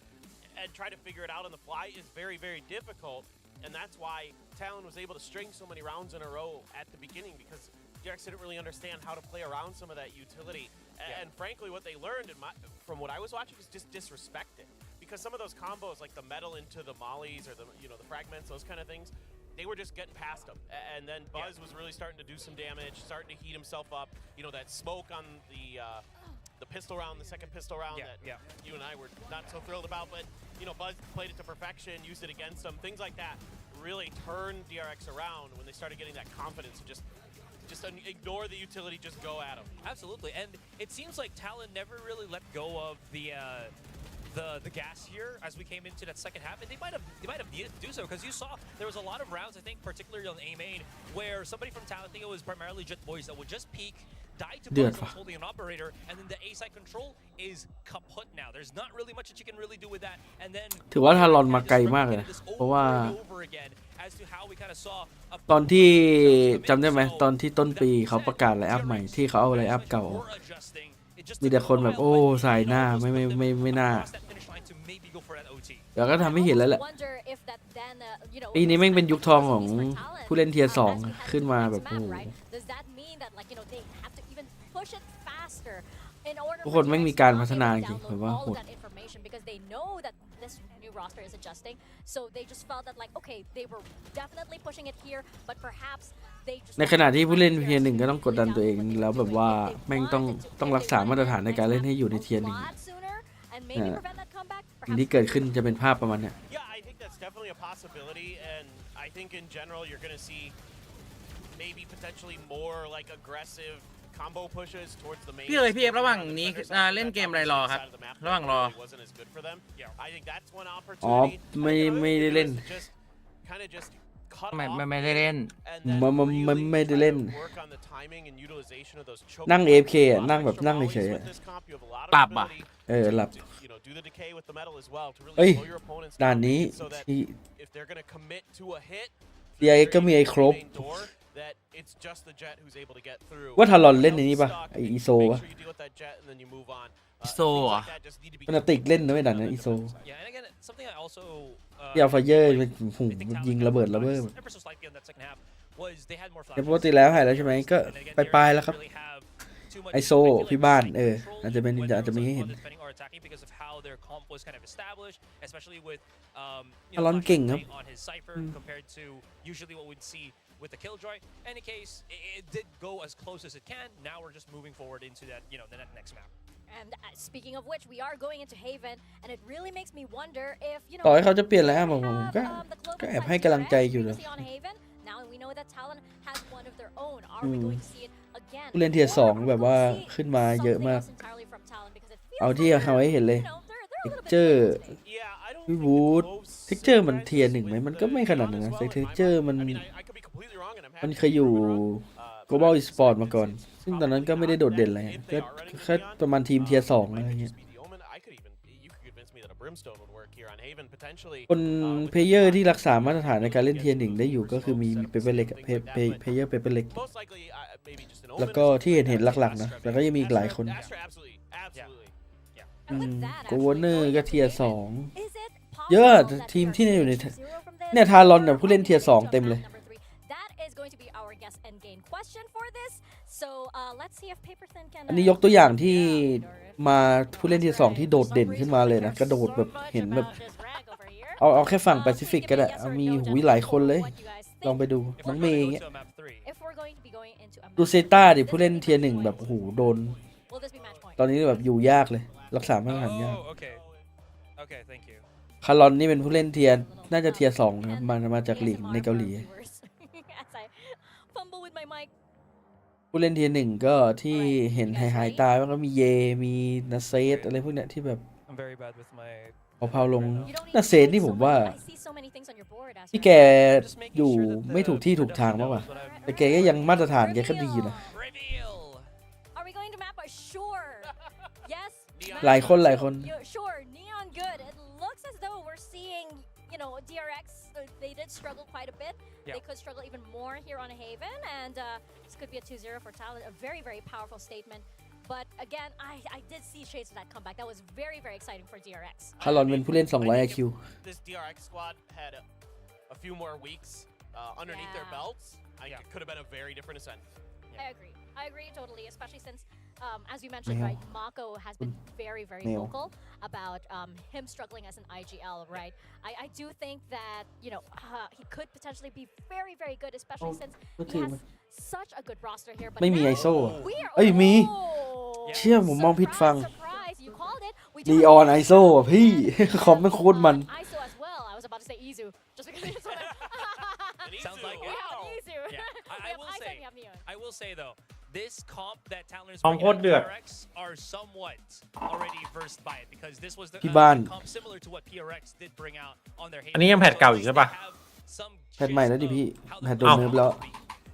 and try to figure it out on the fly is very, very difficult. And that's why Talon was able to string so many rounds in a row at the beginning, because DRX didn't really understand how to play around some of that utility. And frankly, what they learned from what I was watching is just disrespect it. Because some of those combos, like the metal into the mollies or the the fragments, those kind of things, they were just getting past them. And then Buzz was really starting to do some damage, starting to heat himself up. You know, that smoke on the pistol round, the second pistol round that you and I were not so thrilled about, but you know, Buzz played it to perfection, used it against them, things like that really turned DRX around when they started getting that confidence and just ignore the utility, just go at them. Absolutely, and it seems like Talon never really let go of the gas here as we came into that second half, and they might have needed to do so, because you saw there was a lot of rounds, I think, particularly on A main, where somebody from Talon, I think it was primarily Jet Boys, that would just peek, die to Buzz who was holding an operator, and then the A side control is kaput now. There's not really much that you can really do with that. And then ถือว่าทารอนมาไกลมากเลยนะเพราะว่าตอนที่จำได้ไหมตอนที่ต้นปีเขาประกาศไลน์อัพใหม่ที่เขาเอาไลน์อัพเก่ามีแต่คนแบบโอ้สายหน้าไม่น่าแล้วก็ทำให้เห็นแล้วแหละปีนี้แม่งเป็นยุคทองของผู้เล่นเทียร์2ขึ้นมาแบบโอ้ทุกคนแม่งมีการพัฒนาจริงผมว่าโหดroster is adjusting, so they just felt that like okay, they were definitely pushing it here, but perhaps they just ในขณะที่ผู้เล่นเทียร์1ก็ต้องกดดันตัวเองแล้วแบบว่าแม่งต้องรักษามาตรฐานในการเล่นให้อยู่ในเทียร์1ที่เกิดขึ้นจะเป็นภาพประมาณเนี้ย Yeah, I think that's definitely a possibility, and I think in general you're going to see maybe potentially more like aggressive combo pushes towards the main. พี่เลยพี่เอฟระหว่างนี้เล่นเกมอะไรรอครับระหว่างรอ I think that's one อ๋อ opportunity. ไม่ได้เล่น Kind of just cut ไม่ได้เล่น ไม่ได้เล่น work on the timing and utilization of those choke นั่ง AFK อ่ะนั่งแบบนั่งเฉยๆ with this comp. You have a lot of หลับอ่ะ ability หลับ to, you know, do the decay with the metal as well to เอ้ย really slow your opponents ด่าน down นี้ so that ที่ if they're going to commit to a hit DRX ก็มีไอ้ครบ that it's just the jet who's able to get through. ว่าทารอนเล่นในนี้ป่ะไออีโซ Make ป่ะ sure you deal with that jet and then you move on. อีโซ Things อ่ะ like that just need to be มันติกเล่นนะไม่ดันนะอีโซ Yeah, and again, something I also ที่เอาไฟเยอร์มันหูยิงระเบิด ever so slightly on that second half was they had more แต่ flashes. ปกติแล้วหายแล้วใช่ไหมก็ And again, ปลายๆ DRX แล้วครับ really have too much ไอโซ regulation พี่บ้าน control อาจจะเป็น when อาจจะมีให้เห็น they're defending or attacking because of how their comp was kind of established, especially with you ทารอน know, เก่งครับ on his cipher compared to usually what we'd see with the Killjoy. In any case, it did go as close as it can. Now we're just moving forward into that, you know, the next map. And speaking of which, we are going into Haven, and it really makes me wonder if you know. ต่อให้เขาจะเปลี่ยนแล้วผมก็ the global ก็แอบให้กำลังใจอยู่นะ previously on Haven. Now we know that Talon has one of their own. Are we going to see it again? ผู้เล่นเทียร์2แบบว่าขึ้นมาเยอะมาก Something else entirely from Talon because it feels เอาที่ like เอาให้เห็นเลย you know, they're a little bit เจอร์ Yeah, I don't วิ think วูด the close เท็กเจอร์มัน surprises เทียร์1ไหม with มันก็ไม่ขนาดนั้น Neon นะ as แต่ well เท็ in ก my เจอร์ mind. มัน I mean, I could be completely wrong, and I'm มัน happy เคยอยู่ global e-sport มาก่อน ซึ่งตอนนั้นก็ไม่ได้โดดเด่นอะไรก็แค่ประมาณทีมเทียร์2อะไรเงี้ย You could convince me that a brimstone would work here on Haven potentially. คนเพลเยอร์ที่รักษามาตรฐานในการเล่นเทียร์1ได้อยู่ก็คือมีเปเปอร์เล็กเพลเยอร์เปเปอร์เล็ก Most likely, maybe just an แล้ว omen ก็ or ที่ something เห็น like หลัก that. ๆนะแต่ก็ยังมีอีกหลายคน Astra, absolutely, absolutely. And with that, โกวอ actually, เนอร์ going ก็ into เทียร์ Haven, 2 is it เยอะ possible that ทีม we are ที่อยู่ใน seeing 0 from this? เนี่ยทารอนเนี่ยผู้เล่นเทียร์ 2 เต็มเลย Number 3. That is going to be our guess and gain question for this. So let's see if Paperthin can. อันนี้ยกตัวอย่างที่มาผู้เล่นเทียร์ 2 ที่โดดเด่นขึ้นมาเลยนะกระโดดแบบเห็นแบบเอาแค่ฝั่งแปซิฟิกก็ได้มีหูยหลายคนเลยลองไปดูน้องเมย์อย่างเงี้ย If we're going to be going into a ดูเซต้าดิผู้เล่นเทียร์ 1แบบโอ้โหโดน will this be match point? ตอนนี้แบบอยู่ยากเลยรักษามาตรฐานยาก Oh, okay. Okay, thank you. คารอนนี่เป็นผู้เล่นเทียร์น่าจะเทียร์ 2นะครับมาจากลีกในเกาหลี As I fumble with my mic. ผู้เล่นเทียร์ 1ก็ที่เห็นหายตาแล้วก็มีเยมีนาเซตอะไรพวกเนี้ยที่แบบ I'm very bad with my เผาลง You don't need นา to เซต wait นี่ so ผมว่า much. I see so many things on your board, Asra. ที่แกอยู่ไม่ถูกที่ถูกทางมากกว่าแต่แกก็ยังมาตรฐานแกก็ดีอยู่นะ reveal. Are we going to map? Sure. Yes. หลายคนSure. Neon good. It looks as though we're seeing, you know, DRX. They did struggle quite a bit. Yeah. They could struggle even more here on Haven, and this could be a 2-0 for Talon. A very, very powerful statement. But again, I did see shades of that comeback. That was very, very exciting for DRX. คารอนเป็นผู้เล่น 200 IQ This DRX squad had a few more weeks underneath their Yeah. belts. I think it could have been a very different ascent. I agree totally, especially since, as you mentioned, right, Mako has been very, very vocal about him struggling as an IGL, right? I do think that, you know, he could potentially be very, very good, especially since he has such a good roster here. But ไม่มีไอ now โซ่ we are เอ้ยมี oh, เชี่ยผมมองผิดฟัง surprise, you called it. We ลี do ออน have ไอโซ่อะพี่ คอมไม่โคตรมัน ISO as well. I was about to say Izu, just because it's Sounds like we it. have Izu. Yeah, We I have will ISO say. and we have Neon. I will say though, this comp that Talon is คอม bringing โคตร out เดือด PRX are somewhat already versed by it because this was the ที่บ้าน comp similar to what PRX did bring out on their. อันนี้ยังแพทเก่าอยู่ใช่ปะ แพทใหม่แล้วดิพี่แพทโดนเนิร์ฟแล้ว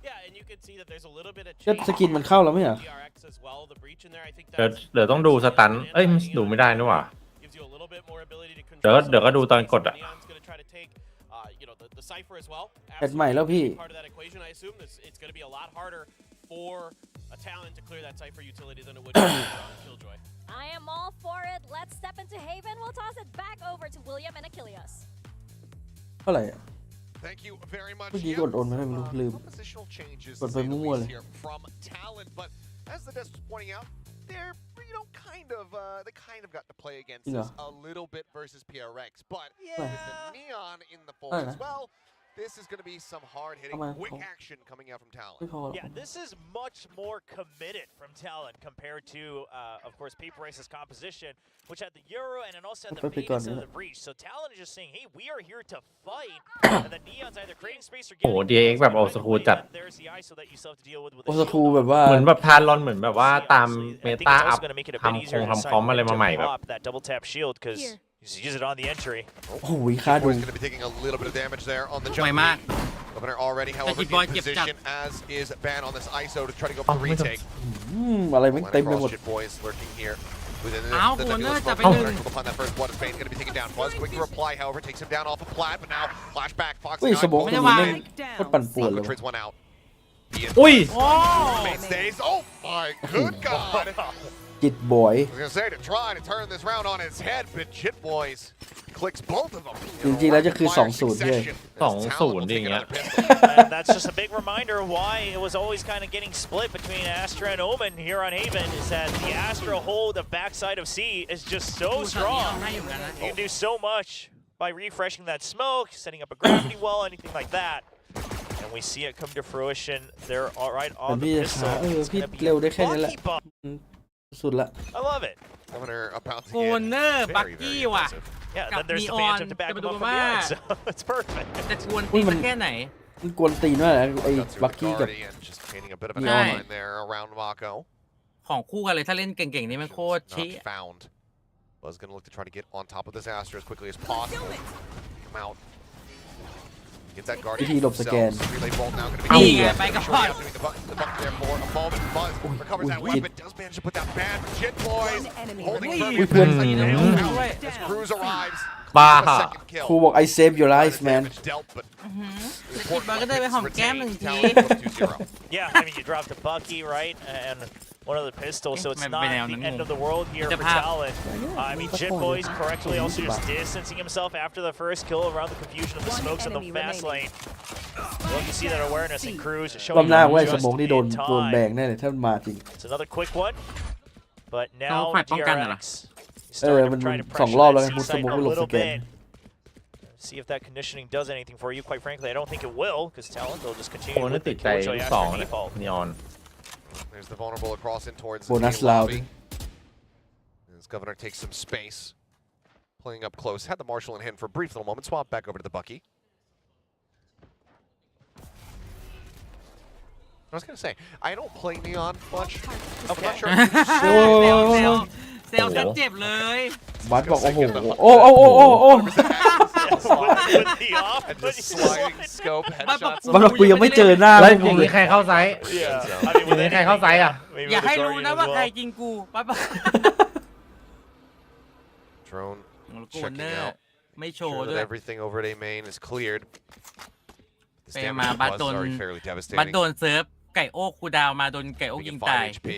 Yeah, and you you can see that there's a little bit of ก็ change สกินมันเข้าแล้วไม่เหรอ DRX as well. The breach in there, I think เดี๋ยว that's เดี๋ยวต้องดูสตันเอ้ยดูไม่ได้นี่หว่า gives you a little bit more ability to เดี๋ยว control เดี๋ยวก็ดูตอนกด space. อ่ะ Neon's gonna try to take, you know, the cipher as well. แพทใหม่แล้วพี่ Part of that equation, I assume it's gonna be a lot harder for a Talon to clear that cipher utility than it would be on Killjoy. I am all for it. Let's step into Haven. We'll toss it back over to William and Achilles. เท่าไหร่อะ Thank you very much. เมื่อกี้กดโอนไม่ได้ไม่รู้ลืม Compositional changes กดไปมั่วๆเลย here from Talon, but as the desk was pointing out, they're they kind of got to play against Yeah. us a little bit versus PRX, but Yeah. with the Neon in the fold Yeah. as well, this is going to be some hard-hitting, Come on. quick action coming out from ไม่ Talon. พอหรอก Yeah, this is much more committed from Talon compared to, of course, PRX's composition, which had the Euro and it also had the Perfect maintenance gun, of yeah. the breach. So Talon is just saying, hey, we are here to fight. And the Neon's either creating space or โอ้ getting DRX แบบ old school จัด There's the ISO that you still have to deal with โอ the ส shield. คูแบบว่า เหมือนแบบทารอนเหมือนแบบว่าตาม Honestly, เม I think ตา it's อัพ also going to make it a ทำ bit ค easier ง to ทำ decide คอมอะไร when มา to ใหม่แบบ pop that double tap shield because you use it on the entry. โอ้โหค่าดู Boy's going to be taking a little bit of damage there on the ไว jump. มาก Governor already, however, Hit in boy, get position, as is Ban on this ISO to try to go อ๋อ for the ไม่ต้อง retake. อะไรแม่งเต็มไปหมด Shit boys lurking here within the Ow, nebulous corner, smoke. stop it. Governor will find that first blood. Spain's going to be taken down. Buzz quick to reply, however, takes him down off a plat, but now flashback. Fox เฮ้ยสโมองตัวนี้แม่งโคตรปั่นป่วนเลย trades one out. อุ้ย Mainstays. Oh my good god! จิตบอย I was gonna say to try to turn this round on its head, but Jit Boys clicks both of them. จริงๆแล้วจะคือ 2-0 เลย 2-0 ดิอย่างเงี้ย And that's just a big reminder of why it was always kind of getting split between Astra and Omen here on Haven, is that the Astra hold of backside of C is just so strong. You can do so much by refreshing that smoke, setting up a gravity well, anything like that. And we see it come to fruition. They're all right แต่ on the พี่จะ pistol. หา It's พี่ gonna be เร็ว a ได้แค่นี้แหละ lucky bomb. สุดละ I love it. Governor about to โก get เนอร์บัก very, กี้ very ว่ะ aggressive. Yeah, Got then there's the Neon. Phantom to backจะ him มาดู up from ว่า behind, so it's perfect. จะกวนตีนสักแค่ไหน มันกวนตีนมากเลยไอ้ Got through บัก the กี้กับ Guardian, just painting a bit of an Neon. outline there around Mako. ของคู่กันเลยถ้าเล่นเก่งๆนี่มันโคตร Not ชี้ found. Buzz gonna look to try to get on top of this Astra as quickly as possible. Come out. Gets that Guardian วิธีหลบสแกน himself. Relay bolt now gonna be นี่ taken ไง down. ไปกับ Shortly พอด out doing the buck there for a moment. Buzz recovers that Ui, weapon. Does manage to put that ban. Jit Boys holding firm. Ui, Phương. As Cruz arrives. บ้า A second kill. ครูบอก I save your life man Damage dealt, but จิตบอลก็ได้ไปหอมแก้มหนึ่งที Yeah, I mean, you dropped a Bucky, right? And one of the pistols, so it's not the end of the world here for Talon. I mean, Jit Boys correctly also just distancing himself after the first kill around the confusion of the smokes in the fast lane. Well, you see that awareness in Cruz รอบ showing หน้า up เว้ยส just มองนี่โดน in โดนแบง time. แน่เลยถ้ามันมาจริง It's another quick one, but now เขาฝ่ายป้องกันเหรอ DRX starting to มัน try to สอง pressure รอบแล้ว that ไงมุด C ส site มอง a ไปหลบส little แกน bit. See if that conditioning does anything for you. Quite frankly, I don't think it will, because Talon will just โอ้ continue น่า with ติ the ดใจ Killjoy ลูกสอง after นะ default. นีออน there's the vulnerable across in towards the Bonus main lobby. loud. As Governor takes some space, playing up close. Had the Marshal in hand for a brief little moment. Swap back over to the Bucky. I was gonna say, I don't play Neon much. I'm not sure. เซลฉันเจ็บเลย บัสบอกโอ้โหโอ้โอ้โอ้โอ้โอ้ With the off, And just sliding scope บัสบอก headshots. บัสบอกกูยังไม่เจอหน้า แล้ว แม่ง อย่าง เล นี้ ย ใครเข้าไซส์ Yeah. I mean, อย่างนี้ใครเข้าไซส์อ่ะ maybe อย่า with ให้ the รู้ Guardian นะ as ว่าใคร well. ยิงกูปั๊บ Drone โกเนอ checking ร์ out. ไม่โช Sure ว์ด้ว that ย everything over at A main is cleared. This ไป damage มา from บัส Buzz โด is น already fairly บัส devastating. โดนเซิร์ฟไก่โอ้คูดาวมาโดนไก่โอ้ยิง Taking ตาย 5 HP.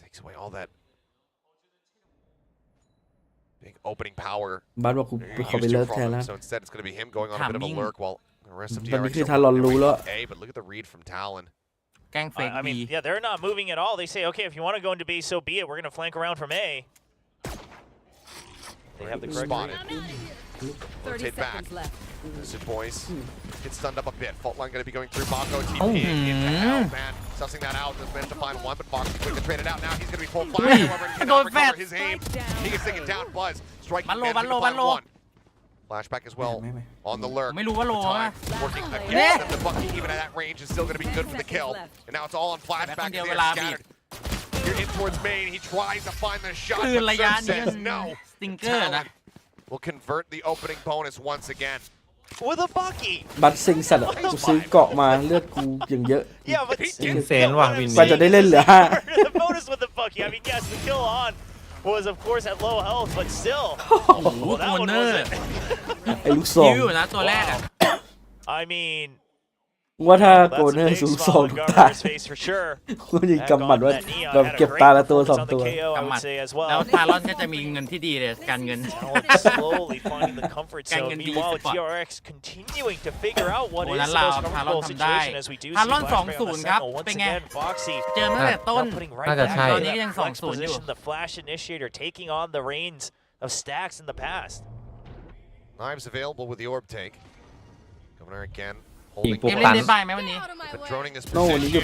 Takes away all that big opening power. บัสบอกกู You're ขอไป used เลิ to กแทน from แล้ว him, so instead it's going to be him going on a bit of a Timing. lurk while the rest of ตอนนี้ DRX คือ are ทารอนรู้แล้ว A, but look at the read from Talon. แกล้งเฟก I บี mean, yeah, they're not moving at all. They say, okay, if you want to go into B, so be it. We're going to flank around from A. They have the correct Spotted. read. 30 Rotate back. seconds left. This is boys. Get stunned up a bit. Fault line going to be going through Mako. TP Oh. into hell, man. Sussing that out. Does manage to find one, but Fox is quick to trade it out. Now he's going to be full fire. However, he cannot recover his aim. He gets taken down. Buzz striking. managing to find one. Flashback as well on the lurk. ไม่รู้ว่าโล Time อะ working against them. The Bucky, even at that range, is still going to be good for the kill. And now it's all on flashback. Back on As the they're lobby. scattered. You're in towards main. He tries to find the shot, คือ but ระยะ Sun นี้ says no. สติงเกอร์นะ Talon will convert the opening bonus once again. with a bucky. บัตรเซ็งสัตว์อะกูซื้อเกาะมาเลือดกูอย่างเยอะ Yeah, but อินเซนว่ะวิน กว่า นี้ จะได้เล่นเหลือ the bonus with the bucky. I mean, yes, the kill on was of course at low health, but still. โอ้โห Well, โค that one เนอร์ wasn't. ไอ้ลูกซอง คิวอยู่นะตัวแรกอะ I mean, ว่าถ้า that's โก a เนอร์ big สูง smile สอง on ทุ the กตา governor's face for sure. กูยิง Back กำหมัด on ว่า that Neon แบบ had a เก็บ great ตาละตัว performance สอง on the ตัว KO, I กำหมั would ด say as แล้ว well. ทารอนก็จะมีเงินที่ดีเลยการเงิน Talon slowly finding the comfort zone. Gangan Meanwhile, D-Spot. DRX continuing to figure out what โอ้ is นั้น the เรา most ทารอน comfortable ทำได้ situation as we do see ทารอน Flashback on the 2-0 ครับ Sentinel. เป็น Once ไง again, Foxy เจอมาตั้งแต่ต้น now putting right น่าจะ back ใช่ ต into อนนี้ก็ยัง that flex 2-0 อยู่ position. The Flash Initiator taking on the reins of Stacks in the past. Knives available with the orb take. Governor again ยิง holding ปุ๊บ เกมเล่ ตั น น เดนบายไหมวันนี้ but droning this No, when position. you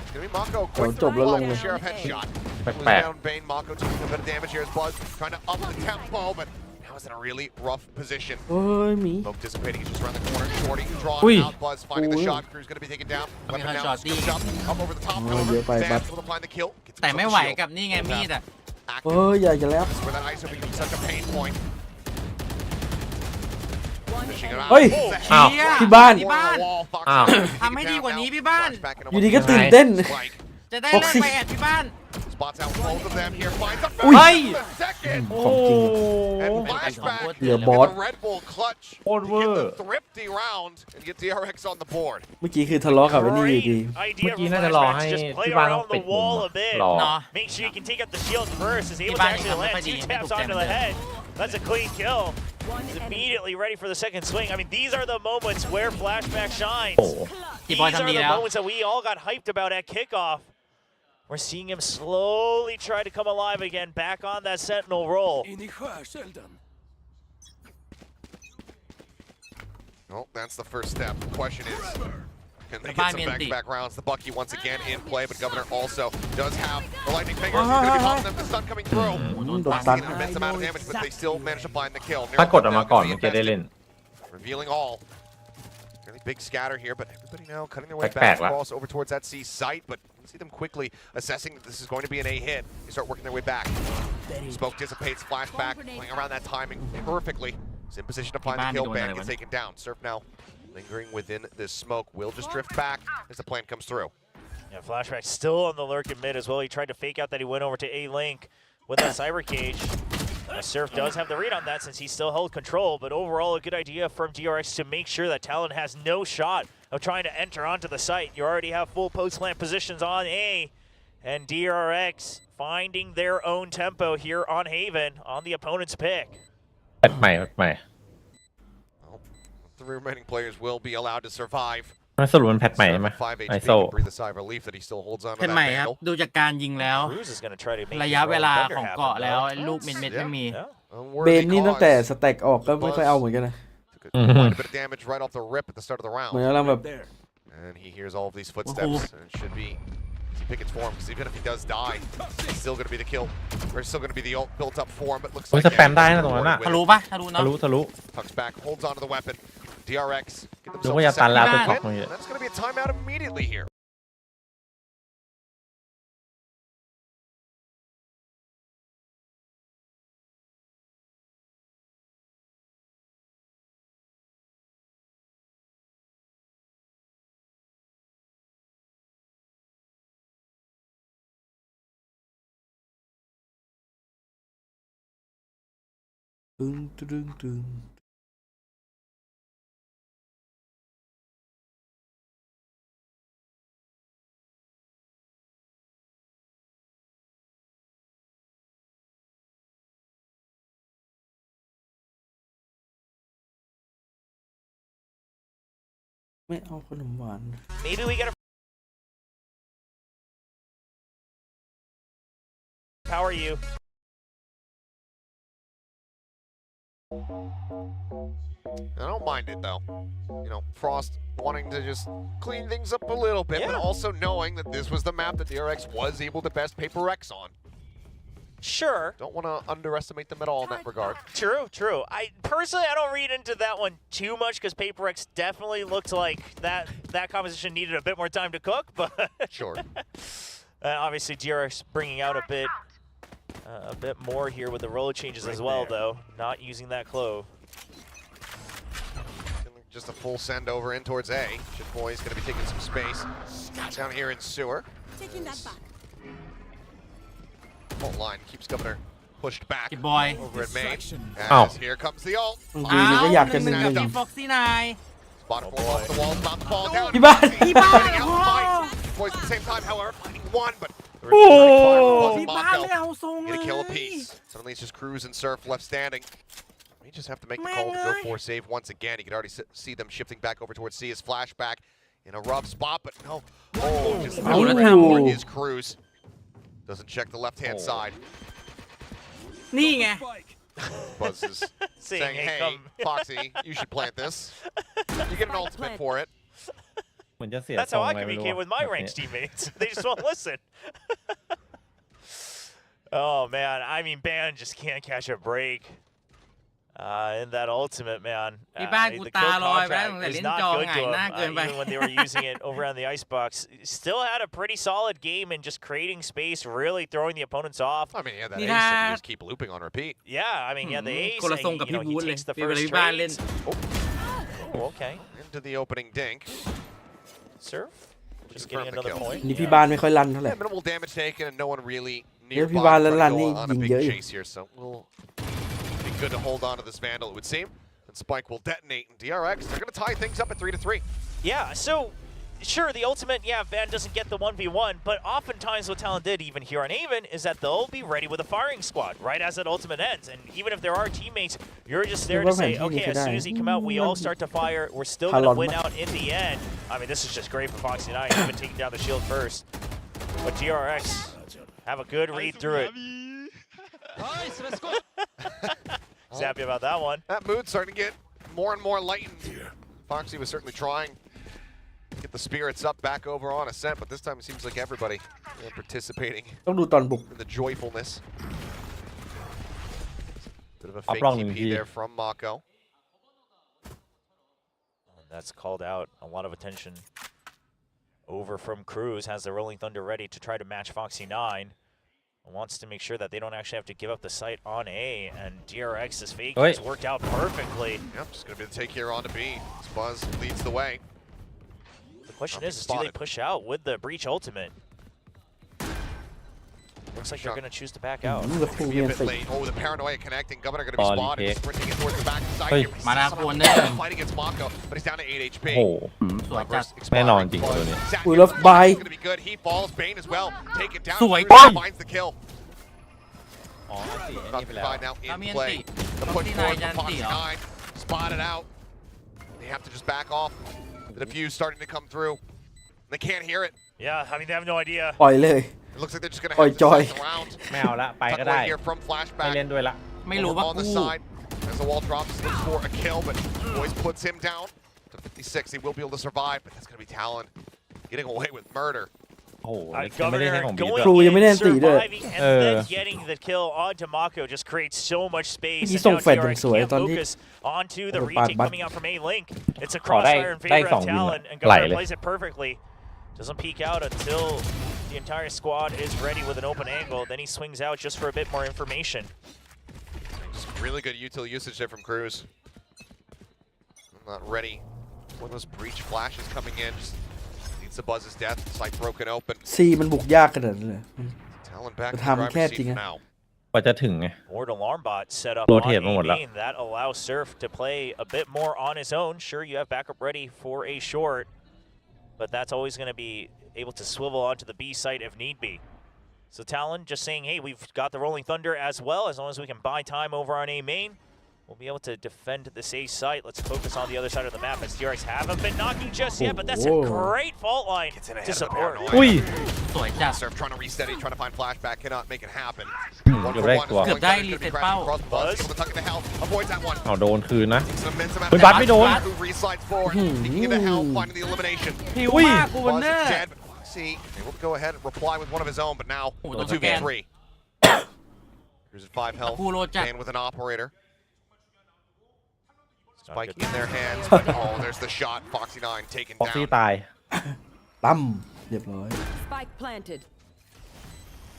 It's gonna be Mako quick Don't jump through along the there. sheriff headshot. แปลก Down Bane, Mako taking a bit of damage here as Buzz trying to up the tempo, but now is in a really rough position. โอ้ยหมี Smoke dissipating, he's just around the corner. Shorty drawn Ui. out. Buzz finding the Ui. shot. Crew's gonna be taken down. Weapon Okay, down. shot. Scooped up. Up over the top. Oh, Over. yeah, bye, Vance bye. able to find the kill. Gets แต่ himself ไม่ a ไหว shield. กับนี่ไงมีดอะ โอ้ยอย่าแล้ว Active where that ISO becomes such a pain point. Fishing it out. เฮ้ย อ้าว เชี่ย ที่บ้าน ที่บ้าน อ้าว ทำให้ดีกว่านี้พี่บ้าน อยู่ดีก็ตื่นเต้น จะได้เลิกไปแอดที่บ้าน Spots out both of them here. Finds a Ui. the second. ของจริง And เป็นไปสอง flashback โคตร เหลือ เลย บอส in the Red Bull clutch to โคตรเวอ get ร์ the thrifty round and get DRX on the board. เมื่อกี้คือทะเลาะกับไอ้นี่อยู่ดี Great idea เมื่อกี้ from น่าจะรอ Flashback ให้ to just play ที่บ้านต้อง around ปิ the ดมุม wall อะ a bit. รอ เนาะ Make sure you can take out the shield first. Is able to Iban actuallyยังไม่ land ค่อยดี two ไม่ taps ถูกใจ onto เหมือ the นเดิม head. That's a clean kill. He's immediately ready for the second swing. I mean, these are the moments where Flashback shines. โอ้ ที่ These บอย are ทำดี the แล้ว moments that we all got hyped about at kickoff. We're seeing him slowly try to come alive again, back on that Sentinel roll. Well, that's the first step. The question is, can they Bye, get some Minty. back-to-back rounds? The Bucky once again in play, but Governor also does have the lightning fingers. He's going to be popping them. The stun coming through. โดนตัน Taking an immense amount of damage, but they still manage to find the kill. ถ้ากดออกมาก่อนเมื่อกี้ได้เล่น Revealing all. Really big scatter here, but everybody now cutting their way Back back lah. across over towards that C site. But you see them quickly assessing that this is going to be an A hit. They start working their way back. Smoke dissipates, flashback, playing around that timing perfectly. He's in position to find the kill. Ban gets taken down. Surf now lingering within this smoke. Will just drift back as the plan comes through. Yeah, Flashback still on the lurk in mid as well. He tried to fake out that he went over to A-Link with that Cyber Cage. Surf does have the read on that since he still held control, but overall a good idea from DRX to make sure that Talon has no shot of trying to enter onto the site. You already have full post-plant positions on A, and DRX finding their own tempo here on Haven on the opponent's pick. แปดใหม่แปดใหม่ Well, the remaining players will be allowed to survive. มันสรุปมันแพทใหม่ใช่ไหม Surf at 5 ไอ HP โซ can breathe a sigh of relief that he still holds on to เป็น that ใหม่ครับ handle. ดูจากการยิงแล้ว Cruz is going to try to make ระ his ยะ own เวลา bender ของ happen, เกาะแล้ว though. ลูกเม็ดๆไม่มี Yeah. เบ Unworthy นนี่ตั้งแต่ cause. สแต็กออกก็ไม่ค่อยเอาเหมือนกันนะ Took quite a bit of damage right off the rip at the start of the เหมือน round. กำลังแบบ And he hears all of these footsteps and it should be pick its form because even if he does die, it's still going to be the kill. Or still going to be the built up form, but looks โอ้ย like สแปมได้นะตรงนั้นน่ะ ทะลุปะทะลุเนาะ ทะลุทะลุ tucks back, holds onto the weapon. DRX get ดู themselves ว่า a จะตัน second แล้ว Iban. ตัวท็อป win, ตรงนี้ and that's going to be a timeout immediately here. Dun. ไม่เอาขนมหวาน Maybe we get a power you. I don't mind it though. You know, Frost wanting to just clean things up a little bit, but Yeah. also knowing that this was the map that DRX was able to best PRX on. Sure. Don't want to underestimate them at all in that regard. True. I personally, I don't read into that one too much because PRX definitely looked like that composition needed a bit more time to cook, but Sure. obviously DRX bringing out a bit more here with the roller changes as well, though. Not using that clove. just a full send over in towards A. Shitboy is going to be taking some space down here in sewer. Taking that back. Ult line keeps Governor pushed back Boy. over at main. Ow. As here comes the ult. บางทีมันก็อยากจะหนึ่ง กับ หนึ่ง พี่ฟ็อกซี่นาย Spot off the wall, about to fall down. ที่บ้าน Fighting out the fight. Boys at the same time, however, finding one, but the return พี่ fire บ้าน from เลยเอาทรง Mako. เล Get a kill ย apiece. Suddenly it's just Cruz and Surf left standing. We just have to make the Man, call to go guy. for save once again. You can already see them shifting back over towards C as flashback in a rough spot, but no. Oh, just Oh, the that's for how- is Cruz. Doesn't check the left-hand side. นี่ไง Buzz is saying, hey, Foxy, you should plant this. You get an ultimate for it. เหมือนจะเสีย That's ทรง how I ไงไม่รู้ communicate with my ranked teammates. They just won't listen. Oh man, I mean, Ban just can't catch a break. In that ultimate, man. พี่บ้านกู The ตา kill ลอยไปแล้ว contract ตั้งแต่ is เล่น not จอ good หงา to ยหน้า him, เกินไป even when they were using it over on the icebox. Still had a pretty solid game and just creating space, really thring the opponents off. I mean, yeah, that นี่ ace ถ้า if you just keep looping on repeat. Yeah, I mean, yeah, the ace, คนละทรงกับ you พี่ know, วู he ดเลย takes the พี่เวลา first พี่บ้านเล่น trades. Oh, okay. Into the opening dink. Surf. Just Confirm getting the another kill. point. นี่พี่บ้านไม่ค่อยลั่นเท่าไหร่ Yeah, minimal damage taken and no one really Yeah, nearbyพี่บ้าน trying to ลั่น go นี่ on a ยิง big เยอะอยู่ chase here, so we'll be good to hold on to this Vandal, it would seem. And Spike will detonate, and DRX, they're going to tie things up at 3-3. Yeah, so sure, the ultimate, yeah, Van doesn't get the 1v1, but oftentimes what Talon did, even here on Haven, is that they'll be ready with a firing squad right as that ultimate ends. And even if there are teammates, you're just there to say, okay, as soon as he come out, we all start to fire. We're still going to win out in the end. I mean, this is just great for Foxy 9, even taking down the shield first. But DRX have a good read through it. Nice, let's go. He's happy about that one. That mood's starting to get more and more lightened. Foxy was certainly trying to get the spirits up back over on Ascent, but this time it seems like everybody participating ต้องดูตอนบุก in the joyfulness. Bit of a Up fake long TP indeed. there from Mako. And that's called out. A lot of attention over from Cruz. Has the Rolling Thunder ready to try to match Foxy 9. Wants to make sure that they don't actually have to give up the site on A. And DRX's fake has worked out perfectly. Yep, just going to be the take here onto B. Buzz leads the way. The question is do they spotted. push out with the Breach ultimate? Looks like they're going to choose to back out. นี่ก็คง Be เรีย a น bit ใส่ late. Oh, the paranoia connecting. Governor going to be Body spotted. pick. Sprinting in towards the back side Hey. here. But Mana somehow corner. fighting against Mako, but he's down to 8 HP. โอ้โห สวยจัด Expiring แน่นอนจริง Buzz. ตัวนี้ Zach อุ้ยแล้ว Gibson บาย is gonna be good. He falls. Bane as well. Taken down. สวย Cruz จัด finds the kill. อ๋อสิอัน About นี้ to ไปแล้ว find now ถ้ามี in อัน play. ติ The ฟ็อก push ซี่นาย forward ยัน from ติ Foxy เหรอ Nine. Spotted out. They have to just back off. The defuse starting to come through. They can't hear it. Yeah, I mean, they have no idea. ปล่อยเลย It looks like they're just gonna Oi, have to Joy. set the round. ไม่เอาละไปก็ Tuck ได้ away here from ไม่ flashback. เล่นด้วยละ ไม่รู้ว่า On the กู side, as the wall drops, looks for a kill, but Boys puts him down to 56. He will be able to survive, but that's going to be Talon getting away with murder. โอ้โหยังไม่ได้ Governor ใช้ของบี going ครูยังไม่ได้ in, อันติด้วย surviving, and then getting the kill onto Mako just creates so much space. เมื่อกี้ And ส่ง now แฟลชอย่าง DRX สวย can't ตอนที่ focus onto the ปาด retake บัต coming out from A Link. It's a ขอได้ crossfire in ได้ favor สอง of วิน Talon, and ไหล Governor เลย plays it perfectly. Doesn't peek out until the entire squad is ready with an open angle. Then he swings out just for a bit more information. Just really good util usage there from Cruz. I'm not ready. One of those breach flashes coming in. Just needs the Buzz's death. Sight broken open. ซีมันบุกยากขนาดนั้นเลย Talon back in the ทำแค่ driver's จริง seat อะ now. กว่าจะถึงไง Ward alarm bot set up Rotate on มาหมด A ละ main. That allows Surf to play a bit more on his own. Sure, you have backup ready for a short, but that's always going to be able to swivel onto the B site if need be. So Talon just saying, hey, we've got the Rolling Thunder as well. As long as we can buy time over on A main, we'll be able to defend this A site. Let's focus on the other side of the map as DRX haven't been knocking just yet, but that's a great fault line Gets in ahead to of the support. paranoia. อุ้ย สวยจัด Surf trying to reset it, trying to find flashback, cannot make it happen. One เกือบ for ได้ one. ตัว Rolling Good day, Thunder's gonna be reset crashing power. across the Buzz. Buzz. Able to tuck into hell. Avoids that one. เอาโดนคืนนะ Takes an immense amount เฮ้ย of บัตไม่โดน Who reslides forward, sneaking into hell, finding the elimination. หิวมากกูวัน Buzz เนอ is ร์ dead, but Foxy able to go ahead and reply with one of his own, but now Oh, the those are 2v3. Here's at 5 health. กูโรจัด And with an operator. Not Spike good. in their hands, but oh, there's the shot. Foxy 9 taken ฟ็อกซี่ down. ตาย ตั้มเรียบร้อย Spike planted.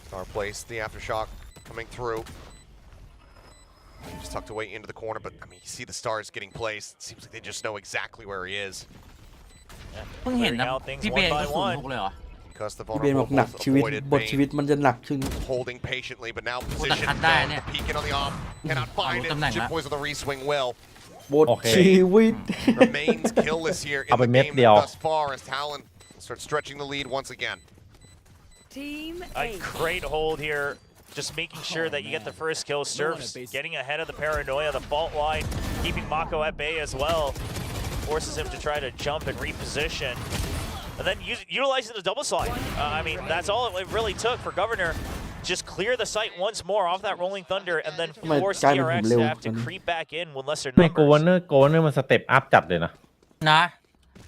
Star place, the aftershock coming through. Just tucked away into the corner, but I mean, you see the stars getting placed. It seems like they just know exactly where he is. เพิ่งเห็นนะ Clearing out things พี่เบ one น by ก็ศูน one. ย์หกเลยเหรอ Because the พี่เบนบอก vulnerable หนัก both ชีวิต avoided บทชีวิต Bane มันจะหนักขึ้น holding patiently, but now แต่ position คัดได้เนี่ย peeking on the off. Cannot find it. ตำแหน่ง Chip ละ Boys with a reswing will. บทชีวิต Remains killless here in เอาไป the เม็ด game เดียว thus far as Talon starts stretching the lead once again. Team A A. great hold here, just making sure that you get the first kill. Surf's getting ahead of the paranoia, the fault line, keeping Mako at bay as well. Forces him to try to jump and reposition. And then utilizing the double slide. I mean, that's all it really took for Governor. Just clear the site once more off that Rolling Thunder and then force DRX to have to creep back in with lesser ไม่โกเนอ numbers. ร์โกเนอร์มันสเต็ปอัพจัดเลยนะ นะ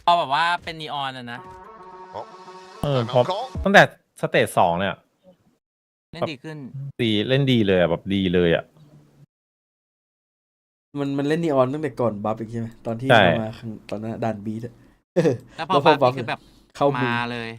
พอแบบว่าเป็นนีออนนะ พอตั้งแต่สเตจ2เนี่ย เล่นดีขึ้น เล่นดีเลยอะแบบดีเลยอะ มันเล่นนีออนตั้งแต่ก่อนบัฟอีกใช่ไหมตอนที่ ใช่ มาตอนนั้นด่านบีทอะ แล้วพอบัฟนี่คือแบบ เข้ามือ มาเลย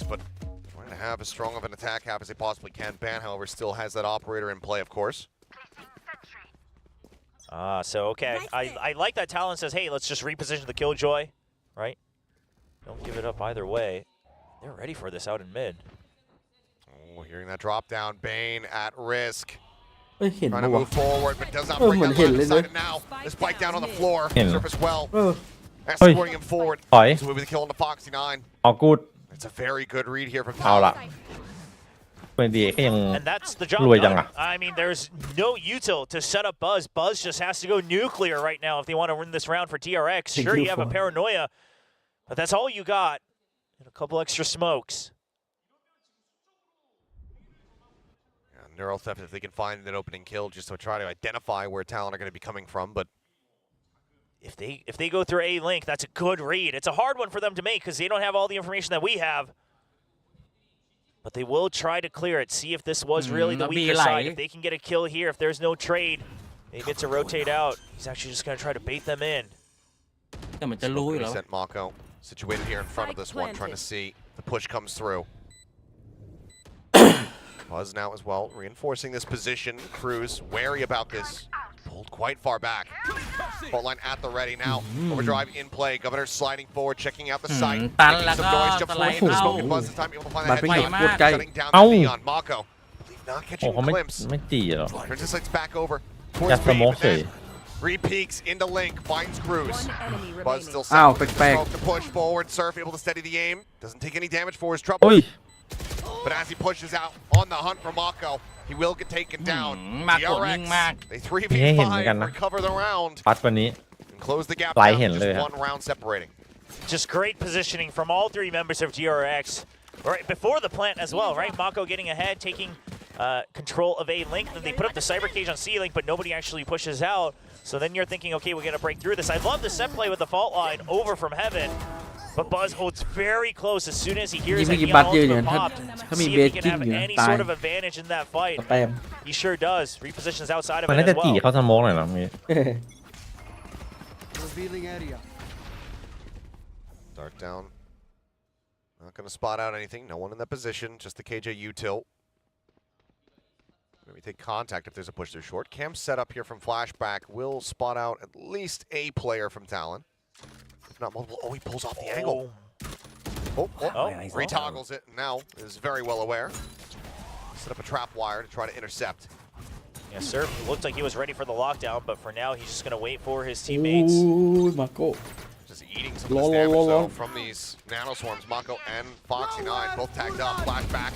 But trying to have as strong of an attack half as they possibly can. Ban, however, still has that operator in play, of course. So okay, I like that Talon says, hey, let's just reposition the Killjoy, right? Don't give it up either way. They're ready for this out in mid. Oh, hearing that drop down, Bane at risk. เอ้ยเห็น Trying ปะ to วะ move forward, but does not เออ break เหมือน that เห็น line เล of ยนะ sight. And now, the spike down on the floor. เห็น Surface well. เออ Escorting him forward. ถอย So with the kill on the Foxy 9. เอากูด It's a very good read here from เอา Talon. ละเป็นดีก็ยัง And that's the job รวยจัง done. อะ I mean, there's no util to set up Buzz. Buzz just has to go nuclear right now if they want to win this round for TRX. Sure, you have a paranoia, but that's all you got. And a couple extra smokes. Neural Theft, if they can find an opening kill, just to try to identify where Talon are going to be coming from, but If they go through A link, that's a good read. It's a hard one for them to make because they don't have all the information that we have. But they will try to clear it, see if this was really the weaker side. If they can get a kill here, if there's no trade, they get to rotate out. He's actually just going to try to bait them in. แต่มันจะรู้อยู่แล้ว sent Mako situated here in front of this one, trying to see if the push comes through. Buzz now as well, reinforcing this position. Cruz wary about this. Pulled quite far back. Fault line at the ready now. Overdrive in play. Governor sliding forward, checking out the site. ตัน Making แล้ว some ก็ noise. ส Jump ไล forward ด์ into the เข้า smoke. Buzz this time able to find มา that เป็น headshot. อย่างโคตรใกล้ Shutting down เอ้า the Neon. Mako. Not โอ้ catching เขา a ไม่ glimpse. ไม่จีหรอ Turns his sights back over ยัด towards ส B, โมก but เฉย then re-peeks into Link, finds Cruz. One enemy Buzz remaining. still อ้าว set with the แปลก smoke to push forward. Surf able to steady the aim. Doesn't take any damage for his โอ้ trouble. ย But as he pushes out on the hunt for Mako, he will get taken down. มากกดนิ่งมาก They นี่เห็นเหมือนกัน 3v5 นะ recover the round ปัดวันนี้ and close the gap ไลท์ down เห็น to เลย just ฮะ one round separating. Just great positioning from all three members of DRX. Right before the plant as well, right? Mako getting ahead, taking control of A link. Then they put up the cyber cage on C link, but nobody actually pushes out. So then you're thinking, okay, we're gonna break through this. I love the set play with the fault line over from heaven. But Buzz holds very close as soon as he hears that Neon ultimate popped. ถ้ามี See เบ if ส he กิ้ can ง have อยู่นะ any ตาย sort of advantage in that fight. สแตม He sure does. Repositions outside of มัน it น่า as จะจี่ well. เข้าสโมกหน่อยนะมี Revealing area. Dark down. Not going to spot out anything. No one in that position. Just the KJU tilt. Maybe take contact if there's a push through short. Cam set up here from flashback will spot out at least a player from Talon. If not multiple. Oh, he pulls off the angle. Retoggles it. Now is very well aware. Set up a trap wire to try to intercept. Yeah, Surf looked like he was ready for the lockdown, but for now he's just going to wait for his teammates. อู้ยมาโก้ Just eating some of this damage though from these nanoswarms. Mako and Foxy 9 both tagged up. Flashback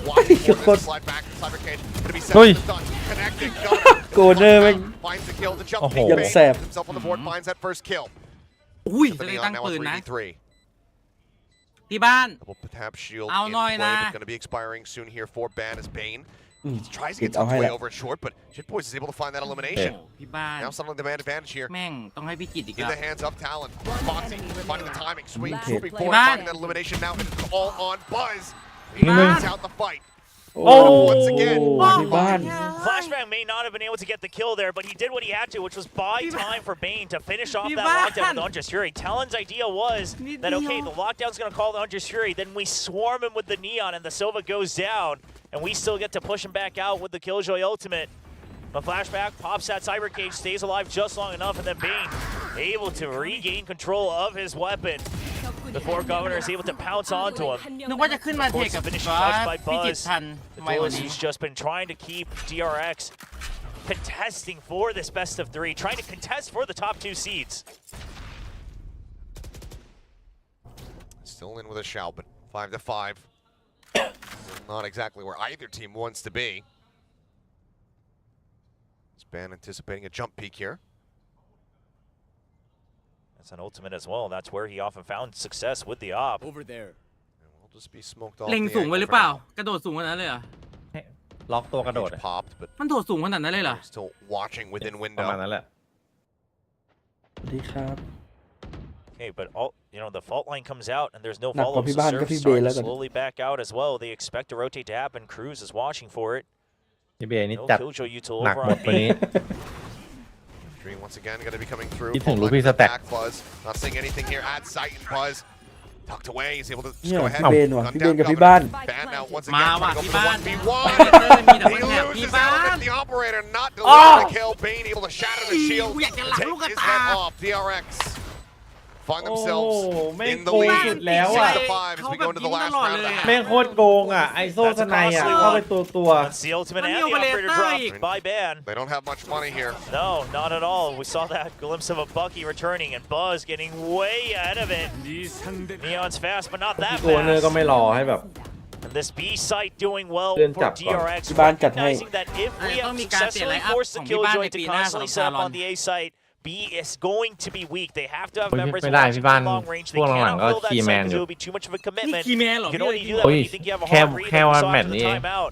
Watching for God. this slide back. Cyber Cage gonna be set Oi. up done. Connected. Governor. Corner, man. Finds the kill. The jump Oh. peek Yang bait. sẹp. Himself on the board. Finds that first kill. อุ้ย The จะได้ Neon ตั้ง now ปืน on นะ 3v3. ที่บ้าน Double tap shield Ao in nói play, nè. but going to be expiring soon here for Ban as Bane. He tries to Kịp get ao tucked hay away lắm. over it short, but Shitboys is able to find that โอ้ elimination. พี่บ้าน Now suddenly the man advantage here. แม่งต้องให้พี่กิตอีก In แล้ว the hands of Talon. Foxy finding the timing. Sweep, Okay. swooping Play forward, back. finding that elimination. Now it's all on Buzz. He Back. wins out the fight. โอ้ Once again. ที่บ้าน Flashback may not have been able to get the kill there, but he did what he had to, which was buy time for Bane to finish off that lockdown with Unjust Fury. Talon's idea was that, okay, the lockdown's going to call the Unjust Fury, then we swarm him with the Neon, and the Sova goes down, and we still get to push him back out with the Killjoy ultimate. But Flashback pops that Cyber Cage, stays alive just long enough, and then Bane able to regain control of his weapon before Governor is able to pounce onto him. นึกว่าจะขึ้นมา Of เท course, กับ the finishing touch by พี่กิต Buzz. ทัน The ไวกว่า duelist นี้ who's just been trying to keep DRX contesting for this best of 3, trying to contest for the top 2 seeds. Still in with a shout, but 5-5. Not exactly where either team wants to be. Ban anticipating a jump peek here. That's an ultimate as well. That's where he often found success with the op. Over there. And we'll just be smoked off เล็ง the สูงไว้ angle หรือ for เปล่า now. กระโดดสูงขนาดนั้นเลยเหรอ ล็อกตัวกระโดด Cage popped, but มันโดดสูงขนาดนั้นเลยเหรอ still watching within ประมาณ window. นั้นแหละ สวัสดีครับ Okay, but all the fault line comes out and there's no หนักก follow-up. ว่าพี่ So บ้านก็ Surf พี่เบย์ starting แล้ to วกัน slowly back out as well. They expect a rotate to happen. Cruz is watching for it. พี่เบย์นี่ No จัด Killjoy util หนัก over หม on ดวันนี้ B. Dream once again going to be coming through. คิดถึง Full ลูกพี่ length สแต็ก back Buzz. Not seeing anything here at sight and Buzz. Tucked away. He's able to just เนี่ย go พี่ ahead. เบนว่ะ Gun พี่เบน down กับพี่ Governor. บ้าน Ban now once มา again ว่ะ trying to พี่ go บ้า for น 1v1. มีแต่ He คนแถบพี่ loses บ้า out น at the operator, not delivering the kill. Bane able to shatter the shield. กูอยากจะหลัง Take ลูกกระ his ตา head off. DRX find โอ้ themselves แม่ง in the โกง lead. สุดแล้วอ่ะ 6-5 as we go into the last round of the half. แม่งโคตรโกงอ่ะ ไอโซสไนอ่ะ เข้าไปตัว That's the ultimate Man, and the the operator operator dropอีก by Ban. They don't have much money here. No, not at all. We saw that glimpse of a Bucky returning and Buzz getting way ahead of it. Neon's fast, but not ๆ that พี่โกเนอร์ก็ fast. ไม่รอให้แบบ And this B site doing well Didn't for tap on. DRX, Di ba ang cut hay? recognizing that if we have ต้องมีการเปลี่ยน successfully line up forced the ของพี่บ้าน Killjoy ใน to ปีหน้า constantly สำหรับ set up Talon on the A site, B is going to be weak. They have to have โอ้ย members ไม่ได้ watching พี่บ้าน from long range. They พวกหลัง cannot ๆก็ fill that คีย์แม site น because อ it ยู่ would be too much of a นี่ commitment. คีย์แมนเหรอ You can พี่ only do that โอ้ when ย you think you have a แค่ hard read แค่ and วัน you saw แม it ต in ช์ the นี้เอง timeout.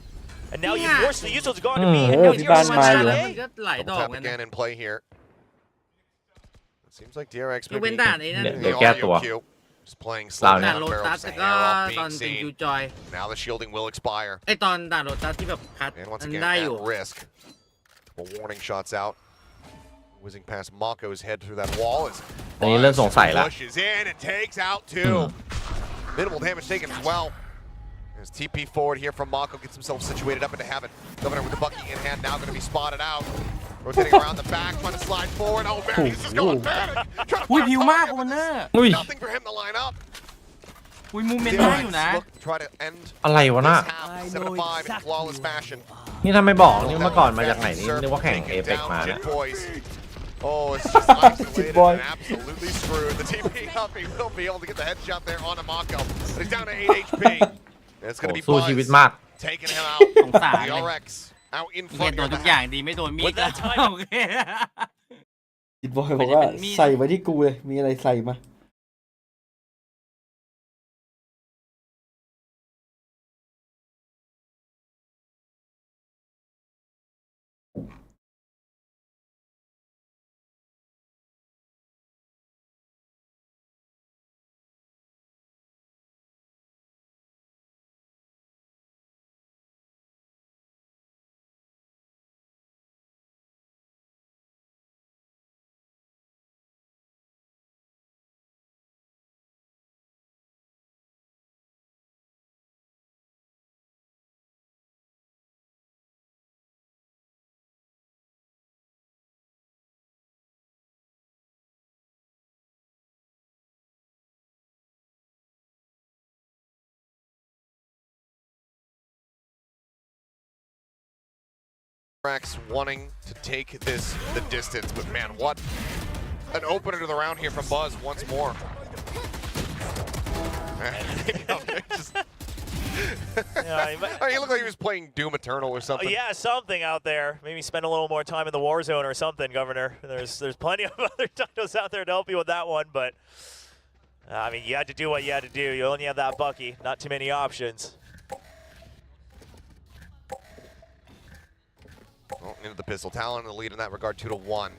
And now you เนี่ย force the Util to go on to B, Mm. and now Oh, DRX Ban is Mai on rồi. A. มันก็หลายด Double อก tap เลยนะ again in play here. It seems like DRX ยกเว้น maybe ด่านไอ้นั่น เดี๋ยว the แก้ตัว audio cue. Just playing เรา slow เนี่ ด่าย นโร down ตัส barrels แล้ว and ก็ arrow ตอน being เป็น seen. คิวจอย Now the shielding will expire. ไอตอนด่านโรตัสที่แบบคัด And once มัน again ได้ at อยู่ risk. Well, warning shots out. Whizzing past Mako's head through that wall as อันนี้เริ่มสงสัยละ pushes in and takes out two. Minimal damage taken as well. As TP forward here from Mako gets himself situated up into heaven. Governor with the Bucky in hand now going to be spotted out. Rotating around the back, trying to slide forward. Oh man, he's just going panic. Trying to อุ้ย find ผิวมาก target, โอ but เนอร์ อุ้ย nothing for him to line up. อุ้ยมูเมนต์ได้อยู่นะ Look, try to end อะไรวะน่ะ this half 7-5 in flawless fashion. นี่ถ้าไม่บอกนี่เมื่อก่อนมาจากไหนนี่นึกว่าแข่งเอเปกมาเนี่ย Oh, it's just isolated boy. and absolutely screwed. The TP up, he will be able to get the headshot there on Amako, but he's down to 8 HP. And it's going to be สู้ชีวิต Buzz มาก taking him out. สงสารเลย DRX out in เฮีย front โดน of ทุ the กอย่าง half. ดีไม่โดนมีด With that time- โอเค จิตบอยบอกว่า ไม่ได้เป็นมีด ใส่ไว้ที่กูเลย มีอะไรใส่มาDRX wanting to take this the distance, but man, what an opener to the round here from Buzz once more. Man, just Yeah, he looked like he was playing Doom Eternal or something. Yeah, something out there. Maybe spend a little more time in the war zone or something, Governor. There's plenty of other titles out there to help you with that one, but I mean, you had to do what you had to do. You only have that Bucky. Not too many options. Well, into the pistol. Talon in the lead in that regard, 2-1.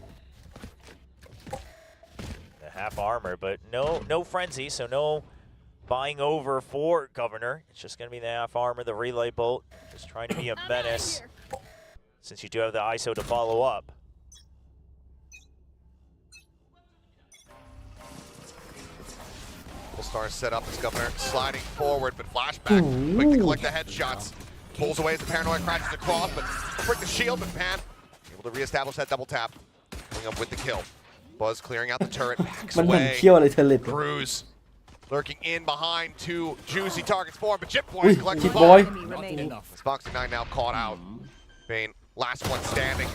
The half armor, but no frenzy, so no buying over for Governor. It's just going to be the half armor, the relay bolt, just trying to be a menace since you do have the ISO to follow up. Full star set up as Governor sliding forward, but flashback. Quick to collect the headshots. Pulls away as the paranoia crashes across, but break the shield, but Pan able to reestablish that double tap. Coming up with the kill. Buzz clearing out the turret, backs มันเหมือน away. เคี้ยวอะไรเทเลต Cruz lurking in behind two juicy targets for him, but Jit Boy Ui, collects Jit the Boy. Enemy remaining. Foxy 9 now caught out. Bane, last one standing.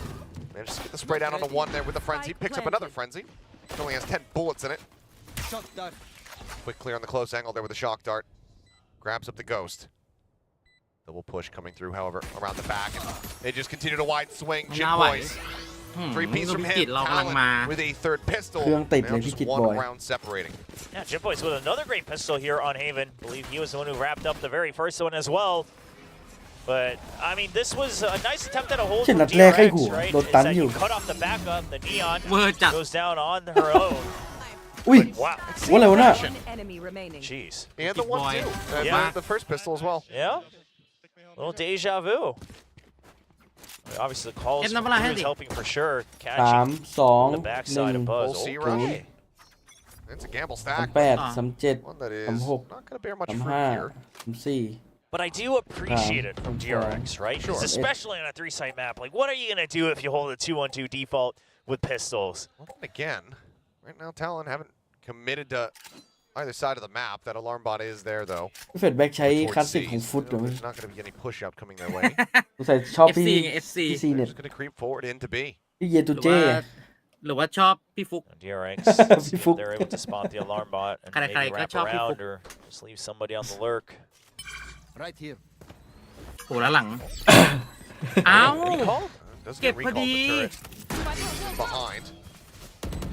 Manages to get the spray down on the one there with the frenzy. Picks up another frenzy. It only has 10 bullets in it. Quick clear on the close angle there with the shock dart. Grabs up the ghost. Double push coming through, however, around the back. And they just continue to wide swing. Jit Boys. 3 pieces from him. Talon with a third pistol. เครื่องติดเลย Now พี่ just กิต one บอย round separating. Yeah, Jim Boyce with another great pistol here on Haven. I believe he was the one who wrapped up the very first one as well. But, I mean, this was a nice attempt at a hold เช่น from นัดแรกให้ DRX, หัว right? โดน Is ตัน that อยู่ you cut off the backup, the Neon เวอร์จัด goes down on her own. อุ้ย Wow. ว่าอะไรวะน่ะ One enemy remaining. Jeez. And the one, too. Yeah. The first pistol as well. Yeah. Little deja vu. Obviously, the calls Em from nó là Cruz gì? helping for sure. 3 Catching 2 the backside of 1 Buzz. We'll see, Oh, right? It's a gamble stack. 38 37 One that is 36 not going to bear much fruit 35 here. 34 But I do appreciate it from DRX, right? 'Cause Sure. especially on a 3-site map. Like, what are you going to do if you hold a 2-1-2 default with pistols? Well, then again, right now Talon haven't committed to either side of the map. That alarm bot is there, though. เฟดแบ็กใช้ Towards คลาสสิก C. ของฟุตเหรอ There's not going to be any push out coming their way. สงสัยชอบพี่ FC พี่ซี They're เน็ต just going to creep forward into B. พี่เยตู หรือ เจ้ ว่าหรือว่าชอบพี่ฟุก DRX,พี่ if ฟุก they're able to spot the alarm bot and ใครๆ maybe ก็ wrap ชอบพี่ฟุก around or just leave somebody on the lurk. Right here. โหแล้วหลัง เอ้า Doesn't Get get recalled. ready. The turret behind.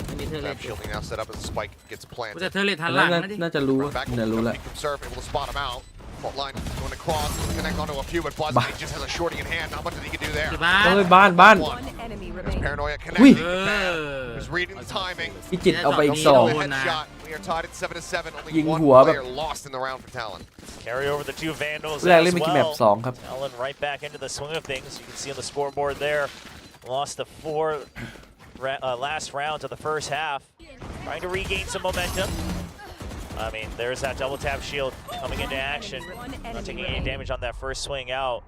อันนี้เธอเล่น Trap shielding now set up as the spike gets กู planted. จะเธอเล่นทันหลัง น่า นะดิ น่าจะรู้ Run back, เนี่ยรู้แล้ว peek from Surf, able to spot him out. Fault line going across, connect onto a few, but Buzz he just has a shorty in hand. Not much that he can do there. คือบ้าน เอ้ยบ้านบ้าน One enemy There's remaining. Paranoia Ui. connecting. the Ờ. fan. Just reading the timing. พี่จิตเอาไปอีก Don't 2 need The headshot. We are tied at 7-7. Only ยิง one หัวแบบ player lost in the round for Talon. Carry over the 2 Vandals แรกเล่น as เมื่อกี้แมป well. 2 ครับ Talon right back into the swing of things. You can see on the scoreboard there. Lost the 4 last rounds of the first half. Trying to regain some momentum. I mean, there's that double tap shield coming into action. Not taking any damage on that first swing out.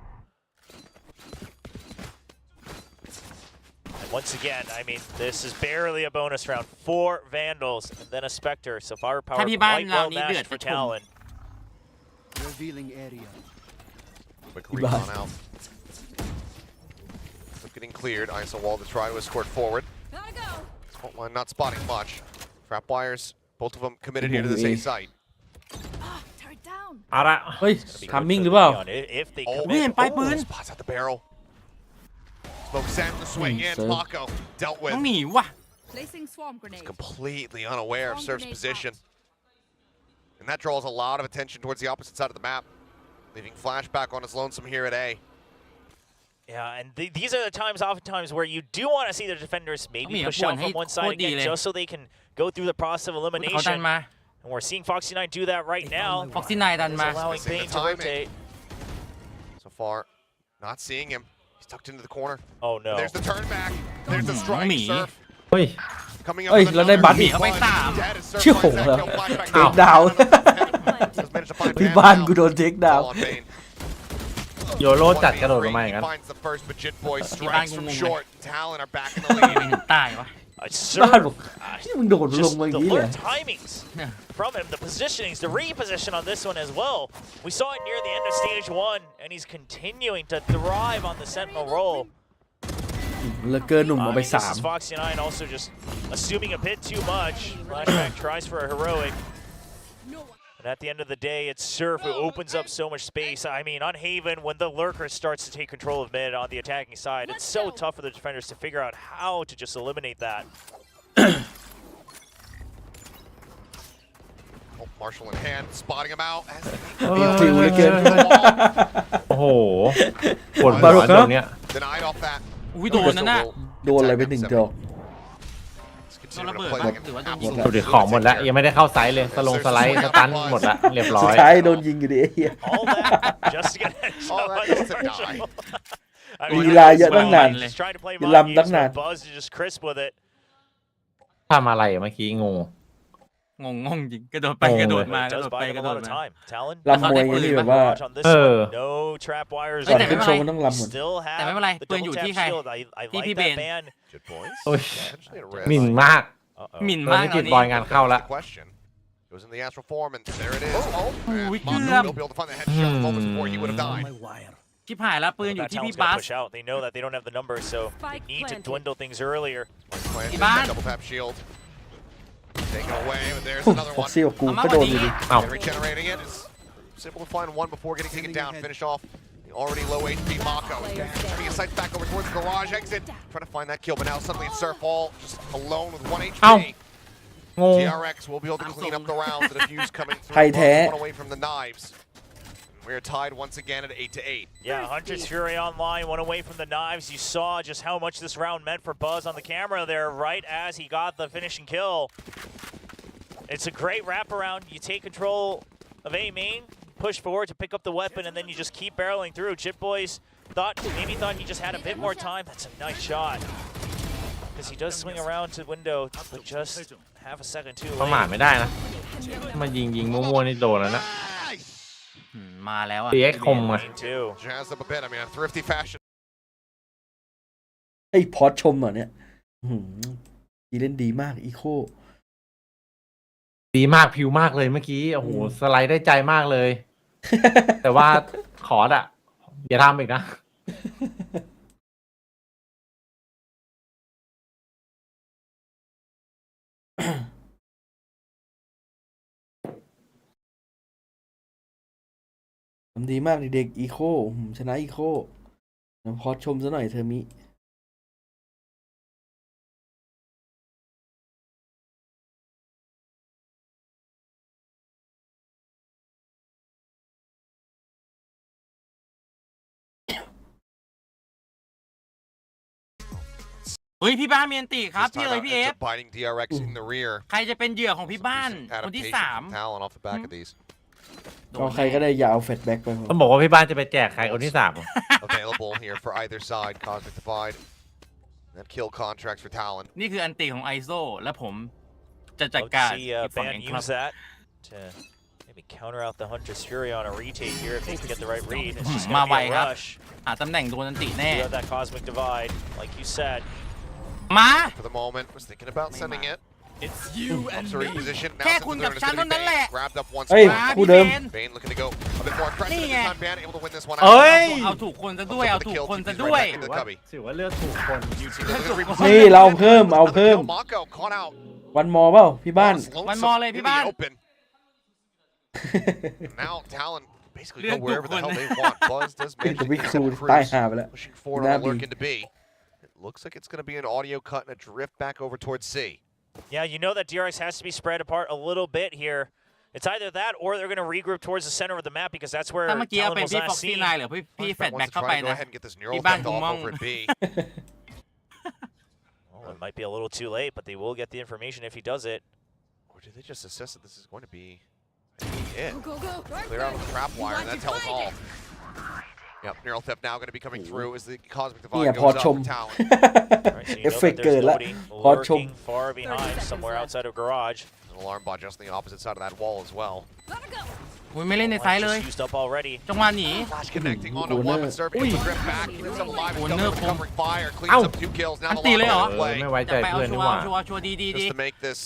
And once again, I mean, this is barely a bonus round. 4 Vandals and then a Spectre. So firepower ถ้าพี่บ้าน quite เรา well นี้เดือด matched ไป for ชม Talon. Revealing area. Quick recon out. Getting cleared. ISO wall to try to escort forward. Gotta go. Fault line not spotting much. Trap wires, both of them committed here to this A site. Turret down. เอาละ เฮ้ย Be ทาม good มิ่ง for หรือเปล่า Neon if they Oh, commit. เห็นปลายปืน spots at the barrel. Smoke sent the swing in. Sir. Paco dealt ต้อง with. หนีว่ะ Placing swarm grenade. Completely unaware of Bomb Surf's grenade position. And that draws a lot of attention towards the opposite side of the map. Leaving Flashback on his lonesome here at A. Yeah, and these are the times, oftentimes, where you do want to see the defenders maybe Don't push mean out I from want one side hate again, code just so they can go through the process of เขาดัน elimination. มา And we're seeing Foxy 9 do that right now. ฟ็อกซี่นายดัน It's มา allowing Missing the Bane to timing. rotate. So far, not seeing him. He's tucked into the corner. Oh no. There's the turn back. There's the strike. Me. Surf เฮ้ย coming up Oi, with là đây another. bắn. He's เอาไปสาม dead as Surf เชี่ยว finds that เหรอ kill. Flashback เทคดาวน์ Just managed to find ที่ Van บ้าน now. กูโดนเทคดาวน์ All on Bane. โยโรจัดกระโดดลงมาอย่างนั้น He finds the first, but Jit Boy Bạn strikes from cũng ngùng short. Talon are back in the ไม่ lead. เห็นตายวะ บ้านบอกที่มึงโดดล Just งมาอ the ย่างนี้เลย lure timings from him, the positionings, the reposition on this one as well. We saw it near the end of stage 1, and he's continuing to thrive on the Sentinel role. แล้วเกินหนุ่มเอา I ไป mean, this is 3 Foxy 9 also just assuming a bit too much. Flashback tries for a heroic. And at the end of the day, it's Surf who opens up so much space. I mean, on Haven, when the Lurker starts to take control of mid on the attacking side, it's so tough for the defenders to figure out how to just eliminate that. Marshall in hand, spotting him out. ผิวเหลือเกิน โอ้โหปวดหัวตรงเนี้ย Denied off that. อุ้ยโดนนั่นน่ะ โดนอะไรไป1 ดอก โดนระเบิดมั้งหรือว่าโดนยิง ดูดิของหมดแล้วยังไม่ได้เข้าไซส์เลยสไลด์สตันหมดละเรียบร้ สุ อ ด ย ท้ายโดนยิงอยู่ดิไอ้เหี้ย All that just to get a All that shot just to on die. I ลี mean, ลาเยอะตั้งนาน just trying to play ลำตั้ง monkeys, นาน but Buzz is just crisp with it. ทำอะไรเมื่อกี้งง งงจริงกระโดดไปกระโดดมาก It ระโด does ดไป buy ก them ระ a โด lot ด of มา time. Talon ลำมวยไงที่แบบว่า barrage on this Oh. one. No trap wires. ก่อนขึ้นโชว์มันต้องลำหมด Still แต่ have ไม่เป็นไร the ปืนอยู่ double ที่ tap ใคร shield. I ที่ like พี่เบ that น ban. Good points. โอ้ย Potentially at risk. หมิ่นมาก หมิ่น ตอน มาก นี้ ต ติ อ ด น บอ นี้ ยงานเข้าละ Question. Goes in the astral form, and there it is. Oh, we Mako could will be able to find the headshot moments before he would have died. ชิบหายแล้วปืนอยู่ That ที่ Talon's พี่ gonna บัส push out. They know that they don't have the numbers, so they Spike need to planted. dwindle things earlier. Planted, Ivan. double tap shield. Taken away, but there's ฟ็ another อก one. ซี่กับกู เอามา ก็โดน วันนี้ อยู่ดิ เอ้า And regenerating it. It's simple to find one before getting taken down. Finish off the already low HP Mako. Turning his sights back over towards the garage exit. Trying to find that kill, but now suddenly it's Surf all just alone with 1 HP. เอ้างง DRX will be able to clean up the rounds. The defuse coming through. ไทยแท้ One away from the knives. We're tied once again at 8-8. Yeah, Hunter's Fury online, one away from the knives. You saw just how much this round meant for Buzz on the camera there right as he got the finishing kill. It's a great wraparound. You take control of A main, push forward to pick up the weapon, and then you just keep barreling through. Chip Boys maybe thought he just had a bit more time. That's a nice shot. Because he does swing around to window, but just half a second too ประมาท late. ไม่ได้นะมายิงมั่วๆนี่โดนแล้วนะ มาแล้วอะ DX คมมา Main too. Jazzed up a bit. I mean, a thrifty fashion. ไอ้พอดชมเหรอเนี่ยอีเล่นดีมากอีโค ดีมากพิวมากเลยเมื่อกี้โอ้โหสไลด์ได้ใจมากเลย แต่ว่าขอดอะอย่าทำอีกนะ ทำดีมากเด็กอีโคชนะอีโคพอดชมซะหน่อยเธอมิ เฮ้ยพี่บ้านมีอันติครับ This พี่ time เอ๋ย out, พี่เอ ends ฟ up biting DRX in the rear. ใครจะเป็นเหยื่อของพี่บ้าน Decent คนที่ adaptation 3 from Talon off the back of these. เอาใครก็ได้อย่าเอาแฟลชแบ็กไป ต้องบอกว่าพี่บ้านจะไปแจกใครคนที่3 Available here for either side. Cosmic Divide. That kill contracts for Talon. นี่คืออันติของไอโซและผมจะจัดการ See อีกฝั่ง Ban เองครับ use that to maybe counter out the Hunter's Fury on a retake here if they can get the right read. It's just มา gonna ไว be a ครับ rush. หาตำแหน่งโดนอันติแน่ You have that Cosmic Divide, like you said. มา For the moment, was thinking about sending it. It's you and Ups a reposition. Now แค่ sends คุณ it กับ there ฉัน to เท่านั้นแหละ Grabbed up once เฮ้ย more. คู่เดิม Bane looking to go a bit more aggressiveนี่ this ไง time. Ban able to win this one เอ้ย เอาถูกคนซะด้วย เอาถูกคนซะด้วย ถือว่าเลือกถูกคน นี่เราเพิ่มเอาเพิ่ม Mako caught out. วันมอเปล่าพี่บ้าน One more เลยพี่บ้าน In the open. Now Talon basically go wherever the hell they want. Buzz does manage to Big get some cool ตาย cruise, หาไปแล้ว pushing forward on the lurk into B. It looks like it's going to be an audio cut and a drift back over towards C. Yeah, you know that DRX has to be spread apart a little bit here. It's either that or they're going to regroup towards the center of the map because that's where ถ้าเมื่อกี้เอา Talon เป็น was พี่ฟ็อก last ซี่ seen. นายหรือพี่แฟด Wants แบ็ก to เข้า try ไป to go นะ ahead and get this neural พี่บ้าน theft คง off มอง over at B. Well, it might be a little too late, but they will get the information if he does it. Or do they just assess that this is going to be it? Clear out of the trap wire, and that tells all. Yep, neural theft now going to be coming through as the Cosmic เนี่ย Divide พอ goes ช up ม for Talon. Right, so you เอ know ฟเฟก that ต์เกิด there's ละ nobody พอชม lurking far behind somewhere outside of garage. An alarm bot just on the opposite side of that wall as well. อุ้ยไม่เล่นในไซส์เลย Just used up already. จังหวะหนี Flash connecting onto one, but Surf able to drift back. Keeps him alive and Corner double covering fire. Cleans Ow. up 2 kills. Now the อันตีเลยเหรอ long เออ play. ไม่ไว้ใจ จะไปเอา เพื่อน ชั นี่ ว หว่า ร์ชัวร์ชัวร์ดี Just to make this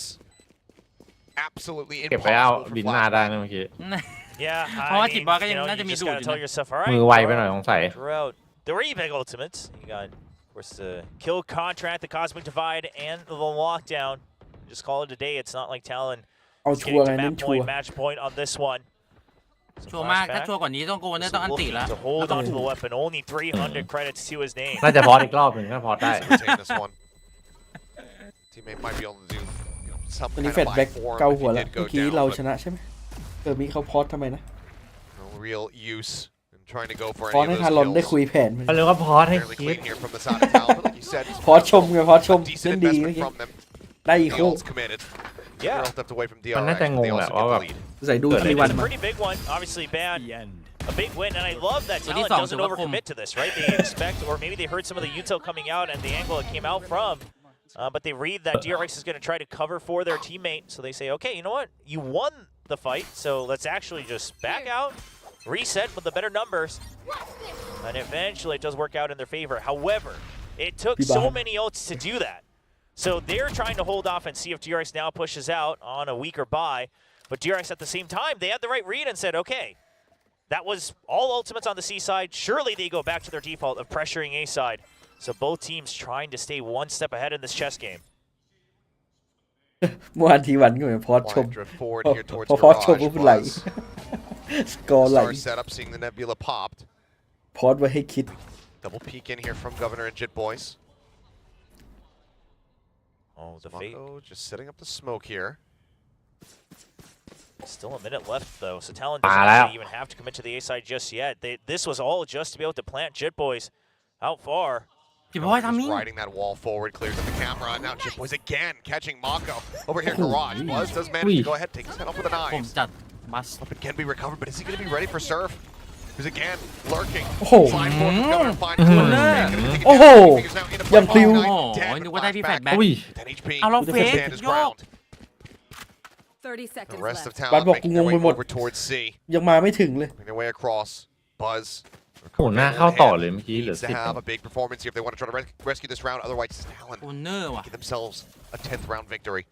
absolutely เก็บไปเอา impossible ดิ for นหน้าได้ Flash. นะเมื่อกี้ Yeah, เพราะว่า I จิบ mean, บอลก็ you ยัง know, น่าจะ you มี just ดูด gotta อยู่ tell นะ yourself, all right. มือไวไปหน่อยสงสัย Throughout the rebig ultimates, you got, of course, the kill contract, the Cosmic Divide, and the lockdown. Just call it a day. It's not like Talon เอา It's ชัวร์ getting ไง to เน้น map ชัว point, ร์ match point on this one. ชัวร์มากถ้าชัวร์กว่านี้ต้องโกนต้องอันติแล้ว To hold on to the weapon, only 300 credits to his name. น่าจะพออีกรอบหนึ่งถ้าพอได้ Retain this one. Teammate might be able to do some ตอน kind นี้ of แฟดแบ็ก buy form เกา if หัว he แล้ว did เมื่ go อกี้ down, เรา but ชนะใช่ไหมมีเขาพอสทำไมนะ no real use in trying to go for พอส any ให้ of ทาร those อนได้ kills. คุยแผนมัน เขาเรียกว่าพอสให้ Fairly คิด clean here from the side of Talon, but like you said, พอสชมไงพอสชม decent เล่นดีเมื่อ investment กี้ from them. ได้อีก The คู่ ult's committed. Yeah. They're stepped away from มัน DRX, น่าจะ but ง they งแหละ also ว่า get แบ the บ lead. ใส่ดู เกิด ท อะไร ริวัน It's a มา pretty big one, obviously bad. A big win, and I love that So Talon these songs doesn't are welcome. overcommit to this, right? They expect, or maybe they heard some of the util coming out and the angle it came out from, but they read that DRX is going to try to cover for their teammate, so they say, okay, you know what? You won the fight, so let's actually just back out, reset with the better numbers, and eventually it does work out in their favor. However, it took so many ults to do that. So they're trying to hold off and see if DRX now pushes out on a weaker buy, but DRX at the same time, they had the right read and said, okay, that was all ultimates on the C side. Surely they go back to their default of pressuring A side. So both teams trying to stay one step ahead in this chess game. เมื่อวานทีวันก็เหมือนพอสชม Wide drift forward here towards พอสชม Garage. ก็ไหล Buzz. สกอร์ไหล Star setup, seeing the Nebula popped. พอสไว้ให้คิด Double peek in here from Governor and Jit Boys. Oh, the fate. Mako just setting up the smoke here. Still a minute left, though, so Talon Ah, doesn't that- really even have to commit to the A side just yet. This was all just to be able to plant Jit Boys out far. พี่บอยทำนี่ Just riding that wall forward, clears up the camera. Now Jit Boys again catching Mako. Over here, Garage. Buzz does manage to go ahead, take his head off with a ผม knife. จัดบัส Up and can be recovered, but is he going to be ready for Surf? Who's again lurking. โอ้โห Slide forward from Governor, find Mm. Corner. Gonna take it โอ้โห down. Fingers now into ยัง play. พลิ้ว Oh, โอ้ nice. โห Dead, นึก but ว่าได้พี่แฟด flashback. แบ็ก อุ้ย 10 HP. เอาเราเฟก Stand his โยก ground. 30 The seconds rest of left. Talon บัสบอก making ง their ง way ไปหมด over towards C. ยังมาไม่ถึงเลย Making their way across. Buzz. โอ้หน้าเข้าต่อเลยเมื่อกี้เหลือ Needs to 10 have a big performance here if they want to try to rescue this round. Otherwise, Talon โอนเนอร์ว่ะ get themselves a 10th round victory.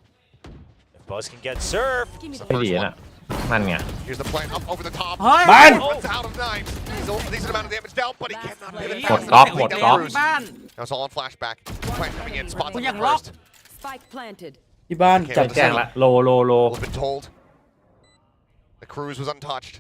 If Buzz can get Surf, It's the ไม่ดี first น่ะ one. นั่นไง Here's the plant up over the top. เฮ้ย บ้าน Runs out of knives. He's a decent amount of damage down, but he cannot hit it หมด fast ก๊อก enough. หมด Take ก๊อก down Cruz. บ้าน Now it's all on flashback. Plant coming in, spots กู him อยาก the ล็อก first. Spike planted. ที่บ้านจัด แจ้งละโล Will have been told. The Cruz was untouched.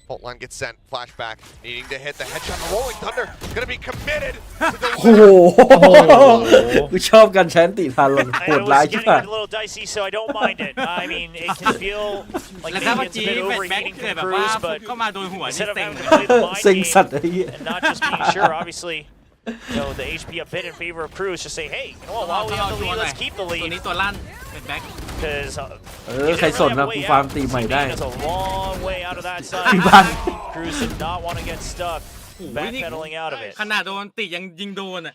Fault line gets sent. Flashback. Needing to hit the headshot. The Rolling Thunder gonna be committed. To โอ้โห deliver. กูชอบการใช้อันติทารอน I โหด know ร้าย it's ชิบ getting หาย a little dicey, so I don't mind it. I mean, it can feel like แล้วถ้า maybe เมื่อ it's a กี้ bit แฟดแบ็ก overheating เกิด from แบบว่า Cruz, but เข้ามาโดนหัวนี่ instead of เซ็ง having to play the mind เซ็ง game สัตว์ไอ้เหี้ย and not just being sure, obviously, you know, the HP a bit in favor of Cruz, just say, hey, you know what, while we have the lead, let's keep the ตัว lead. นี้ตัวลั่นแฟดแบ็ก Because ใครสนนะกูฟาร์มตีใหม่ได้ There's a long way out of that ที่ side. บ้าน Cruz did not want to get stuck, backpedaling out of it. ขนาดโดนติยังยิงโดนอ่ะ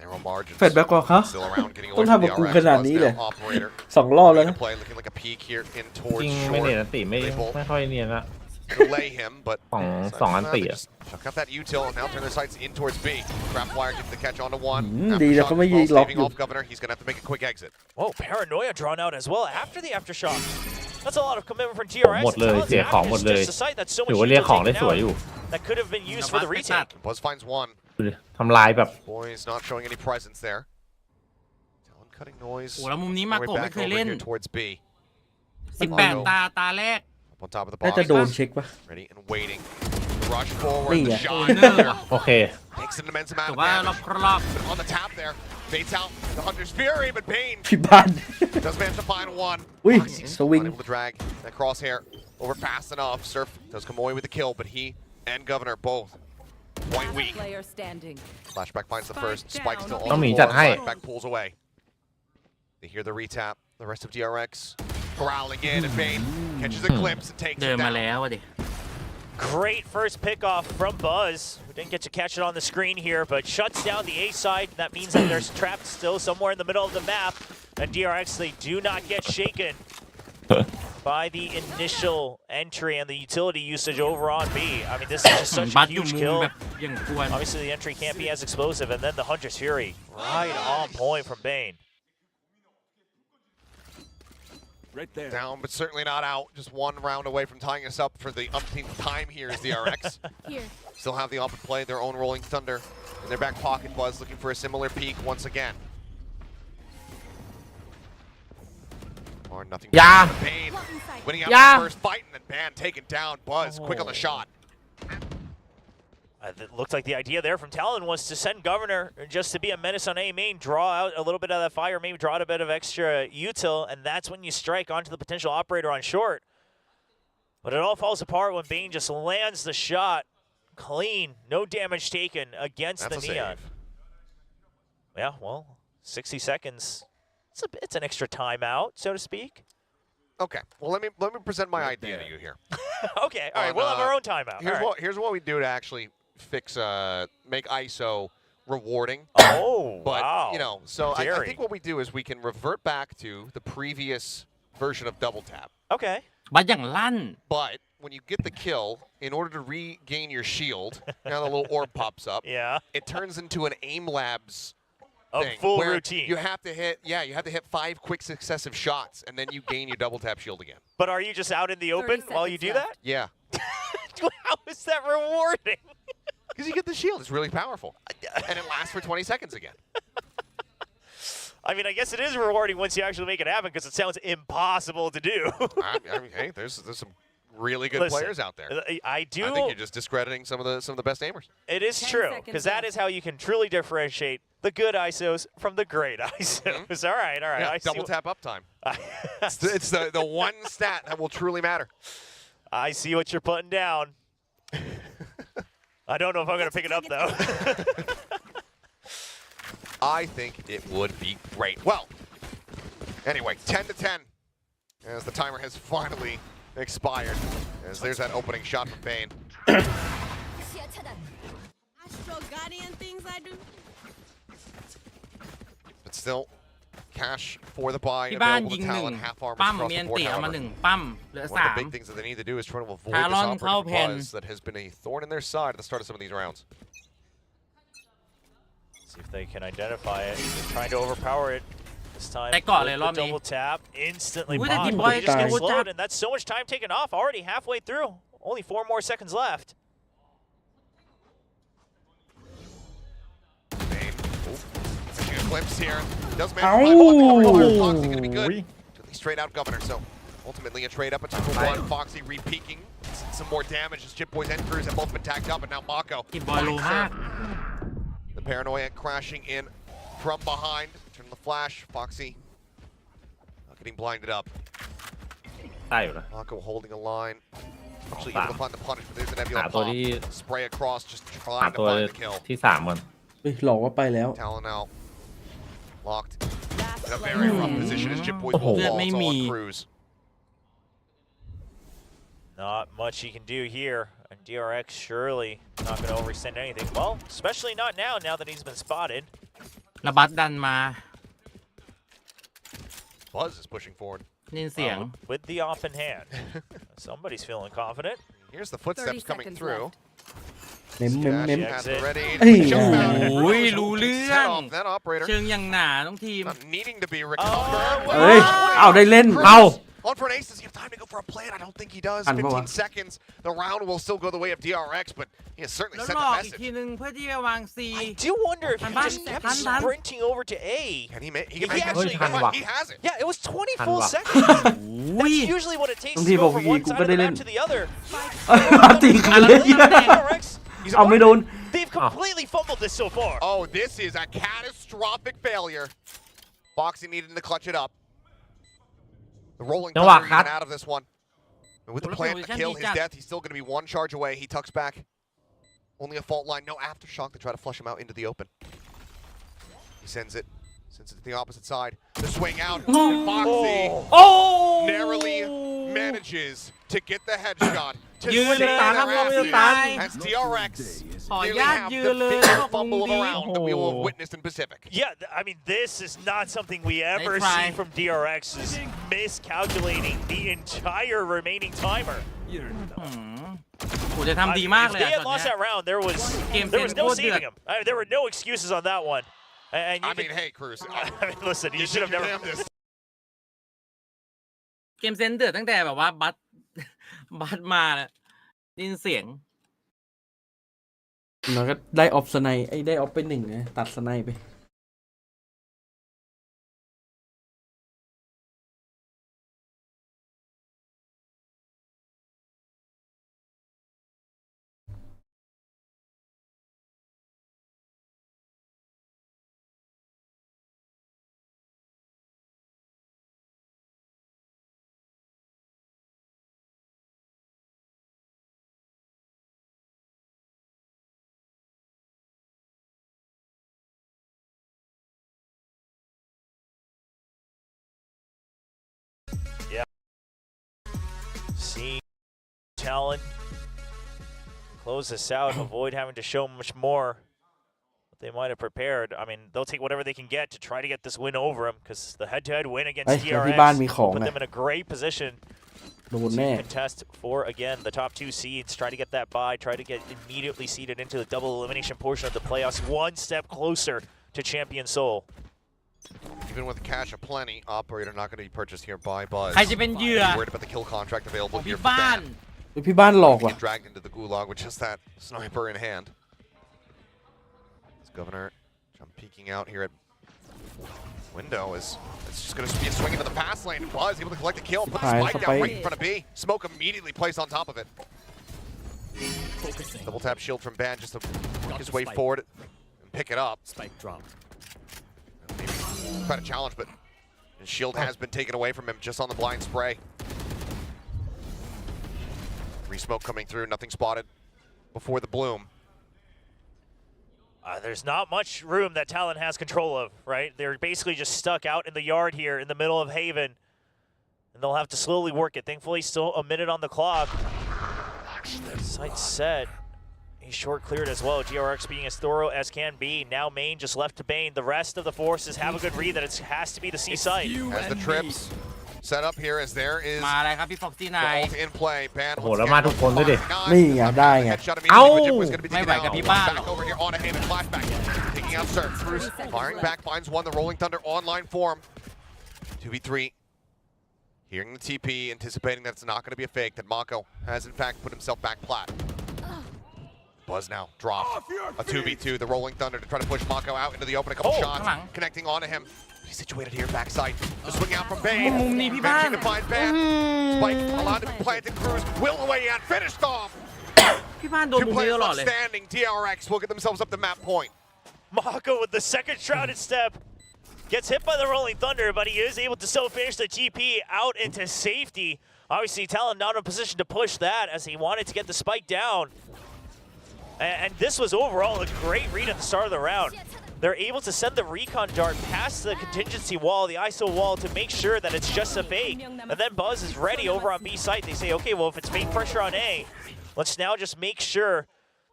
Narrow margins. แฟดแบ็กว่าฮะ Still around, getting ต้อ away ง from ทำกับกู DRX. ขนาด Buzz นี้เลย now operator. 2 รอบแล้วนะ Play looking like a peek here in จ towards ริงไม่ short. เนียนอันติไม่ค่อยเนียนละ Delay him, but สองอันติอะ chuck out that util and now turn their sights in towards B. Trap wire gets the catch onto one. ดีแล้วเขาไม่ยิง Aftershock ล็อก staving อยู่ off Governor. He's gonna have to make a quick exit. Whoa, Paranoia drawn out as well after the aftershock. That's a lot of commitment from DRX. หมดเลย Talon's เสียของหมดเลย just a site that's so ถือ much ว่าเรียก util ของได้ taken สวย out อยู่ that could have been used for the retake. Buzz finds one. ดูดิทำลายแบบ Boys not showing any presence there. Talon cutting noise. โอ้แล้วมุมนี้ Way มาโกะ back ไม่เคย over เล่น here towards B. 18 ตาแรก Up on top of the น่า box. จะโดนเช็คปะ Ready and waiting. Rush forward. Nih The ya. shot. Bener. โอเค Takes an immense amount แต่ of ว่าร damage. รอบ But on the tap there. Baits out the Hunter's Fury, but Bane ที่บ้าน does manage to find one. อุ้ย He's สวิง unable to drag that crosshair over fast enough. Surf does come away with the kill, but he and Governor both quite Last weak. player standing. Flashback finds the first. Spike still on Don't the mean floor. that high. Flashback pulls away. They hear the retap. The rest of DRX corralling in, and Bane catches a glimpse and takes เดิน it มา down. แล้วอะดิ Great first pickoff from Buzz, who didn't get to catch it on the screen here, but shuts down the A side. That means that they're trapped still somewhere in the middle of the map. And DRX, they do not get shaken by the initial entry and the utility usage over on B. I mean, this is just such บั a ตอยู่ huge มุม kill. แบบยังกวน Obviously, the entry can't be as explosive, and then the Hunter's Fury right on point from Bane. Right there. Down, but certainly not out. Just one round away from tying us up for the umpteenth time here is DRX. Here. Still have the op and play their own Rolling Thunder in their back pocket. Buzz looking for a similar peak once again. Or nothing. Yeah. Pain. Winning out Yeah. the first fight and then Ban taken down. Buzz quick on the shot. It looked like the idea there from Talon was to send Governor just to be a menace on A main, draw out a little bit of that fire, maybe draw out a bit of extra util, and that's when you strike onto the potential operator on short. But it all falls apart when Bane just lands the shot clean, no damage taken against That's the a Neon. save. Yeah, well, 60 seconds. It's an extra timeout, so to speak. Okay, well let me present my idea to you here. Okay, all right, we'll have our own timeout. Here's what we do to actually fix make ISO rewarding. Oh, but wow. you know, so I Daring. think what we do is we can revert back to the previous version of double tap. Okay. บัตอย่างลั่น But when you get the kill, in order to regain your shield, now the little orb pops up. Yeah. It turns into an aim labs A thing full where routine. You have to hit, you have to hit 5 quick successive shots, and then you gain your double tap shield again. But are you just out in the open while you do that? Yeah. How is that rewarding? Because you get the shield. It's really powerful. And it lasts for 20 seconds again. I mean, I guess it is rewarding once you actually make it happen because it sounds impossible to do. I mean, hey, there's some really good Listen, players out there. I do. I think you're just discrediting some of the best aimers. It is true, because that is how you can truly differentiate the good ISOs from the great ISOs. All right, all right. Yeah, I see double tap uptime. It's the one stat that will truly matter. I see what you're putting down. I don't know if I'm going to pick it up, though. I think it would be great. Well, anyway, 10-10, as the timer has finally expired. As there's that opening shot from Bane. Astro Guardian things I do. But still, cash for the buy ที่บ้าน available ยิ to งหนึ่ง Talon, half armor ปั้ม across เมีย the น board. เตี๋ยมา However, หนึ่งปั้มเหลือ one of สา the ม big things that they need to do is try to avoid Talon thisเข้า operative แผ่น buzz that has been a thorn in their side at the start of some of these rounds. See if they can identify it. They're trying to overpower it. This time, แต่เกาะเลยรอบ the นี้ double tap, instantly อุ๊ยแต่ blocked. ทีมบอย They just get โอ้โห slowed, and that's so much time taken off. Already halfway through. Only 4 more seconds left. Bane, taking a glimpse here. Does manage to find Foxy going to be good. To the straight out Governor. So ultimately a trade up at 2-1. Foxy re-peeking. Some more damage as Chip Boys and Cruz have both been tagged up, and now Mako. ทีมบอยโลมาก The paranoia crashing in from behind. Turn the flash. Foxy getting blinded up. ได้อยู่นะ Mako holding a line. Actually able to find the punish, but there's an หา Nebula ตัว pop. ที่ Spray across, just หา trying ตัว to find the kill. ที่3ก่อน เฮ้ยหลอกว่าไปแล้ว Talon now locked in a very rough position as Chip Boys will เลือด fall. ไม่ It's all มี on Cruz. Not much he can do here. And DRX surely not going to overextend anything. Well, especially not now that he's been spotted. ระบัดดันมา Buzz is pushing forward. ได้ยินเสียง With the off in hand. Somebody's feeling confident. Here's the footsteps coming through. เม้มเม้มเม้ม Has it ready. เอ้ย Jump out. โอ้ยรู้เรื่อง Set off that operator. เชิงอย่างหนาต้องทีม Not needing to be recovered. เฮ้ย เอาได้เล่น เอา On for an ace. Does he have time to go for a plan? I don't think he does. ทันปะวะ 15 seconds. The round will still go the way of DRX, but he has certainly แล้ว sent หล the อกอีก message. ทีนึงเพื่อที่จะวางซี I do wonder if he Tan just kept tan tan. sprinting over to A. Can he make? He He can make actually- it. Come on, he has it. Yeah, it was 20 Tan full wa. seconds. อุ้ย That's usually what it takes Bang to thi goบอก from พี่ one กู side ก็ of ได้ the เล่น map to the other. ตีกันเลย DRX, he's เอาไม่โดน They've completely fumbled this so far. Oh, this is a catastrophic failure. Foxy needing to clutch it up. The rolling จังหวะ thunder คัด even out of this one. And with the Well, plan we to can kill be his jacked. death, he's still going to be 1 charge away. He tucks back. Only a fault line, no aftershock to try to flush him out into the open. He sends it to the opposite side. The swing out. And Foxy narrowly manages to get the headshot toยืน save เลย their ครับมองไม่ asses ตาย as DRX ขออนุ nearly ญาต have ยืน the เลย biggest ขอบคุณ fumble of a ดี round that we will have witnessed in Pacific. Yeah, I mean, this is not something we ever They try. see from DRX, is miscalculating the entire remaining timer. โหจะทำดีมาก If เลย they อะ had ช็อต lost เนี้ย that round, there was Game no Sen โคตรเดือด saving him. There were no excuses on that one. And you I mean, hey, Cruz. I mean, listen, you should have never. Damnedest. เกมเซนเดือดตั้งแต่แบบว่าบัต บัตมาเนี่ยได้ยินเสียง แล้วก็ได้ออฟสไนไอ้ได้ออฟไป1นะตัดสไนไป Talon. Close this out, avoid having to show much more what they might have prepared. I mean, they'll take whatever they can get to try to get this win over them, because the head-to-head win against เอ้ยแล้วที่บ้านมี DRX ของ will put ไง them in a great position โดนแน่ to contest for, again, the top 2 seeds. Try to get that bye, try to get immediately seeded into the double elimination portion of the playoffs, one step closer to Champion Seoul. Even with cash aplenty, operator not going to be purchased here by Buzz. ใครจะเป็นเหยื่อ Worried about the kill contract ข available อง here พี่ for บ้าน Ban. พี่บ้านหลอกว่ะ Get dragged into the gulag with just that sniper in hand. This Governor jump peeking out here at window is it's just going to be a swing into the pass lane. Buzz able to collect the kill, put the spike down right in front of B. Smoke immediately placed on top of it. Double tap shield from Ban just to work his way forward and pick it up. Spike dropped. Maybe try to challenge, but his shield has been taken away from him just on the blind spray. Re-smoke coming through, nothing spotted before the bloom. There's not much room that Talon has control of, right? They're basically just stuck out in the yard here in the middle of Haven. And they'll have to slowly work it. Thankfully, still a minute on the clock. Sight set. He's short cleared as well. DRX being as thorough as can be. Now main just left to Bane. The rest of the forces have a good read that it has to be the C site. As the trips set up here, as there is มาอะไรครับพี่ฟ็อกซี่ the นาย ult in play. Ban โอ้โหแล้วมาทุกคนด้วยดิ นี่ไงได้ไง Headshot Ау! immediately, but Jip was going to be May taken vậy out. gặpพี่บ้าน Back over here on a Haven flashback. Taking out Surf. Bruce firing back, finds one. The Rolling Thunder online form. 2v3. Hearing the TP, anticipating that it's not going to be a fake, that Mako has in fact put himself back plat. Buzz now dropped a 2v2. The Rolling Thunder to try to push Mako out into the open. A couple shots, ข้างหลัง connecting onto him. He's situated here backside. The swing out from Bane. มุมนี้พี่บ้าน Managing to find Ban. Spike allowed to be planted. Cruz will away and finished off. พี่บ้านโดน Two มุมนี้ players ตลอด left เลย standing. DRX will get themselves up the map point. Mako with the second shrouded step. Gets hit by the Rolling Thunder, but he is able to still finish the TP out into safety. Obviously, Talon not in a position to push that as he wanted to get the spike down. And this was overall a great read at the start of the round. They're able to send the recon dart past the contingency wall, the ISO wall, to make sure that it's just a fake. And then Buzz is ready over on B site. They say, okay, well, if it's fake pressure on A, let's now just make sure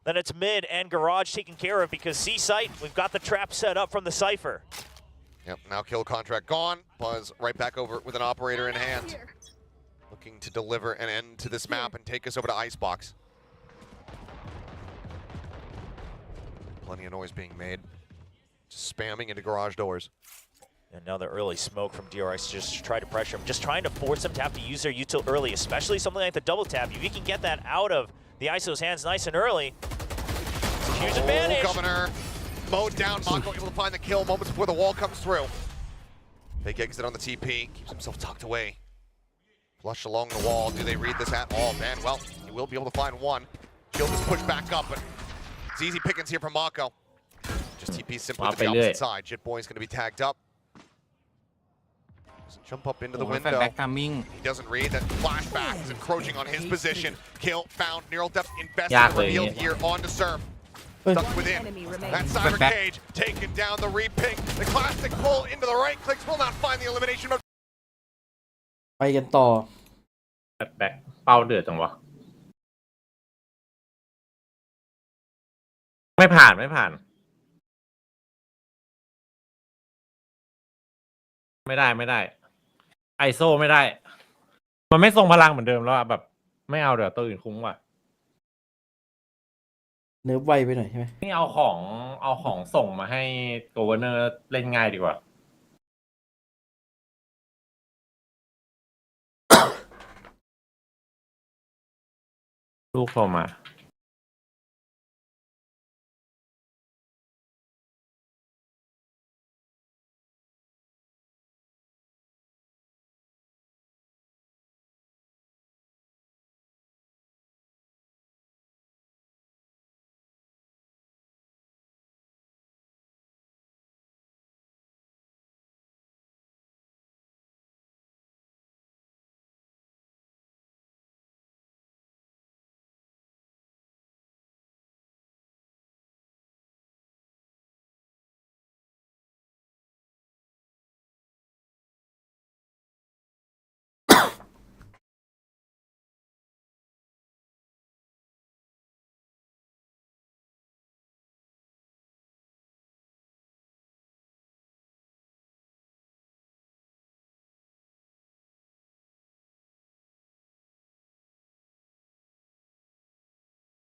that it's mid and garage taken care of, because C site, we've got the trap set up from the Cypher. Yep, now kill contract gone. Buzz right back over with an operator in hand. Looking to deliver an end to this map and take us over to Icebox. Plenty of noise being made. Just spamming into garage doors. And now the early smoke from DRX just to try to pressure him. Just trying to force them to have to use their util early, especially something like the double tap. If you can get that out of the ISO's hands nice and early, it's a huge advantage. Governor mowed down. Mako able to find the kill moments before the wall comes through. Fake exit on the TP. Keeps himself tucked away. Flush along the wall. Do they read this at all? Man, well, he will be able to find one. Shield is pushed back up, but it's easy pickings here from Mako. Just TP simply to the opposite side. Jit Boy's going to be tagged up. Doesn't jump up into the โอ้โหแฟลช window. แบ็กทามมิ่ง He doesn't read that flashback is encroaching on his position. Kill found. Neural depth Yạc invested rồi revealed nhỉ? here on to Surf. Stuck within. Enemy remaining. That cyber Back. cage taken down. The re-ping. The classic pull into the right clicks will not find the elimination. ไปกันต่อ แบ็คเป้าเดือดจังวะไม่ผ่านไม่ได้ไอโซไม่ได้มันไม่ทรงพลังเหมือนเดิมแล้วอะแบบไม่เอาเดี๋ยวตัวอื่นคุ้มว่ะ เนิร์ฟไวไปหน่อยใช่ไหม นี่เอาของส่งมาให้โกเวอร์เนอร์เล่นง่ายดีกว่าลูกโทรมา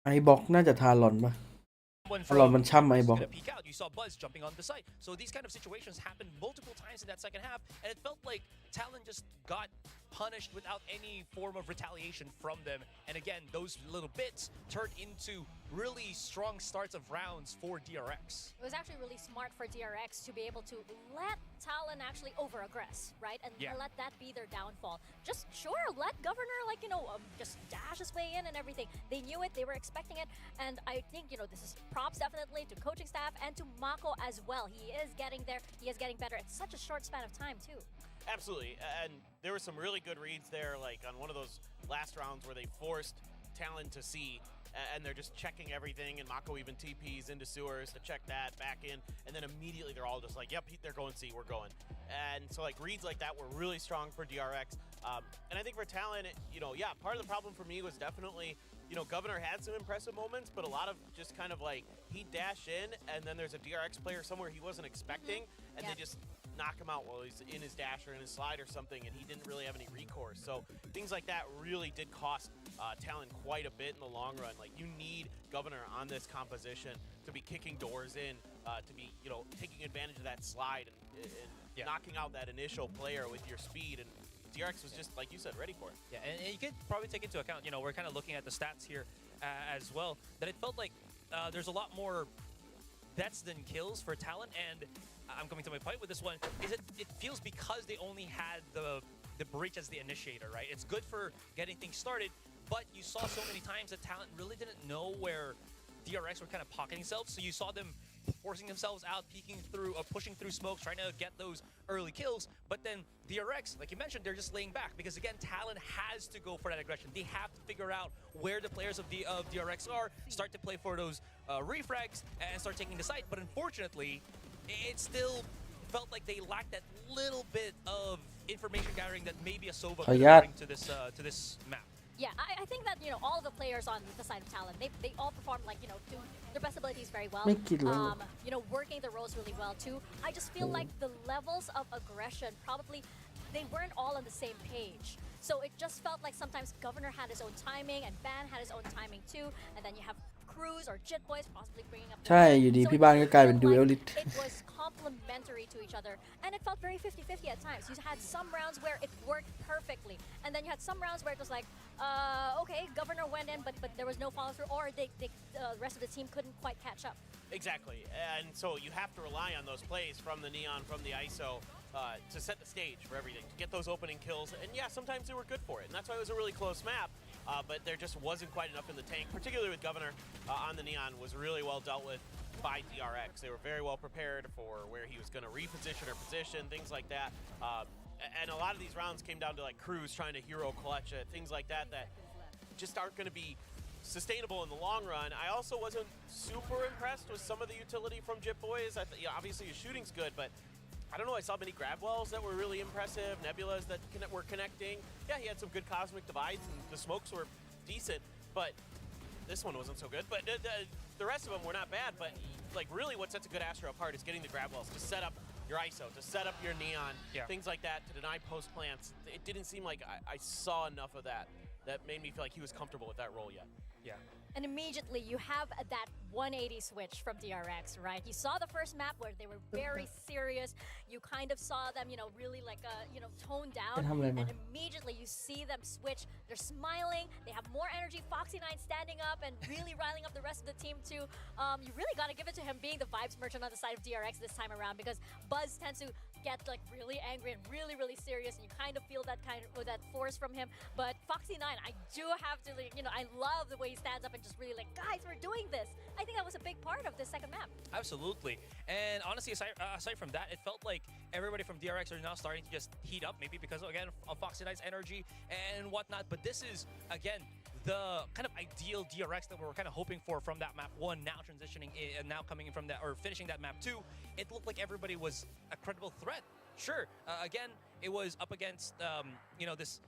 ไอบ็อกน่าจะทารอนปะทารอนมันช่ำไอบ็อก peek out. You saw Buzz jumping on the site. So these kind of situations happened multiple times in that second half, and it felt like Talon just got punished without any form of retaliation from them. And again, those little bits turned into really strong starts of rounds for DRX. It was actually really smart for DRX to be able to let Talon actually over-aggress, right? And let that be their downfall. Just let Governor, just dash his way in and everything. They knew it, they were expecting it, and I think, this is props definitely to coaching staff and to Mako as well. He is getting there, he is getting better. It's such a short span of time, too. Absolutely, and there were some really good reads there, like on one of those last rounds where they forced Talon to see, and they're just checking everything, and Mako even TPs into sewers to check that, back in, and then immediately they're all just like, yep, they're going C, we're going. And so like reads like that were really strong for DRX. And I think for Talon, part of the problem for me was definitely, Governor had some impressive moments, but a lot of just kind of like, he'd dash in, and then there's a DRX player somewhere he wasn't expecting, and they just knock him out while he's in his dash or in his slide or something, and he didn't really have any recourse. So things like that really did cost Talon quite a bit in the long run. Like, you need Governor on this composition to be kicking doors in, to be, taking advantage of that slide and knocking out that initial player with your speed. And DRX was just, like you said, ready for it. Yeah, and you could probably take into account, we're kind of looking at the stats here as well, that it felt like there's a lot more deaths than kills for Talon, and I'm coming to my point with this one, is it feels because they only had the breach as the initiator, right? It's good for getting things started, but you saw so many times that Talon really didn't know where DRX were kind of pocketing themselves, so you saw them forcing themselves out, peeking through, pushing through smokes, trying to get those early kills. But then DRX, like you mentioned, they're just laying back because again, Talon has to go for that aggression. They have to figure out where the players of DRX are, start to play for those refrags, and start taking the site. But unfortunately, it still felt like they lacked that little bit of information gathering that maybe a Sova could bring to this map. Yeah, I think that, all of the players on the side of Talon, they all performed to their best abilities very well. Working the roles really well too. I just feel like the levels of aggression probably, they weren't all on the same page. So it just felt like sometimes Governor had his own timing and Ban had his own timing too. And then you have Cruz or Jit Boys possibly bringing up. ใช่อยู่ดีพี่บ้านก็กลายเป็นดูเอลลิท It was complementary to each other, and it felt very 50-50 at times. You had some rounds where it worked perfectly, and then you had some rounds where it was like, okay, Governor went in, but there was no follow through, or the rest of the team couldn't quite catch up. Exactly, and so you have to rely on those plays from the Neon, from the ISO, to set the stage for everything, to get those opening kills, and yeah, sometimes they were good for it, and that's why it was a really close map, but there just wasn't quite enough in the tank, particularly with Governor on the Neon, was really well dealt with by DRX. They were very well prepared for where he was going to reposition or position, things like that, and a lot of these rounds came down to like Cruz trying to hero clutch it, things like that just aren't going to be sustainable in the long run. I also wasn't super impressed with some of the utility from Jit Boys. Obviously his shooting's good, but I don't know, I saw many grab wells that were really impressive, nebulas that were connecting. Yeah, he had some good cosmic divides and the smokes were decent, but this one wasn't so good. But the rest of them were not bad, but like really what sets a good Astro apart is getting the grab wells to set up your ISO, to set up your Neon, things like that, to deny post plants. It didn't seem like I saw enough of that made me feel like he was comfortable with that role yet. Yeah. And immediately you have that 180 switch from DRX, right? You saw the first map where they were very serious. You kind of saw them, really like, toned down. And immediately you see them switch. They're smiling. They have more energy. Foxy9 standing up and really riling up the rest of the team too. You really got to give it to him being the vibes merchant on the side of DRX this time around, because Buzz tends to get like really angry and really, really serious, and you kind of feel that that force from him. But Foxy9, I do have to, I love the way he stands up and just really like, guys, we're doing this. I think that was a big part of the second map. Absolutely. And honestly, aside from that, it felt like everybody from DRX are now starting to just heat up, maybe because, again, of Foxy9's energy and whatnot. But this is, again, the kind of ideal DRX that we were kind of hoping for from that map 1, now transitioning in, and now coming in from that, or finishing that map 2. It looked like everybody was a credible threat. Sure, again, it was up against, this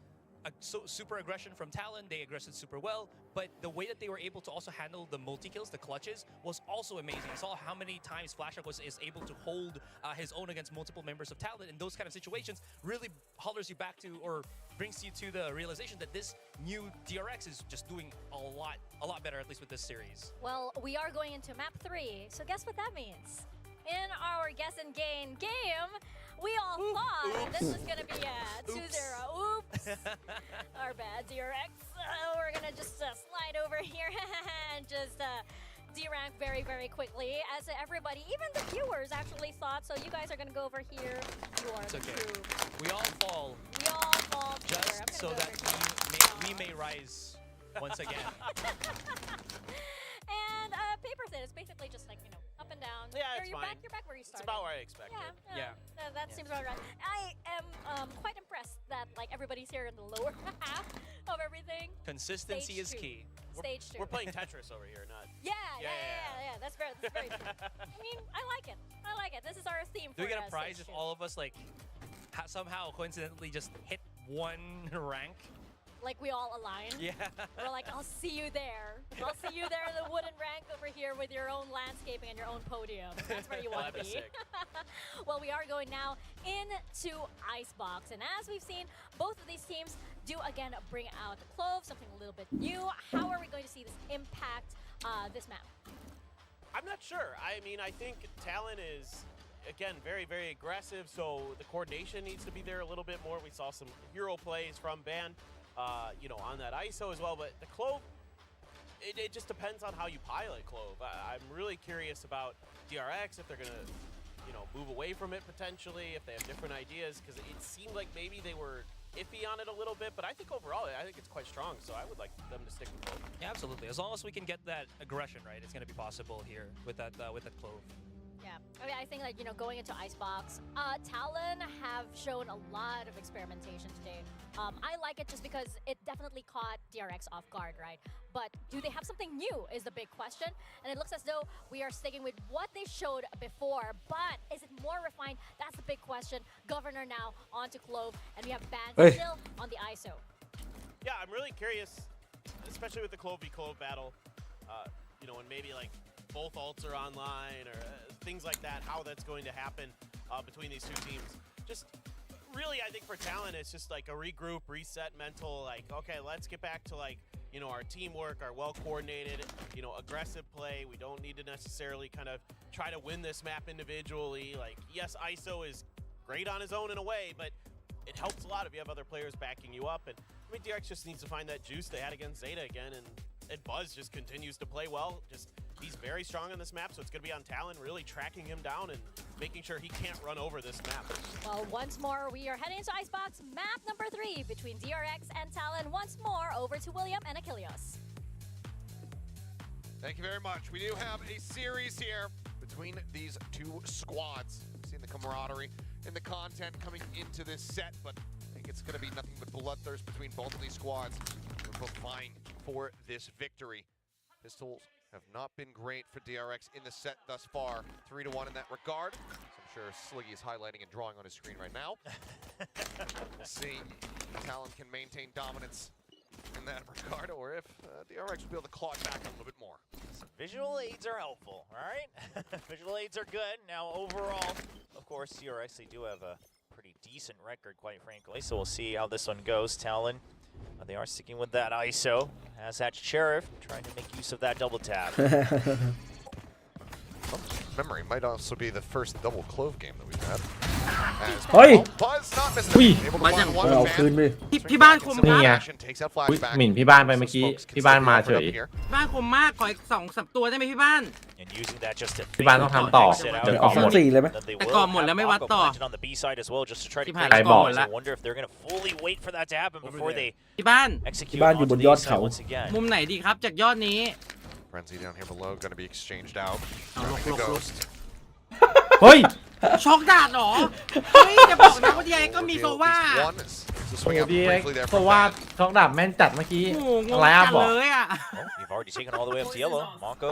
super aggression from Talon. They aggressed super well, but the way that they were able to also handle the multi-kills, the clutches, was also amazing. I saw how many times Flashback is able to hold his own against multiple members of Talon, and those kind of situations really hollers you back to, or brings you to the realization that this new DRX is just doing a lot better, at least with this series. Well, we are going into map 3, so guess what that means? In our guess and gain game, we all thought this was gonna be a 2-0. Oops. Our bad, DRX. We're gonna just slide over here and just D-rank very, very quickly, as everybody, even the viewers, actually thought. So you guys are gonna go over here. You are It's okay. true. We all fall. We all fall together. Just so that we may rise once again. And paper thin is basically just like, up and down. Yeah, it's you're fine. Back where you It's started. about where I expected. Yeah. That seems about right. I am quite impressed that like everybody's here in the lower half of everything. Consistency Stage is 2. key. Stage 2. We're playing Tetris over here, not. Yeah. That's very true. I mean, I like it. This is our theme. Do we for, get a prize stage if 2. all of us like somehow coincidentally just hit one rank? Like we all align. Yeah. We're like, I'll see you there. I'll see you there in the wooden rank over here with your own landscaping and your own podium. That's where you want to be. Sick. Well, we are going now into Icebox. And as we've seen, both of these teams do again bring out the Clove, something a little bit new. How are we going to see this impact this map? I'm not sure. I mean, I think Talon is, again, very, very aggressive, so the coordination needs to be there a little bit more. We saw some hero plays from Band, on that ISO as well, but the Clove, it just depends on how you pilot Clove. I'm really curious about DRX, if they're going to, move away from it potentially, if they have different ideas, because it seemed like maybe they were iffy on it a little bit, but I think overall, I think it's quite strong, so I would like them to stick with Clove. Yeah, absolutely. As long as we can get that aggression right, it's going to be possible here with that Clove. Yeah, I mean, I think like, going into Icebox, Talon have shown a lot of experimentation today. I like it just because it definitely caught DRX off guard, right? But do they have something new is the big question. And it looks as though we are sticking with what they showed before, but is it more refined? That's the big question. Governor now onto Clove, and we have Band still on the ISO. Yeah, I'm really curious, especially with the Clove v Clove battle, and maybe like both ults are online or things like that, how that's going to happen between these two teams. Just really, I think for Talon, it's just like a regroup, reset mental, like, okay, let's get back to like, our teamwork, our well-coordinated, aggressive play. We don't need to necessarily kind of try to win this map individually. Like, yes, ISO is great on his own in a way, but it helps a lot if you have other players backing you up. And I mean, DRX just needs to find that juice they had against Zeta again, and Buzz just continues to play well. He's very strong on this map, so it's going to be on Talon really tracking him down and making sure he can't run over this map. Well, once more, we are heading into Icebox, map number 3 between DRX and Talon. Once more, over to William and Achilles. Thank you very much. We do have a series here between these two squads. We've seen the camaraderie and the content coming into this set, but I think it's going to be nothing but bloodthirst between both of these squads. We're both vying for this victory. Pistols have not been great for DRX in the set thus far. 3-1 in that regard. So I'm sure Sliggy is highlighting and drawing on his screen right now. We'll see if Talon can maintain dominance in that regard, or if DRX will be able to claw it back a little bit more. Some visual aids are helpful, all right? Visual aids are good. Now, overall, of course, DRX, they do have a pretty decent record, quite frankly. So we'll see how this one goes. Talon, they are sticking with that ISO. As that Sheriff, trying to make use of that double tap. Memory might also be the first double Clove game that we've had. Buzz not missing. Able to find one man. พี่บ้านคม นี่ไง Takes out อุ๊ย flashback. หมิ่นพี่บ้านไปเมื่อกี้พี่บ้านมาเฉย บ้านคมมากขออีก2-3ตัวได้ไหมพี่บ้าน And using that just to พี่บ้านต้องทำต่อ finish it out. เดี๋ยวกล่องหมด 4เลยไหม Then they แต่ will ก่อนหมด have แล้วไม่วัด Mako ต่อ planted on the B side as well, just to try to ที่ create ผ่านแล้ว a ก่อน bomb. หมดแล้ว I wonder if they're going to fully wait for that to happen before they พี่บ้าน execute บ้านอยู่บ onto น the ยอด A เขา side once again. มุมไหนดีครับจากยอดนี้ Frenzy down here below going to be exchanged out. เอาล The ก Ghost. เฮ้ย ช็อกดาดเหรอ เฮ้ยจะบอกนะว่า DRX ก็มีโซว่า One is to โอ้ swing out ดี briefly there เพราะ from ว่า Band. ช็อกดาบแม่นจัดเมื่อกี้ โอ้โหงง ไลน์อัพ จัด บอก เลยอ่ะ Well, you've already taken all the way up to yellow. Mako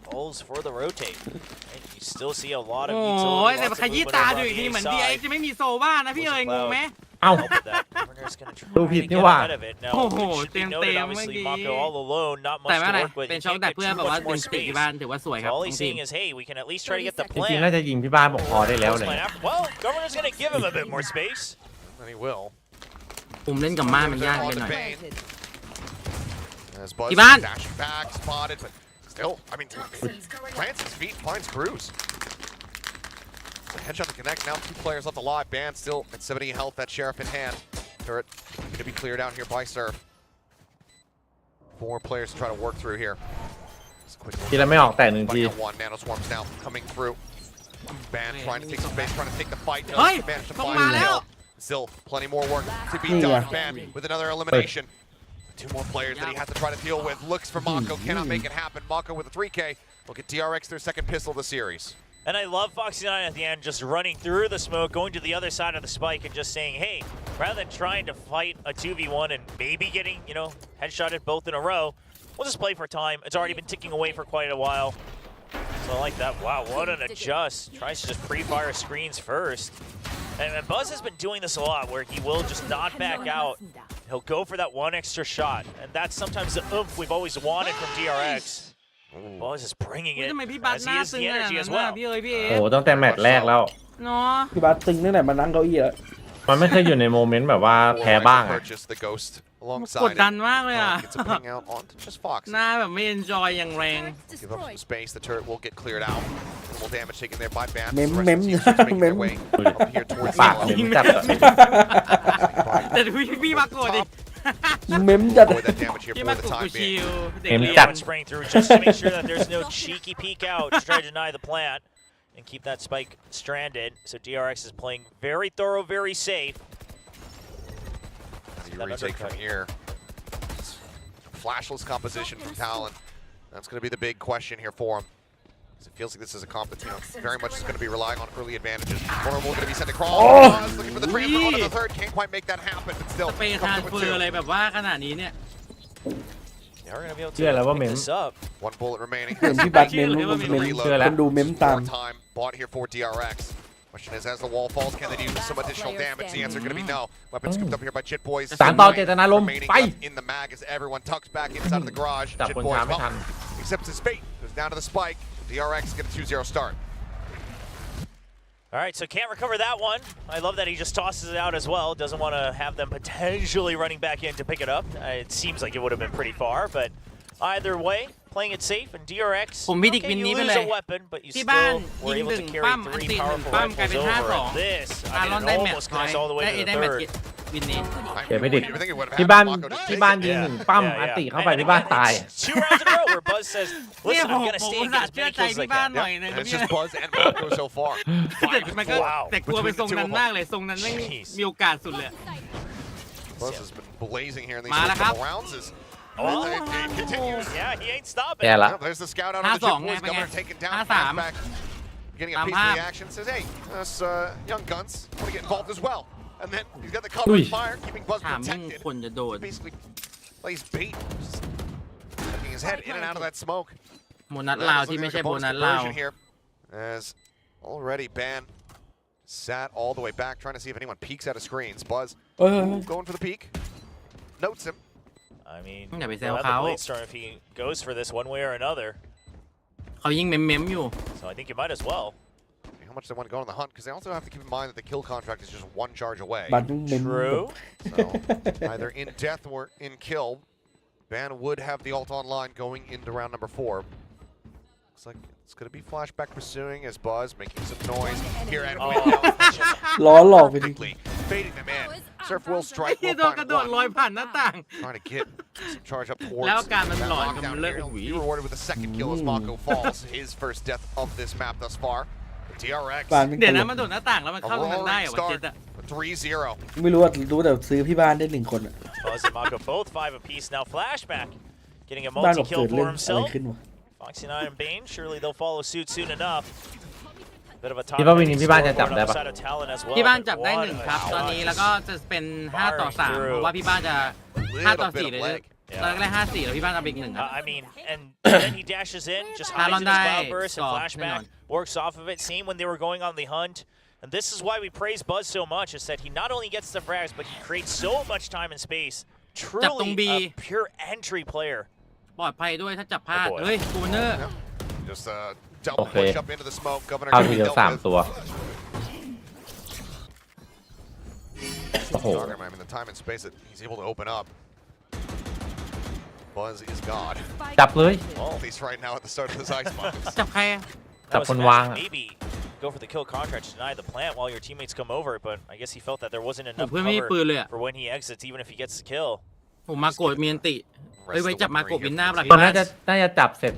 falls for the rotate. And you still see a lot of โอ้ย utility, แต่ lots ข of ยี้ movement ตา over ดู on อีก the ที A เหมือน side. DRX จะไม่มีโซว่านะพี่เอ๋ยงงไหม เอ้า Help with that. We're Gunner's gonna try ดูผิด to นี่ get หว่า ahead of it. Now, โอ้โห it should เต็ be ม noted, เมื่อ obviously, กี้ Mako all alone, not แต่ much ไม่ to เป็นไร work with. เป็น He ช็อก can't แต่ get เพื่อน too แบบว่า much ดึ more งสติที่ space. บ้านถือว่าสวยครับ So all จ he's ริง saying is, hey, we can at least try to get the จริงๆ plan. น่าจะยิงพี่บ้านบอกพอได้แล้วเลย Well, Governor's gonna give him a bit more space. And he will. ผมเล่นกับม่ามันยากไปหน่อย Planted. As Buzz Ivan! dashing back, spotted, but still, I mean, plants his feet, finds Cruz. So headshot to connect, now 2 players left alive. Ban still at 70 health, that Sheriff in hand. Turret going to be cleared out here by Surf. 4 players to try to work through here. ทีละไม่ออกแต่1ที One Nano Swarms now coming through. Ban trying to take some space, trying to take the fight. Does Hey, manage to come find on the kill. out. Still plenty more work to be Yeah. done. Ban with another elimination. 2 more players that he has to try to deal with. Looks for Mako, cannot make it happen. Mako with a 3K. Look at DRX, their second pistol of the series. And I love Foxy9 at the end, just running through the smoke, going to the other side of the spike and just saying, hey, rather than trying to fight a 2v1 and maybe getting, headshotted both in a row, we'll just play for time. It's already been ticking away for quite a while. So I like that. Wow, what an adjust. Tries to just pre-fire screens first. And Buzz has been doing this a lot, where he will just not back out. He'll go for that one extra shot. And that's sometimes the oomph we've always wanted from DRX. Buzz is bringing อุ๊ย it ทำไมพี่บัต as ห he น้า is ตึง the ขนาด energy นั้ as นน่ะ well. พี่เอ๋ยพี่เอ๋ โอ้ตั้งแต่แมตช์แรกแล้ว เนาะ พี่บาสตึงตั้งแต่มานั่งเก้าอี้แล้ว มันไม่เคยอยู่ในโมเมนต์แบบว่าแพ้บ้างอะ Purchase the Ghost ก alongside ดดันมากเลยอ่ะ Gets a ping out onto just Fox. หน้าแบบไม่เอนจอยอย่างแรง Give up some space. The turret will get cleared out. Minimal damage taken there by Ban. Mem- The rest of the mem- team starts making their mem- way up here towards ปาก Talon. เหม็นจัดอะ แต่ดูพี่มาโกรธดิ เมมจัด Avoid that damage here พี่ for มา the โกรธกู time ชิ being. ลเด็ก เอ็ม เรีย จัด น Spraying through just to make sure that there's no cheeky peek out to try to deny the plant and keep that spike stranded. So DRX is playing very thorough, very safe. As you retake from here. Flashless composition from Talon. That's going to be the big question here for him. It feels like this is a competition very much is going to be relying on early advantages. Vulnerable going to be sent across. Oh. Looking for the transfer onto the third. Can't quite make that happen, but still สเปย์ทราน comes เฟ up อ with ร์อะไร 2. แบบว่าขนาดนี้เนี่ย They are going to be able เชื่อแล้วว่า to เม pick ม this up. 1 bullet remaining. เหมือนพี่บัสเมม ชื่อเลยว่า เม เม ม ม เชื่อแล้ว คนดูเมมตาม More time bought here for DRX. Question is, as the wall falls, can they do some additional damage? The answer going to be no. Weapon scooped up here by Jit Boys. สารต่อเจตนารมณ์ Remaining ไป left in the mag as everyone tucks back inside of the garage. จับ Jit คน Boys ช้าไม่ทัน accepts his fate. Goes down to the spike. DRX get a 2-0 start. All right, so can't recover that one. I love that he just tosses it out as well. Doesn't want to have them potentially running back in to pick it up. It seems like it would have been pretty far, but either way, playing it safe. And DRX, ผมพิจิก okay, วิน you นี้ไป lose เลย a weapon, but you ที่บ้าน still were ยิง able หนึ่ to ง carry ปั้มอัน 3 ตีหนึ่ง powerful ปั้มกลาย rifles เป็น over. 5-2 This, ทาร I อน mean, ได้ it แมตช์ almost พอย connects all the way ได้ to ได้ the แมตช์ third. วินนี้ I เดี๋ยวไม่ดิ even think it would have ที่ happened. บ้าน Mako just ที่ takes บ้าน it. ยิงหนึ่งปั้มอัติเข้าไปที่บ้านตาย It's 2 rounds in a row where Buzz says, เนี่ย listen, ผ I'm ม going to ผม stay อุ and ตส่า get ห์ as เชื่อ many ใจ kills as I พี่บ้าน can. หน่อยนะ And ครับ it's เนี่ย just Buzz and Mako so far. แต่มันก็ Wow. แต่กลัวเป็นทรงนั้นมากเลยทรงนั้นไม่มีโอกาสสุดเลย Buzz has been blazing here in these มา first แล้วครับ couple rounds. Oh. It continues. Yeah, he ain't stopping. แย่ละ Well, there's the scout out on the Jit 5-2 Boys. ไงเป็นไง Governor taken down. 5-3 Back. Getting a ตาม piece ภา of พ the action. Says, hey, us young guns want to get involved as well. And then he's got the cover อุ้ย and fire, keeping Buzz ถามมิ่ง protected. คนจะโดน Basically plays bait. Just tucking his head in and out of that smoke. โบนัสลาวที่ไม่ใช่โบนัสลาว Here, as already Ban sat all the way back, trying to see if anyone peeks out of screens. Buzz เออ going for the peek. Notes him. I mean, อย่าไปแซว we'll have เขา the Blade Storm if he goes for this one way or another. เขายิงเมมๆอยู่ So I think you might as well. How much they want to go on the hunt, because they also have to keep in mind that the kill contract is just 1 charge away. บัตรเมม True. So either in death or in kill, Ban would have the ult online going into round number 4. Looks like it's going to be flashback pursuing as Buzz making some noise here at window. ล้อหลอกไปดิ Quickly fading them in. Surf will strike. ที่ Will โดน find กระโดด one. ลอยผ่านหน้าต่าง Trying to get some charge up towards แล้วการมัน that หลอน lockdown กับมันเลิก here. หวี He'll be rewarded with a second kill as Mako falls. His first death of this map thus far. DRX. บ้านไม่ เดี๋ยว ตล นะ ก มันโดดหน้าต่างแล้วมัน A เข้าตรงนั้นได้เหร roaring อวะเจ็ start. ดอะ 3-0. ไม่รู้ว่ารู้แต่ซื้อพี่บ้านได้1 คนอะ Buzz and Mako both 5 apiece. Now flashback. Getting a บ้านบอก multi-kill เกิดเล่ for นอะไร himself. ขึ้นวะ Foxy9 and Bane, surely they'll follow suit soon enough. Bit of a คิดว่าวินนี้พี่บ้านจะจับได้ปะ side of Talon as well. พี่บ้าน but จับได้ what 1 a ครับ ตอนนี้ shot. แล้วก็จะเป็น5-3เพราะว่าพี่บ้านจะ5-4เลยตอนแรกได้5-4แล้วพี่บ้านเอาไปอีก1ครับ I mean, and then he dashes in, just hides Talon in hisได้ cloud burst and ก่อน flashback, แน่นอน works off of it. Same when they were going on the hunt. And this is why we praise Buzz so much, is that he not only gets the frags, but he creates so much time and space. Truly a pure entry player. ปลอดภัยด้วยถ้าจับพลาดเฮ้ยกูเนอร์ Just double push up into the smoke. Governor เอา gonna ที be เดียว dealt 3 with. ตัวโอ้โห I mean, the time and space that he's able to open up. Buzz is God. จับเลย Well, at least right now at the start of this icebox. จับใคร จับคนวาง Maybe go for the kill contract to deny the plant while your teammates come over, but I guess he felt that there wasn't enough เพื่อนไม่มีปืนเลย cover for when he exits, even if he gets the kill. ผมมาโกดมีอันติเฮ้ยไว้จับมาโกดวินหน้าปะ ตอนน่าจะจับเสร็จ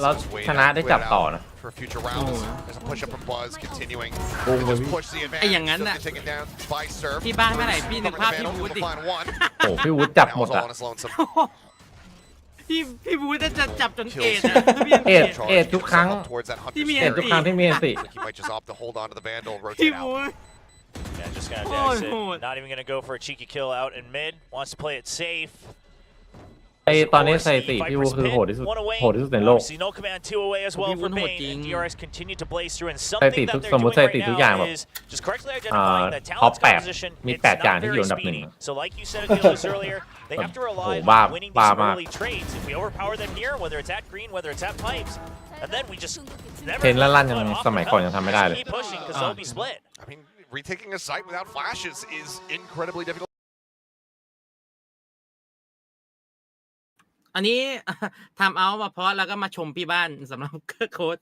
แล้วชนะได้จับต่อนะ For future rounds, there's a push up from Buzz continuing. โอ้โห Push the ไอ้ advantage. อย่างนั้นน่ะ Taken down by Surf. ที่บ้านเมื่อไหร่พี่นึกภาพพี่บูธดิ Find one. โอ้พี่วุฒิจับหมด Now it's อ่ะ all on his lonesome. พี่บูธจะจับจนเอ็ด เอ็ดทุกครั้ง Towards that hunter's ที่มี เอ็ดทุกครั้งที่มีอันติ Like he might just opt to hold on to the Vandal, พี่ rotate บู out. ธ Yeah, just gonna Oh, exit. Lord. Not even gonna go for a cheeky kill out in mid. Wants to play it safe. ไอตอนนี้สถิติพี่วูคือโหดที่สุดในโลก Obviously, no command 2 away as well for Bane. And DRX continue to blaze through, and something that they're สมมุติ doing สถิติ right ทุกอย่างแบบ now is just correctly identifying that ท็อป Talon's 8 composition. มี It's 8 อย่าง not ที่อยู่ very อันดับ 1 speedy. So, like you said, Achilles earlier, they have to rely on winning these early trades. If we overpower them here, whether it's at green, whether it's at pipes, and then we just never เทนและลั่นยังสมัยก่อนยังทำไม่ได้เลย keep pushing because they'll be split. I mean, retaking a site without flashes is incredibly difficult. อันนี้ ทำเอามาเพราะแล้วก็มาชมพี่บ้านสำหรับโค้ด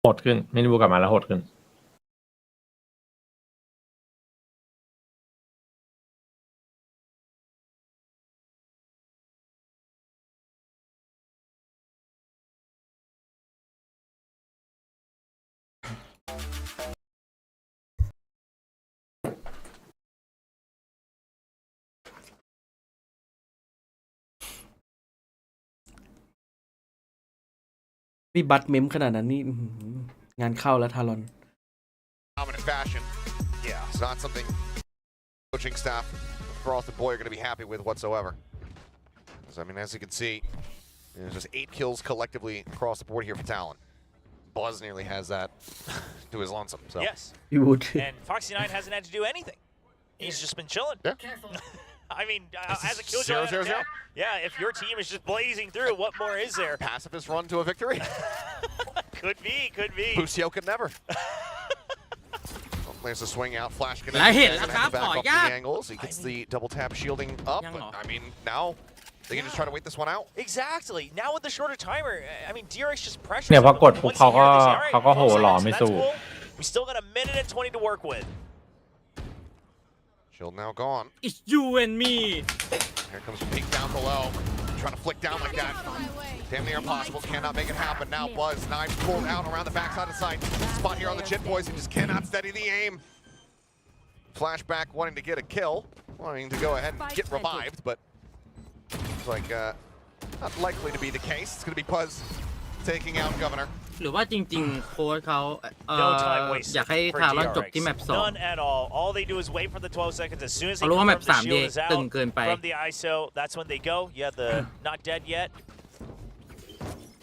โหดขึ้นมินิบูกลับมาแล้วโหดขึ้นพี่บัตเมมขนาดนั้นนี่อื้อหืองานเข้าแล้วทารอน Dominant fashion. Yeah, it's not something coaching staff Frost and Boy are going to be happy with whatsoever. So, I mean, as you can see, there's just 8 kills collectively across the board here for Talon. Buzz nearly has that to his lonesome. So. Yes. You would. And Foxy9 hasn't had to do anything. He's just been chilling. Yeah. I mean, as a killjoy, 0-0-0. Yeah, if your team is just blazing through, what more is there? Pacifist run to a victory. Could be, could be. Busio could never. Well, there's a swing out, flash connect. และเห็น Gonna แล้ว have ครับ to ข back อ off ญาต the angles. He gets the double tap shielding up. Yang But, lo. I mean, now they can just try to wait this one out. Exactly. Now with the shorter timer, I mean, DRX just pressures. เนี่ยพอกด him. ปุ๊บ Once เขา he ก็ hears this, all right, เขาก็โห 12 หล่อ seconds, ไม่ that's สู้ cool. We still got a minute and 20 to work with. Shield now gone. It's you and me Here comes Peak down below. Trying to flick down like that. Damn near impossible. Cannot make it happen. Now Buzz, knife pulled out around the backside of the site. Spot here on the Jit boys. He just cannot steady the aim. Flashback wanting to get a kill. Wanting to go ahead and get revived, but it's like not likely to be the case. It's going to be Buzz taking out Governor. หรือว่าจริงๆ โค้ชเขา No time wasted อยากให้ for ทารอนจบที่แมป DRX. 2 None at all. All they do is wait for the 12 seconds. As soon as they เขารู้ว่าแมป confirm the 3 shield is ตึง out เกินไป from the ISO, that's when they go. Yeah, the not dead yet.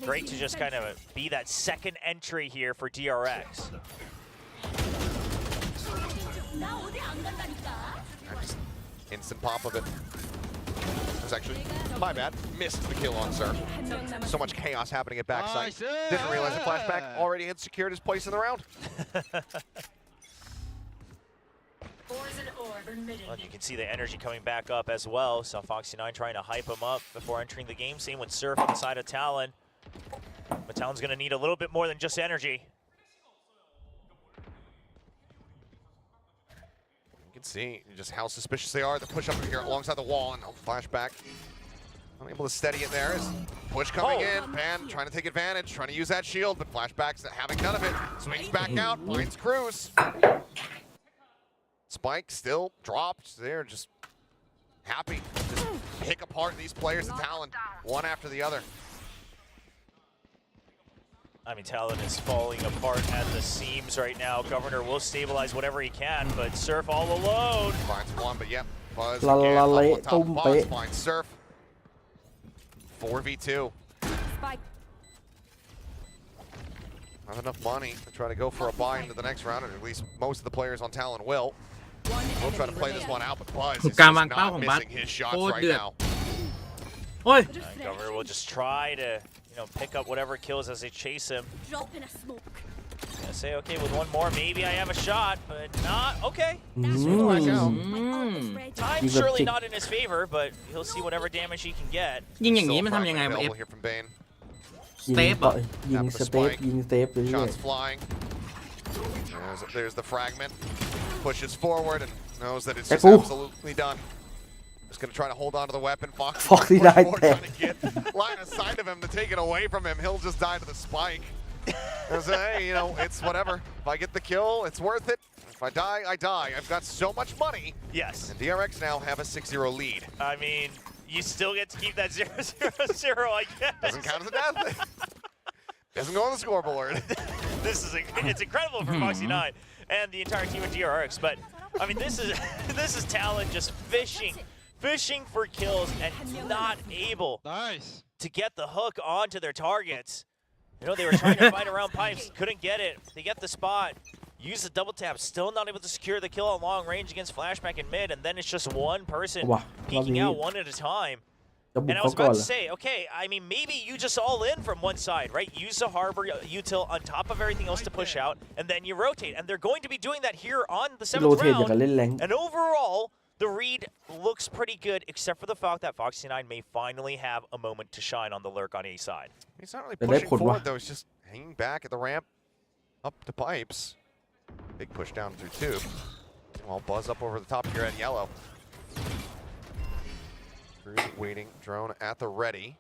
Great to just kind of be that second entry here for DRX. Instant pop of it. It was actually my bad. Missed the kill on Sir. So much chaos happening at backside. Didn't realize the flashback already had secured his place in the round. Well, you can see the energy coming back up as well. So Foxy9 trying to hype him up before entering the game. Same with Surf on the side of Talon. But Talon's going to need a little bit more than just energy. You can see just how suspicious they are. The push up here alongside the wall and flashback. Unable to steady it there. As push coming in. Pan trying to take advantage, trying to use that shield, but flashback's having none of it. Swings back out, finds Cruz. Spike still dropped. They're just happy to just pick apart these players at Talon, one after the other. I mean, Talon is falling apart at the seams right now. Governor will stabilize whatever he can, but Surf all alone. Finds one, but yep. Buzz La la again, la up la, on top of Buzz, tumpe. finds Surf. 4v2. Spike. Not enough money to try to go for a buy into the next round, or at least most of the players on Talon will. We'll try to play this one out, but Buzz is just not missing his shots right now. โอ้ย Governor will just try to, pick up whatever kills as they chase him. Drop in a smoke. Gonna say, okay, with one more, maybe I have a shot, but not. Okay. Time's surely not in his favor, but he'll see whatever damage he can get. ยิงอย่างนี้มันทำยังไงวะ Available here from Bane. ยิง Step ต่อ อะ ยิงสเตปยิงสเตปไปเรื่อย Shots flying. There's the fragment. Pushes forward and knows that it's just absolutely done. Just gonna try to hold on to the weapon. Foxy died there. Trying to get line of sight of him to take it away from him. He'll just die to the spike. And say, hey, it's whatever. If I get the kill, it's worth it. If I die, I die. I've got so much money. Yes. And DRX now have a 6-0 lead. I mean, you still get to keep that 0-0-0, I guess. Doesn't count as a death. Doesn't go on the scoreboard. It's incredible for Foxy9 and the entire team of DRX, but I mean, this is Talon just fishing for kills and not able to get the hook onto their targets. They were trying to fight around pipes, couldn't get it. They get the spot, use the double tap, still not able to secure the kill at long range against Flashback in mid, and then it's just one person peeking out one at a time. And I was about to say, okay, I mean, maybe you just all in from one side, right? Use the harbor util on top of everything else to push out, and then you rotate. And they're going to be doing that here on the 7th round. And overall, the read looks pretty good, except for the fact that Foxy9 may finally have a moment to shine on the lurk on A side. He's not really pushing forward, though. He's just hanging back at the ramp up to pipes. Big push down through tube. Well, Buzz up over the top here at yellow. Crew's waiting, drone at the ready.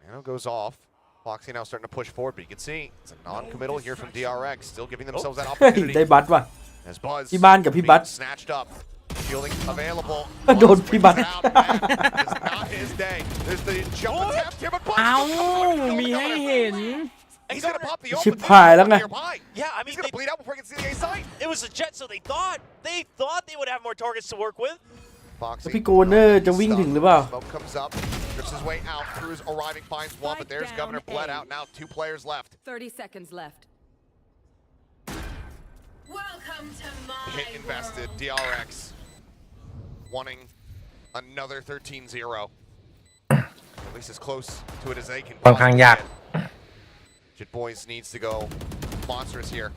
Nano goes off. Foxy now starting to push forward, but you can see it's a non-committal here from DRX, still giving themselves that opportunity. ได้บัตรว่ะ As Buzz ที่บ้านกับพี่บัต snatched up. Shielding available. โดนพี่บัต It's not his day. There's the jump attempt here, but Buzz เอ้ามีให้เห็น He's gonna pop the ชิบ open. หายแล้วไง Yeah, I mean, he's gonna bleed out before he can see the A side. It was a jet, so they thought they would have more targets to work with. Foxy. พี่โกเนอร์จะวิ่งถึงหรือเปล่า Smoke comes up, drifts his way out. Crew's arriving, finds one, but there's Governor bled out. Now 2 players left. 30 seconds left. Welcome to my Hit invested. DRX wanting another 13-0. At least as close to it as they can. ค่อนข้างยาก Jit Boys needs to go monstrous here.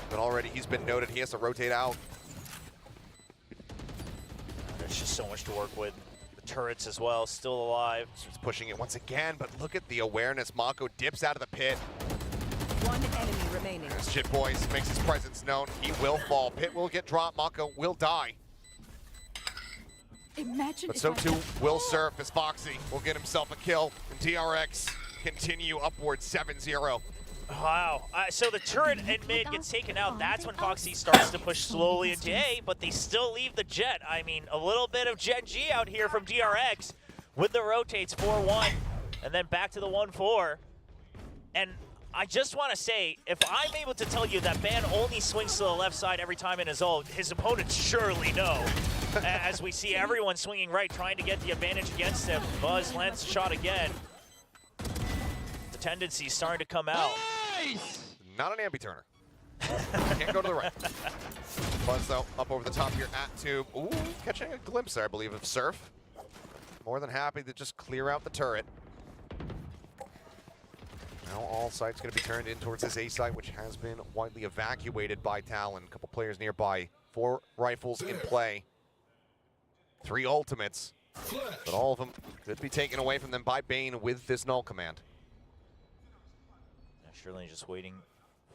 But already he's been noted. He has to rotate out. There's just so much to work with. The turrets as well, still alive. Starts pushing it once again, but look at the awareness. Mako dips out of the pit. One enemy remaining. As Jit Boys makes his presence known, he will fall. Pit will get dropped. Mako will die. Imagine But so too will Surf as Foxy will get himself a kill. And DRX continue upward 7-0. Wow. So the turret in mid gets taken out. That's when Foxy starts to push slowly into A, but they still leave the jet. I mean, a little bit of Gen G out here from DRX with the rotates 4-1 and then back to the 1-4. And I just want to say, if I'm able to tell you that Ban only swings to the left side every time in his ult, his opponents surely know. As we see everyone swinging right, trying to get the advantage against him. Buzz lands the shot again. The tendency is starting to come out. Not an ambi-turner. Can't go to the right. Buzz, though, up over the top here at tube. Ooh, catching a glimpse there, I believe, of Surf. More than happy to just clear out the turret. Now all sights going to be turned in towards this A site, which has been widely evacuated by Talon. A couple players nearby. 4 rifles in play. 3 ultimates. But all of them could be taken away from them by Bane with this null command. Surely just waiting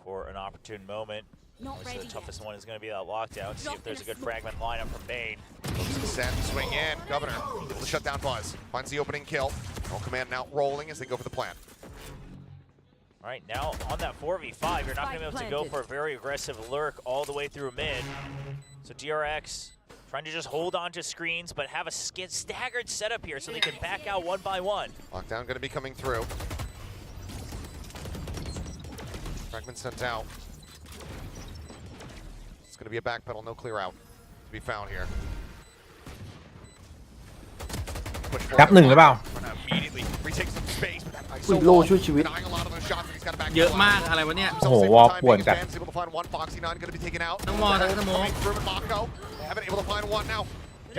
for an opportune moment. Not ready The toughest one is going to be that lockdown. See if there's a good fragment lineup from Bane. Ascent, swing in. Governor able to shut down Buzz. Finds the opening kill. Null command now rolling as they go for the plant. All right, now on that 4v5, you're not going to be able to go for a very aggressive lurk all the way through mid. So DRX trying to just hold on to screens, but have a staggered setup here so they can back out 1 by 1. Lockdown going to be coming through. Fragment sent out. It's going to be a back pedal, no clear out to be found here. ครับ1หรือเปล่า Immediately retake some space, but that nice so โล่ well, ช่วยชีวิต denying a lot of those shots, but he's got a back เยอะ kill มาก out. อะไรวะเนี่ย Himself โอ้โห saving วอล time, ป่วน making จัด advances, able to find one. Foxy 9 going to be taken out. ต้องมองทั้งสมอง Coming through with Mako. They haven't able to find one now.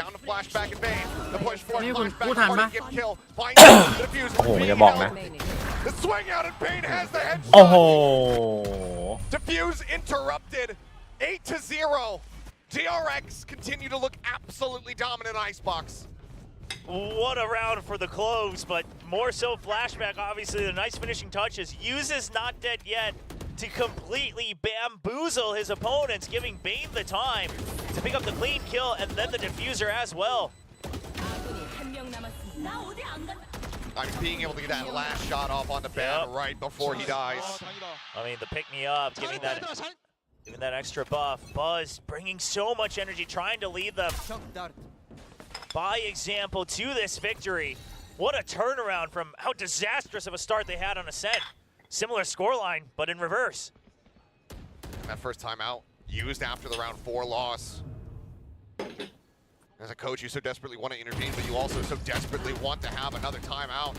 Down to flashback in vain. The push for นี่คุณ flashback. พูดทัน Party ปะ get kill. Find the defuse. โอ้โหมันจะบอกนะ Remaining. The swing out in pain has the โอ้โห headshot. Defuse interrupted. 8-0. DRX continue to look absolutely dominant Icebox. What a round for the cloves, but more so flashback, obviously the nice finishing touches, uses Not Dead Yet to completely bamboozle his opponents, giving Bane the time to pick up the clean kill and then the diffuser as well. I mean, being able to get that last shot off on the ban right before he dies. I mean, the pick me up, giving that extra buff. Buzz bringing so much energy, trying to lead them by example to this victory. What a turnaround from how disastrous of a start they had on Ascent. Similar scoreline, but in reverse. That first time out used after the round 4 loss. As a coach, you so desperately want to intervene, but you also so desperately want to have another timeout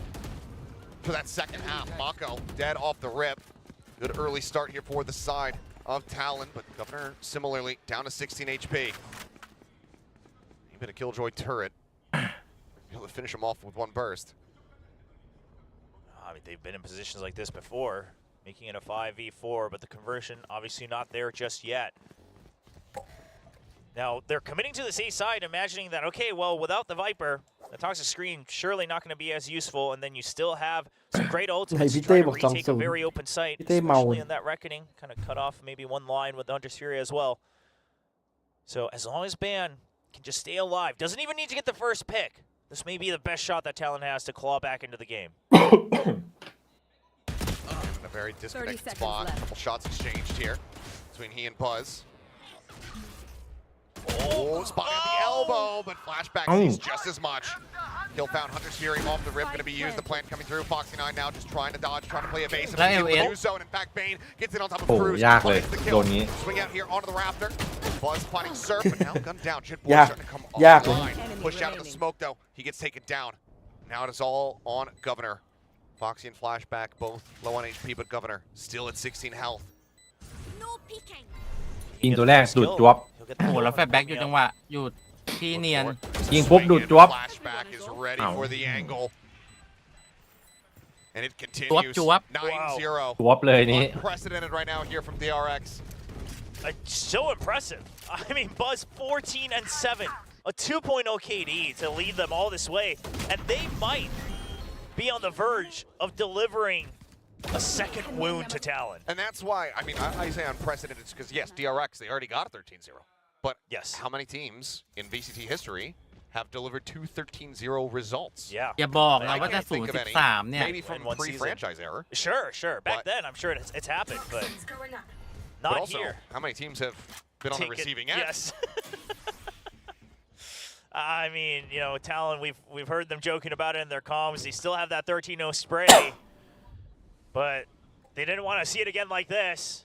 for that second half. Mako dead off the rip. Good early start here for the side of Talon, but Governor similarly down to 16 HP. Even a Killjoy turret. Able to finish him off with one burst. I mean, they've been in positions like this before, making it a 5v4, but the conversion obviously not there just yet. Now, they're committing to the safe side, imagining that, okay, well, without the Viper, the Toxic Screen surely not going to be as useful, and then you still have some great ultimates to try to retake a very open site, especially in that Reckoning, kind of cut off maybe one line with Hunter's Fury as well. So as long as Ban can just stay alive, doesn't even need to get the first pick, this may be the best shot that Talon has to claw back into the game. In a very disconnected spot. A couple shots exchanged here between he and Buzz. Oh, spot at the elbow, but flashback sees just as much. Kill found Hunter's Fury off the rip, going to be used. The plant coming through. Foxy 9 now just trying to dodge, trying to play evasive. New zone. In fact, Bane gets in on top of Cruz. ยากเลย Finds the โด kill. นนี้ Swing out here onto the rafter. Buzz finding Surf, but now gunned down. Jit Boy Yeah. starting to come Yeah. online. Push out of the smoke, though. He gets taken down. Now it is all on Governor. Foxy and Flashback both low on HP, but Governor still at 16 health. No peeking. ยิงตัวแรกดูดจวบ โอ้โหแล้วแฟลชแบ็กอยู่จังหวะอยู่ที่เนียน ยิงปุ๊บดูดจวบ Flashback is ready for the angle. And it จวบ continues 9-0. จวบเลยนี้ Unprecedented right now here from DRX. So impressive. I mean, Buzz 14 and 7, a 2.0 KD to lead them all this way, and they might be on the verge of delivering a second wound to Talon. And that's why, I mean, I say unprecedented because, yes, DRX, they already got a 13-0. But yes, how many teams in VCT history have delivered 2 13-0 results? Yeah. อย่าบอกนะ I ว่าจะ can't think of any. 0-13 เนี่ย Maybe from In one pre-franchise era. Sure. Back then, I'm sure it's happened, but But not also, here. how many teams have been on the receiving end? Yes. I mean, you know, Talon, we've heard them joking about it in their comms. They still have that 13-0 spray, but they didn't want to see it again like this.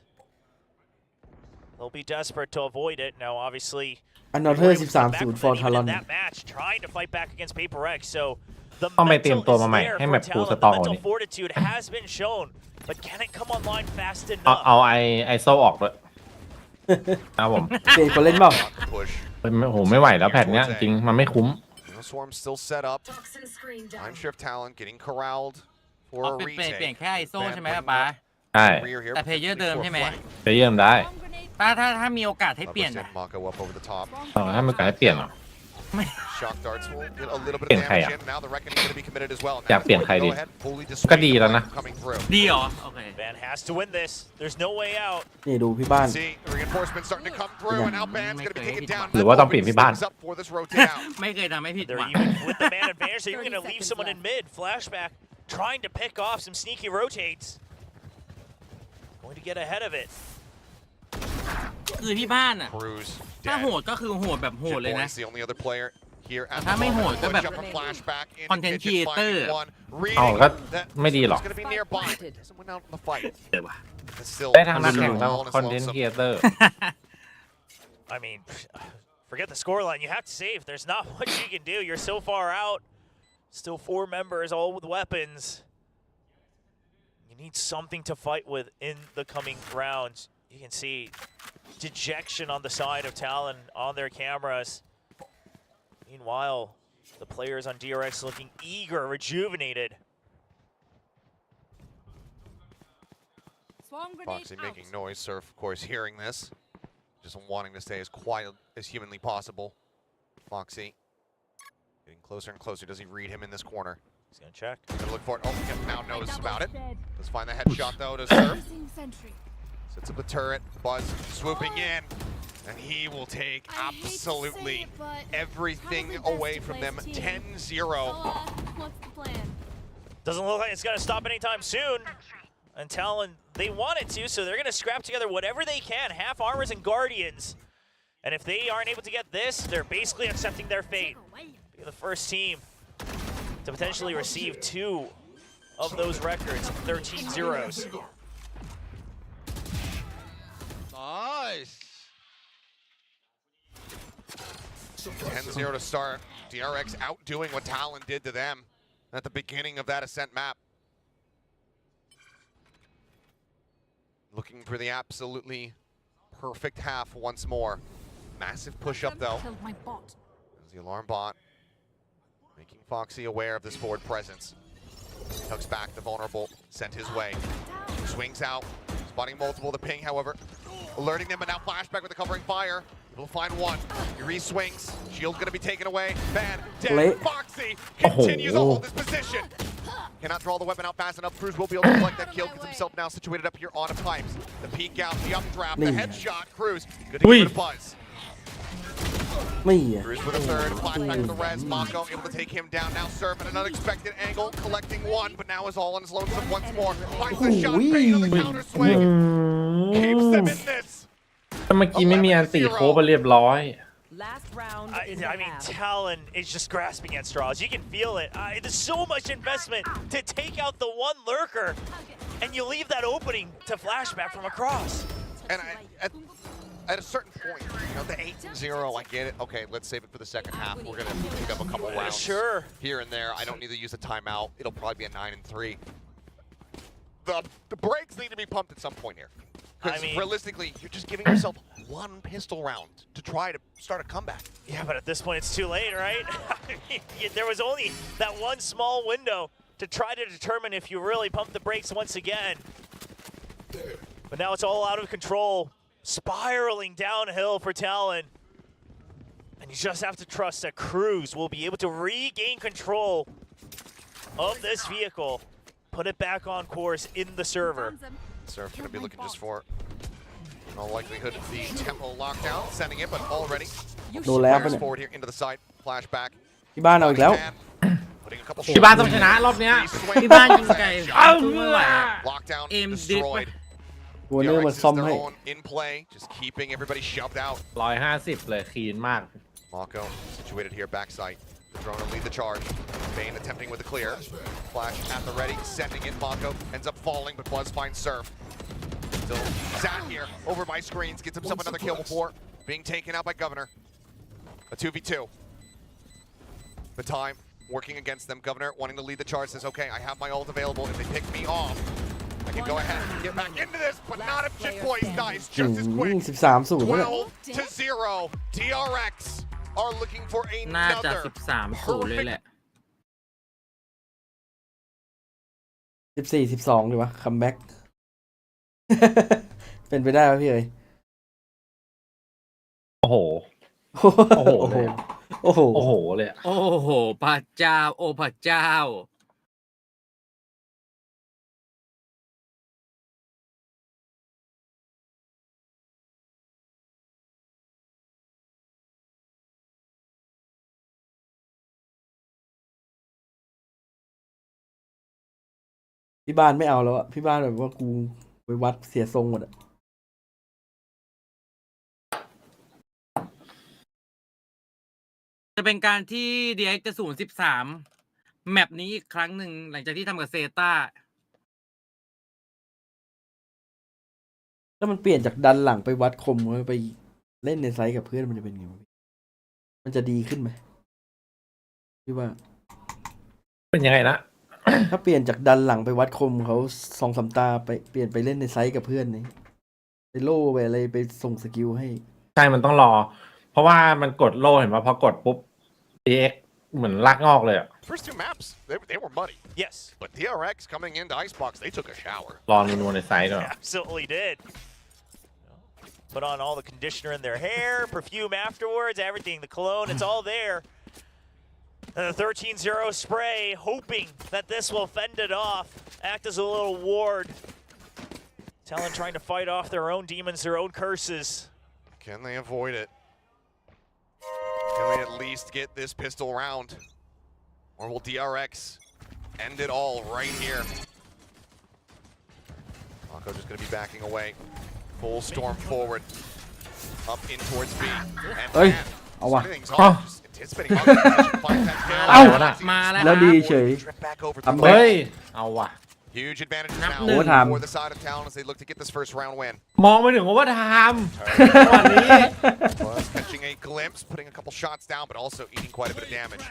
They'll be desperate to avoid it. Now, obviously, Another 13-0 for Talon. in that match, trying to fight back against PRX. So the ต้องไปเตรียม mental ตัว is มาใหม่ there ให้ for แมปปู Talon. ส The ตองกว่า mental นี้ fortitude has been shown, but can it come online fast เอา enough? เอาไอโซ่ออกเลยครับผม เปลี่ยนคนเล่นเปล่า Push. โอ้โหไม่ไหวแล้วแพทเนี้ยจริงมันไม่คุ้ม Swarm still set up. I'm sure Talon getting corralled for อ๋อ a เปลี่ยน retake. แค่ไอโซ่ใช่ไหมครับป๊า ใช่ Rear here, แต่เพลเยอร์เดิมใช่ไหม ไปเยี่ยมได้ ถ้ามีโอกาสให้เปลี่ยน Represent Mako up over the top. ถ้าไม่กล้าให้เปลี่ยนหรอ Shock darts will get a little bit เปลี่ of ยนใคร damage อ่ะ in. Now the reckoning going to be committed as well. อยากเปลี่ยนใครดี Go ahead, fully ก็ dissuade ดี the แล้วนะ plan coming through. ดีเหรอโอเค Van has to win this. There's no way out. นี่ดูพี่บ้าน See, the reinforcements starting to come through, and now Ban's going to be taken down. หรือว่าต้องเปลี่ยนพี่บ้าน Up for this rotate out. ไม่เคยทำให้ผิด They're หวัง even with the man advantage. They're even going to leave someone in mid. Flashback, trying to pick off some sneaky rotates. Going to get ahead of it. คือที่บ้านอ่ะ Cruz ถ้า dead. โหดก็คือโหดแบบโหดเลยนะ Jit Boy's the only other player here at ถ้า the ไม่โหด moment. ก็แบบ Push up a flashback into Content kitchen, finding creator one. เอา Reading ก็ that ไม่ดีหรอก it's going to be nearby. Doesn't win out in the fight. เดี๋ยวว่ะ But still, ได้ทางนักแข่งแล้ว all in his คอนเทนต์ lonesome. ครีเอเตอร์ I mean, forget the scoreline. You have to save. There's not much you can do. You're so far out. Still 4 members, all with weapons. need something to fight with in the coming rounds. You can see dejection on the side of Talon on their cameras. Meanwhile, the players on DRX looking eager, rejuvenated. Foxy making noise. Surf, of course, hearing this. Just wanting to stay as quiet as humanly possible. Foxy getting closer and closer. Does he read him in this corner? He's gonna check. Gonna look for it. Oh, now knows about it. Let's find the headshot though to Surf. Sets up the turret. Buzz swooping in. And he will take absolutely everything away from them. 10-0. What's the plan? Doesn't look like it's gonna stop anytime soon. And Talon, they want it to, so they're gonna scrap together whatever they can. Half armors and guardians. And if they aren't able to get this, they're basically accepting their fate. Be the first team to potentially receive 2 of those records, 13 zeros. Nice. 10-0 to start. DRX outdoing what Talon did to them at the beginning of that Ascent map. Looking for the absolutely perfect half once more. Massive push up though. There's the alarm bot. Making Foxy aware of this forward presence. Tucks back the vulnerable, sent his way. Swings out, spotting multiple. The ping, however, alerting them, and now flashback with the covering fire. He'll find one. He re-swings. Shield's gonna be taken away. Bad, dead. Foxy continues to hold this position. Cannot draw the weapon out fast enough. Cruz will be able to collect that kill. Gets himself now situated up here on a pipes. The peek out, the updraft, the headshot. Cruz, good to get rid of Buzz. Cruz with a third, flashback with the res. Mako able to take him down. Now Surf at an unexpected angle, collecting one, but now is all on his lonesome once more. Finds the shot, Bane on the counter swing. Keeps them in this. เมื่อกี้ไม่มีอันตีโค้ไปเรียบร้อย Last round. I mean, Talon is just grasping at straws. You can feel it. There's so much investment to take out the one lurker, and you leave that opening to flashback from across. And at a certain point, you know, the 8-0, I get it. Okay, let's save it for the second half. We're gonna pick up a couple rounds here and there. I don't need to use a timeout. It'll probably be a 9-3. The brakes need to be pumped at some point here. Because realistically, you're just giving yourself one pistol round to try to start a comeback. Yeah, but at this point, it's too late, right? There was only that one small window to try to determine if you really pump the brakes once again. But now it's all out of control, spiraling downhill for Talon. And you just have to trust that Cruz will be able to regain control of this vehicle, put it back on course in the server. Surf gonna be looking just for, in all likelihood, the tempo lockdown, sending it, but already forward here into the side, flashback. ที่บ้านเอาอีกแล้ว ที่บ้านต้องชนะรอบเนี้ย ที่บ้านยิงไกลสู้ไม่ไหวอะ Lockdown เอ็มดิฟ destroyed. หัวเนื้อมันซ่อมให้ in play, just keeping everybody shoved out. 150เลยคลีนมาก Mako situated here backside. Drone will lead the charge. Bane attempting with the clear. Flash at the ready, sending it. Mako ends up falling, but Buzz finds Surf. Still sat here over my screens, gets himself another kill before being taken out by Governor. A 2v2. The time working against them. Governor wanting to lead the charge says, okay, I have my ult available. If they pick me off, I can go ahead and get back into this, but not if shit boys, guys. Just as quick. 13-0 12-0. DRX are looking for น่าจะ another 13-0 เลยแหละ 14-12ดีวะคัมแบ็ก เป็นไปได้ไหมพี่เอ๋ย โอ้โห โอ้โหเลย โอ้โห โอ้โหเลย โอ้โหพระเจ้าโอ้พระเจ้า พี่บ้านไม่เอาแล้วอะพี่บ้านแบบว่ากูไปวัดเสียทรงหมดอะ จะเป็นการที่ DRX จะ0-13 แมปนี้อีกครั้งหนึ่งหลังจากที่ทำกับเซต้า ถ้ามันเปลี่ยนจากดันหลังไปวัดคมไปเล่นในไซส์กับเพื่อนมันจะเป็นไงวะมันจะดีขึ้นไหมพี่ว่า เป็นยังไงนะ ถ้าเปลี่ยนจากดันหลังไปวัดคมเขา2-3 ตาไปเปลี่ยนไปเล่นในไซส์กับเพื่อนนี่ไปโล่ไปอะไรไปส่งสกิลให้ใช่มันต้องรอ เพราะว่ามันกดโล่เห็นว่าพอกดปุ๊บ DX เหมือนลากงอกเลยอะ First two maps, they were muddy. Yes. But DRX coming into Icebox, they took a shower. รอนัวๆในไซส์ด้วย Absolutely did. Put on all the conditioner in their hair, perfume afterwards, everything, the cologne, it's all there. And the 13-0 spray, hoping that this will fend it off, act as a little ward. Talon trying to fight off their own demons, their own curses. Can they avoid it? Can they at least get this pistol round? Or will DRX end it all right here? Mako just going to be backing away. Full storm forward. Up in towards B. And Ôi, man, ảo à. everything's off. Just anticipating Mako to find that kill. เอ้า Let's see. มาแล้ว แล้วดีเฉย Trip back over to ทำ the เฮ้ เฮ้ ย ย เอาว่ะ Huge advantages Nắp now nương. Overtime. for the side of Talon as they look to get this first round win. มองไปถึงว่าทำวันนี้ Was catching a glimpse, putting a couple shots down, but also eating quite a bit of damage.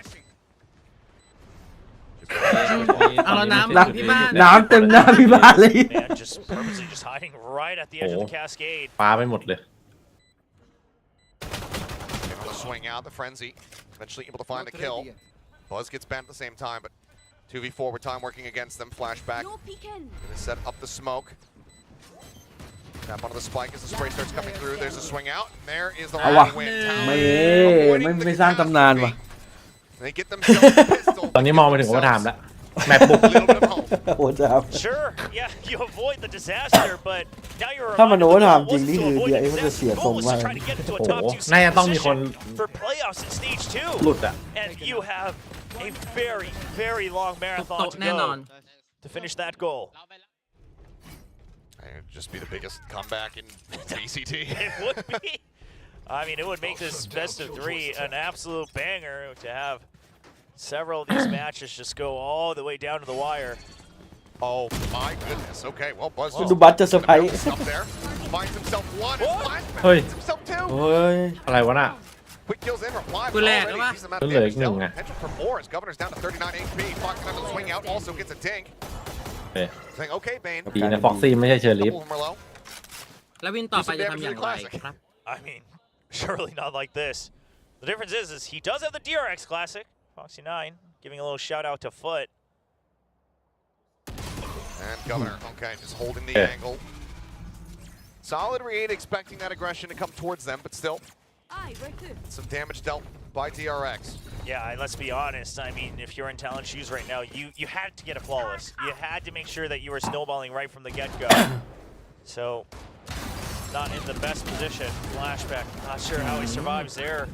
เอาแล้วน้ำ น้ ที่บ้าน ำน้ำเต็มหน้าพี่บ้านเลย Man, just purposely just hiding right at the edge of the cascade. ปาไปหมดเลย Able to swing out the frenzy, eventually able to find a kill. Buzz gets banned at the same time, but 2v4 with time working against them. Flashback. Gonna set up the smoke. Tap onto the spike as the spray starts coming through. There's a swing out, and there is the เอาว่ะ round win. ไม่ Avoiding the ไม่สร้างตำนานว่ะ They get themselves a pistol. ตอนนี้มองไปถึงว่าทำแล้ว แมปบุก A little bit of hope. โอ้จะเอา Sure, yeah, you avoid the disaster, but now you're ถ้ามัน reminded โอเวอ that ร์ the ไท goal ม์จริง wasn't นี่ to คือ avoid เดีย the เอ็มันจะ disaster. เสีย The ทรง goal was มา to ก try to get into a โอ้โห top 2 น่าจะต้องมีคน position for playoffs in stage 2. หลุดอ่ะ And you have a very, very long ต marathon ก to แน่นอน go to finish that goal. It would just be the biggest comeback in VCT. It would be. I mean, it would make this best of 3 an absolute banger to have several of these matches just go all the way down to the wire. Oh my goodness. Okay, well, Buzz ดูบัตจะเซอร์ไพรส์ up there. Finds himself one. And เฮ้ย finds himself two. โอ้ย อะไรวะน่ะ Quick kills in, reply. Good lad, Already đúng decent amount of Good leg damage dealt. nè. Potential for more as Governor's down to 39 HP. Fox another swing out, also gets a dink. เฮ้ย Saying, okay, Bane. ดีนะฟ็อกซี่ไม่ใช่เชอร์ลิฟ Couple of them are low. แล้ววินต่อไปจะทำอย่างไรครับ I mean, surely not like this. The difference is he does have the DRX Classic. Foxy9 giving a little shout out to Foot. And Governor, okay, just holding the Yeah. angle. Solid read, expecting that aggression to come towards them, but still, some damage dealt by DRX. Yeah, and let's be honest. I mean, if you're in Talon shoes right now, you had to get a flawless. You had to make sure that you were snowballing right from the get-go. So, not in the best position. Flashback. Not sure how he survives there.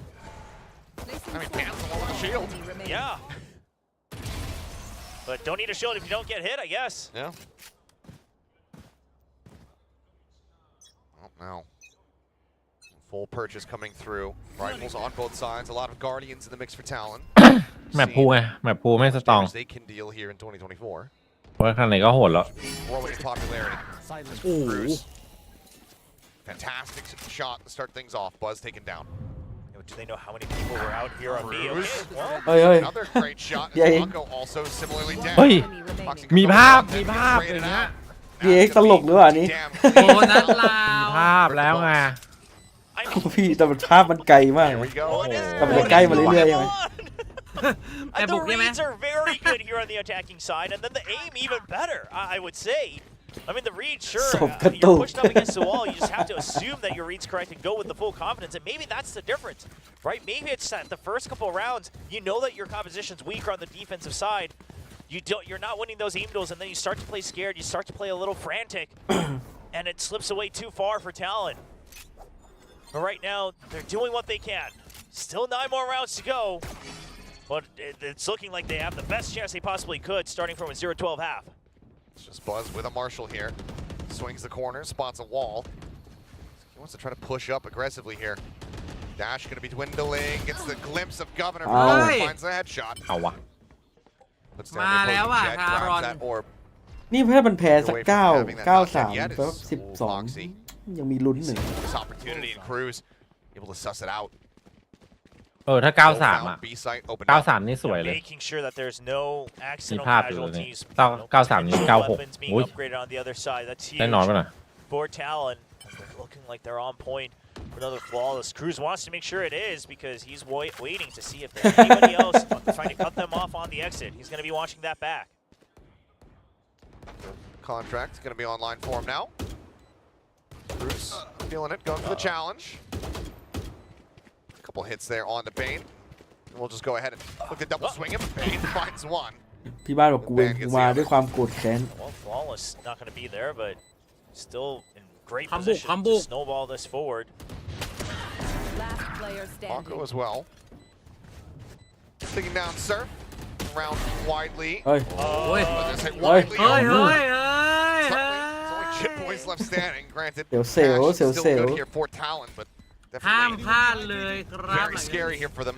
I mean, Pants along with a shield. Yeah. But don't need a shield if you don't get hit, I guess. Yeah. Oh, no. Full purchase coming through. Rifles on both sides. A lot of Guardians in the mix for Talon. แมปพูไง แมปพูไม่สตรอง They can deal here in 2024. เพราะข้างในก็โหดแล้ว Growing in popularity. Bruce. Fantastic shot to start things off. Buzz taken down. Do they know how many people were out here on B? Okay, well, เฮ้ยเฮ้ย Another great shot. Yeah, yeah. Mako also similarly dead. เฮ้ย Boxing มี control ภาพ and มี gets ภาพ traded อย่างเงี้ย out. DX ตลกหรือเปล่านี่ Damn โอ้นัดลา มี ว ภาพแล้วไง I mean, พี่แต่มันภาพมันไกลมาก Here we go. what is Cầm going cái cây mà lấy lươi on? rồi. Em The bục đi, reads man. are very good here on the attacking side, and then the aim even better, I would say. I mean, the read, sure, Sộp you're cất tù. pushed up against the wall. You just have to assume that your read's correct and go with the full confidence, and maybe that's the difference, right? Maybe it's that the first couple of rounds, you know that your composition's weaker on the defensive side. You're not winning those aim duels, and then you start to play scared. You start to play a little frantic, and it slips away too far for Talon. But right now, they're doing what they can. Still 9 more rounds to go, but it's looking like they have the best chance they possibly could, starting from a 0-12 half. It's just Buzz with a Marshall here. Swings the corner, spots a wall. He wants to try to push up aggressively here. Dash going to be dwindling. Gets the glimpse of Governor. Ow. Finds the headshot. เอาวะ Puts down the มาแล้ว opposing ว่ะ jet, ทารอน grabs that orb. นี่ถ้ามันแพ้สัก Away from 9 having that knockdown 9-3 yet แปลว่า is 12 Foxy. ยังมีลุ้นหนึ่ง This opportunity and Cruz able to suss it out. ถ้า No 93 found. อ่ะ B site opened up. 93 นี่สวยเลย Making sure that there's no มี accidental ภาพอยู่ตรงนี้ casualties. 93 นี่ 96 Weapons being อุ้ย upgraded on the other side. That's แน่นอน huge ป่ะน่ะ for Talon. They're looking like they're on point for another flawless. Cruz wants to make sure it is because he's waiting to see if there's anybody else trying to cut them off on the exit. He's going to be watching that back. Contract going to be online for him now. Cruz feeling it, going for the challenge. A couple hits there on the Bane. And we'll just go ahead and look to double swing him. Bane finds one. ที่บ้านบอกกูเองกูมาด้วยความโกรธแค้น Well, flawless not going to be there, but still in great Come position book, to snowball this forward. Last player standing. Marco as well. Taking down Surf. Around widely. เฮ้ย I was gonna say widely. Hey, over. hey, hey, There's only Chip Boys left standing. Granted, Sale, Ash sale, still good sale. here for Talon, but ห้าม definitely พลาดเลยครับ very scary here for them.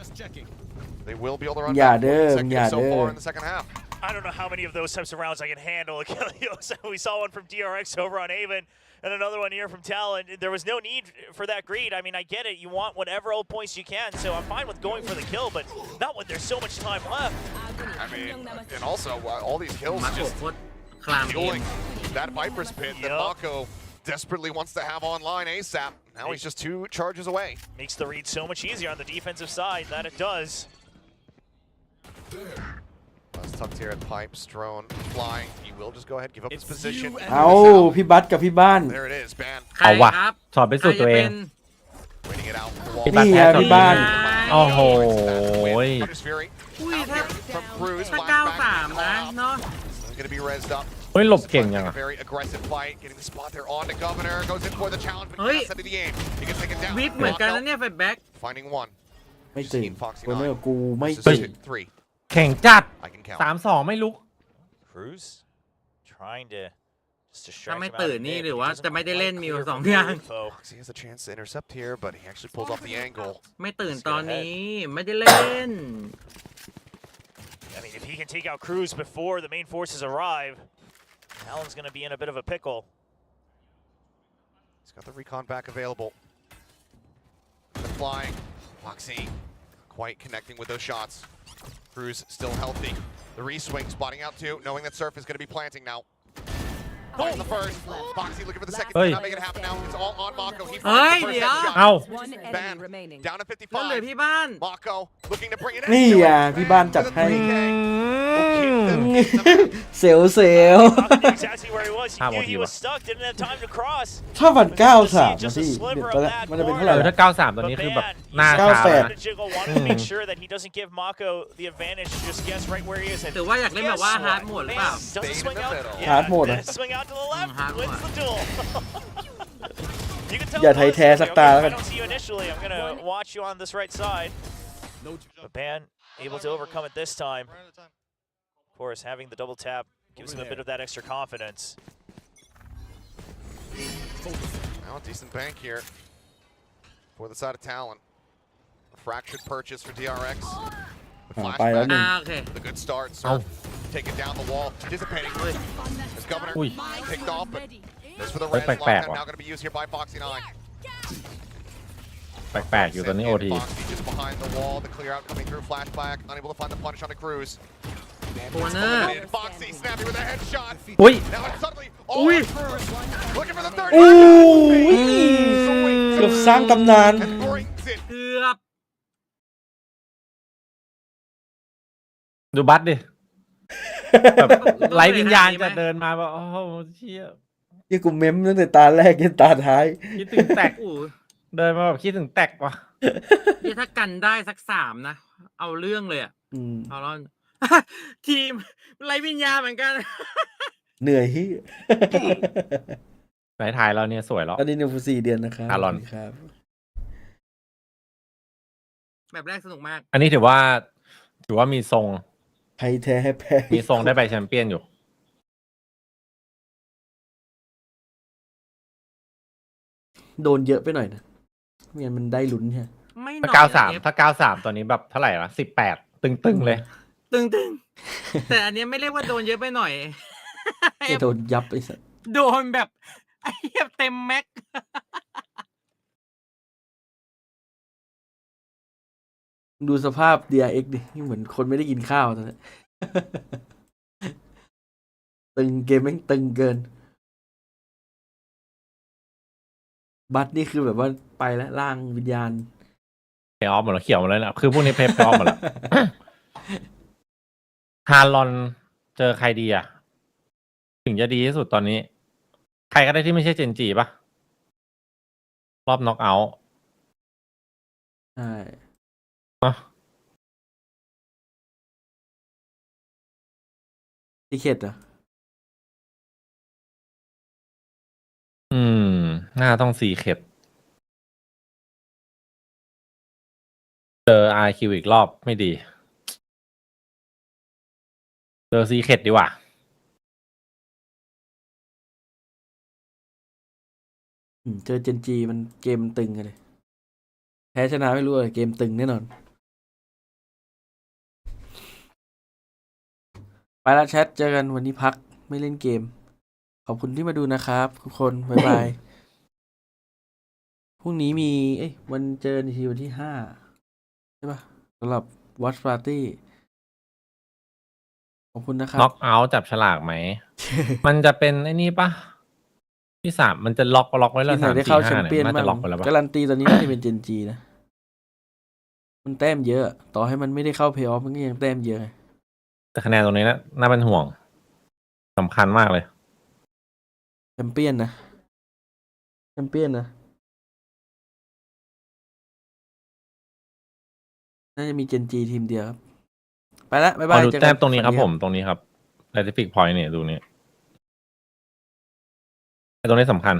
They will be able to run Yeah, back for dude, consecutive yeah, so far dude. in the second half. I don't know how many of those types of rounds I can handle. We saw one from DRX over on Avon and another one here from Talon. There was no need for that greed. I mean, I get it. You want whatever old points you can, so I'm fine with going for the kill, but not when there's so much time left. I mean, and also all these kills มาโก just โคตรคลามเกม fueling that Viper's pit that Yup. Mako desperately wants to have online ASAP. Now he's just 2 charges away. Makes the read so much easier on the defensive side. That it does. That's tucked here at pipes, drone flying. He will just go ahead, give up his position. เอาพี่บัสกับพี่บ้าน There it is, ban. ใคร เอาว่ะ ครับ สอบไปสู่ตัวเอง Waiting it out. The wall. พี่บ้าน นี่ แพ้ ไง สอบ พี่บ้าน โอ้โห Hunter's Fury อุ้ย out ถ้า here from Cruz. ถ้า Flashback. 93 นะเนาะ Gonna be rezzed up. เฮ้ยหลบเก่งยัง A อ่ะ very aggressive fight, getting the spot there on the Governor. Goes in for the challenge, but Hey. can't set it the aim. He can take it down. วิปเหมือนกันนะ Mako เนี่ยไฟแบ็ก finding one. ไม่ตื่น Foxy คนเนอ nine ร์กูไม่ versus ตื่น 3. แข่งจัด I can count. 3-2 ไม่ลุก Cruz trying to just ถ้า distract ไม่ him out ตื่น of นี่ mid. หรือ He ว่า doesn't จะไม่ได้ quite เล่นมีอยู่ clear สอง from อย่าง info. Foxy has a chance to intercept here, but he actually pulls off the angle. ไม่ตื่นตอนนี้ไม่ได้เล่น I mean, if he can take out Cruz before the main forces arrive, Talon's going to be in a bit of a pickle. He's got the recon back available. The flying. Foxy quite connecting with those shots. Cruz still healthy. The re-swing spotting out too, knowing that Surf is going to be planting now. Finds the first. Foxy looking for the second. Hey. Cannot make it happen now. It's all on Mako. He Hey, finds the first yeah. headshot. เอ้า One enemy Ban. remaining. Down to ก็เหลือ 55. พี่บ้าน Mako looking to bring it นี่ into อ่ะ it. พี่บ้านจัด With a ให้ 3K. เซลเซล Mako knew exactly where he was. He Ah, knew well, he he was was. stuck, didn't have time to cross. ถ้าวัน93 Just นะ a พี่ sliver เดี๋ยว of that มันจะเป็นเท่าไหร่ ถ้า นะ 93 ตอนนี้ But คือแบบ man, หน้า he's ชา got แล้ว to นะ jiggle, wanting to make sure that he doesn't give Mako the advantage. Just guess right where he is. And ถือว่าอยากเล่นแบบว่า guess ฮาร์ด what? โหมดหรือเปล่า Man, doesn't Fade in swing the out. middle. Yeah, Hard mode, huh? Swing out to the left, hard wins mode. the duel. You can tell อย่าไทยแท้สักตาแล้วกัน I don't see you initially. I'm gonna watch you on this right side. But Ban able to overcome it this time. Of course, having the double tap gives him a bit of that extra confidence. Now a decent bank here for the side of Talon. A fractured purchase for DRX. The ไปแล้ว flashback. หนึ่ง โอเค The good start. Surf taking down the wall, dissipating. As Governor Ui. picked off, but this for the Ôi, res bạch bạc lockdown quá. now going to be used here by Foxy 9. แปลกๆ อยู่ตอนนี้ Sent โอ in ที Foxy just behind the wall. The clear out coming through. Flashback, unable to find the punish on the Cruz. โคเนอร์ Eliminated. Foxy snappy with a headshot. อุ้ย Now it's suddenly all Ui. on Cruz. Looking for the third. อู้ Swings เกือบสร้างตำนาน and brings it. เกือบ ดูบัตดิ แบบไร้วิญญาณจะเดินมาแบบโอ้โหเชี่ย ยี่กูเม้มตั้งแต่ตาแรกยันตาท้าย คิดถึงแตก โอ้ย เดินมาแบบคิดถึงแตกว่ะ นี่ถ้ากันได้สัก3นะ เอาเรื่องเลยอะ อืม เอาล่อน ทีมไรวิญญาณเหมือนกัน เหนื่อยที่ ไหนถ่ายเราเนี่ยสวยแล้ว ตอนนี้นิวฟู4 เดือนนะครับ อารอน ครับ แบบแรกสนุกมาก อันนี้ถือว่ามีทรง ใครแท้ให้แพ้ มีทรงได้ไปแชมเปี้ยนอยู่ โดนเยอะไปหน่อยนะไม่งั้นมันได้ลุ้นใช่ ไม่ห ถ้า น่อย 93 นะ ถ้า93 ตอนนี้แบบเท่าไหร่ละ18 ตึงๆเลย ตึงๆ แต่อันเนี้ยไม่เรียกว่าโดนเยอะไปหน่อย จะโดนยับไอ้สัส โดนแบบไอ้เหี้ยเต็มแม็ก ดูสภาพ DRX ดิเหมือนคนไม่ได้กินข้าวตอนนี้ ตึงเกมแม่งตึงเกิน บัตนี่คือแบบว่าไปแล้วร่างวิญญาณ เพย์ออฟหมดแล้วเขียวหมดเลยนะคือพวกนี้เพย์ออฟหมดแล้ว ทารอนเจอใครดีอ่ะ ถึงจะดีที่สุดตอนนี้ ใครก็ได้ที่ไม่ใช่เจนจีป่ะ รอบน็อกเอาท์ ใช่ อ่ะ ติเคตอ่ะ น่าต้องซีเข็ดเจออาร์คิวอีกรอบไม่ดี เจอซีเข็ดดีกว่า เจอเจนจีมันเกมมันตึงกันเลย แพ้ชนะไม่รู้เลยเกมตึงแน่นอน ไปละแชทเจอกันวันนี้พักไม่เล่นเกม ขอบคุณที่มาดูนะครับทุกคน บ๊ายบาย พรุ่งนี้มี วันเจอในทีวันที่5ใช่ปะสำหรับ Watch Party ขอบคุณนะครับ น็อกเอาท์จับฉลากไหม มันจะเป็นไอ้นี่ปะที่3มันจะล็อกไว้แล้ว ทีมไหนได้เข้าแชม 3-4-5 เปี้ยน น่า บ้า จะล็อก ง ไปแล้วปะ การันตีตอนนี้น่าจะเป็นเจนจีนะ มันแต้มเยอะ ต่อให้มันไม่ได้เข้าเพย์ออฟมันก็ยังแต้มเยอะ แต่คะแนนตรงนี้น่าเป็นห่วงสำคัญมากเลย แชมเปี้ยนนะ แชมเปี้ยนนะ น่าจะมีเจนจีทีมเดียวครับ ไปละบ๊ายบาย ดู เจอกั แต้มตรงนี้ครับ สวัสดี ผมตรงนี้ครับ Pacific Point เนี่ยดูนี่ไอ้ตรงนี้สำคัญ